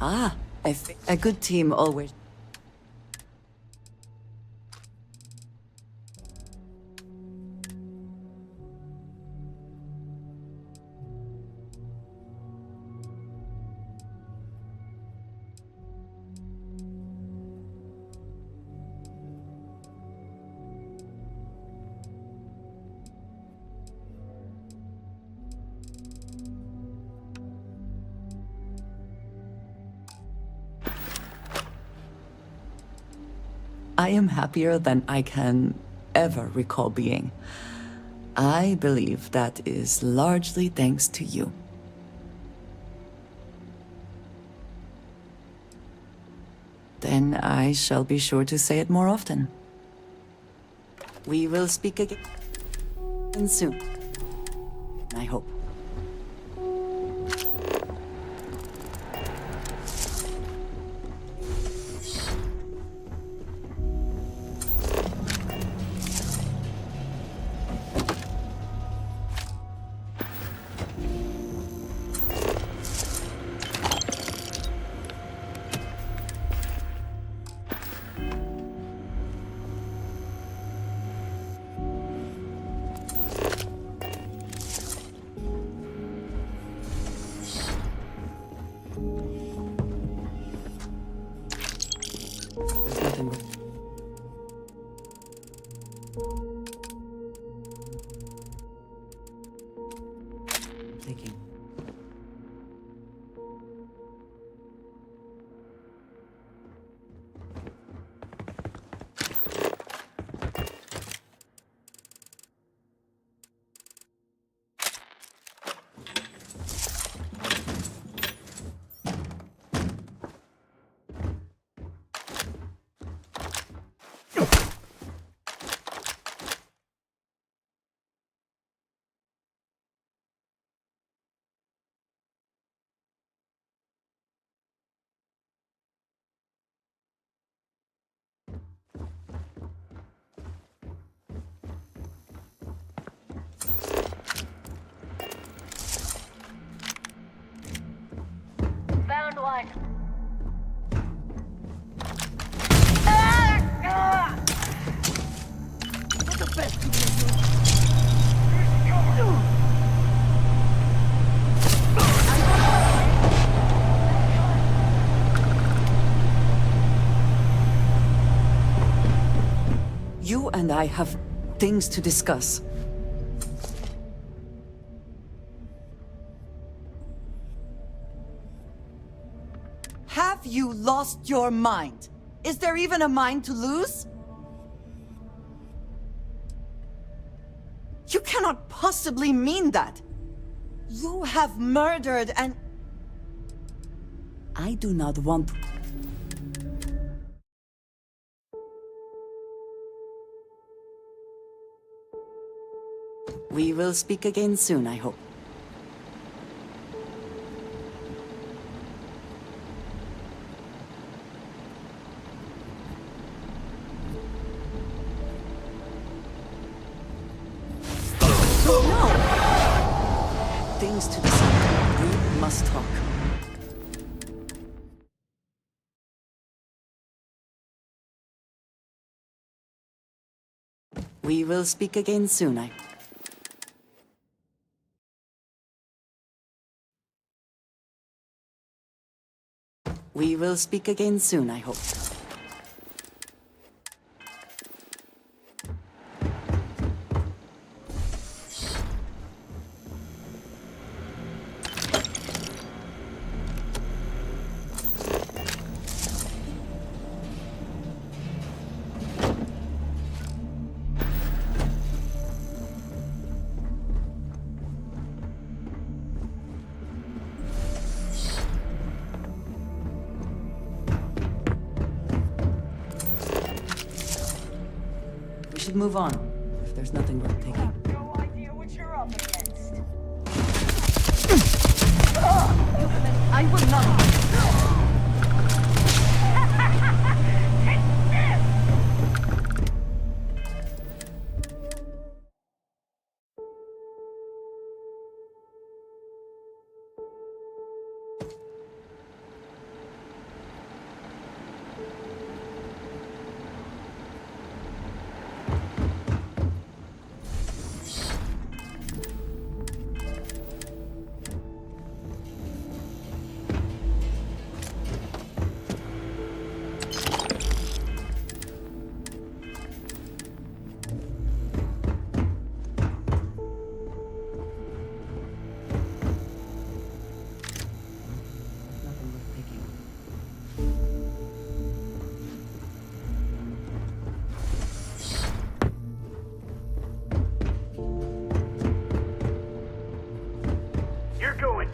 Ah, a good team always. I am happier than I can ever recall being. I believe that is largely thanks to you. Then I shall be sure to say it more often. We will speak again soon, I hope. Taking. Found one. What's the best you You and I have things to discuss. Have you lost your mind? Is there even a mind to lose? You cannot possibly mean that. You have murdered and... I do not want... We will speak again soon, I hope. Things to decide. We must talk. We will speak again soon, I... We will speak again soon, I hope. We should move on, if there's nothing worth taking. No idea what you're up against. I will not...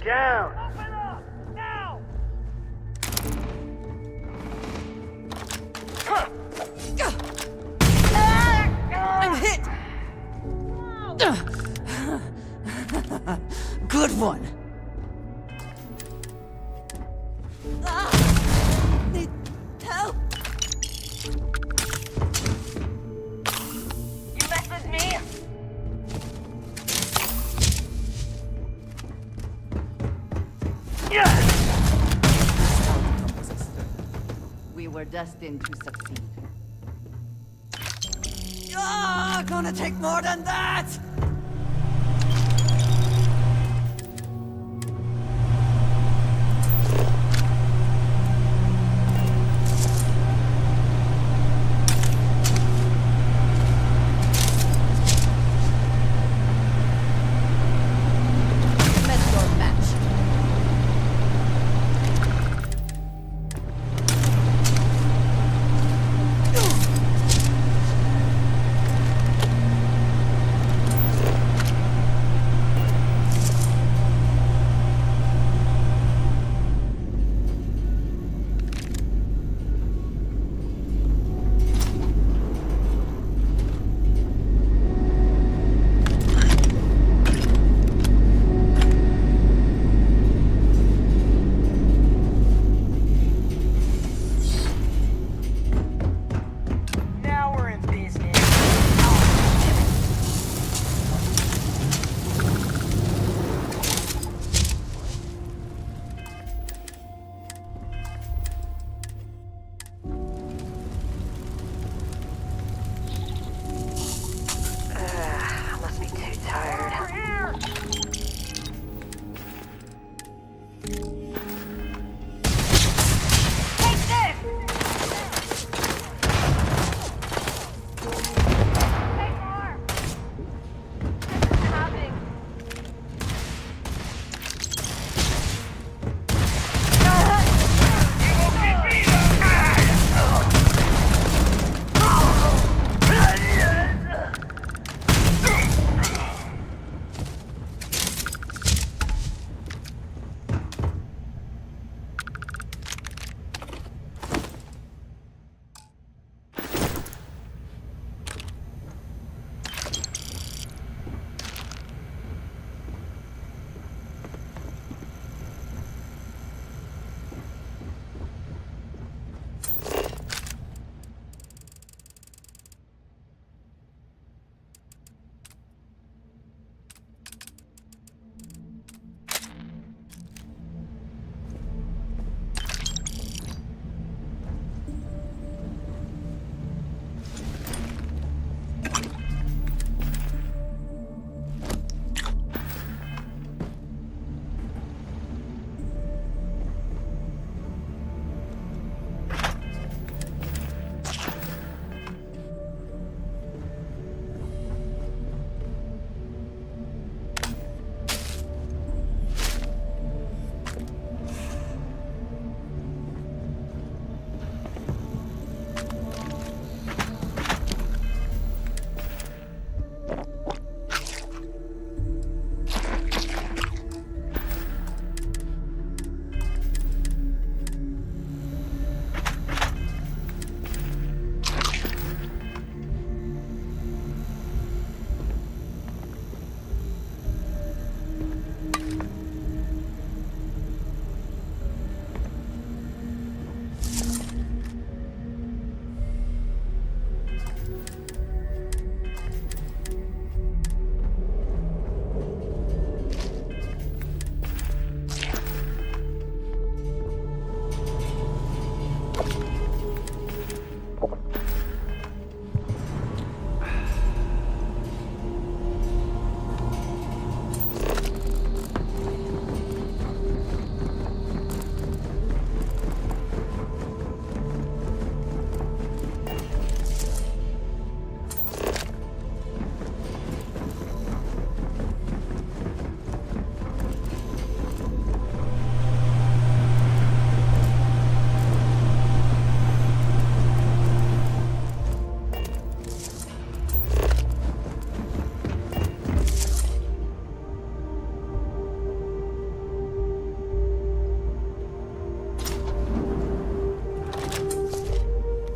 down! I'm hit! Good one. Need help. You mess with me? We were destined to succeed. Ah, gonna take more than that!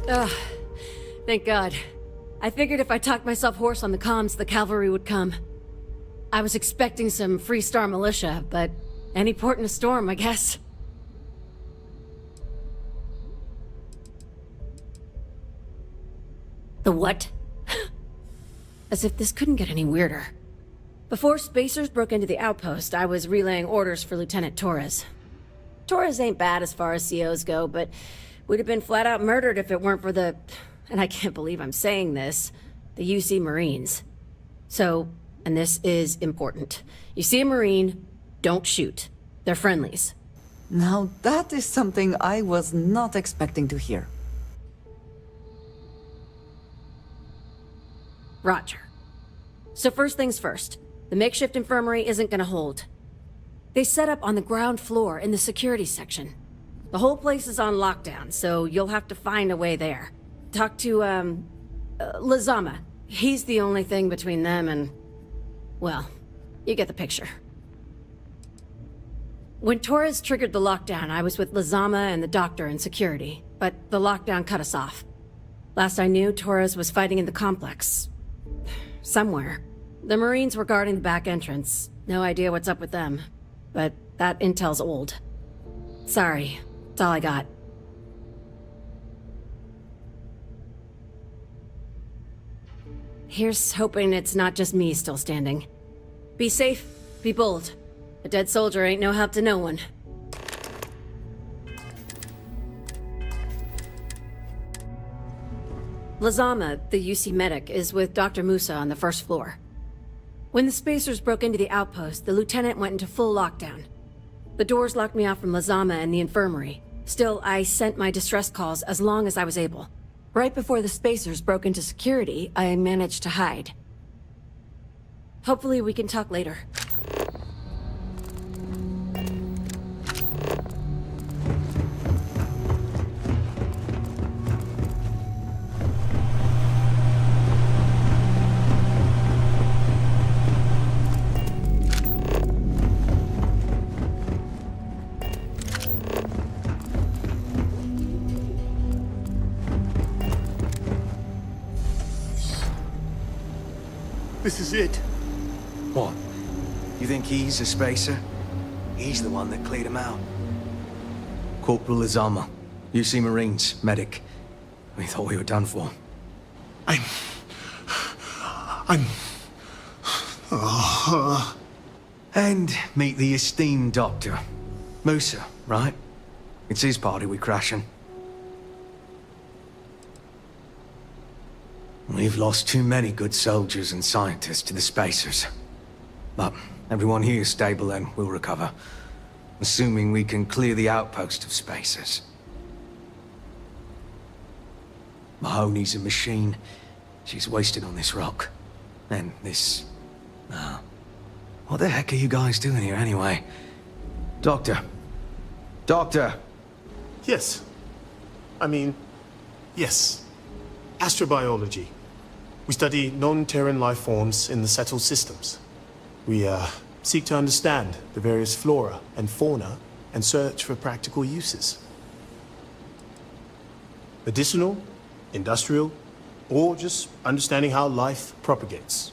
Ugh. Thank God. I figured if I talked myself hoarse on the comms, the cavalry would come. I was expecting some Freestar militia, but any port in a storm, I guess. The what? As if this couldn't get any weirder. Before Spacers broke into the outpost, I was relaying orders for Lieutenant Torres. Torres ain't bad as far as COs go, but we'd have been flat out murdered if it weren't for the... and I can't believe I'm saying this, the UC Marines. So, and this is important. You see a Marine, don't shoot. They're friendlies. Now that is something I was not expecting to hear. Roger. So first things first, the makeshift infirmary isn't gonna hold. They set up on the ground floor in the security section. The whole place is on lockdown, so you'll have to find a way there. Talk to, Lazama. He's the only thing between them and... well, you get the picture. When Torres triggered the lockdown, I was with Lazama and the doctor in security, but the lockdown cut us off. Last I knew, Torres was fighting in the complex. Somewhere. The Marines were guarding the back entrance. No idea what's up with them. But that intel's old. Sorry. That's all I got. Here's hoping it's not just me still standing. Be safe, be bold. A dead soldier ain't no help to no one. Lazama, the UC medic, is with Dr. Musa on the first floor. When the Spacers broke into the outpost, the lieutenant went into full lockdown. The doors locked me off from Lazama and the infirmary. Still, I sent my distress calls as long as I was able. Right before the Spacers broke into security, I managed to hide. Hopefully we can talk later. This is it. What? You think he's a spacer? He's the one that cleared him out. Corporal Lazama, UC Marines, medic. We thought we were done for. And meet the esteemed doctor. Musa, right? It's his party we're crashing. We've lost too many good soldiers and scientists to the Spacers. But everyone here is stable and will recover. Assuming we can clear the outpost of Spacers. Mahoney's a machine. She's wasted on this rock. And this... what the heck are you guys doing here anyway? Doctor. Doctor! Yes. Yes. Astrobiology. We study non-Terran life forms in the settled systems. We, seek to understand the various flora and fauna and search for practical uses. Medicinal, industrial, or just understanding how life propagates.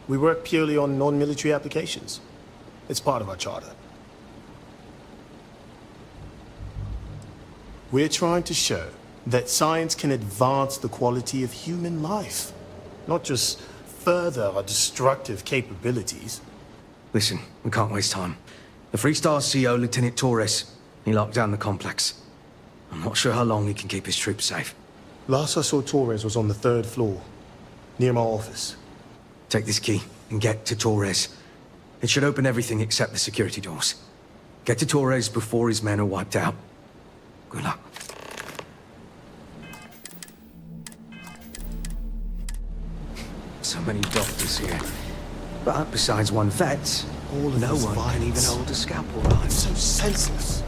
We work purely on non-military applications. It's part of our charter. We're trying to show that science can advance the quality of human life, not just further our destructive capabilities. Listen, we can't waste time. The Freestar CO, Lieutenant Torres, he locked down the complex. I'm not sure how long he can keep his troops safe. Last I saw Torres was on the 3rd floor, near my office. Take this key and get to Torres. It should open everything except the security doors. Get to Torres before his men are wiped out. Good luck. So many doctors here. But besides one vet, no one can even hold a scalpel right. It's so senseless.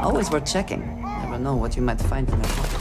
Always worth checking. Never know what you might find in a pocket.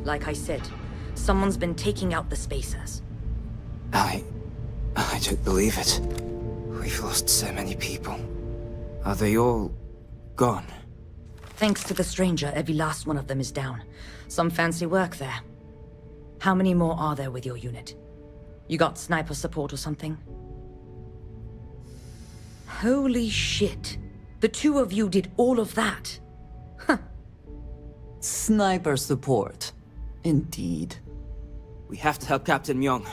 Like I said, someone's been taking out the spacers. I don't believe it. We've lost so many people. Are they all gone? Thanks to the stranger, every last one of them is down. Some fancy work there. How many more are there with your unit? You got sniper support or something? Holy shit. The two of you did all of that. Huh. Sniper support. Indeed. We have to help Captain Myung.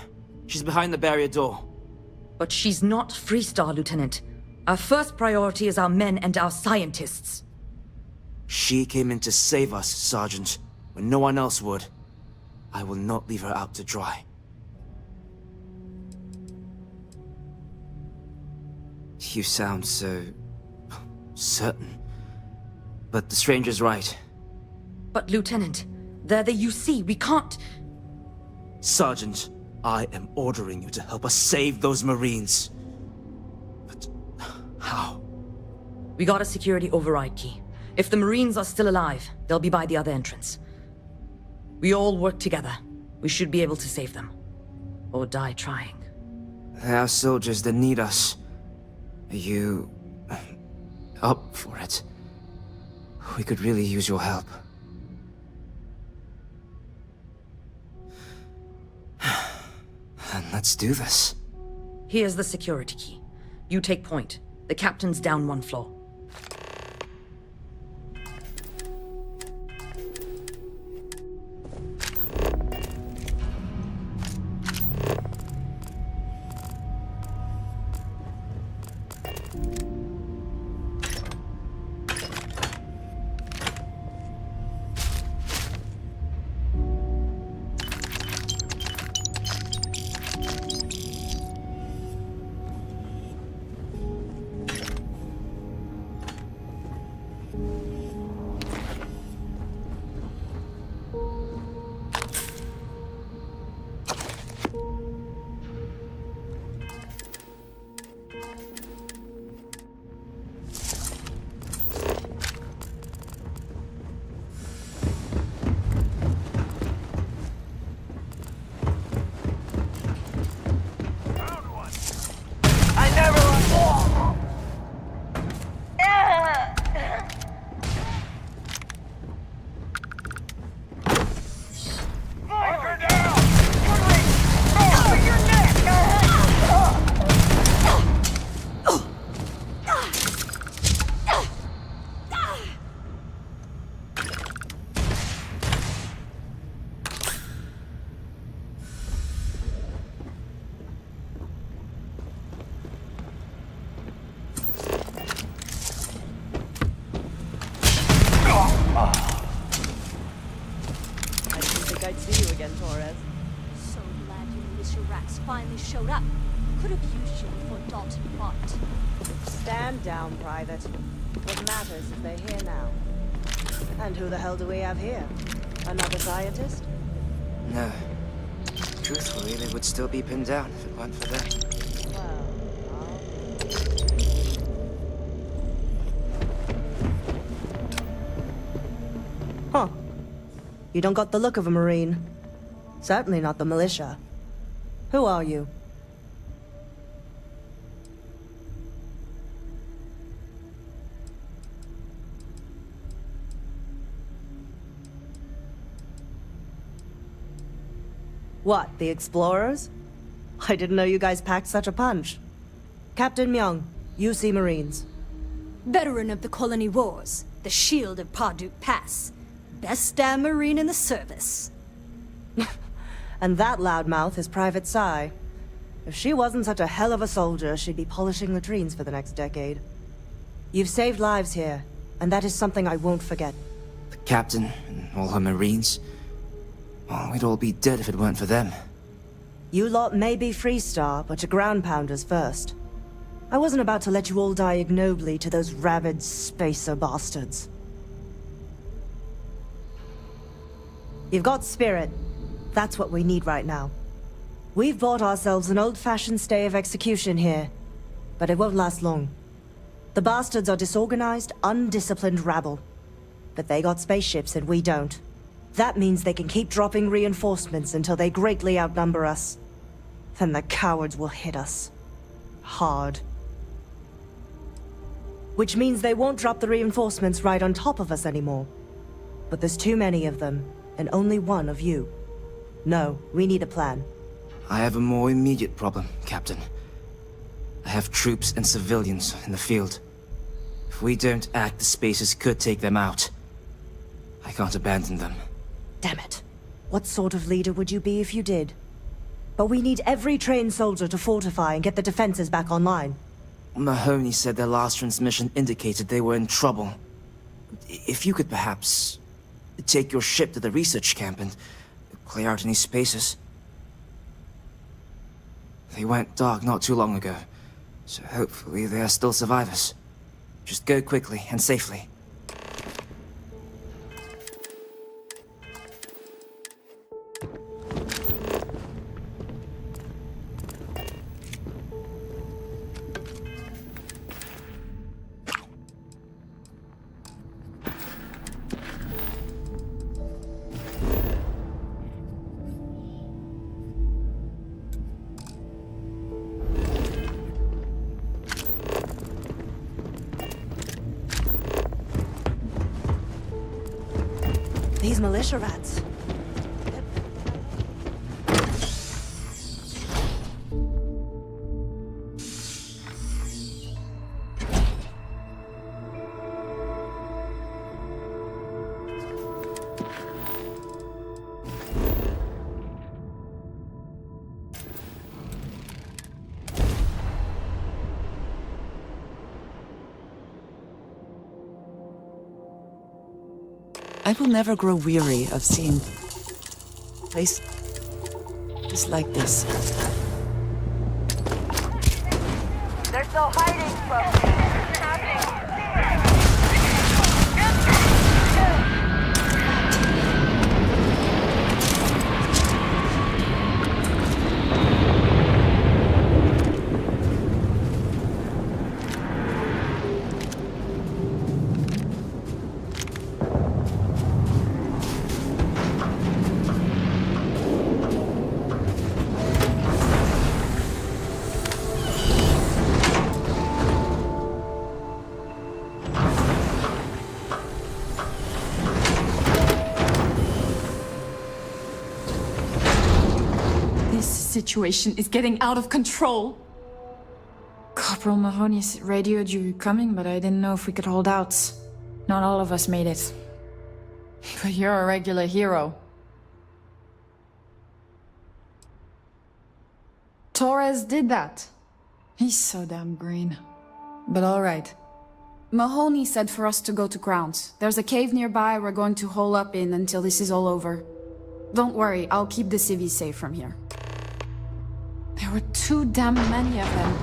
She's behind the barrier door. But she's not Freestar, Lieutenant. Our first priority is our men and our scientists. She came in to save us, Sergeant, when no one else would. I will not leave her out to dry. You sound so... certain. But the stranger's right. But, Lieutenant, they're the UC. We can't... Sergeant, I am ordering you to help us save those Marines. But how? We got a security override key. If the Marines are still alive, they'll be by the other entrance. We all work together. We should be able to save them. Or die trying. There are soldiers that need us. Are you... up for it? We could really use your help. And let's do this. Here's the security key. You take point. The captain's down one floor. militia rats finally showed up. Could have used you before Dalton fought. Stand down, Private. What matters is they're here now. And who the hell do we have here? Another scientist? No. Truthfully, they would still be pinned down if it weren't for them. Huh. You don't got the look of a Marine. Certainly not the militia. Who are you? What, the explorers? I didn't know you guys packed such a punch. Captain Myung, UC Marines. Veteran of the Colony Wars, the shield of Parduk Pass. Best damn Marine in the service. And that loudmouth is Private Sai. If she wasn't such a hell of a soldier, she'd be polishing latrines for the next decade. You've saved lives here, and that is something I won't forget. The captain and all her Marines. Well, we'd all be dead if it weren't for them. You lot may be Freestar, but you're ground pounders first. I wasn't about to let you all die ignobly to those rabid spacer bastards. You've got spirit. That's what we need right now. We've bought ourselves an old-fashioned stay of execution here, but it won't last long. The bastards are disorganized, undisciplined rabble. But they got spaceships and we don't. That means they can keep dropping reinforcements until they greatly outnumber us. Then the cowards will hit us. Hard. Which means they won't drop the reinforcements right on top of us anymore. But there's too many of them, and only one of you. No, we need a plan. I have a more immediate problem, Captain. I have troops and civilians in the field. If we don't act, the Spacers could take them out. I can't abandon them. Damn it. What sort of leader would you be if you did? But we need every trained soldier to fortify and get the defenses back online. Mahoney said their last transmission indicated they were in trouble. If you could perhaps take your ship to the research camp and clear out any spaces. They went dark not too long ago, so hopefully they are still survivors. Just go quickly and safely. These militia rats. I will never grow weary of seeing places like this. They're still hiding from me. Situation is getting out of control. Corporal Mahoney radioed you coming, but I didn't know if we could hold out. Not all of us made it. But you're a regular hero. Torres did that. He's so damn green. But alright. Mahoney said for us to go to ground. There's a cave nearby we're going to hole up in until this is all over. Don't worry, I'll keep the civvies safe from here. There were too damn many of them.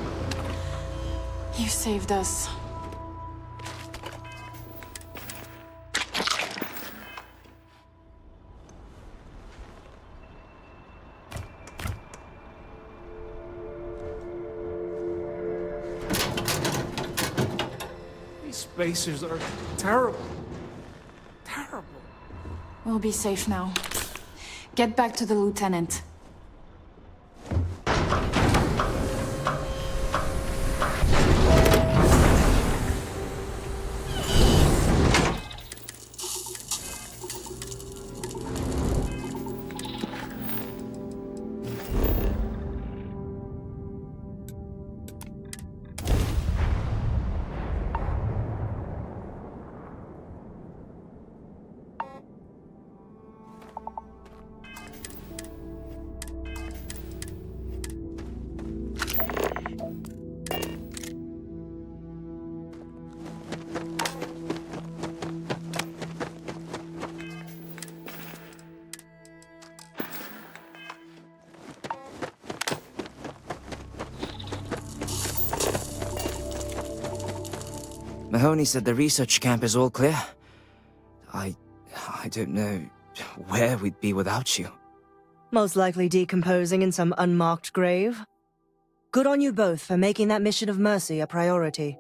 You saved us. These spacers are terrible. Terrible. We'll be safe now. Get back to the lieutenant. Mahoney said the research camp is all clear. I don't know where we'd be without you. Most likely decomposing in some unmarked grave. Good on you both for making that mission of mercy a priority.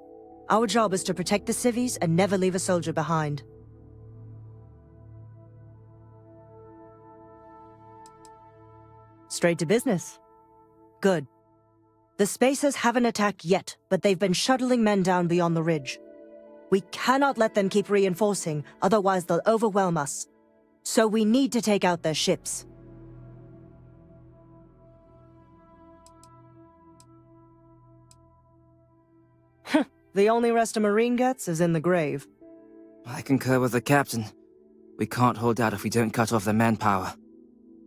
Our job is to protect the civvies and never leave a soldier behind. Straight to business. Good. The Spacers haven't attacked yet, but they've been shuttling men down beyond the ridge. We cannot let them keep reinforcing, otherwise they'll overwhelm us. So we need to take out their ships. The only rest a Marine gets is in the grave. I concur with the captain. We can't hold out if we don't cut off their manpower.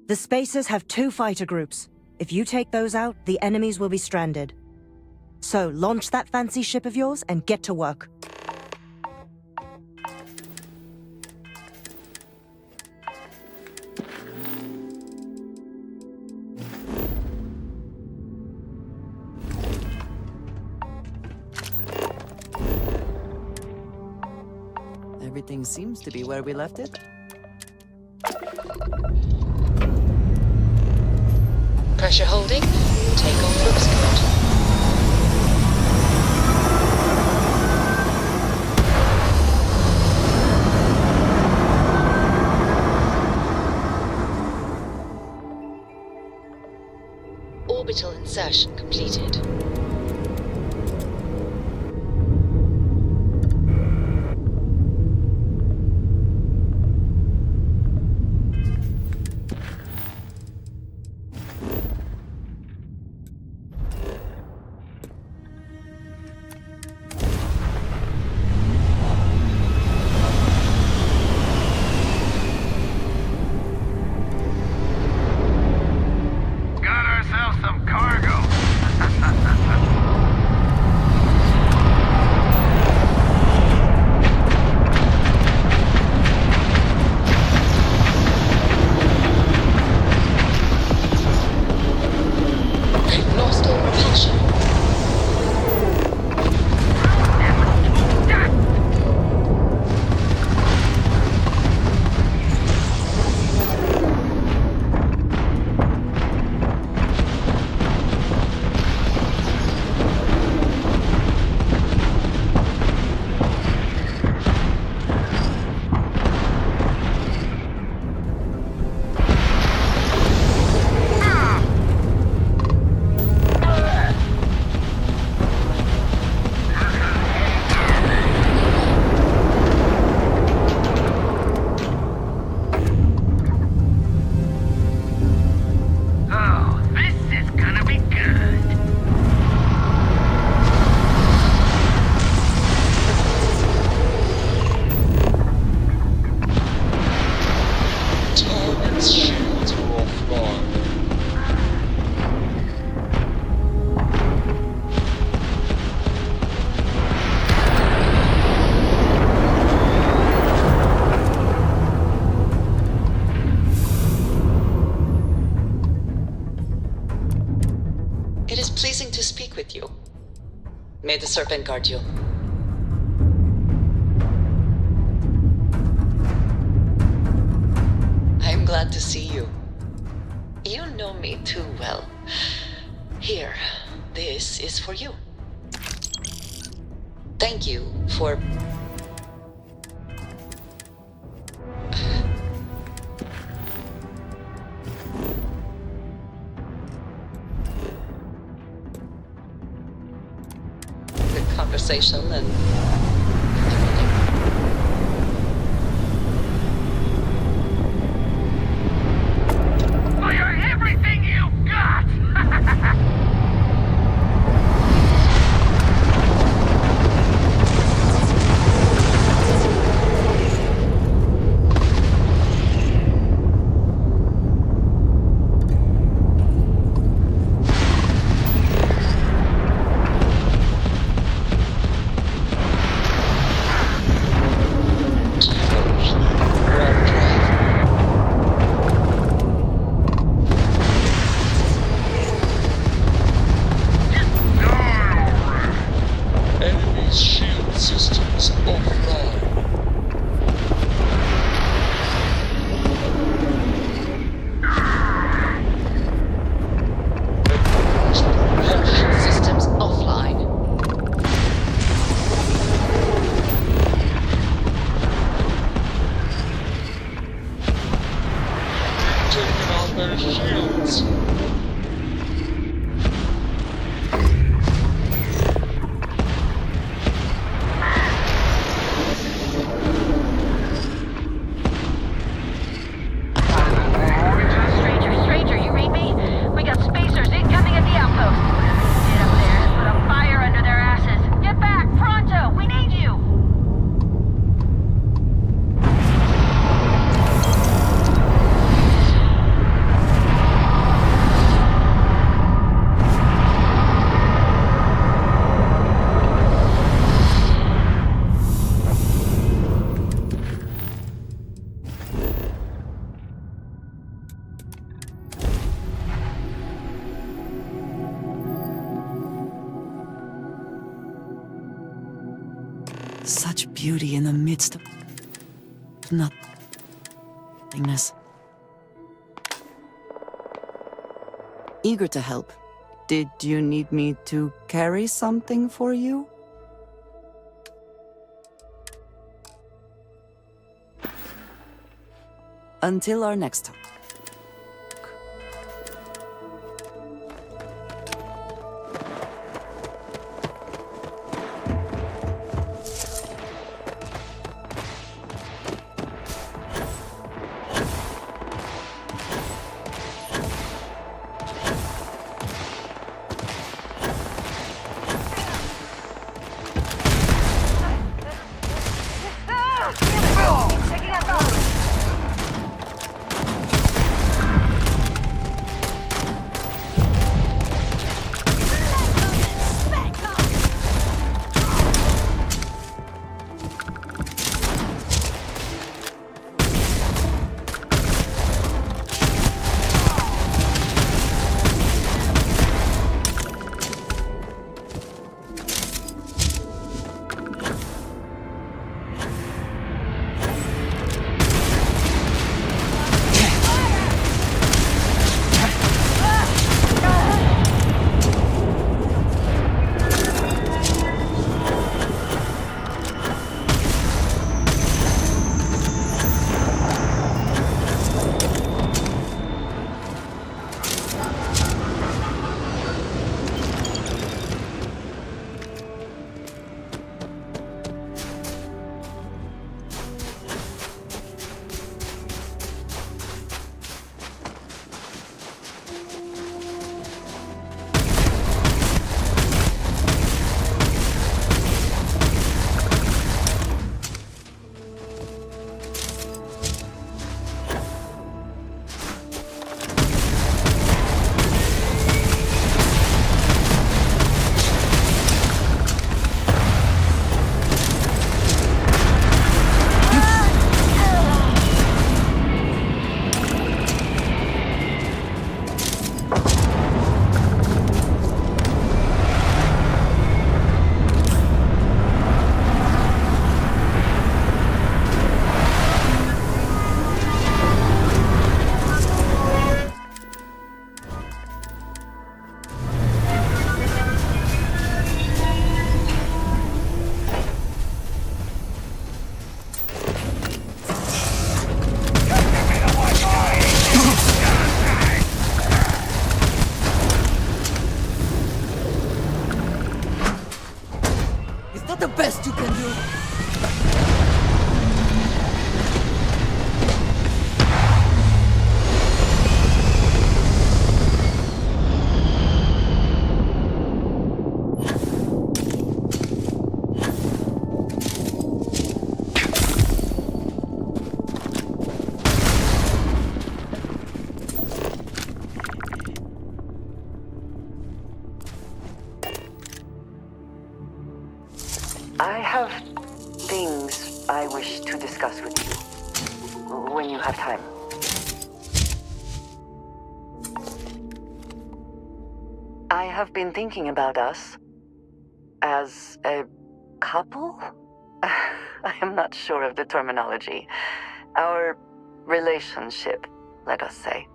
The Spacers have 2 fighter groups. If you take those out, the enemies will be stranded. So launch that fancy ship of yours and get to work. Everything seems to be where we left it. Pressure holding. Takeoff looks good. Orbital insertion completed. Got ourselves some cargo. It is pleasing to speak with you. May the serpent guard you. I am glad to see you. You know me too well. Here, this is for you. Thank you for... the conversation and everything. Fire everything you got! Enemy's shield systems offline. Propulsion systems offline. Taking out their shields. Stranger, you read me? We got spacers incoming at the outpost. Get up there and put a fire under their asses. Get back, pronto! We need you! Such beauty in the midst of nothingness. Eager to help. Did you need me to carry something for you? Until our next time. Taking us off! best you can do. I have things I wish to discuss with you when you have time. I have been thinking about us as a couple? I am not sure of the terminology. Our relationship, let us say.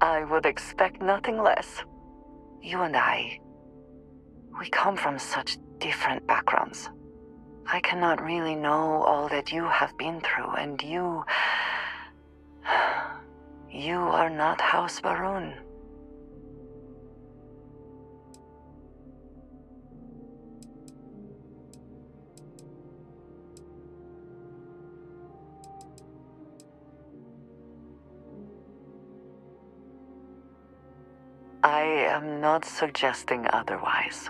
I would expect nothing less. You and I, we come from such different backgrounds. I cannot really know all that you have been through, and you are not House Baroon. I am not suggesting otherwise.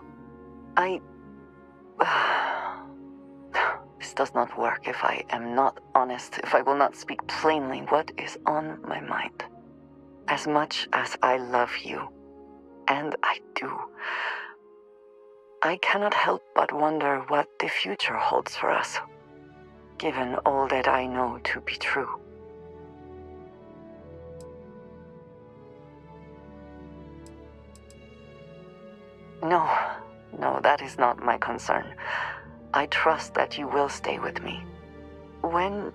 This does not work if I am not honest, if I will not speak plainly what is on my mind. As much as I love you, and I do, I cannot help but wonder what the future holds for us, given all that I know to be true. No, that is not my concern. I trust that you will stay with me. When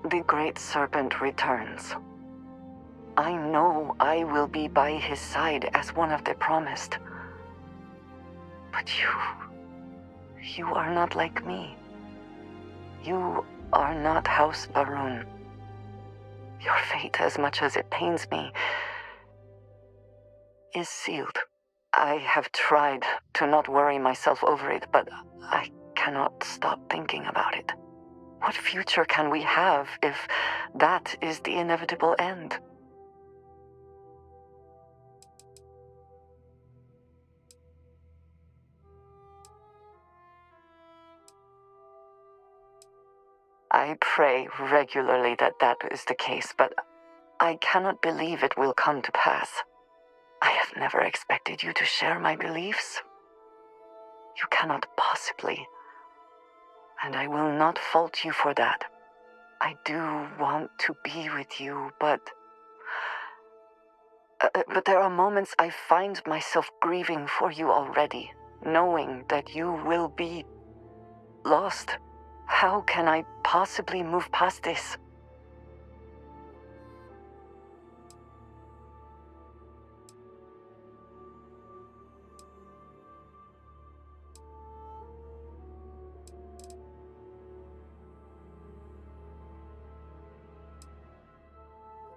the Great Serpent returns, I know I will be by his side as one of the promised. But you are not like me. You are not House Baroon. Your fate, as much as it pains me, is sealed. I have tried to not worry myself over it, but I cannot stop thinking about it. What future can we have if that is the inevitable end? I pray regularly that that is the case, but I cannot believe it will come to pass. I have never expected you to share my beliefs. You cannot possibly, and I will not fault you for that. I do want to be with you, but there are moments I find myself grieving for you already, knowing that you will be lost. How can I possibly move past this?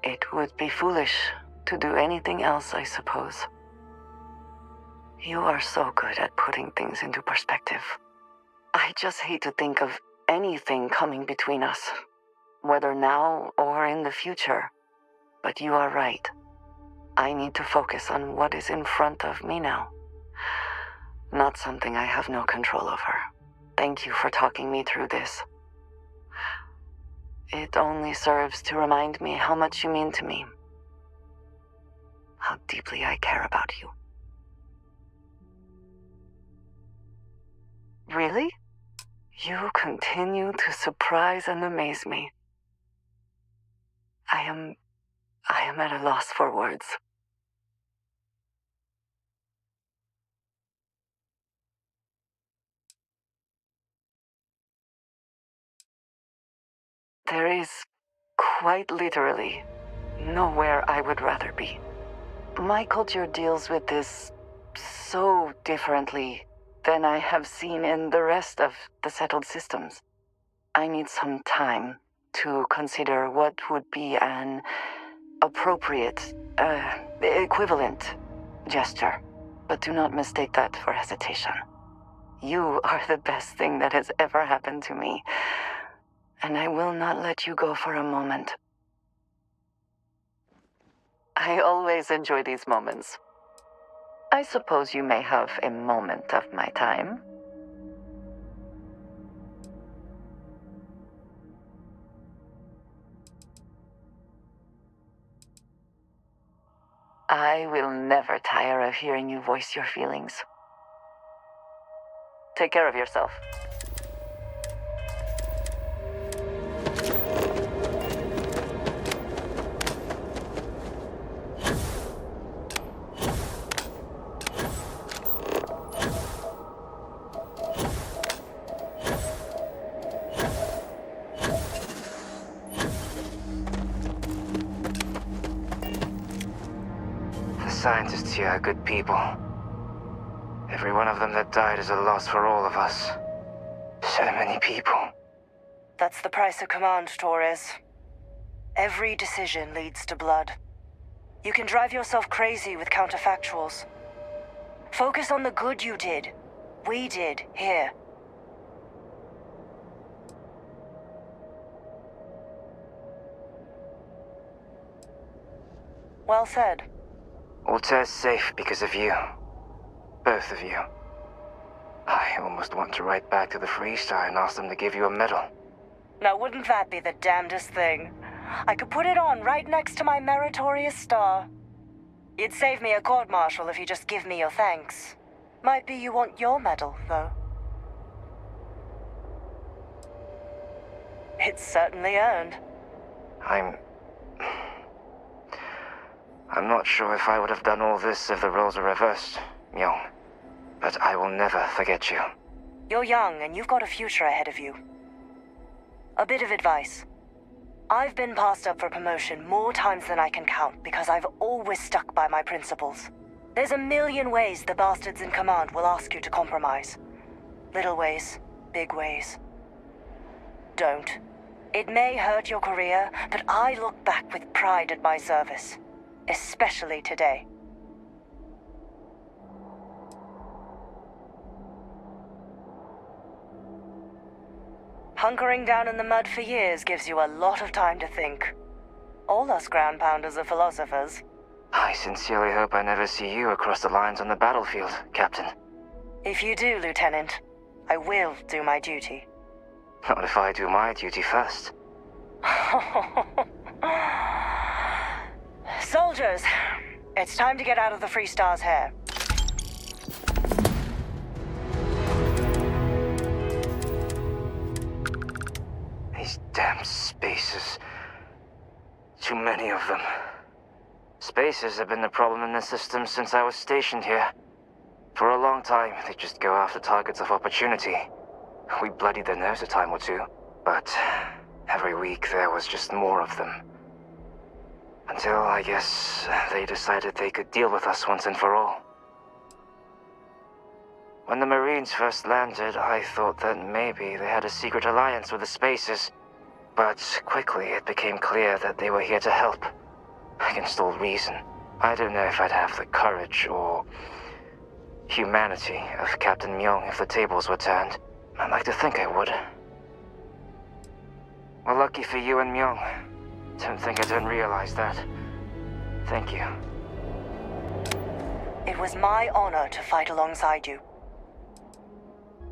It would be foolish to do anything else, I suppose. You are so good at putting things into perspective. I just hate to think of anything coming between us, whether now or in the future. But you are right. I need to focus on what is in front of me now. Not something I have no control over. Thank you for talking me through this. It only serves to remind me how much you mean to me. How deeply I care about you. Really? You continue to surprise and amaze me. I am at a loss for words. There is, quite literally, nowhere I would rather be. My culture deals with this so differently than I have seen in the rest of the settled systems. I need some time to consider what would be an appropriate, equivalent gesture. But do not mistake that for hesitation. You are the best thing that has ever happened to me, and I will not let you go for a moment. I always enjoy these moments. I suppose you may have a moment of my time. I will never tire of hearing you voice your feelings. Take care of yourself. The scientists here are good people. Every one of them that died is a loss for all of us. So many people. That's the price of command, Torres. Every decision leads to blood. You can drive yourself crazy with counterfactuals. Focus on the good you did. We did, here. Well said. Altair's safe because of you. Both of you. I almost want to write back to the Freestar and ask them to give you a medal. Now, wouldn't that be the damnedest thing? I could put it on right next to my meritorious star. You'd save me a court-martial if you just give me your thanks. Might be you want your medal, though. It's certainly earned. I'm not sure if I would have done all this if the roles were reversed, Myung. But I will never forget you. You're young, and you've got a future ahead of you. A bit of advice. I've been passed up for promotion more times than I can count because I've always stuck by my principles. There's a million ways the bastards in command will ask you to compromise. Little ways, big ways. Don't. It may hurt your career, but I look back with pride at my service. Especially today. Hunkering down in the mud for years gives you a lot of time to think. All us ground pounders are philosophers. I sincerely hope I never see you across the lines on the battlefield, Captain. If you do, Lieutenant, I will do my duty. Not if I do my duty first. Soldiers, it's time to get out of the Freestar's hair. These damn spacers. Too many of them. Spacers have been the problem in the system since I was stationed here. For a long time, they just go after targets of opportunity. We bloodied their nose a time or two, but every week there was just more of them. Until, I guess, they decided they could deal with us once and for all. When the Marines first landed, I thought that maybe they had a secret alliance with the Spacers. But quickly it became clear that they were here to help. Against all reason. I don't know if I'd have the courage or humanity of Captain Myung if the tables were turned. I'd like to think I would. Well, lucky for you and Myung. Don't think I don't realize that. Thank you. It was my honor to fight alongside you.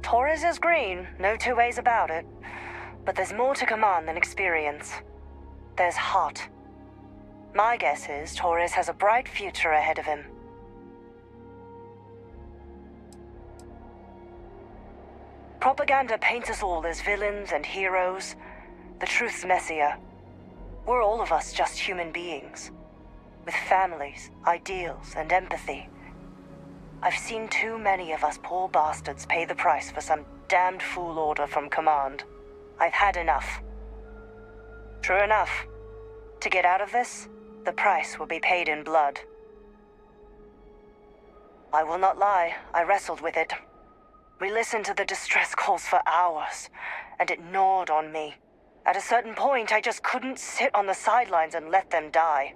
Torres is green, no two ways about it. But there's more to command than experience. There's heart. My guess is Torres has a bright future ahead of him. Propaganda paints us all as villains and heroes. The truth's messier. We're all of us just human beings. With families, ideals, and empathy. I've seen too many of us poor bastards pay the price for some damned fool order from command. I've had enough. True enough. To get out of this, the price will be paid in blood. I will not lie, I wrestled with it. We listened to the distress calls for hours, and it gnawed on me. At a certain point, I just couldn't sit on the sidelines and let them die.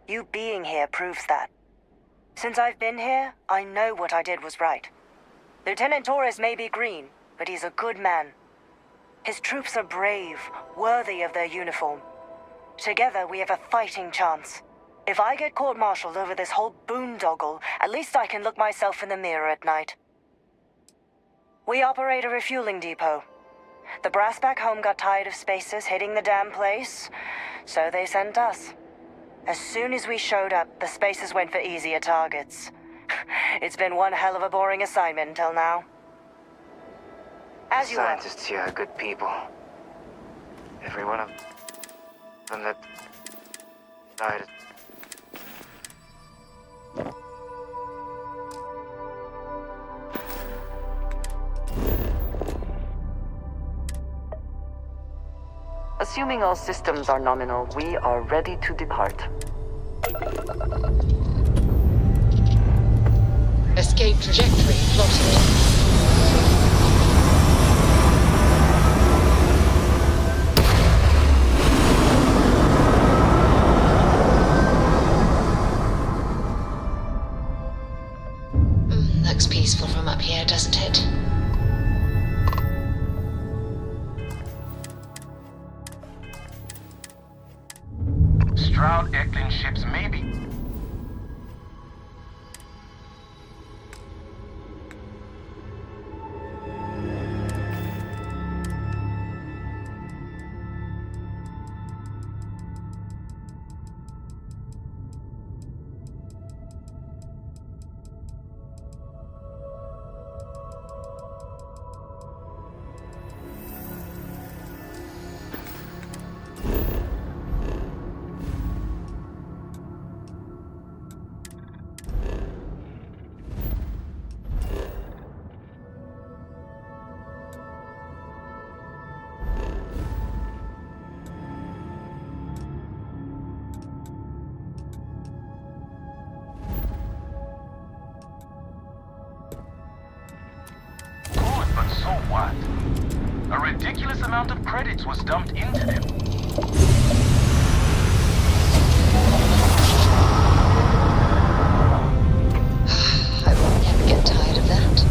You being here proves that. Since I've been here, I know what I did was right. Lieutenant Torres may be green, but he's a good man. His troops are brave, worthy of their uniform. Together, we have a fighting chance. If I get court-martialed over this whole boondoggle, at least I can look myself in the mirror at night. We operate a refueling depot. The brass back home got tired of spacers hitting the damn place, so they sent us. As soon as we showed up, the spacers went for easier targets. It's been one hell of a boring assignment until now. As you Scientists here are good people. Every one of them that died. Assuming all systems are nominal, we are ready to depart. Escape trajectory plotted. Looks peaceful from up here, doesn't it? Stroud Eklund ships may be... But so what? A ridiculous amount of credits was dumped into them. I will never get tired of that.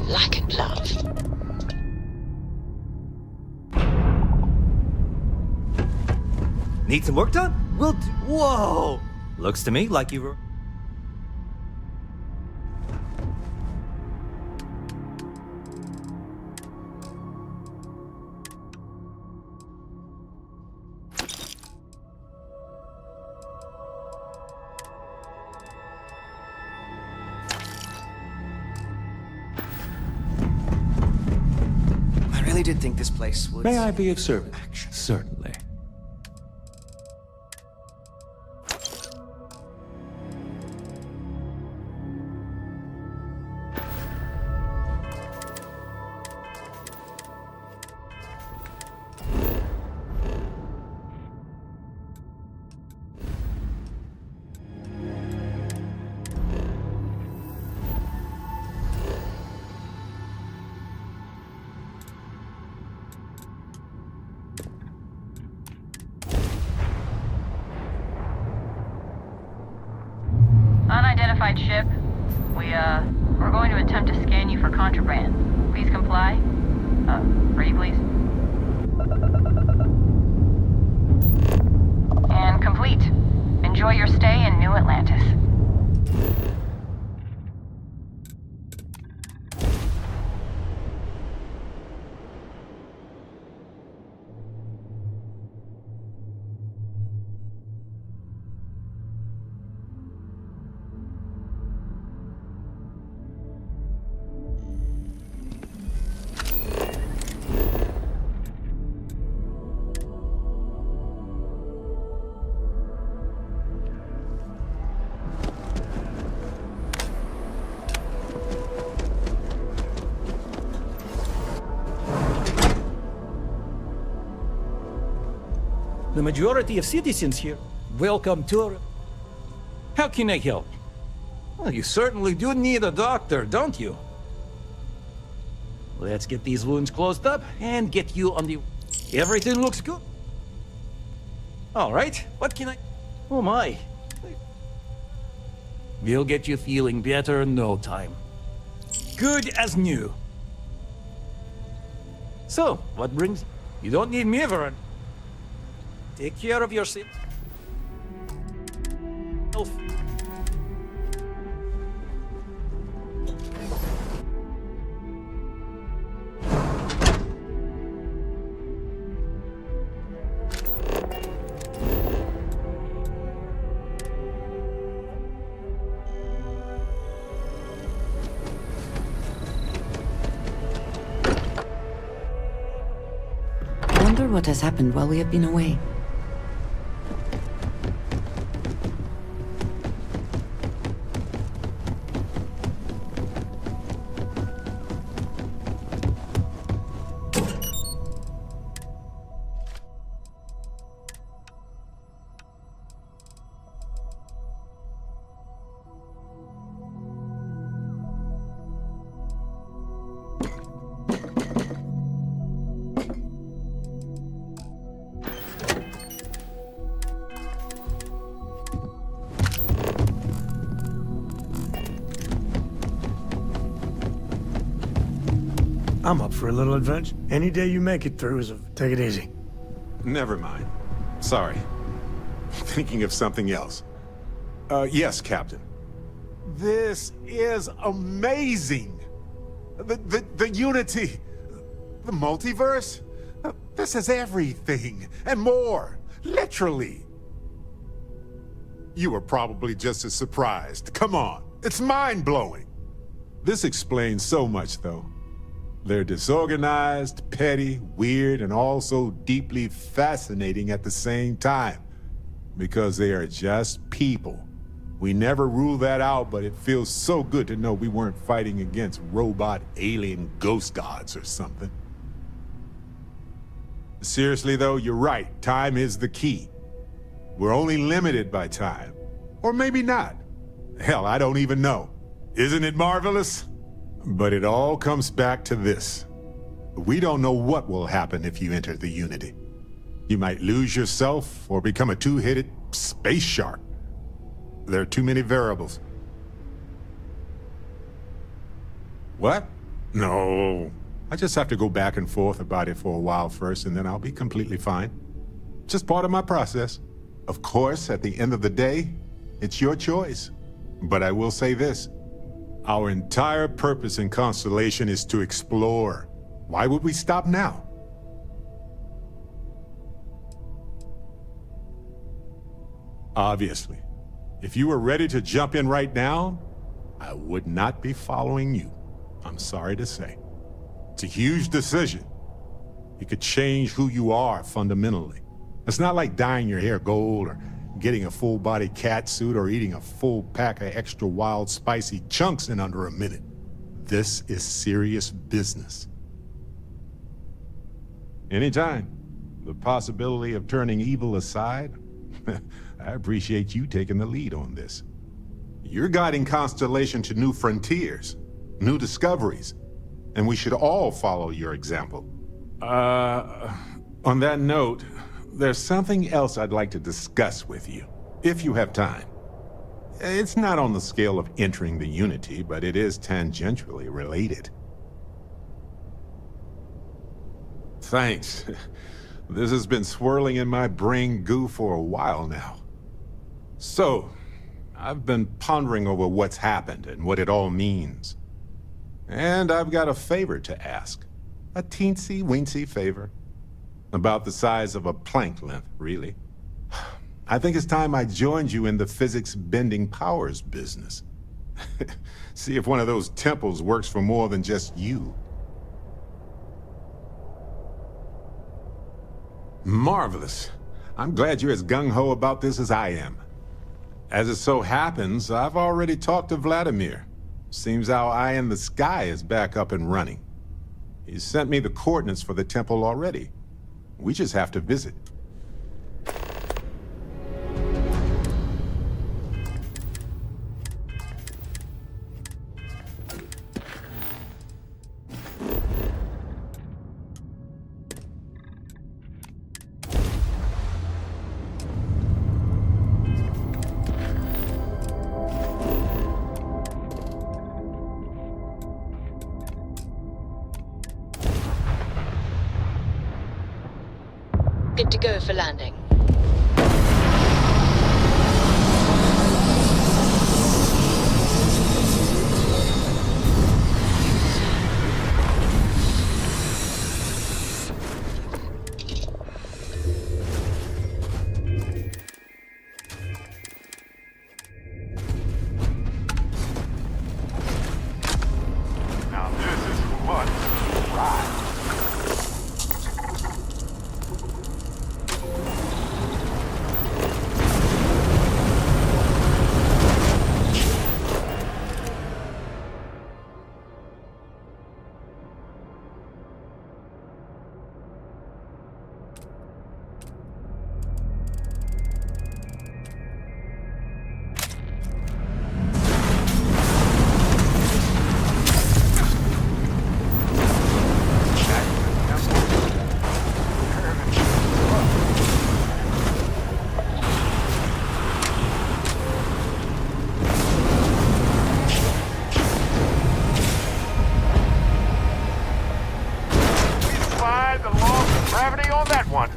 Like a glove. Need some work done? Whoa! Looks to me like you were... I really did think this place would... May I be of service? Certainly. Unidentified ship. We're going to attempt to scan you for contraband. Please comply. Ready, please. And complete. Enjoy your stay in New Atlantis. The majority of citizens here welcome tourists. How can I help? Well, you certainly do need a doctor, don't you? Let's get these wounds closed up and get you on the... Everything looks good. All right, what can I... Oh my. We'll get you feeling better in no time. Good as new. So, what brings... You don't need me, Vern. Take care of yourself. I wonder what has happened while we have been away. I'm up for a little adventure. Any day you make it through is take it easy. Never mind. Sorry. Thinking of something else. Yes, Captain. This is amazing! The Unity! The multiverse? This is everything, and more! Literally! You were probably just as surprised. Come on, it's mind-blowing! This explains so much, though. They're disorganized, petty, weird, and also deeply fascinating at the same time. Because they are just people. We never rule that out, but it feels so good to know we weren't fighting against robot alien ghost gods or something. Seriously though, you're right. Time is the key. We're only limited by time. Or maybe not. Hell, I don't even know. Isn't it marvelous? But it all comes back to this. We don't know what will happen if you enter the Unity. You might lose yourself or become a two-headed space shark. There are too many variables. What? No. I just have to go back and forth about it for a while first, and then I'll be completely fine. Just part of my process. Of course, at the end of the day, it's your choice. But I will say this. Our entire purpose in Constellation is to explore. Why would we stop now? Obviously. If you were ready to jump in right now, I would not be following you. I'm sorry to say. It's a huge decision. It could change who you are fundamentally. It's not like dyeing your hair gold or getting a full-body cat suit or eating a full pack of extra wild spicy chunks in under a minute. This is serious business. Anytime. The possibility of turning evil aside, I appreciate you taking the lead on this. You're guiding Constellation to new frontiers, new discoveries, and we should all follow your example. On that note, there's something else I'd like to discuss with you, if you have time. It's not on the scale of entering the Unity, but it is tangentially related. Thanks. This has been swirling in my brain goo for a while now. So, I've been pondering over what's happened and what it all means. And I've got a favor to ask. A teensy-weensy favor. About the size of a plank length, really. I think it's time I joined you in the physics-bending powers business. See if one of those temples works for more than just you. Marvelous. I'm glad you're as gung-ho about this as I am. As it so happens, I've already talked to Vladimir. Seems our eye in the sky is back up and running. He's sent me the coordinates for the temple already. We just have to visit. Good to go for landing. Now this is what ride. The laws of gravity on that one.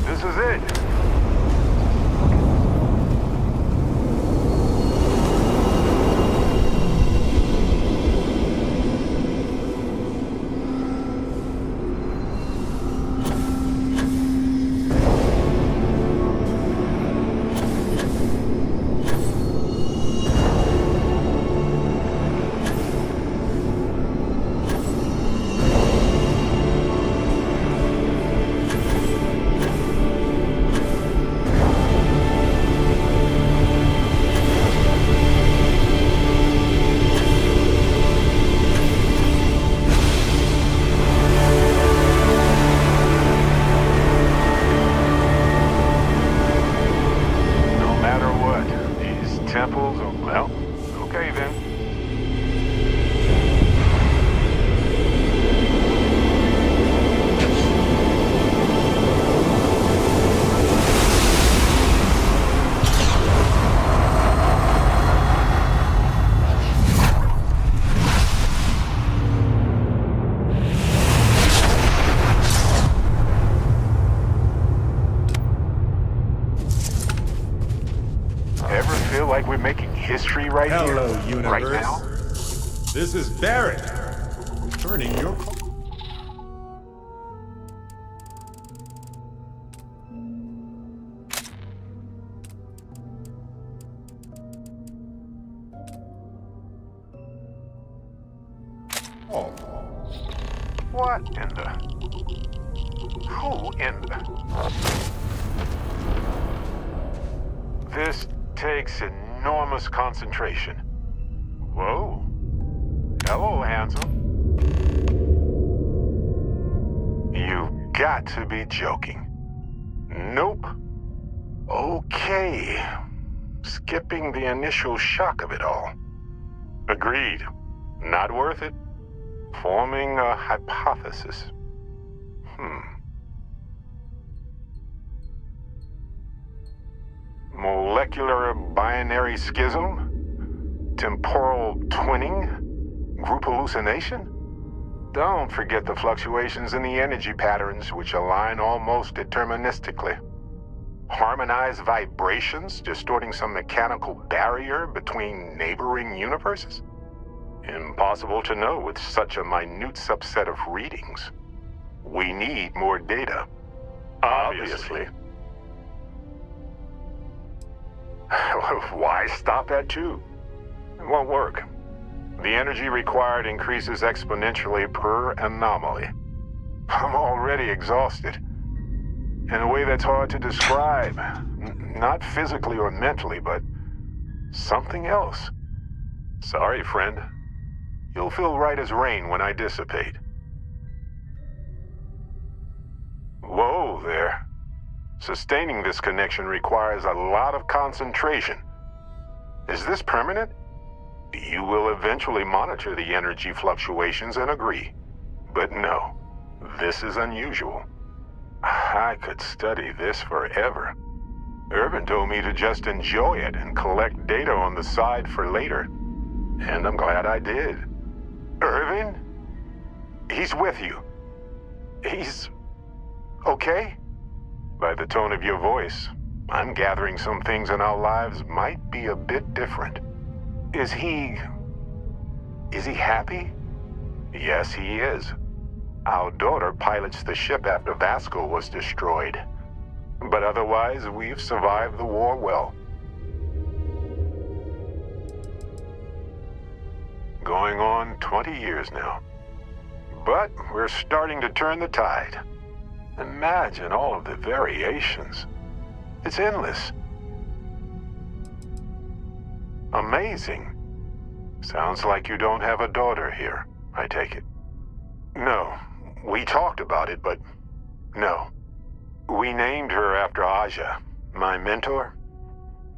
This is it. Temples, well, okay then. Ever feel like we're making history right here? Hello, universe. Right now? This is Barrett. Turning your call. Oh. What in the... Who in the... This takes enormous concentration. Whoa. Hello, handsome. You've got to be joking. Nope. Okay. Skipping the initial shock of it all. Agreed. Not worth it. Forming a hypothesis. Molecular binary schism? Temporal twinning? Group hallucination? Don't forget the fluctuations in the energy patterns, which align almost deterministically. Harmonized vibrations distorting some mechanical barrier between neighboring universes? Impossible to know with such a minute subset of readings. We need more data. Obviously. Why stop at 2? It won't work. The energy required increases exponentially per anomaly. I'm already exhausted. In a way that's hard to describe. Not physically or mentally, but something else. Sorry, friend. You'll feel right as rain when I dissipate. Whoa there. Sustaining this connection requires a lot of concentration. Is this permanent? You will eventually monitor the energy fluctuations and agree. But no, this is unusual. I could study this forever. Irvin told me to just enjoy it and collect data on the side for later. And I'm glad I did. Irvin? He's with you. He's... okay? By the tone of your voice, I'm gathering some things in our lives might be a bit different. Is he happy? Yes, he is. Our daughter pilots the ship after Vasco was destroyed. But otherwise, we've survived the war well. Going on 20 years now. But we're starting to turn the tide. Imagine all of the variations. It's endless. Amazing. Sounds like you don't have a daughter here, I take it. No, we talked about it, but no. We named her after Aja, my mentor.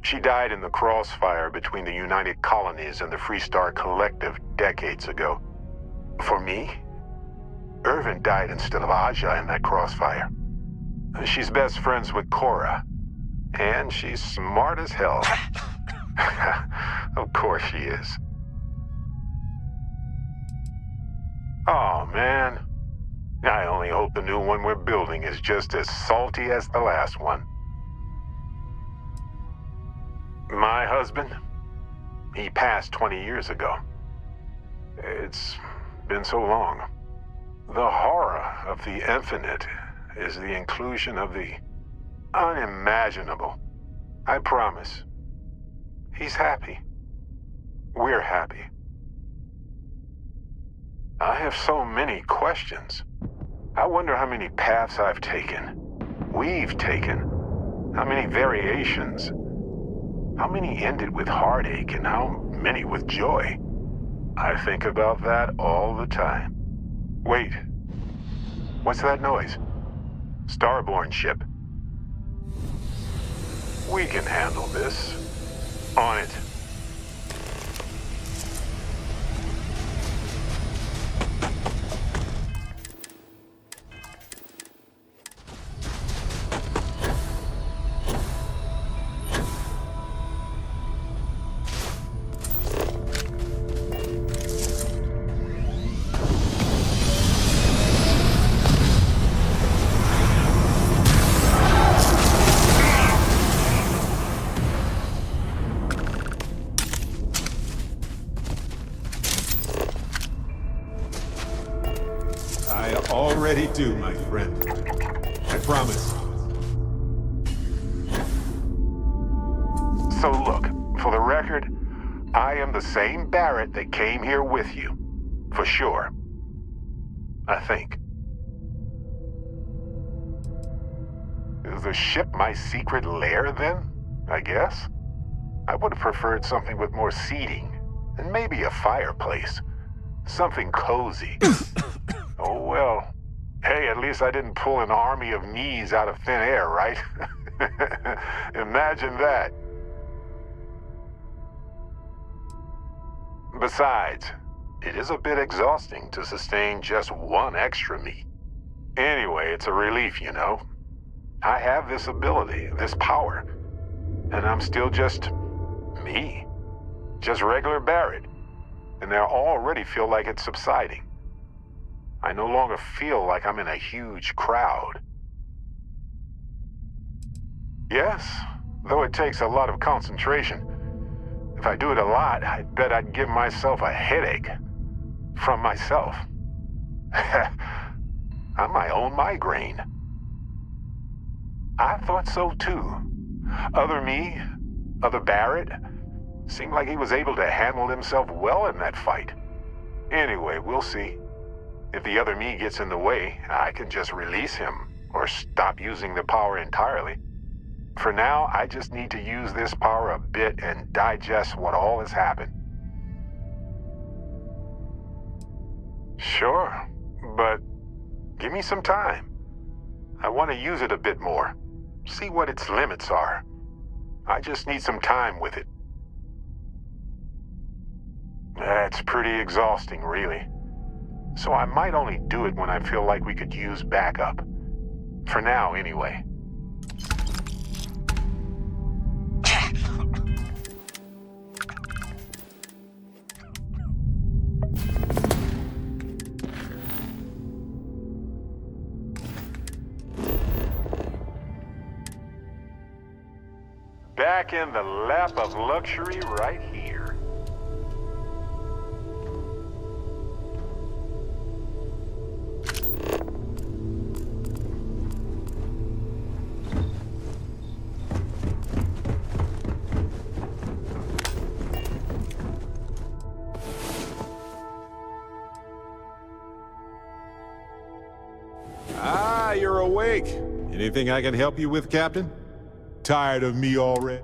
She died in the crossfire between the United Colonies and the Freestar Collective decades ago. For me, Irvin died instead of Aja in that crossfire. She's best friends with Cora, and she's smart as hell. Of course she is. Oh, man. I only hope the new one we're building is just as salty as the last one. My husband, he passed 20 years ago. It's been so long. The horror of the infinite is the inclusion of the unimaginable. I promise. He's happy. We're happy. I have so many questions. I wonder how many paths I've taken, we've taken, how many variations, how many ended with heartache and how many with joy. I think about that all the time. Wait, what's that noise? Starborn ship. We can handle this. On it. Already do, my friend. I promise. So look, for the record, I am the same Barrett that came here with you. For sure. I think. Is the ship my secret lair, then? I guess? I would have preferred something with more seating, and maybe a fireplace. Something cozy. Oh well. Hey, at least I didn't pull an army of knees out of thin air, right? Imagine that. Besides, it is a bit exhausting to sustain just one extra meat. Anyway, it's a relief, you know. I have this ability, this power, and I'm still just me. Just regular Barrett. And I already feel like it's subsiding. I no longer feel like I'm in a huge crowd. Yes, though it takes a lot of concentration. If I do it a lot, I bet I'd give myself a headache. From myself. I'm my own migraine. I thought so too. Other me, other Barrett, seemed like he was able to handle himself well in that fight. Anyway, we'll see. If the other me gets in the way, I can just release him, or stop using the power entirely. For now, I just need to use this power a bit and digest what all has happened. Sure, but give me some time. I want to use it a bit more, see what its limits are. I just need some time with it. That's pretty exhausting, really. So I might only do it when I feel like we could use backup. For now, anyway. Back in the lap of luxury right here. Ah, you're awake. Anything I can help you with, Captain? Tired of me already?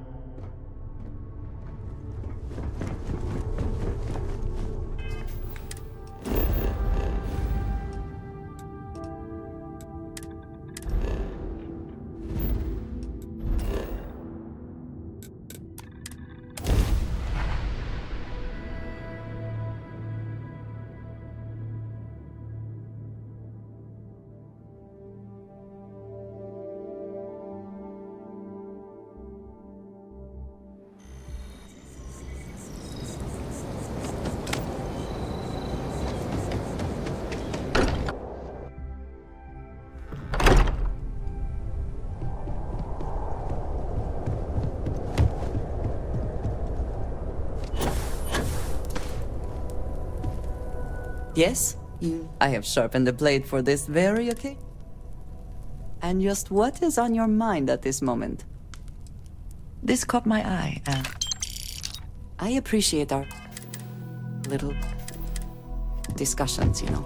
Yes? I have sharpened the blade for this very occasion. And just what is on your mind at this moment? This caught my eye, and I appreciate our little discussions, you know.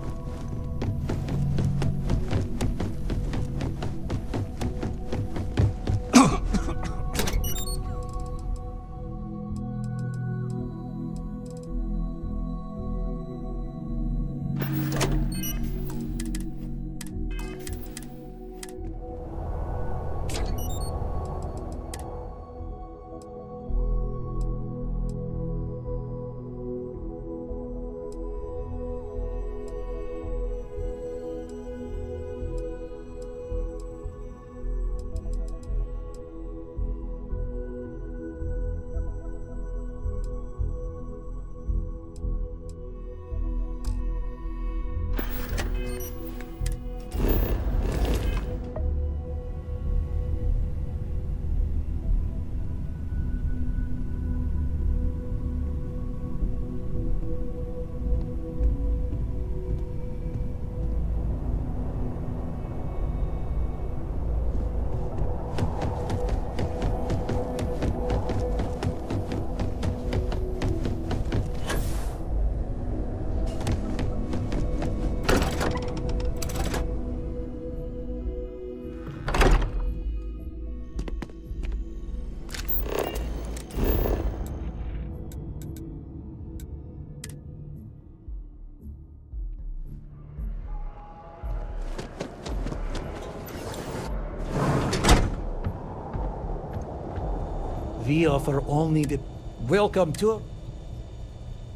We offer only the welcome tour.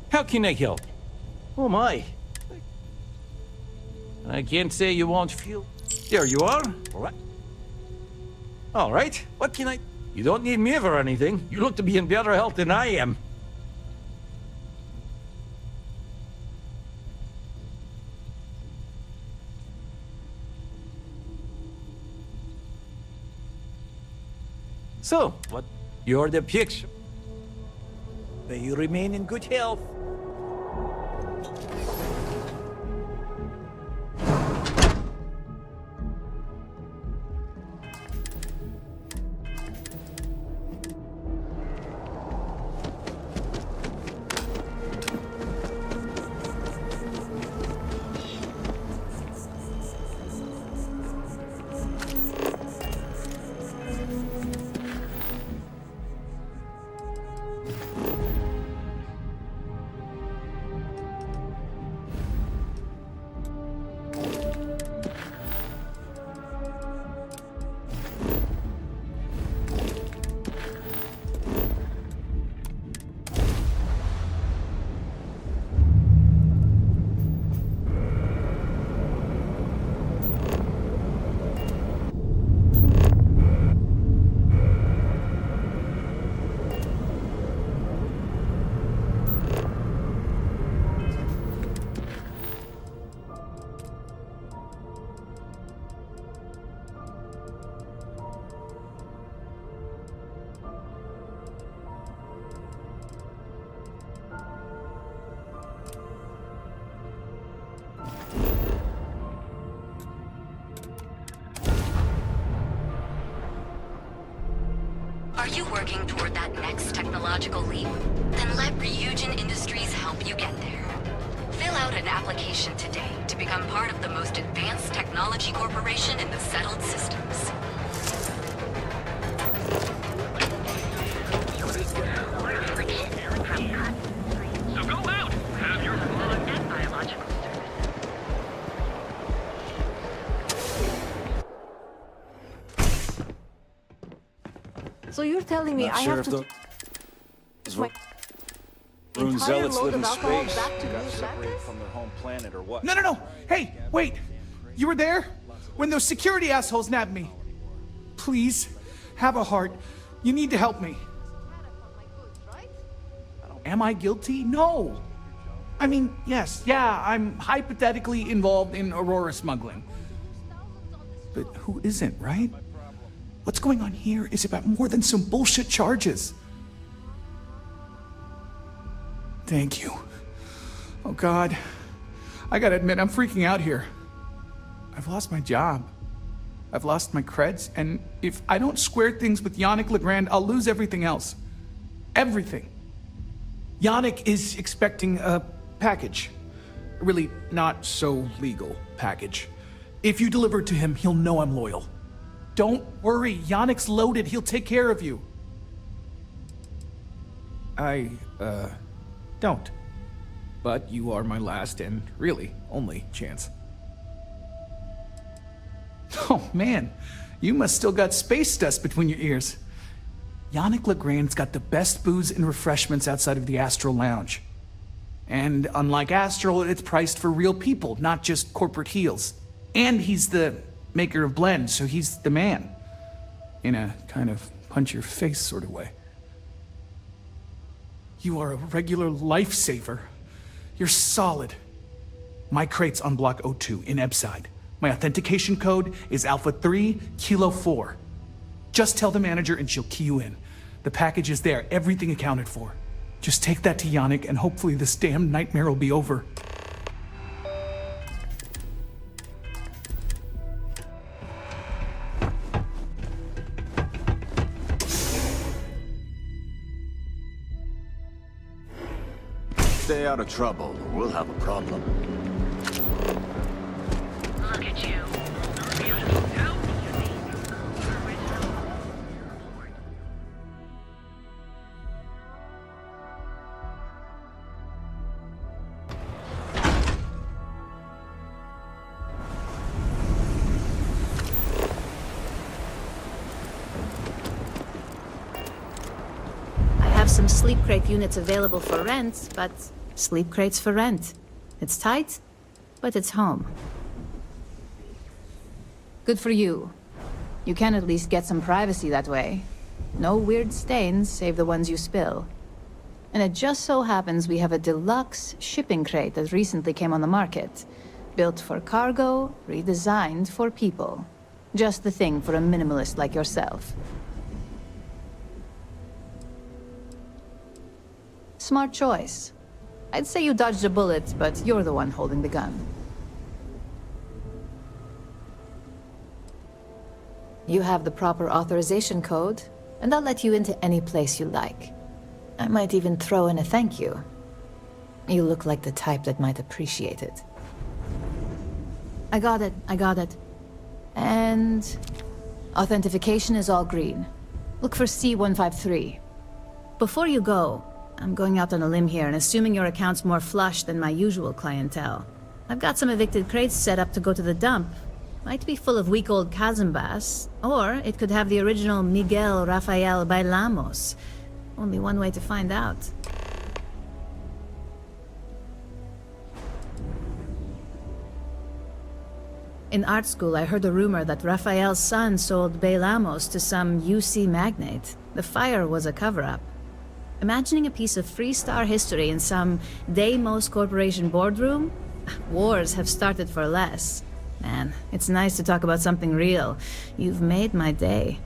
How can I help? Oh my. I can't say you won't feel. There you are. All right. What can I... You don't need me for anything. You look to be in better health than I am. So, what? You're the picture. May you remain in good health. Are you working toward that next technological leap? Then let Ryujin Industries help you get there. Fill out an application today to become part of the most advanced technology corporation in the settled systems. So go out, have your fun. And biological So you're telling me Not I sure have if to... Is my Rune entire zealots load live of in alcohol space? back to Got New separated Atlantis? from their home planet or what? No. Hey, wait. You were there? When those security assholes nabbed me. Please, have a heart. You need to help me. Am I guilty? No. I mean, yes, I'm hypothetically involved in Aurora smuggling. But who isn't, right? What's going on here is about more than some bullshit charges. Thank you. Oh God. I gotta admit, I'm freaking out here. I've lost my job. I've lost my creds, and if I don't square things with Yannick Legrand, I'll lose everything else. Everything. Yannick is expecting a package. A really not so legal package. If you deliver it to him, he'll know I'm loyal. Don't worry, Yannick's loaded. He'll take care of you. I, don't. But you are my last and really only chance. Oh man, you must still got space dust between your ears. Yannick Legrand's got the best booze and refreshments outside of the Astral Lounge. And unlike Astral, it's priced for real people, not just corporate heels. And he's the maker of blends, so he's the man. In a kind of punch-your-face sort of way. You are a regular lifesaver. You're solid. My crate's on Block 02 in Ebside. My authentication code is Alpha 3 Kilo 4. Just tell the manager and she'll key you in. The package is there, everything accounted for. Just take that to Yannick and hopefully this damn nightmare will be over. Stay out of trouble, or we'll have a problem. Look at you. I have some sleep crate units available for rent, but sleep crates for rent. It's tight, but it's home. Good for you. You can at least get some privacy that way. No weird stains, save the ones you spill. And it just so happens we have a deluxe shipping crate that recently came on the market. Built for cargo, redesigned for people. Just the thing for a minimalist like yourself. Smart choice. I'd say you dodged a bullet, but you're the one holding the gun. You have the proper authorization code, and I'll let you into any place you like. I might even throw in a thank you. You look like the type that might appreciate it. I got it. And... authentication is all green. Look for C153. Before you go, I'm going out on a limb here and assuming your account's more flush than my usual clientele. I've got some evicted crates set up to go to the dump. Might be full of weak old Kazambas, or it could have the original Miguel Rafael Bailamos. Only one way to find out. In art school, I heard a rumor that Rafael's son sold Bailamos to some UC magnate. The fire was a cover-up. Imagining a piece of Freestar history in some Deimos Corporation boardroom? Wars have started for less. Man, it's nice to talk about something real. You've made my day.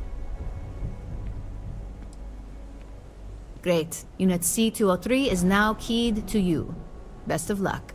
Great. Unit C203 is now keyed to you. Best of luck.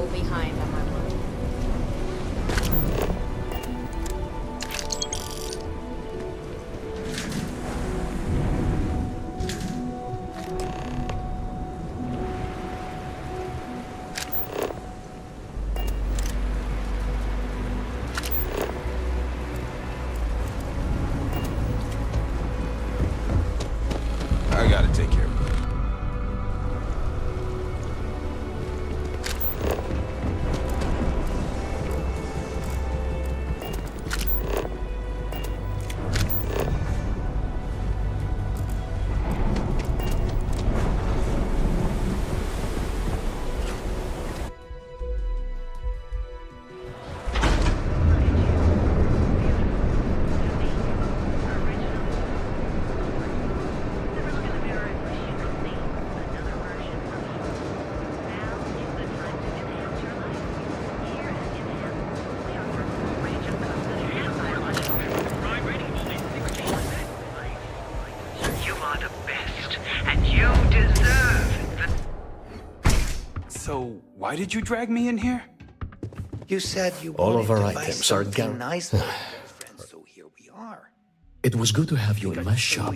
little behind on my work. I gotta take care of it. So, why did you drag me in here? You said you All of wanted our to buy items are something gone. nice for your girlfriend, so here we are. It was good to have you in my shop.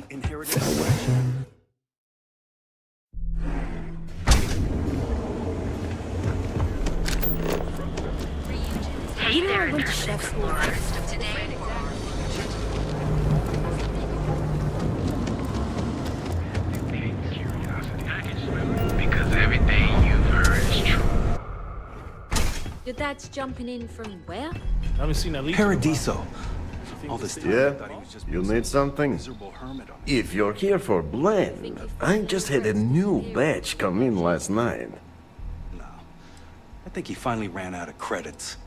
Hey there, chef explorers of today. Because everything you've heard is true. Your dad's jumping in from where? I haven't seen that lead. Paradiso. All this time, Yeah? I thought he was just You need something? miserable hermit on If you're here for blend, I just had a new batch come in last night. I think he finally ran out of credits.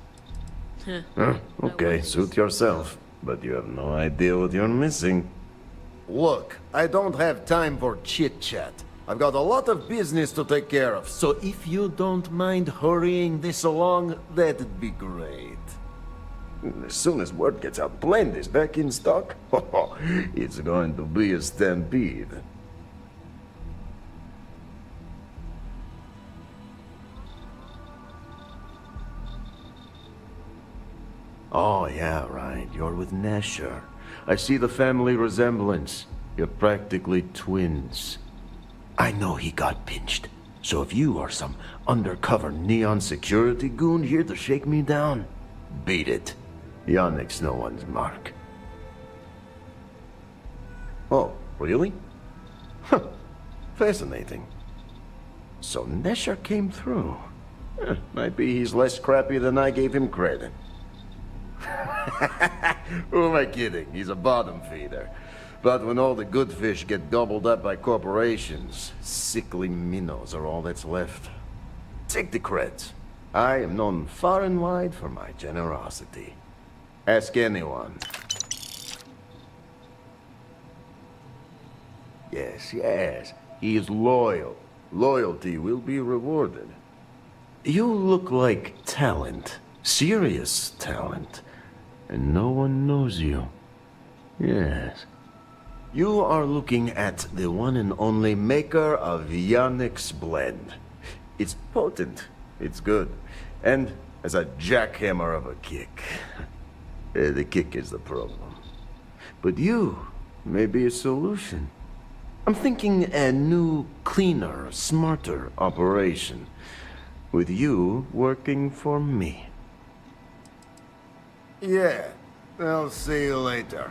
Huh? Okay, suit yourself. But you have no idea what you're missing. Look, I don't have time for chit-chat. I've got a lot of business to take care of, so if you don't mind hurrying this along, that'd be great. As soon as word gets out, blend is back in stock. It's going to be a stampede. Oh, yeah, right. You're with Nasher. I see the family resemblance. You're practically twins. I know he got pinched. So if you are some undercover neon security goon here to shake me down, beat it. Yannick's no one's mark. Oh, really? Huh. Fascinating. So Nesher came through. Might be he's less crappy than I gave him credit. Who am I kidding? He's a bottom feeder. But when all the good fish get gobbled up by corporations, sickly minnows are all that's left. Take the creds. I am known far and wide for my generosity. Ask anyone. Yes, yes. He is loyal. Loyalty will be rewarded. You look like talent. Serious talent. And no one knows you. Yes. You are looking at the one and only maker of Yannick's blend. It's potent. It's good. And as a jackhammer of a kick. The kick is the problem. But you may be a solution. I'm thinking a new, cleaner, smarter operation. With you working for me. Yeah, I'll see you later.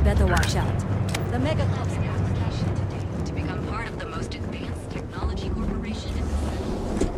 Better watch out. The mega An application today to become part of the most advanced technology corporation in the world.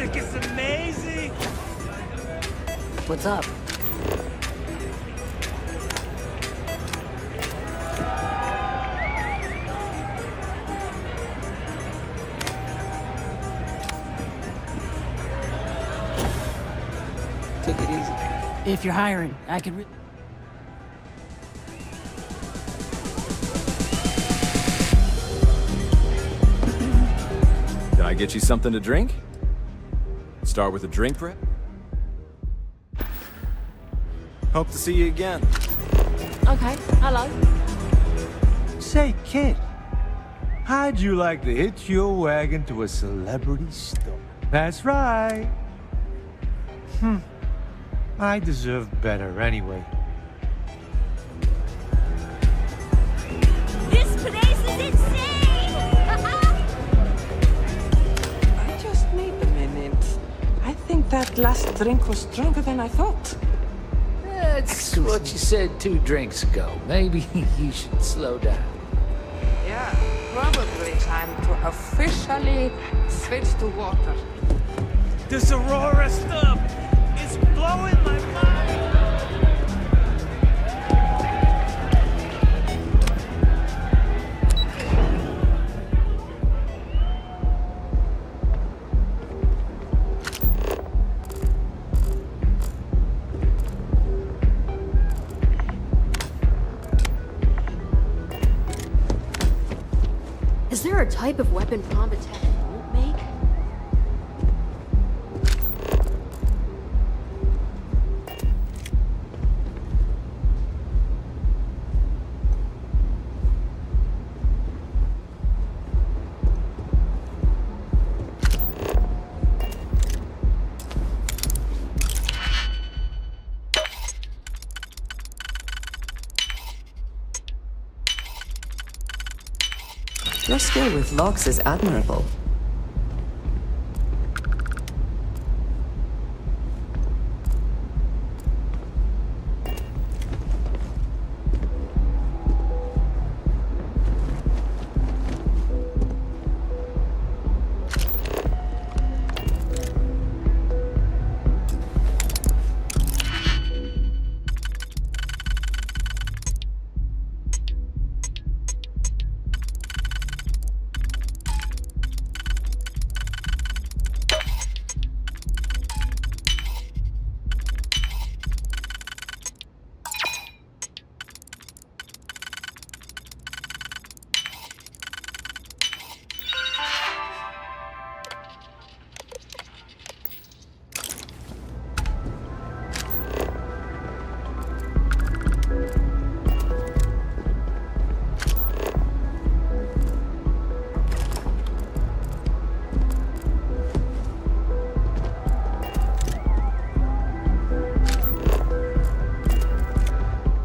music is amazing! What's up? Take it easy. If you're hiring, I could Can I get you something to drink? Start with a drink prep? Hope to see you again. Okay, hello. Say, kid, how'd you like to hitch your wagon to a celebrity store? That's right. I deserve better anyway. This place is insane! I just need a minute. I think that last drink was stronger than I thought. That's what you said 2 drinks ago. Maybe you should slow down. Yeah, probably time to officially switch to water. This Aurora stuff is blowing my mind! Is there a type of weapon Pomba Tech won't make? Your skill with locks is admirable.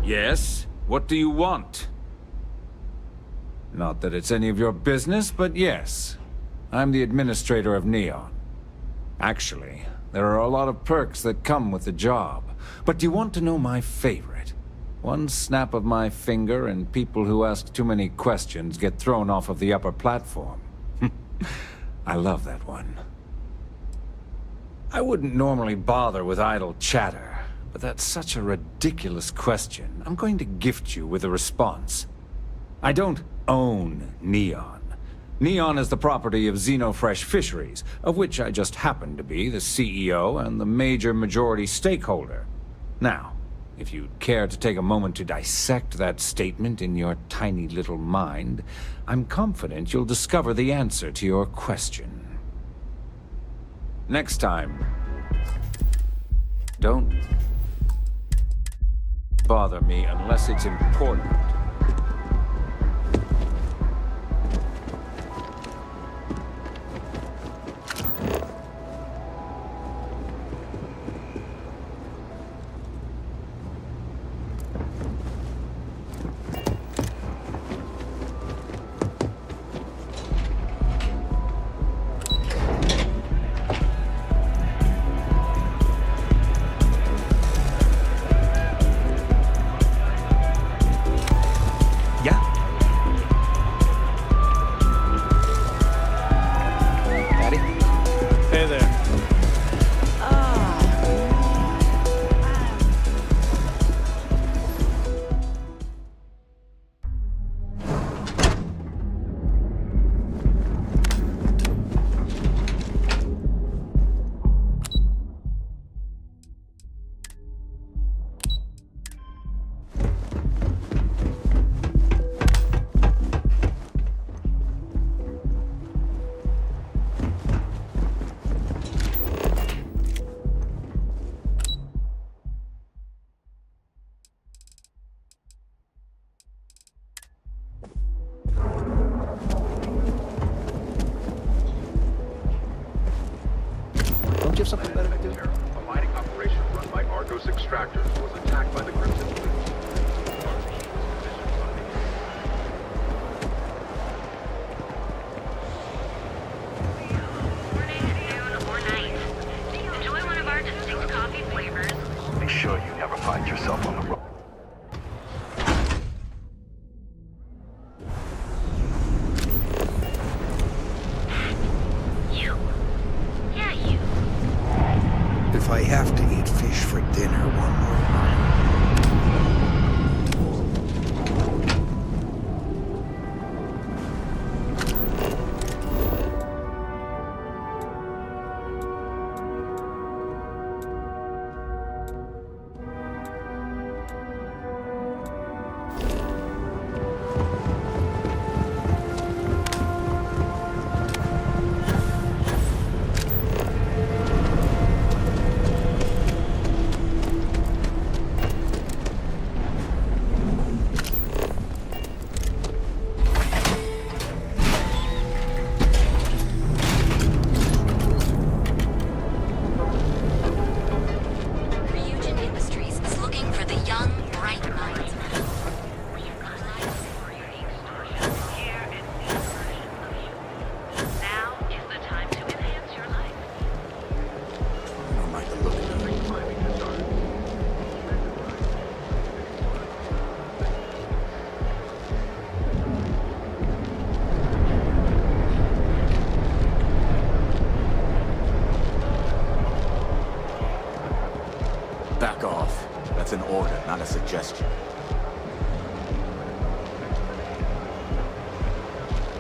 Yes? What do you want? Not that it's any of your business, but yes. I'm the administrator of Neon. Actually, there are a lot of perks that come with the job. But do you want to know my favorite? One snap of my finger and people who ask too many questions get thrown off of the upper platform. I love that one. I wouldn't normally bother with idle chatter, but that's such a ridiculous question. I'm going to gift you with a response. I don't own Neon. Neon is the property of Xenofresh Fisheries, of which I just happen to be the CEO and the major majority stakeholder. Now, if you'd care to take a moment to dissect that statement in your tiny little mind, I'm confident you'll discover the answer to your question. Next time, don't bother me unless it's important. something better to do? A mining operation run by Argos extractors was attacked by the Crimson Fleet. Enjoy one of our distinct coffee flavors. Be sure you never find yourself on the road. If I have to eat fish for dinner one more time. Back off. That's an order, not a suggestion.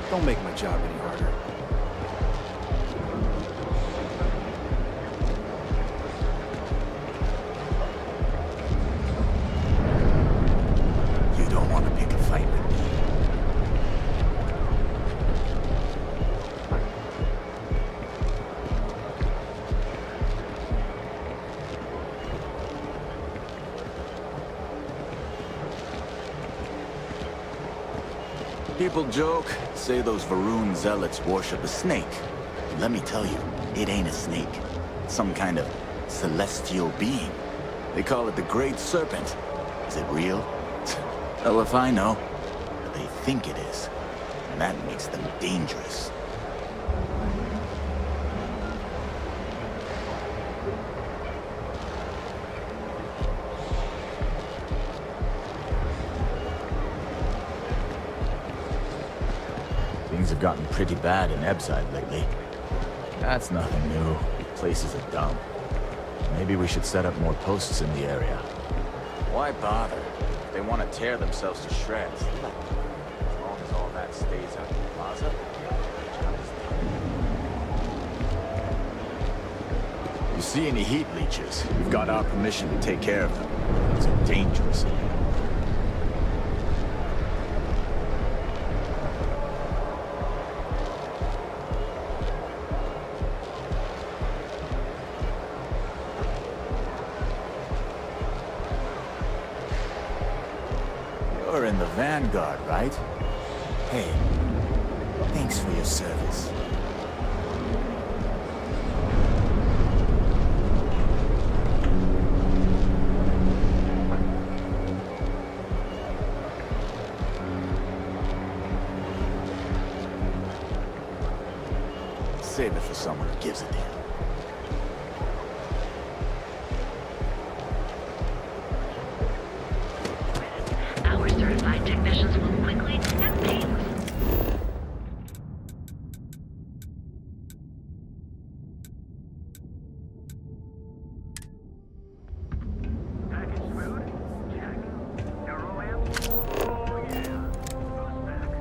Don't make my job any harder. You don't want to pick a fight with me. People joke, say those Varun zealots worship a snake. Let me tell you, it ain't a snake. It's some kind of celestial being. They call it the Great Serpent. Is it real? Hell if I know. But they think it is. And that makes them dangerous. Things have gotten pretty bad in Ebside lately. That's nothing new. Places are dumb. Maybe we should set up more posts in the area. Why bother? If they want to tear themselves to shreds, let them. As long as all that stays out of the plaza, you see any heat leeches, we've got our permission to take care of them. These are dangerous. You're in the Vanguard, right? Hey, thanks for your service. Save it for someone who gives a damn. Our certified technicians will quickly and painlessly.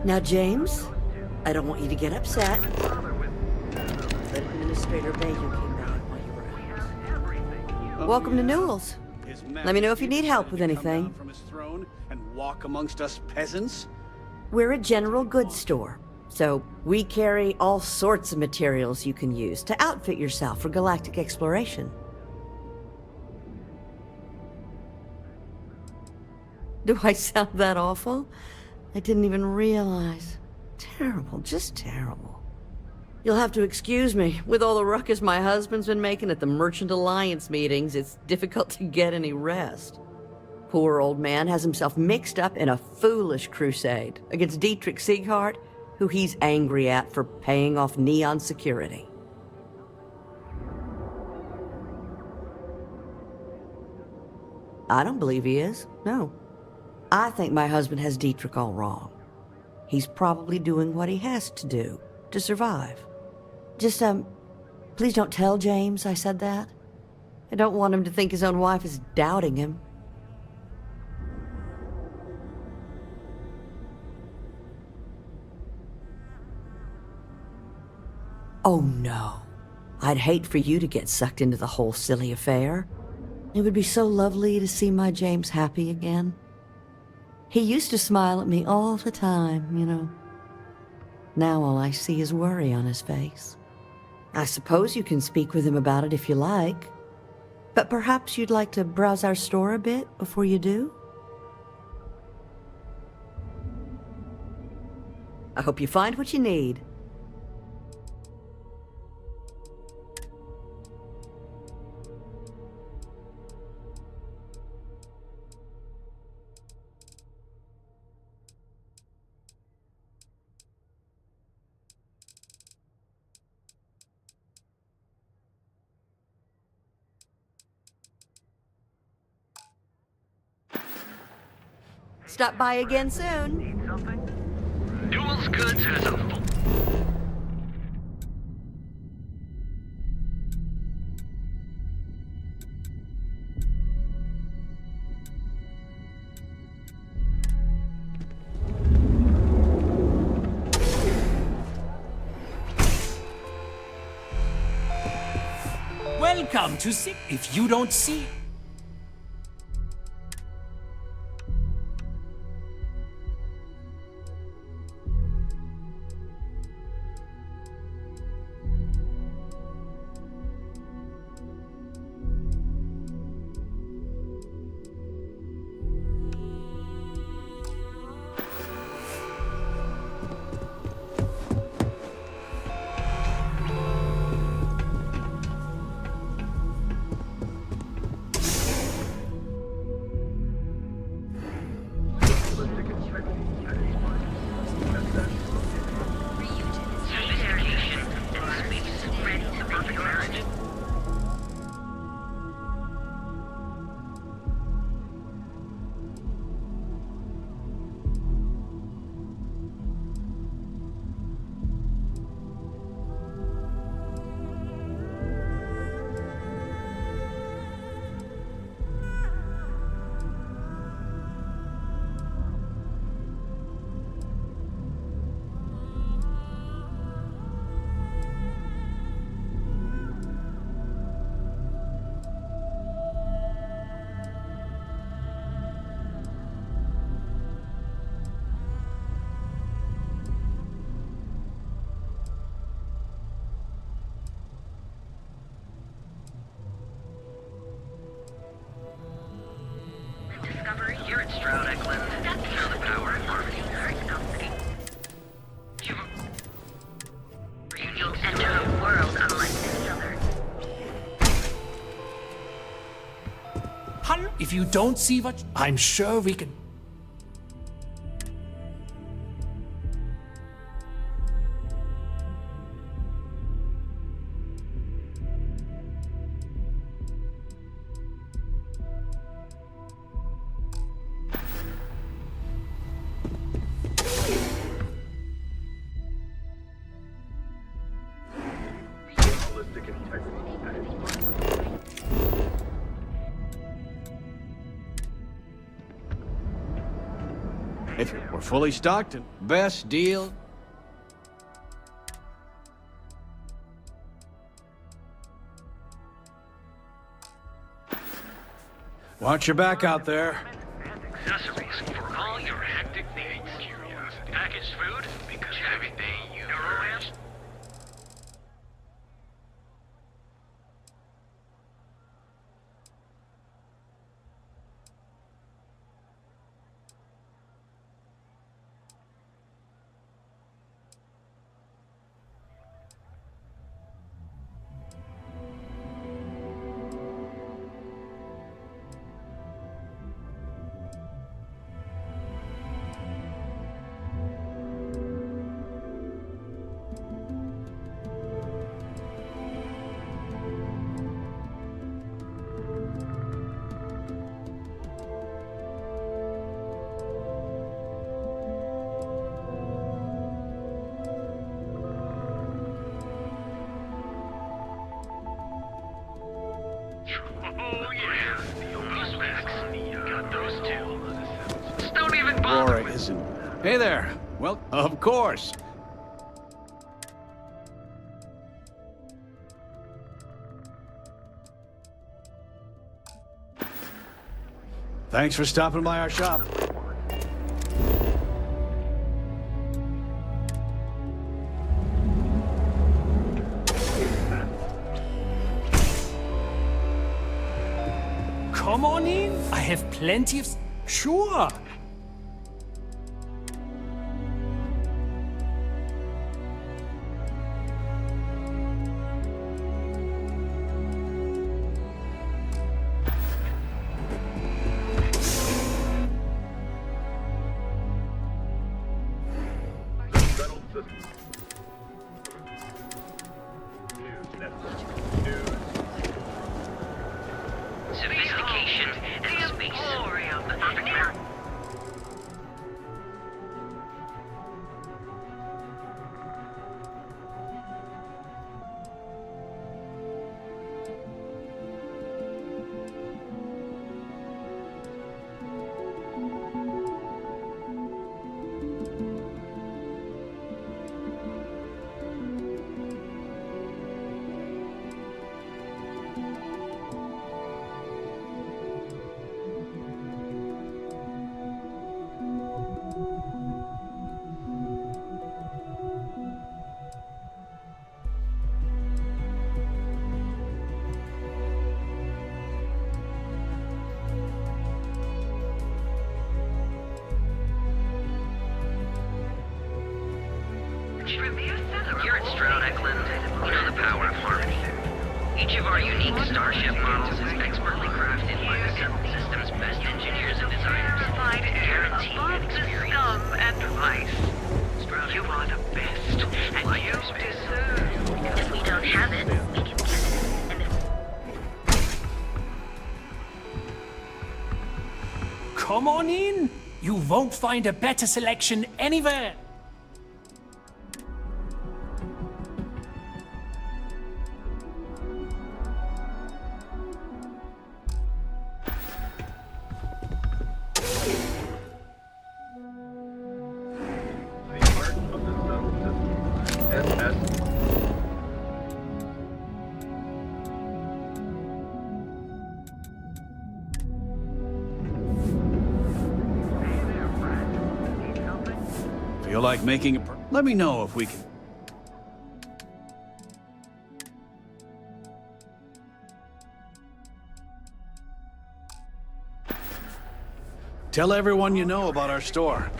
Now, James, I don't want you to get upset. Let Administrator Bayou came back while you were out. Welcome to Newell's. Let me know if you need help with anything. From his throne and walk amongst us peasants? We're a general goods store, so we carry all sorts of materials you can use to outfit yourself for galactic exploration. Do I sound that awful? I didn't even realize. Terrible, just terrible. You'll have to excuse me. With all the ruckus my husband's been making at the Merchant Alliance meetings, it's difficult to get any rest. Poor old man has himself mixed up in a foolish crusade against Dietrich Sieghart, who he's angry at for paying off Neon security. I don't believe he is, no. I think my husband has Dietrich all wrong. He's probably doing what he has to do to survive. Just, please don't tell James I said that. I don't want him to think his own wife is doubting him. Oh no. I'd hate for you to get sucked into the whole silly affair. It would be so lovely to see my James happy again. He used to smile at me all the time, you know. Now all I see is worry on his face. I suppose you can speak with him about it if you like. But perhaps you'd like to browse our store a bit before you do? I hope you find what you need. Stop by again soon. Duels Goods has a full... Welcome to see. If you don't see. Discovery here at Stroud Eklund. That's how the power and harmony are company. You'll enter a world unlike any other. If you don't see what, I'm sure we can. If we're fully stocked and best deal. Watch your back out there. Accessories for all your hectic needs. Packaged food, because everything you ask. Listen. Hey there. Well, of course. Thanks for stopping by our shop. Come on in. I have plenty of... Sure. Sophistication and space. Glory of the perfect marriage. Here at Stroud Eklund, we know the power of harmony. Each of our unique starship models is expertly crafted by the system's best engineers and designers. Guaranteed an experience. And vice. Stroud you are the best, and you deserve. If we don't have it, we can get it. And Come on in. You won't find a better selection anywhere. Feel like making a... Let me know if we can... Tell everyone you know about our store.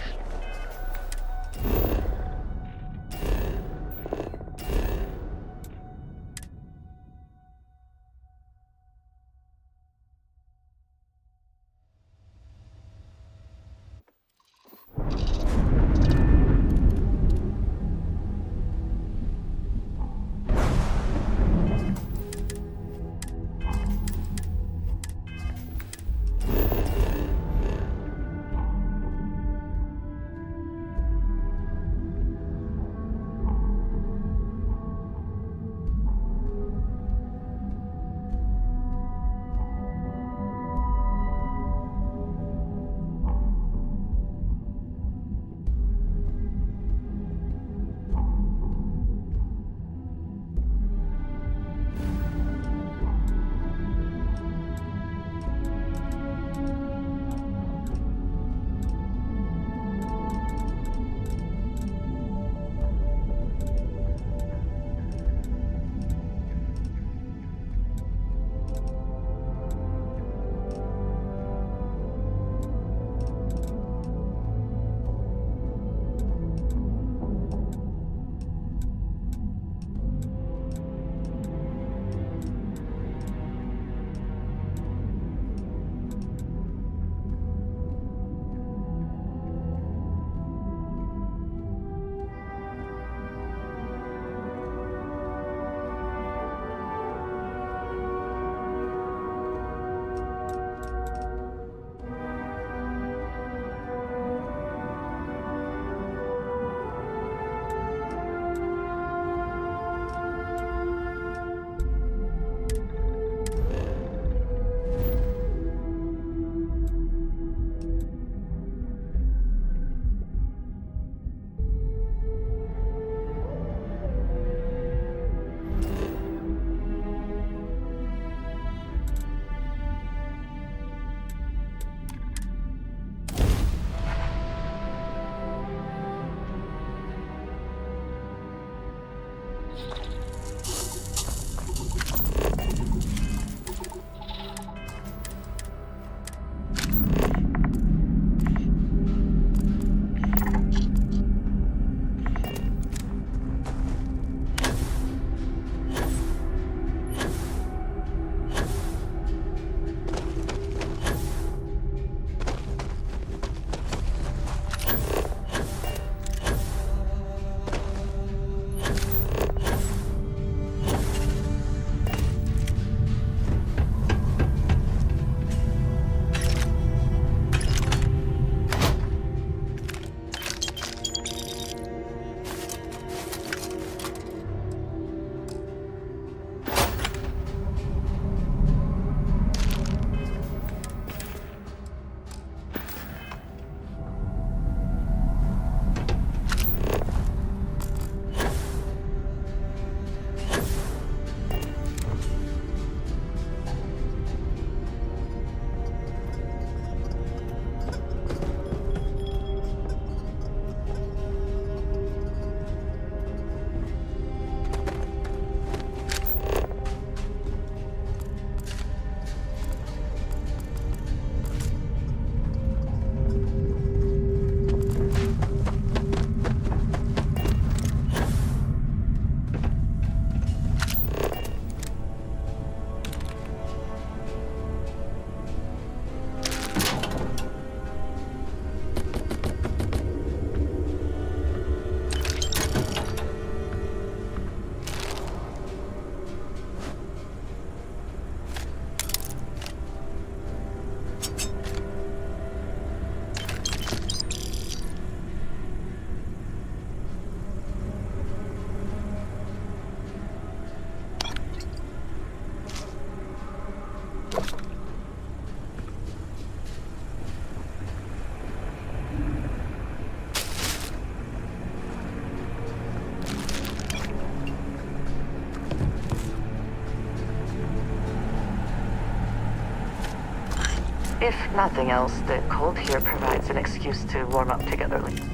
If nothing else, the cold here provides an excuse to warm up together later.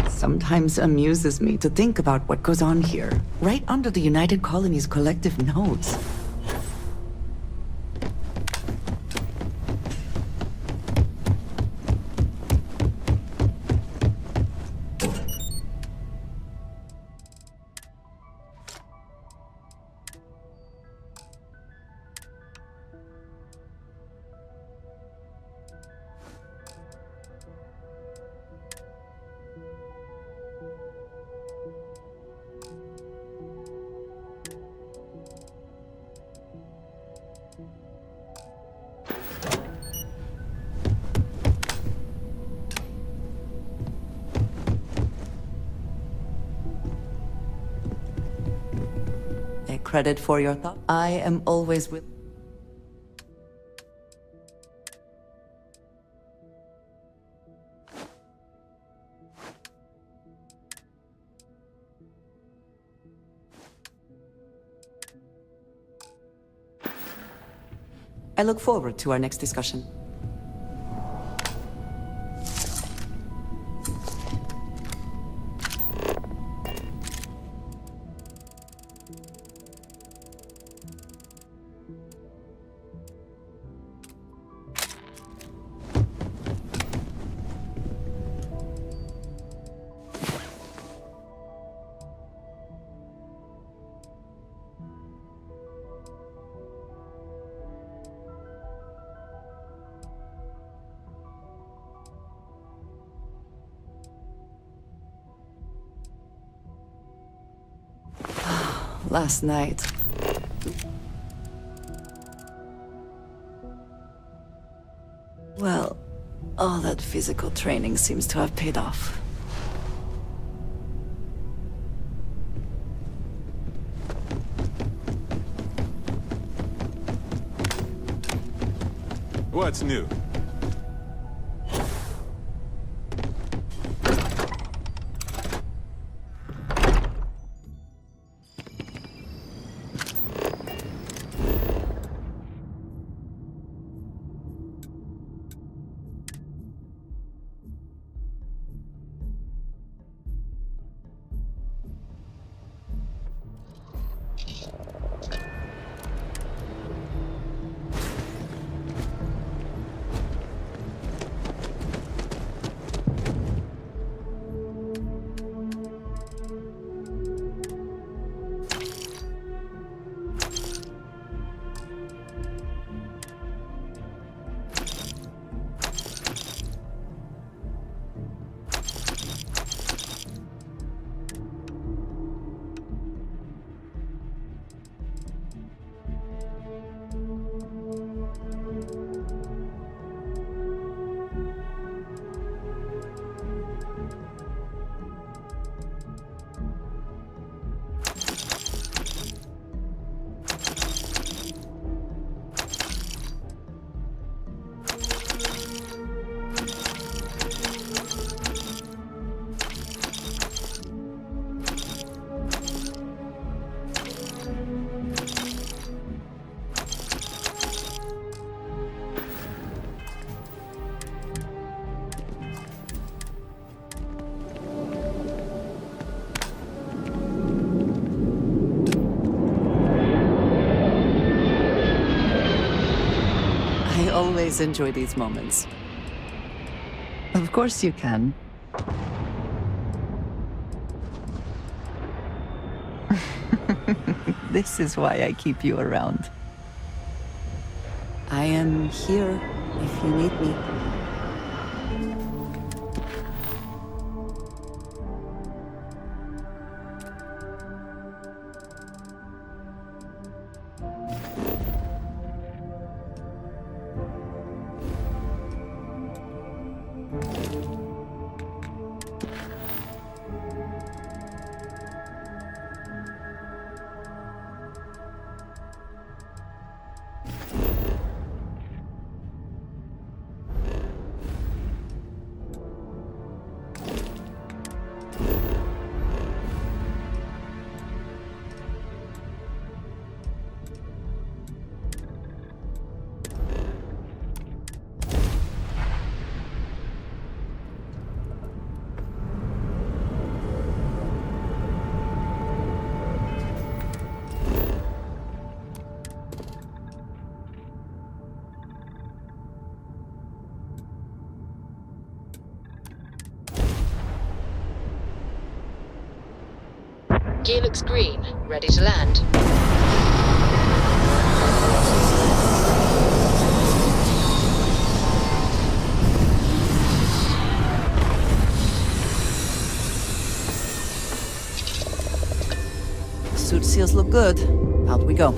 Sometimes amuses me to think about what goes on here, right under the United Colony's collective nose. Credit for your thought. I am always with. I look forward to our next discussion. Last night. Well, all that physical training seems to have paid off. What's new? I always enjoy these moments. Of course you can. This is why I keep you around. I am here if you need me. Gear looks green. Ready to land. Suit seals look good. Out we go.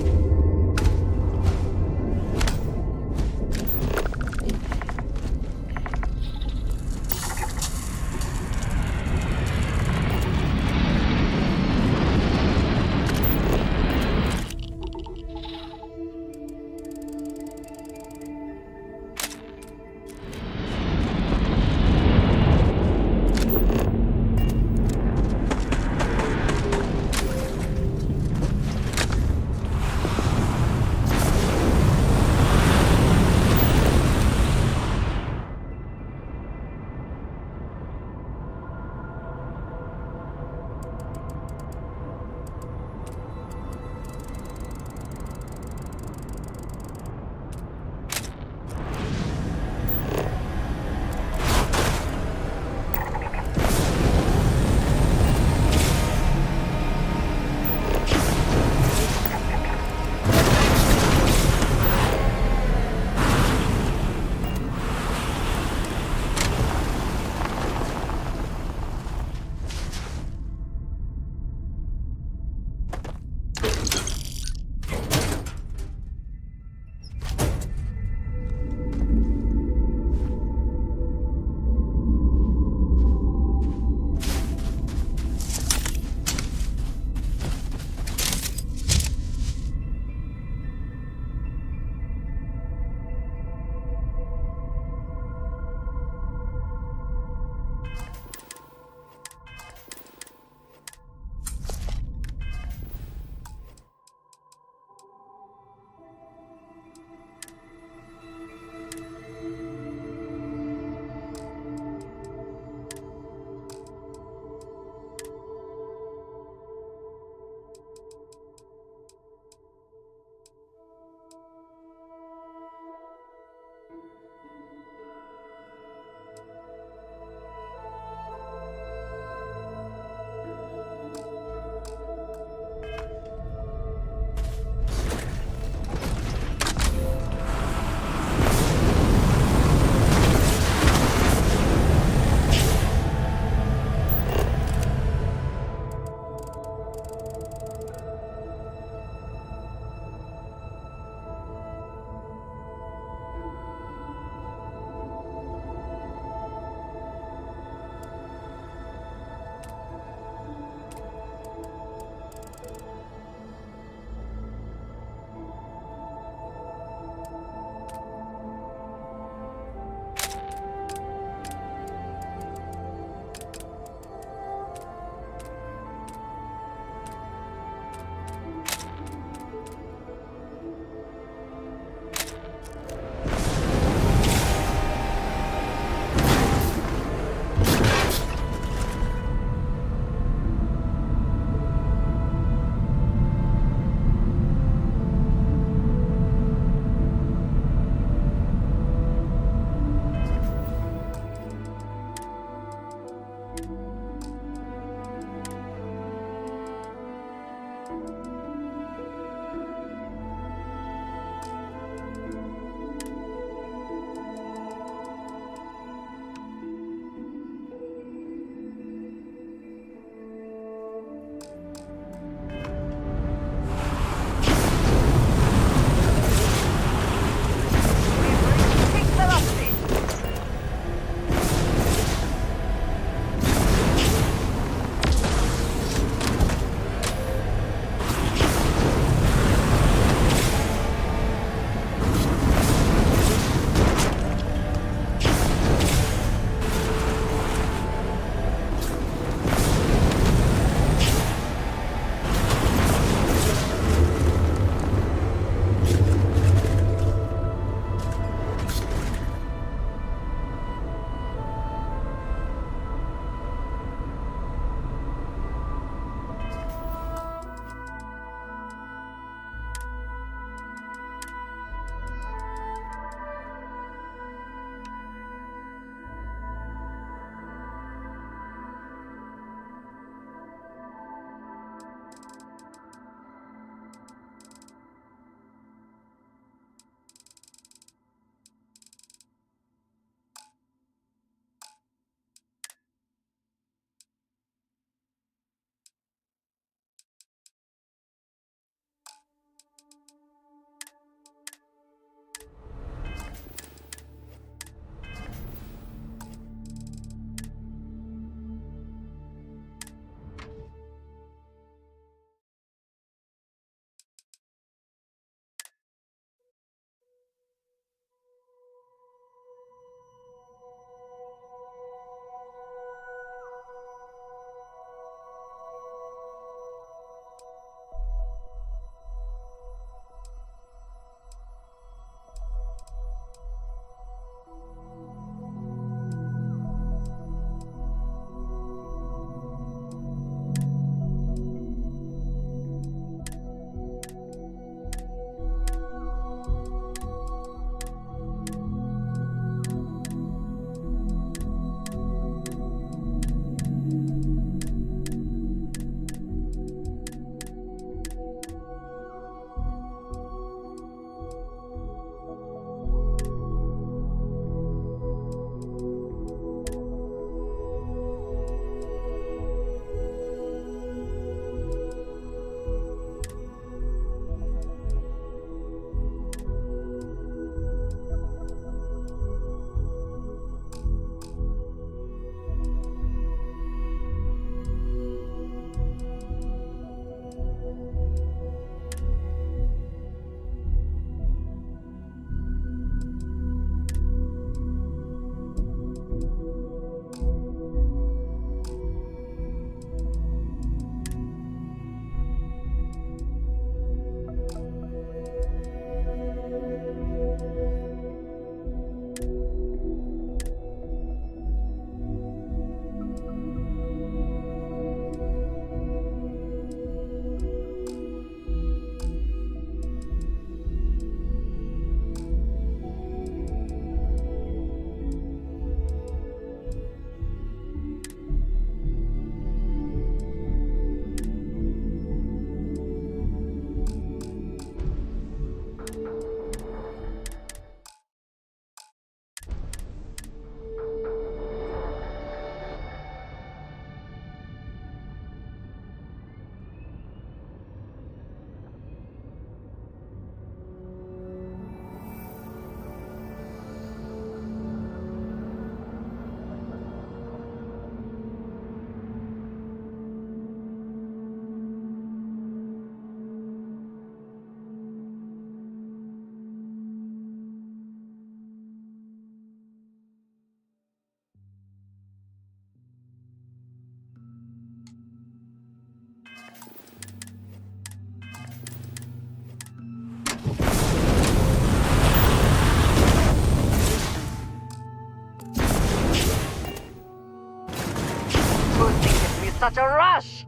such a rush?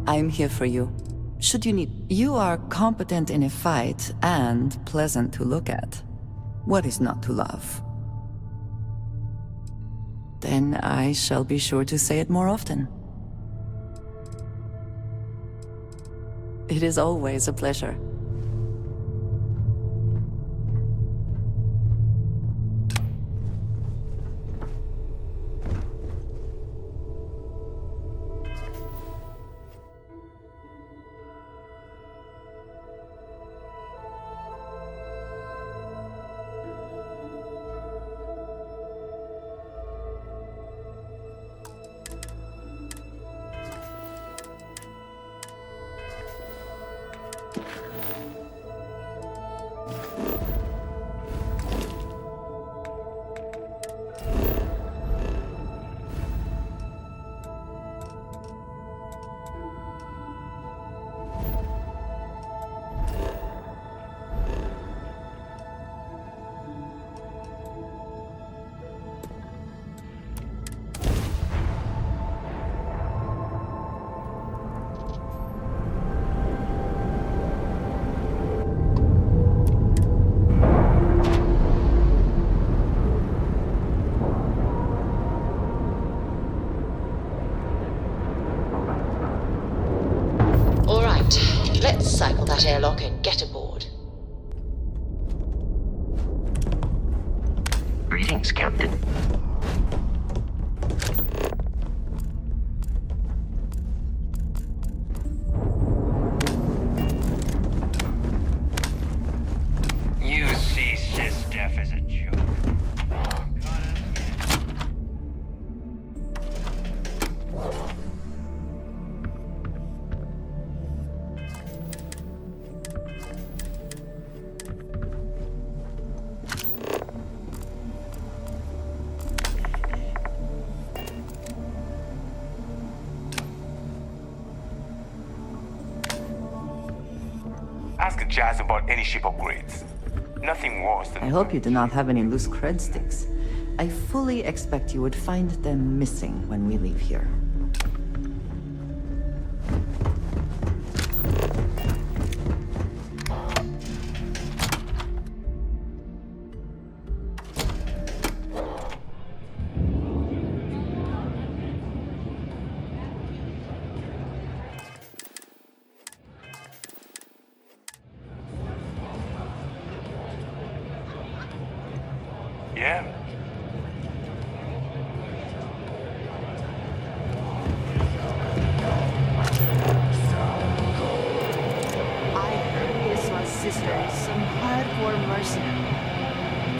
I'm here for you. Should you need... You are competent in a fight and pleasant to look at. What is not to love? Then I shall be sure to say it more often. It is always a pleasure. Let's cycle that airlock and get aboard. Greetings, Captain. You see Sysdef as a joke. Ask Jazz about any ship upgrades. Nothing worse than... I hope you do not have any loose cred sticks. I fully expect you would find them missing when we leave here. Yeah? I heard this was sister, some hardcore mercenary.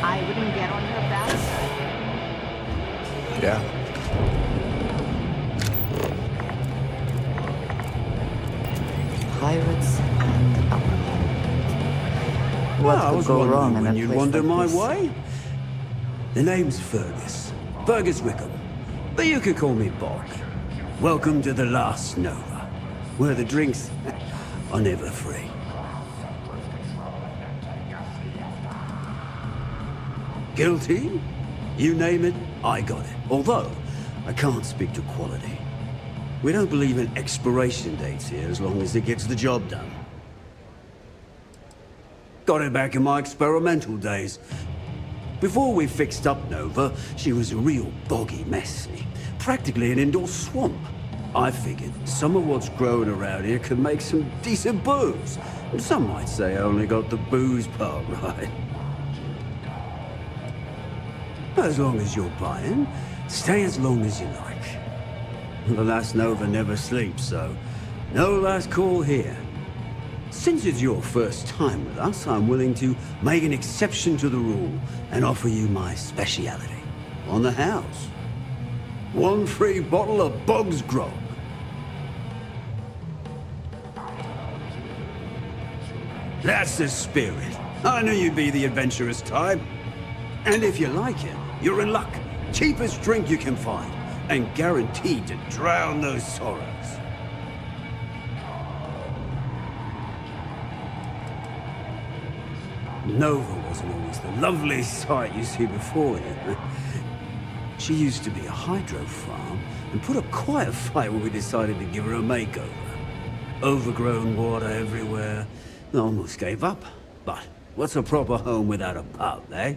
I wouldn't get on her back. Yeah. Pirates and alcohol. What I could was go wondering wrong in when a you'd place wander like my this? way. The name's Fergus. Fergus Wickham. But you could call me Bock. Welcome to the last Nova, where the drinks are never free. Guilty? You name it, I got it. Although, I can't speak to quality. We don't believe in expiration dates here as long as it gets the job done. Got it back in my experimental days. Before we fixed up Nova, she was a real boggy mess. Practically an indoor swamp. I figured some of what's growing around here could make some decent booze. And some might say I only got the booze part right. As long as you're buying, stay as long as you like. The last Nova never sleeps, so no last call here. Since it's your first time with us, I'm willing to make an exception to the rule and offer you my speciality. On the house. 1 free bottle of Bog's Grog. That's the spirit. I knew you'd be the adventurous type. And if you like it, you're in luck. Cheapest drink you can find, and guaranteed to drown those sorrows. Nova wasn't always the lovely sight you see before you. She used to be a hydro farm and put up quite a fight when we decided to give her a makeover. Overgrown water everywhere. I almost gave up. But what's a proper home without a pub, eh?